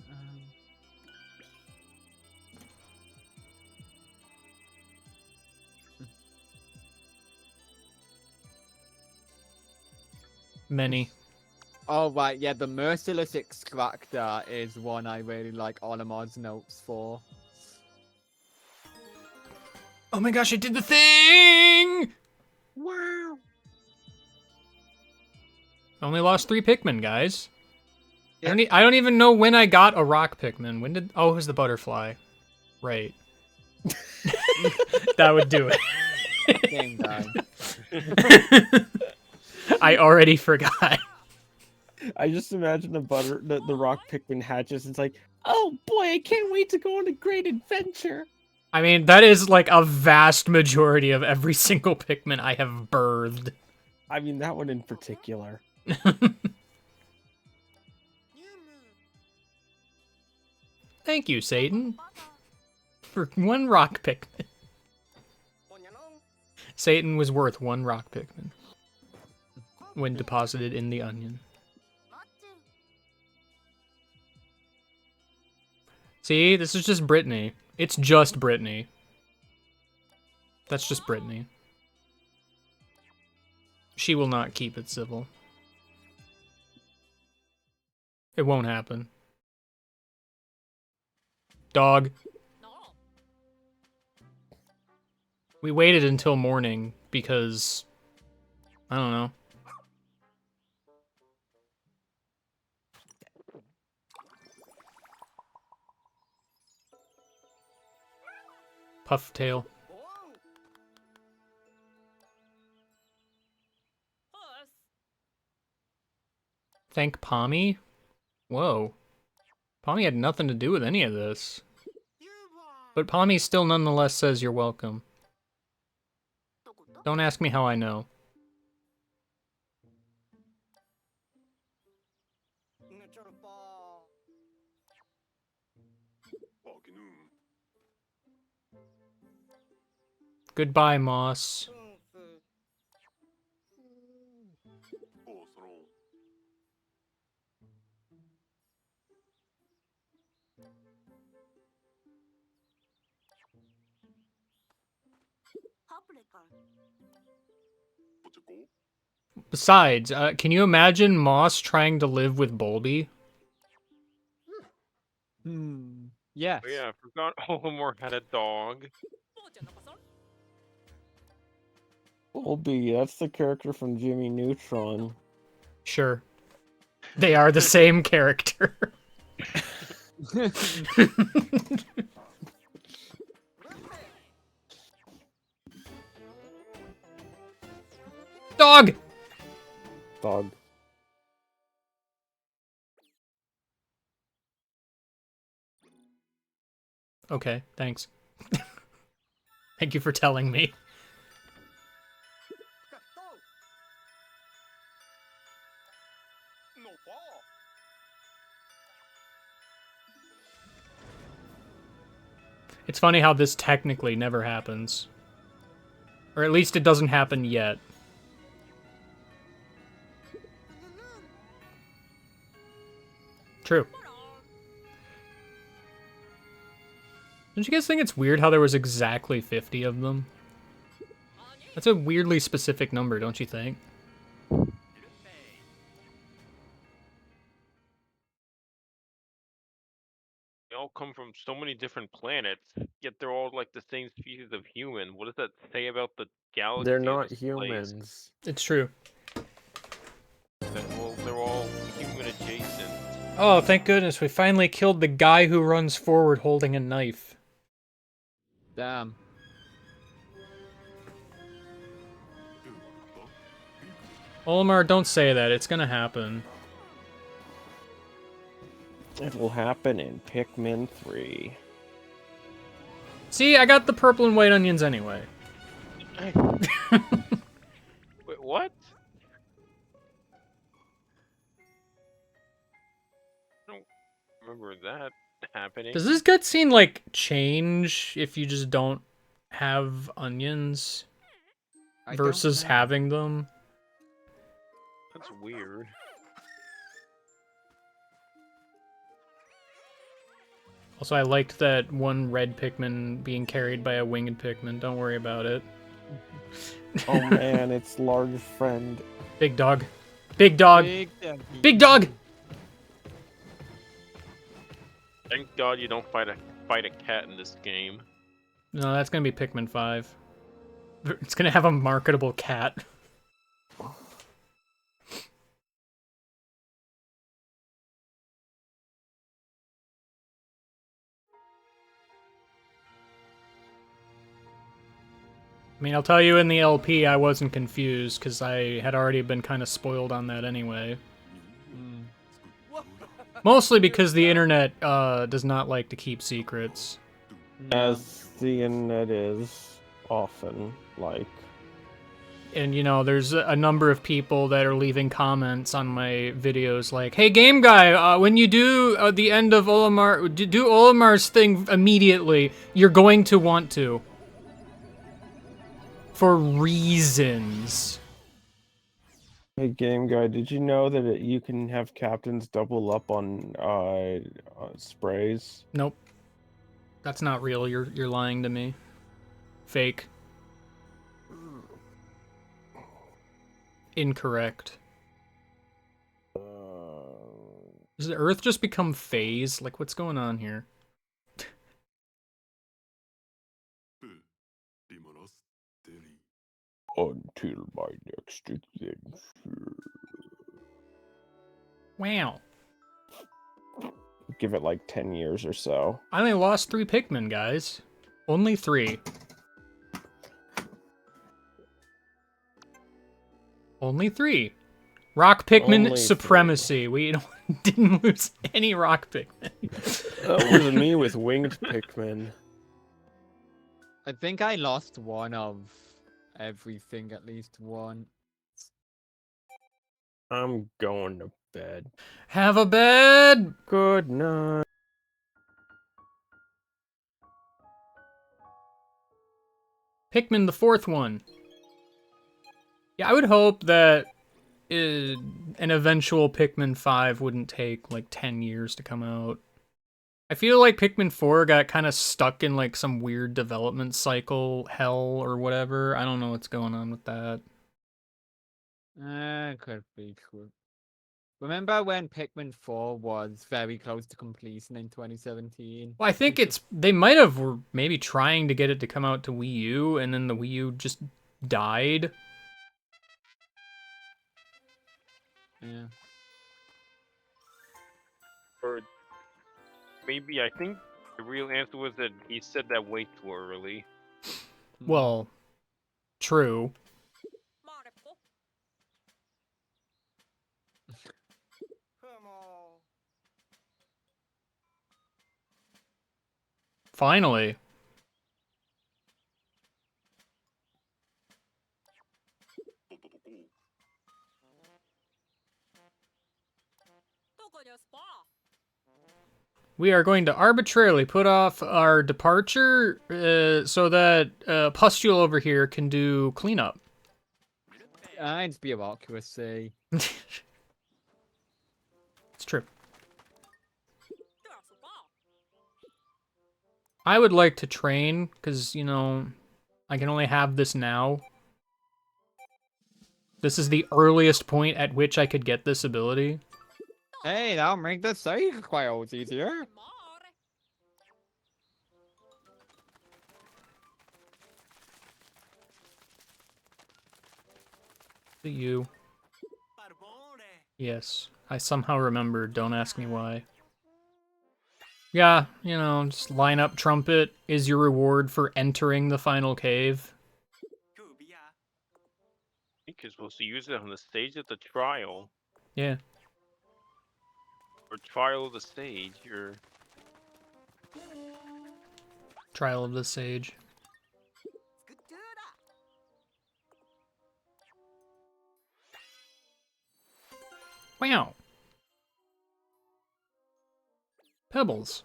Many. Oh, right, yeah, the Merciless Extractor is one I really like Olimod's notes for. Oh my gosh, I did the thing! Wow. Only lost 3 Pikmin, guys. Yeah. I don't even know when I got a rock Pikmin. When did... Oh, it was the butterfly. Right. That would do it. Game time. I already forgot. I just imagine the rock Pikmin hatches. It's like, oh boy, I can't wait to go on a great adventure. I mean, that is like a vast majority of every single Pikmin I have birthed. I mean, that one in particular. Thank you, Satan. For one rock Pikmin. Satan was worth 1 rock Pikmin when deposited in the onion. See, this is just Brittany. It's just Brittany. That's just Brittany. She will not keep it civil. It won't happen. Dog. We waited until morning because... I don't know. Puff tail. Thank Pommy? Whoa. Pommy had nothing to do with any of this. But Pommy still nonetheless says you're welcome. Don't ask me how I know. Goodbye, Moss. Besides, can you imagine Moss trying to live with Bulby? Yes. Oh, yeah, I forgot Olimar had a dog. Bulby, that's the character from Jimmy Neutron. Sure. They are the same character. Dog! Dog. Okay, thanks. Thank you for telling me. It's funny how this technically never happens. Or at least it doesn't happen yet. True. Don't you guys think it's weird how there was exactly 50 of them? That's a weirdly specific number, don't you think? They all come from so many different planets, yet they're all like the same species of human. What does that say about the galaxy? They're and not this place? humans. It's true. Well, they're all human adjacent. Oh, thank goodness, we finally killed the guy who runs forward holding a knife. Damn. Olimar, don't say that. It's gonna happen. It will happen in Pikmin 3. See, I got the purple and white onions anyway. Wait, what? I don't remember that happening. Does this cutscene, like, change if you just don't have onions versus having them? That's weird. Also, I liked that one red Pikmin being carried by a winged Pikmin. Don't worry about it. Oh man, it's large friend. Big dog. Big dog. Big dog. Thank God you don't fight a cat in this game. No, that's gonna be Pikmin 5. It's gonna have a marketable cat. I mean, I'll tell you in the LP I wasn't confused, because I had already been kind of spoiled on that anyway. Mostly because the internet does not like to keep secrets. As the internet is often like. And, you know, there's a number of people that are leaving comments on my videos like, hey, Game Guy, when you do the end of Olimar, do Olimar's thing immediately. You're going to want to. For reasons. Hey, game guy, did you know that you can have captains double up on sprays? Nope. That's not real. You're lying to me. Fake. Incorrect. Does the Earth just become phase? Like, what's going on here? Until my next adventure. Wow. Give it like 10 years or so. I only lost 3 Pikmin, guys. Only 3. Only 3. Rock Pikmin Only supremacy. We didn't lose any Rock Pikmin. That was me with winged Pikmin. I think I lost one of everything at least one. I'm going to bed. Have a bed! Good night. Pikmin, the 4th one. Yeah, I would hope that an eventual Pikmin 5 wouldn't take like 10 years to come out. I feel like Pikmin 4 got kind of stuck in like some weird development cycle hell or whatever. I don't know what's going on with that. Could be true. Remember when Pikmin 4 was very close to completion in 2017? Well, I think they might have were maybe trying to get it to come out to Wii U, and then the Wii U just died. Yeah. Or maybe I think the real answer was that he said that way too early. Well, true. Finally. We are going to arbitrarily put off our departure so that Pustule over here can do cleanup. I'd be accuracy. It's true. I would like to train, because, you know, I can only have this now. This is the earliest point at which I could get this ability. Hey, that'll make the save quite easier. You. Yes, I somehow remembered. Don't ask me why. Yeah, you know, just line up trumpet is your reward for entering the final cave. I think you're supposed to use it on the stage at the trial. Yeah. Or trial of the stage, or... Trial of the Sage. Wow. Pebbles.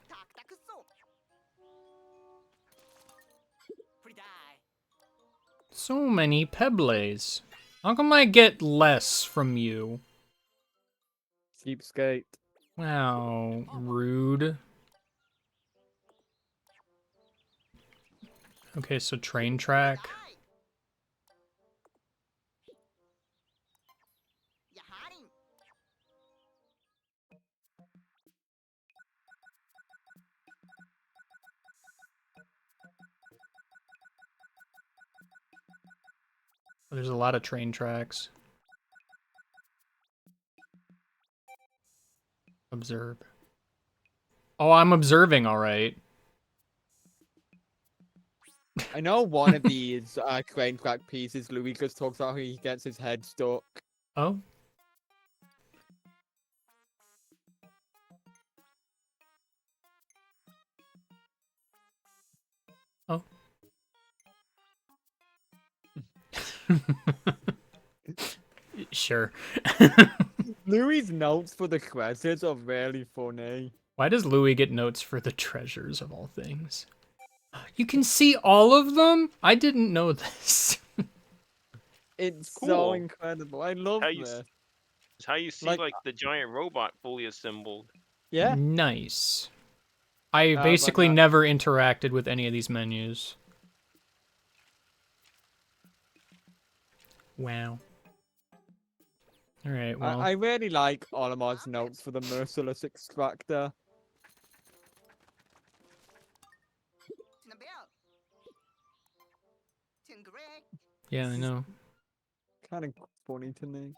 So many pebbles. How come I get less from you? Cheapskate. Wow, rude. Okay, so train track. There's a lot of train tracks. Observe. Oh, I'm observing, all right. I know one of these train track pieces, Louis just talks about how he gets his head stuck. Oh. Oh. Sure. Louis' notes for the credits are really funny. Why does Louis get notes for the treasures of all things? You can see all of them? I didn't know this. It's so Cool. incredible. I love How you this. it's how you see Like, like the giant robot fully assembled. yeah. Nice. I But basically never interacted with any of these menus. Wow. Alright, well. I really like Olimar's notes for the merciless extractor. Yeah, I know. Kind of funny to me.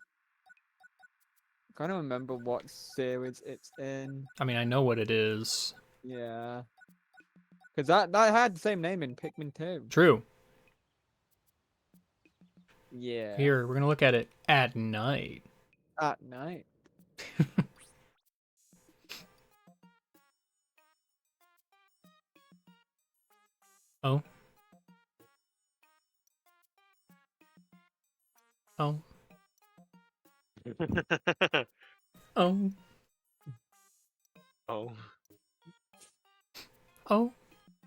I don't remember what series it's in. I mean, I know what it is. Yeah. Because that had the same name in Pikmin 2. True. Yeah. Here, we're gonna look at it at night. At night. Oh. Oh. Oh. Oh. Oh.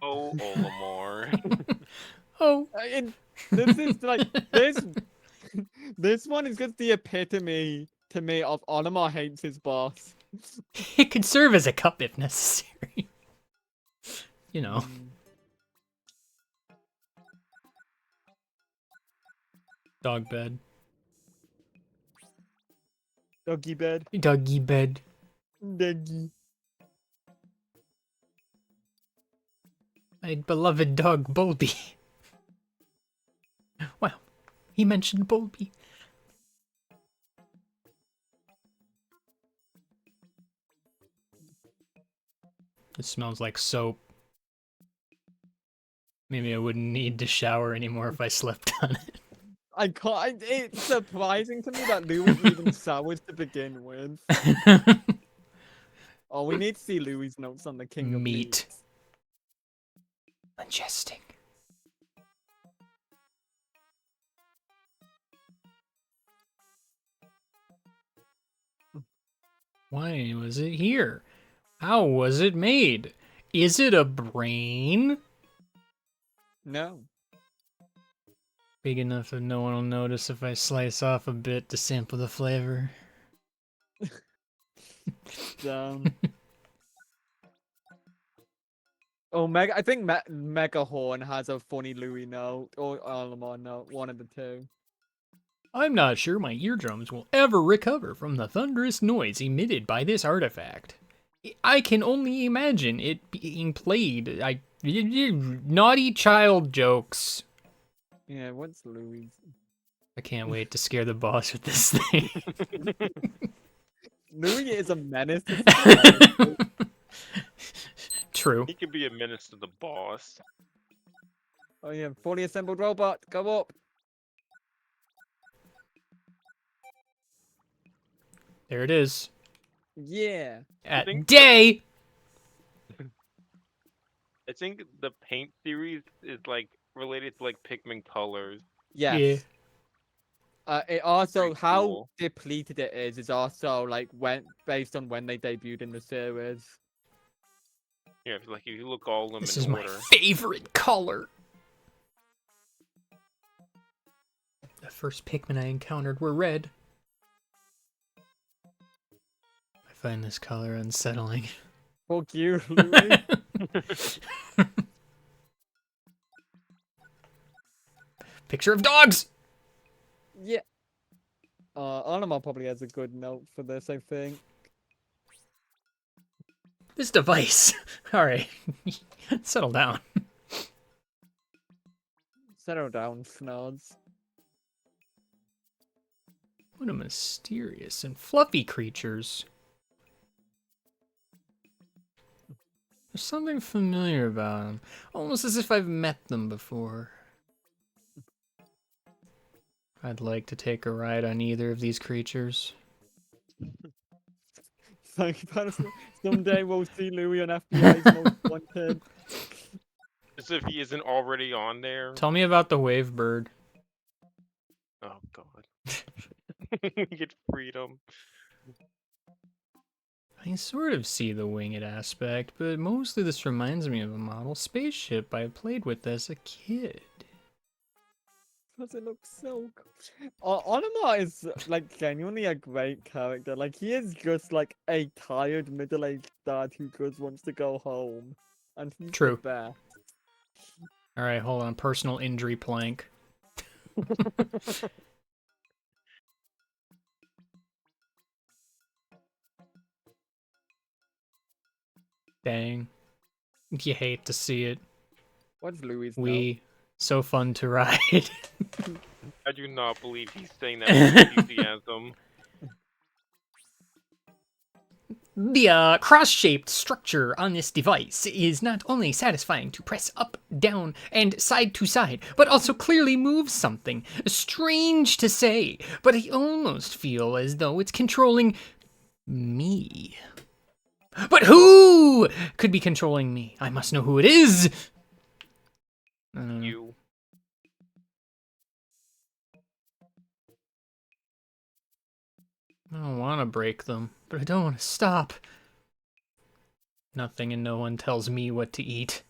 Oh, Olimar. Oh. This is like this. This one is just the epitome to me of Olimar hates his boss. It could serve as a cup if necessary. You know. Dog bed. Doggy bed. Doggy bed. Doggy. My beloved dog, Bulby. Wow. He mentioned Bulby. It smells like soap. Maybe I wouldn't need to shower anymore if I slept on it. I can't. It's surprising to me that Louis even sours to begin with. Oh, we need to see Louis' notes on the King of Meat. Meats. Majestic. Why was it here? How was it made? Is it a brain? No. Big enough that no one will notice if I slice off a bit to sample the flavor. Down. Oh, I think Mega Horn has a funny Louis note, or Olimar note, one of the two. I'm not sure my eardrums will ever recover from the thunderous noise emitted by this artifact. I can only imagine it being played. Naughty child jokes. Yeah, what's Louis? I can't wait to scare the boss with this thing. Louis is a menace to society. True. He could be a menace to the boss. Oh yeah, fully assembled robot, go up. There it is. Yeah. At day! I think the paint series is like related to like Pikmin colors. Yes. Yeah. It also Pretty how cool. depleted it is also like based on when they debuted in the series. Yeah, like if you look all of them This in is my order. favorite color. The first Pikmin I encountered were red. I find this color unsettling. Fuck you, Louis. Picture of dogs! Yeah. Olimar probably has a good note for this, I think. This device. Alright. Settle down. Settle down, Snods. What a mysterious and fluffy creatures. There's something familiar about them. Almost as if I've met them before. I'd like to take a ride on either of these creatures. Someday we'll see Louis on FBI's Most Wanted. As if he isn't already on there. Tell me about the wave bird. Oh god. We get freedom. I sort of see the winged aspect, but mostly this reminds me of a model spaceship I played with as a kid. Because it looks so cool. Olimar is like genuinely a great character. Like he is just like a tired middle-aged dad who just wants to go home, and he's the True. best. All right, hold on. Personal injury plank. Dang. You hate to see it. What's Louis? We so fun to ride. I do not believe he's saying that with enthusiasm. The cross-shaped structure on this device is not only satisfying to press up, down, and side to side, but also clearly moves something. Strange to say, but I almost feel as though it's controlling me. But who could be controlling me? I must know who it is. You. I don't want to break them, but I don't want to stop. Nothing and no one tells me what to eat.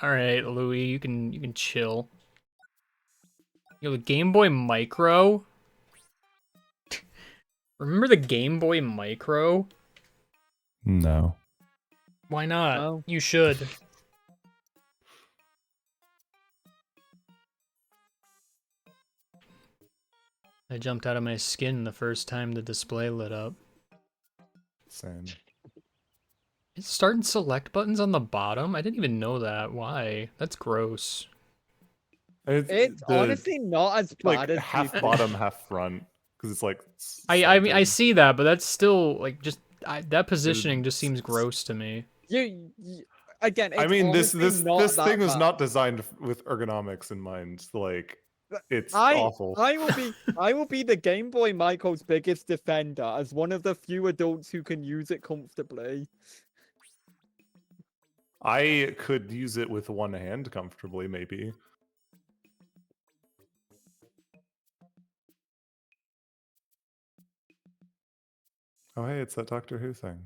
All right, Louis, you can chill. Yo, the Game Boy Micro. Remember the Game Boy Micro? No. Why not? Oh. You should. I jumped out of my skin the first time the display lit up. Same. It's start and select buttons on the bottom? I didn't even know that. Why? That's gross. It's honestly not as like bad as half people- bottom, half front, because it's like. I mean, I see that, but that's still like just that positioning just seems gross to me. You again. It's I mean, this not that thing was bad. not designed with ergonomics in mind. Like, it's awful. I will be the Game Boy Micro's biggest defender as one of the few adults who can use it comfortably. I could use it with one hand comfortably, maybe. Oh, hey, it's that Doctor Who thing.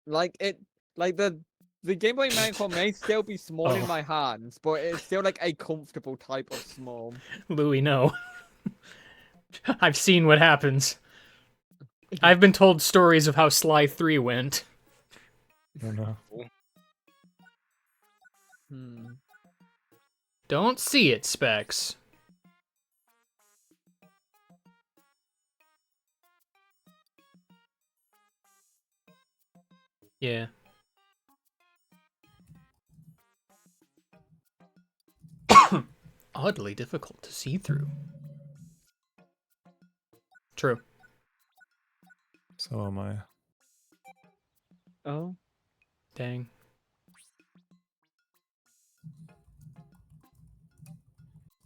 Like the Game Boy Micro may still be small in Oh. my hands, but it's still like a comfortable type of small. Louis, no. I've seen what happens. I've been told stories of how Sly 3 went. I don't know. Don't see it, Specs. Yeah. Oddly difficult to see through. True. So am I. Oh. Dang.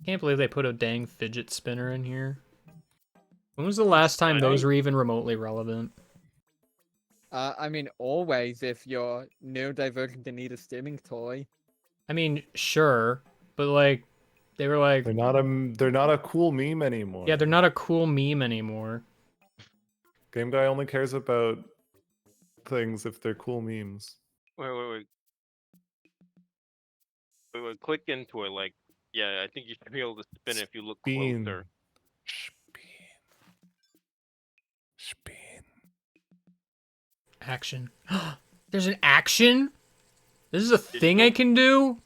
Can't believe they put a dang fidget spinner in here. When was the last time those were even remotely relevant? I mean, always if you're neurodivergent and need a stimming toy. I mean, sure, but like, they were like, They're not a cool meme anymore. yeah, they're not a cool meme anymore. Game Guy only cares about things if they're cool memes. Wait. Click into it. Like, yeah, I think you should be able to spin it if you look Spin. closer. Action. There's an action? This is a thing I can do?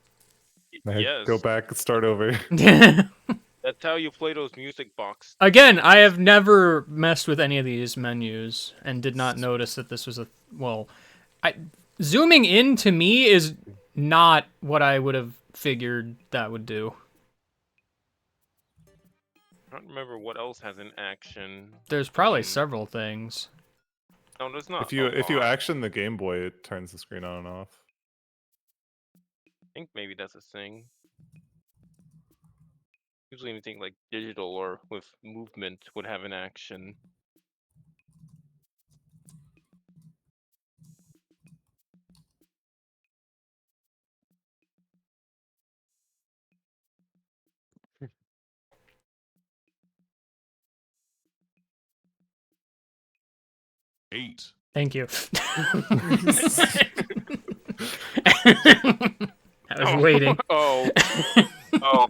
Yes. Go back and start over. That's how you play those music box. Again, I have never messed with any of these menus and did not notice that this was a... Well, zooming in to me is not what I would have figured that would do. I don't remember what else has an action. There's probably several things. No, there's not. If you action the Game Boy, it turns the screen on and off. I think maybe that's a thing. Usually anything like digital or with movement would have an action. Eight. Thank you. I was waiting. Oh,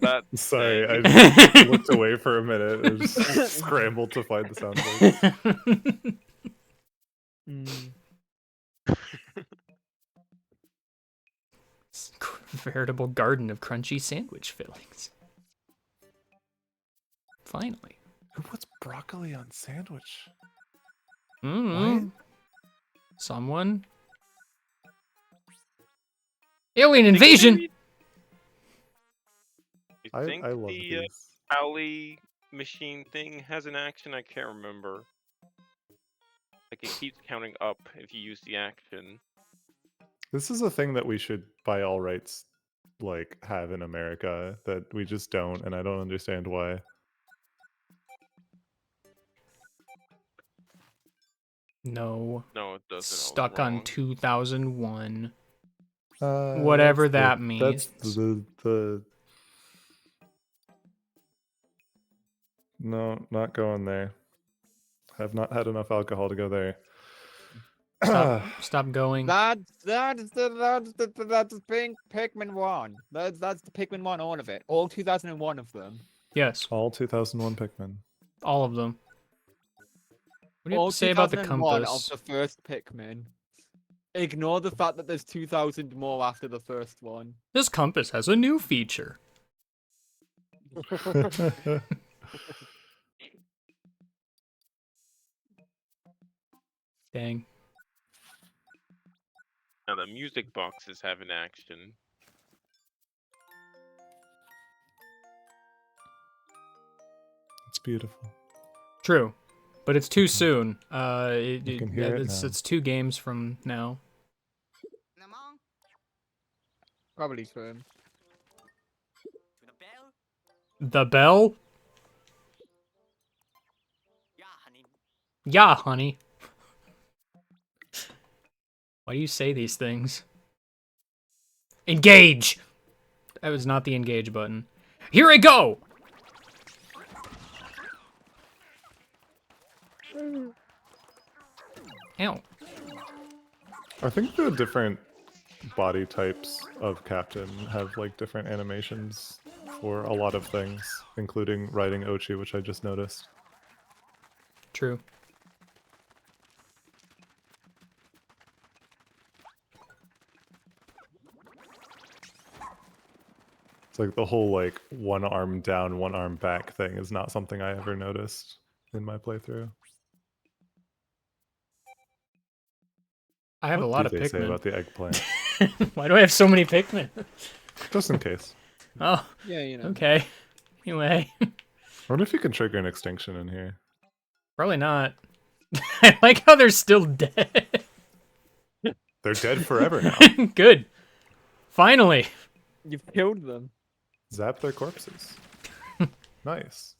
that Sorry, I Thank just looked away for a minute and just scrambled to find the sound bite. It's a veritable garden of crunchy sandwich fillings. Finally. Who puts broccoli on sandwich? Mm. Someone. Alien invasion. I think I love the these. alley machine thing has an action. I can't remember. Like it keeps counting up if you use the action. This is a thing that we should, by all rights, like have in America that we just don't, and I don't understand why. No. No, it doesn't. I was Stuck on wrong. 2001. Uh, Whatever that's that means. That's the. No, not going there. Have not had enough alcohol to go there. Stop going. That's the pink Pikmin 1. That's the Pikmin 1, all of it. All 2001 of them. Yes. All 2001 Pikmin. All of them. What do you have All to say about the 2001 of compass? the first Pikmin. Ignore the fact that there's 2,000 more after the first one. This compass has a new feature. Dang. Now the music boxes have an action. It's beautiful. True. But it's too soon. You can hear it now. It's 2 games from now. Probably true. The bell? Yeah, honey. Why do you say these things? Engage! That was not the engage button. Here I go! Ow. I think the different body types of Captain have like different animations for a lot of things, including riding Ochi, which I just noticed. True. It's like the whole like one arm down, one arm back thing is not something I ever noticed in my playthrough. I have What a lot do of they say Pikmin. about the eggplant? Why do I have so many Pikmin? Just in case. Oh. Yeah, you know. Okay. Anyway. I wonder if you can trigger an extinction in here. Probably not. I like how they're still dead. They're dead forever now. Good. Finally. You've killed them. Zap their corpses. Nice.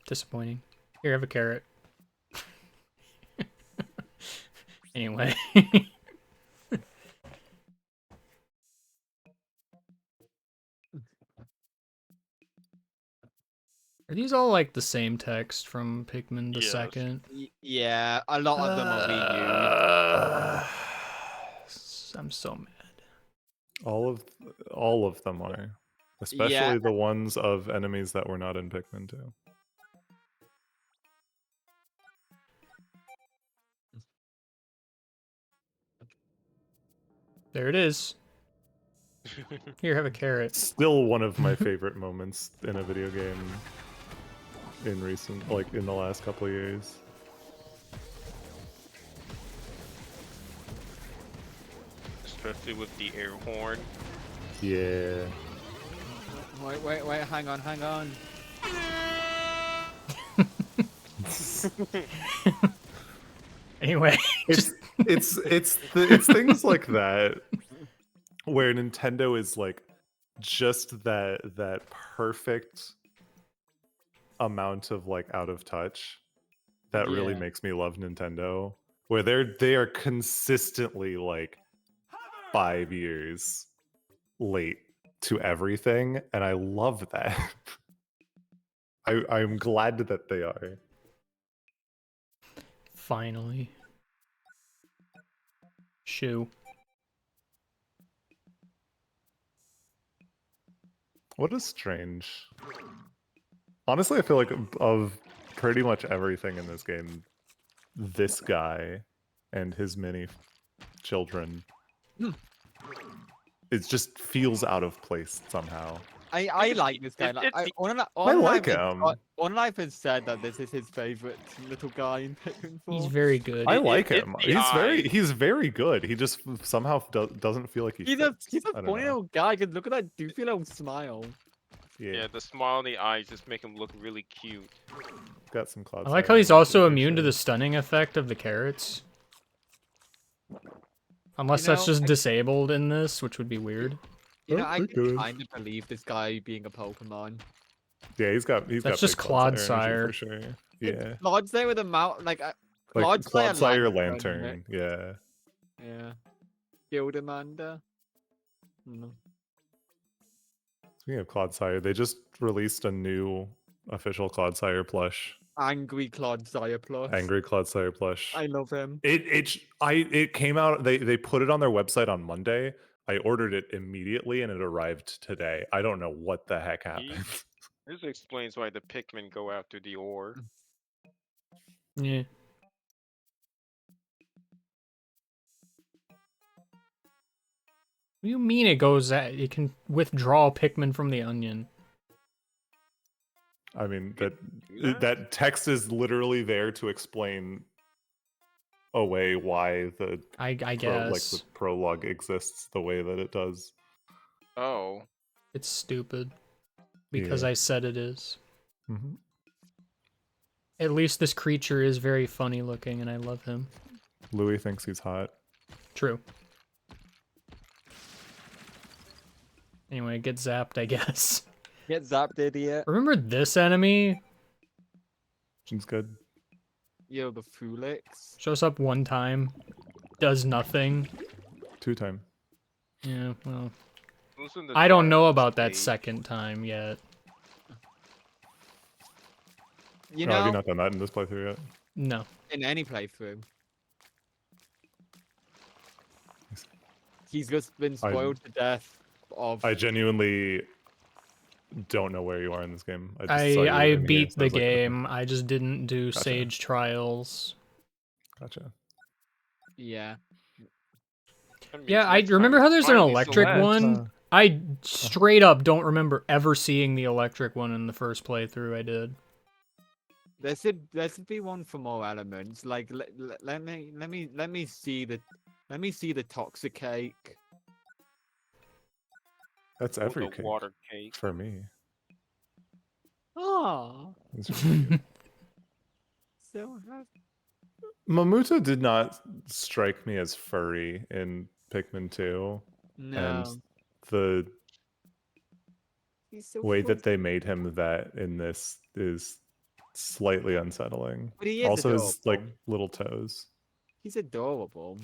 Disappointing. Here, have a carrot. Anyway. Are these all like the same text from Pikmin the Yes. second? Yeah, a lot of them are reused. I'm so mad. All of them are. Especially Yeah. the ones of enemies that were not in Pikmin 2. There it is. Here, have a carrot. Still one of my favorite moments in a video game in recent, like in the last couple of years. Especially with the air horn. Yeah. Wait, hang on. Anyway. It's things like that where Nintendo is like just that perfect amount of like out of touch that really Yeah. makes me love Nintendo, where they are consistently like 5 years late to everything, and I love that. I'm glad that they are. Finally. Shoo. What is strange? Honestly, I feel like of pretty much everything in this game, this guy and his many children, it just feels out of place somehow. I like this guy. Like, I like him. OnLive has said that this is his favorite little guy in Pikmin 4. He's very good. I like it's him. the He's very good. He just somehow doesn't feel like he He's fits. a I don't funny know. little guy. Cause look at that doofy little smile. Yeah, the smile in the eyes just make him look really cute. Got some clouds. I like how he's also immune to the stunning effect of the carrots. Unless that's just disabled in this, which would be weird. You know, I can kind of believe this guy being a Pokemon. Yeah, he's got That's got just big Clodsire Clodsire. energy for sure. Yeah. Clodsire with a mouth like Clodsire Lantern. Lantern. Yeah. Yeah. Gildamander. No. Speaking of Clodsire, they just released a new official Clodsire plush. Angry Clodsire Plus. Angry Clodsire plush. I love him. It came out. They put it on their website on Monday. I ordered it immediately and it arrived today. I don't know what the heck happened. This explains why the Pikmin go after the ore. Yeah. What do you mean it goes at it can withdraw Pikmin from the onion? I mean that text is literally there to explain away why the I guess the prologue exists the way that it does. Oh. It's stupid. Because Yeah. I said it is. Mhm. At least this creature is very funny looking and I love him. Louis thinks he's hot. True. Anyway, get zapped, I guess. Get zapped, idiot. Remember this enemy? Seems good. Yo, the Fulix. Shows up one time, does nothing. 2 time. Yeah, well. Listen to I don't know Dark about that Stage. second time yet. You No, have know, you not done that in this playthrough yet? No. in any playthrough. He's just been spoiled to death of... I genuinely don't know where you are in this game. I just saw you I in here, beat so I the was like, okay. game. I just didn't do Gotcha. Sage Trials. Gotcha. Yeah. Yeah, I remember how there's an electric one. I straight up don't remember ever seeing the electric one in the first playthrough I did. There should be one for more elements. Like let me see the Toxicake. That's Or every the cake water cake. for me. Oh. It's really cute. So happy. Mamuta did not strike me as furry in Pikmin 2. No. And the He's so way fluffy. that they made him that in this is slightly unsettling. But he is Also his like adorable. little toes. He's adorable.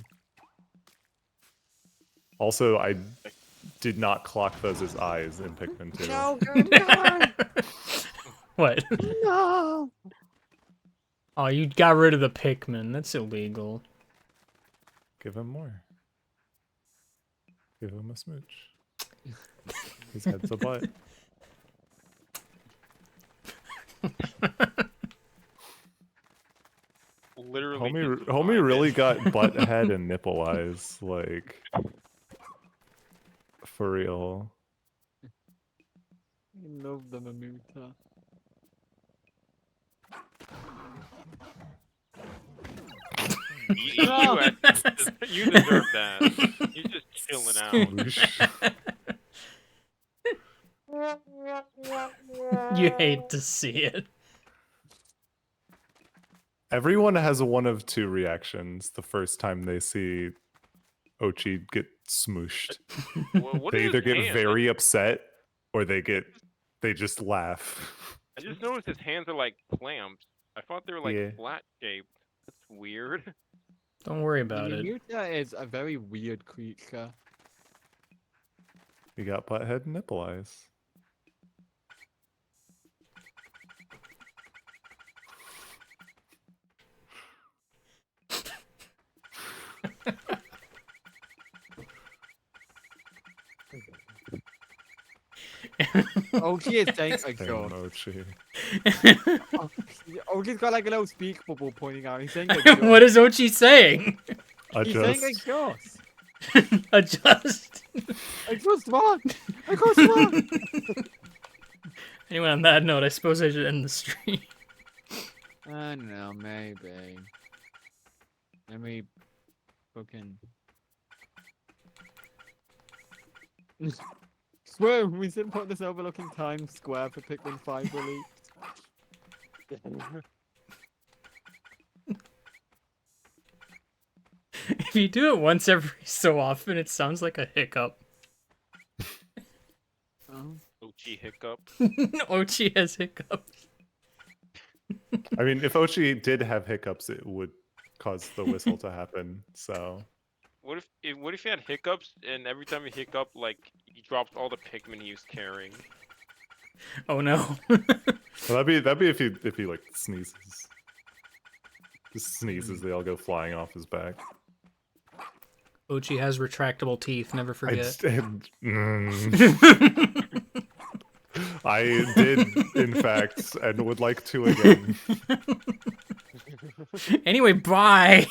Also, I did not clock those as eyes in Pikmin 2. No, no. What? No. Oh, you got rid of the Pikmin. That's illegal. Give him more. Give him a smooch. His head's a butt. Literally. Homie really got butt head and nipple eyes, like for real. I love the Mamuta. You deserve that. You're just chilling out. You hate to see it. Everyone has one of 2 reactions the first time they see Ochi get smooshed. What They is either his get hand? very upset or they just laugh. I just noticed his hands are like clamps. I thought they were like Yeah. flat shaped. That's weird. Don't worry about it. Mamuta is a very weird creature. You got butt head and nipple eyes. Ochi is saying Same exhaust. Ochi. Ochi's got like a little speak bubble pointing out. He's saying exhaust. What is Ochi saying? He's saying Adjust. exhaust. Adjust. Exhaust one. Exhaust one. Anyway, on that note, I suppose I should end the stream. I don't know, maybe. Let me fucking. Swear, we should put this overlooking Times Square for Pikmin 5 release. If you do it once every so often, it sounds like a hiccup. Ochi hiccup. Ochi has hiccups. I mean, if Ochi did have hiccups, it would cause the whistle to happen. So What if he had hiccups and every time he hiccuped, like he drops all the Pikmin he was carrying? Oh no. well, that'd be if he like sneezes. Just sneezes, they all go flying off his back. Ochi has retractable teeth, never forget. I did, in fact, and would like to again. Anyway, bye.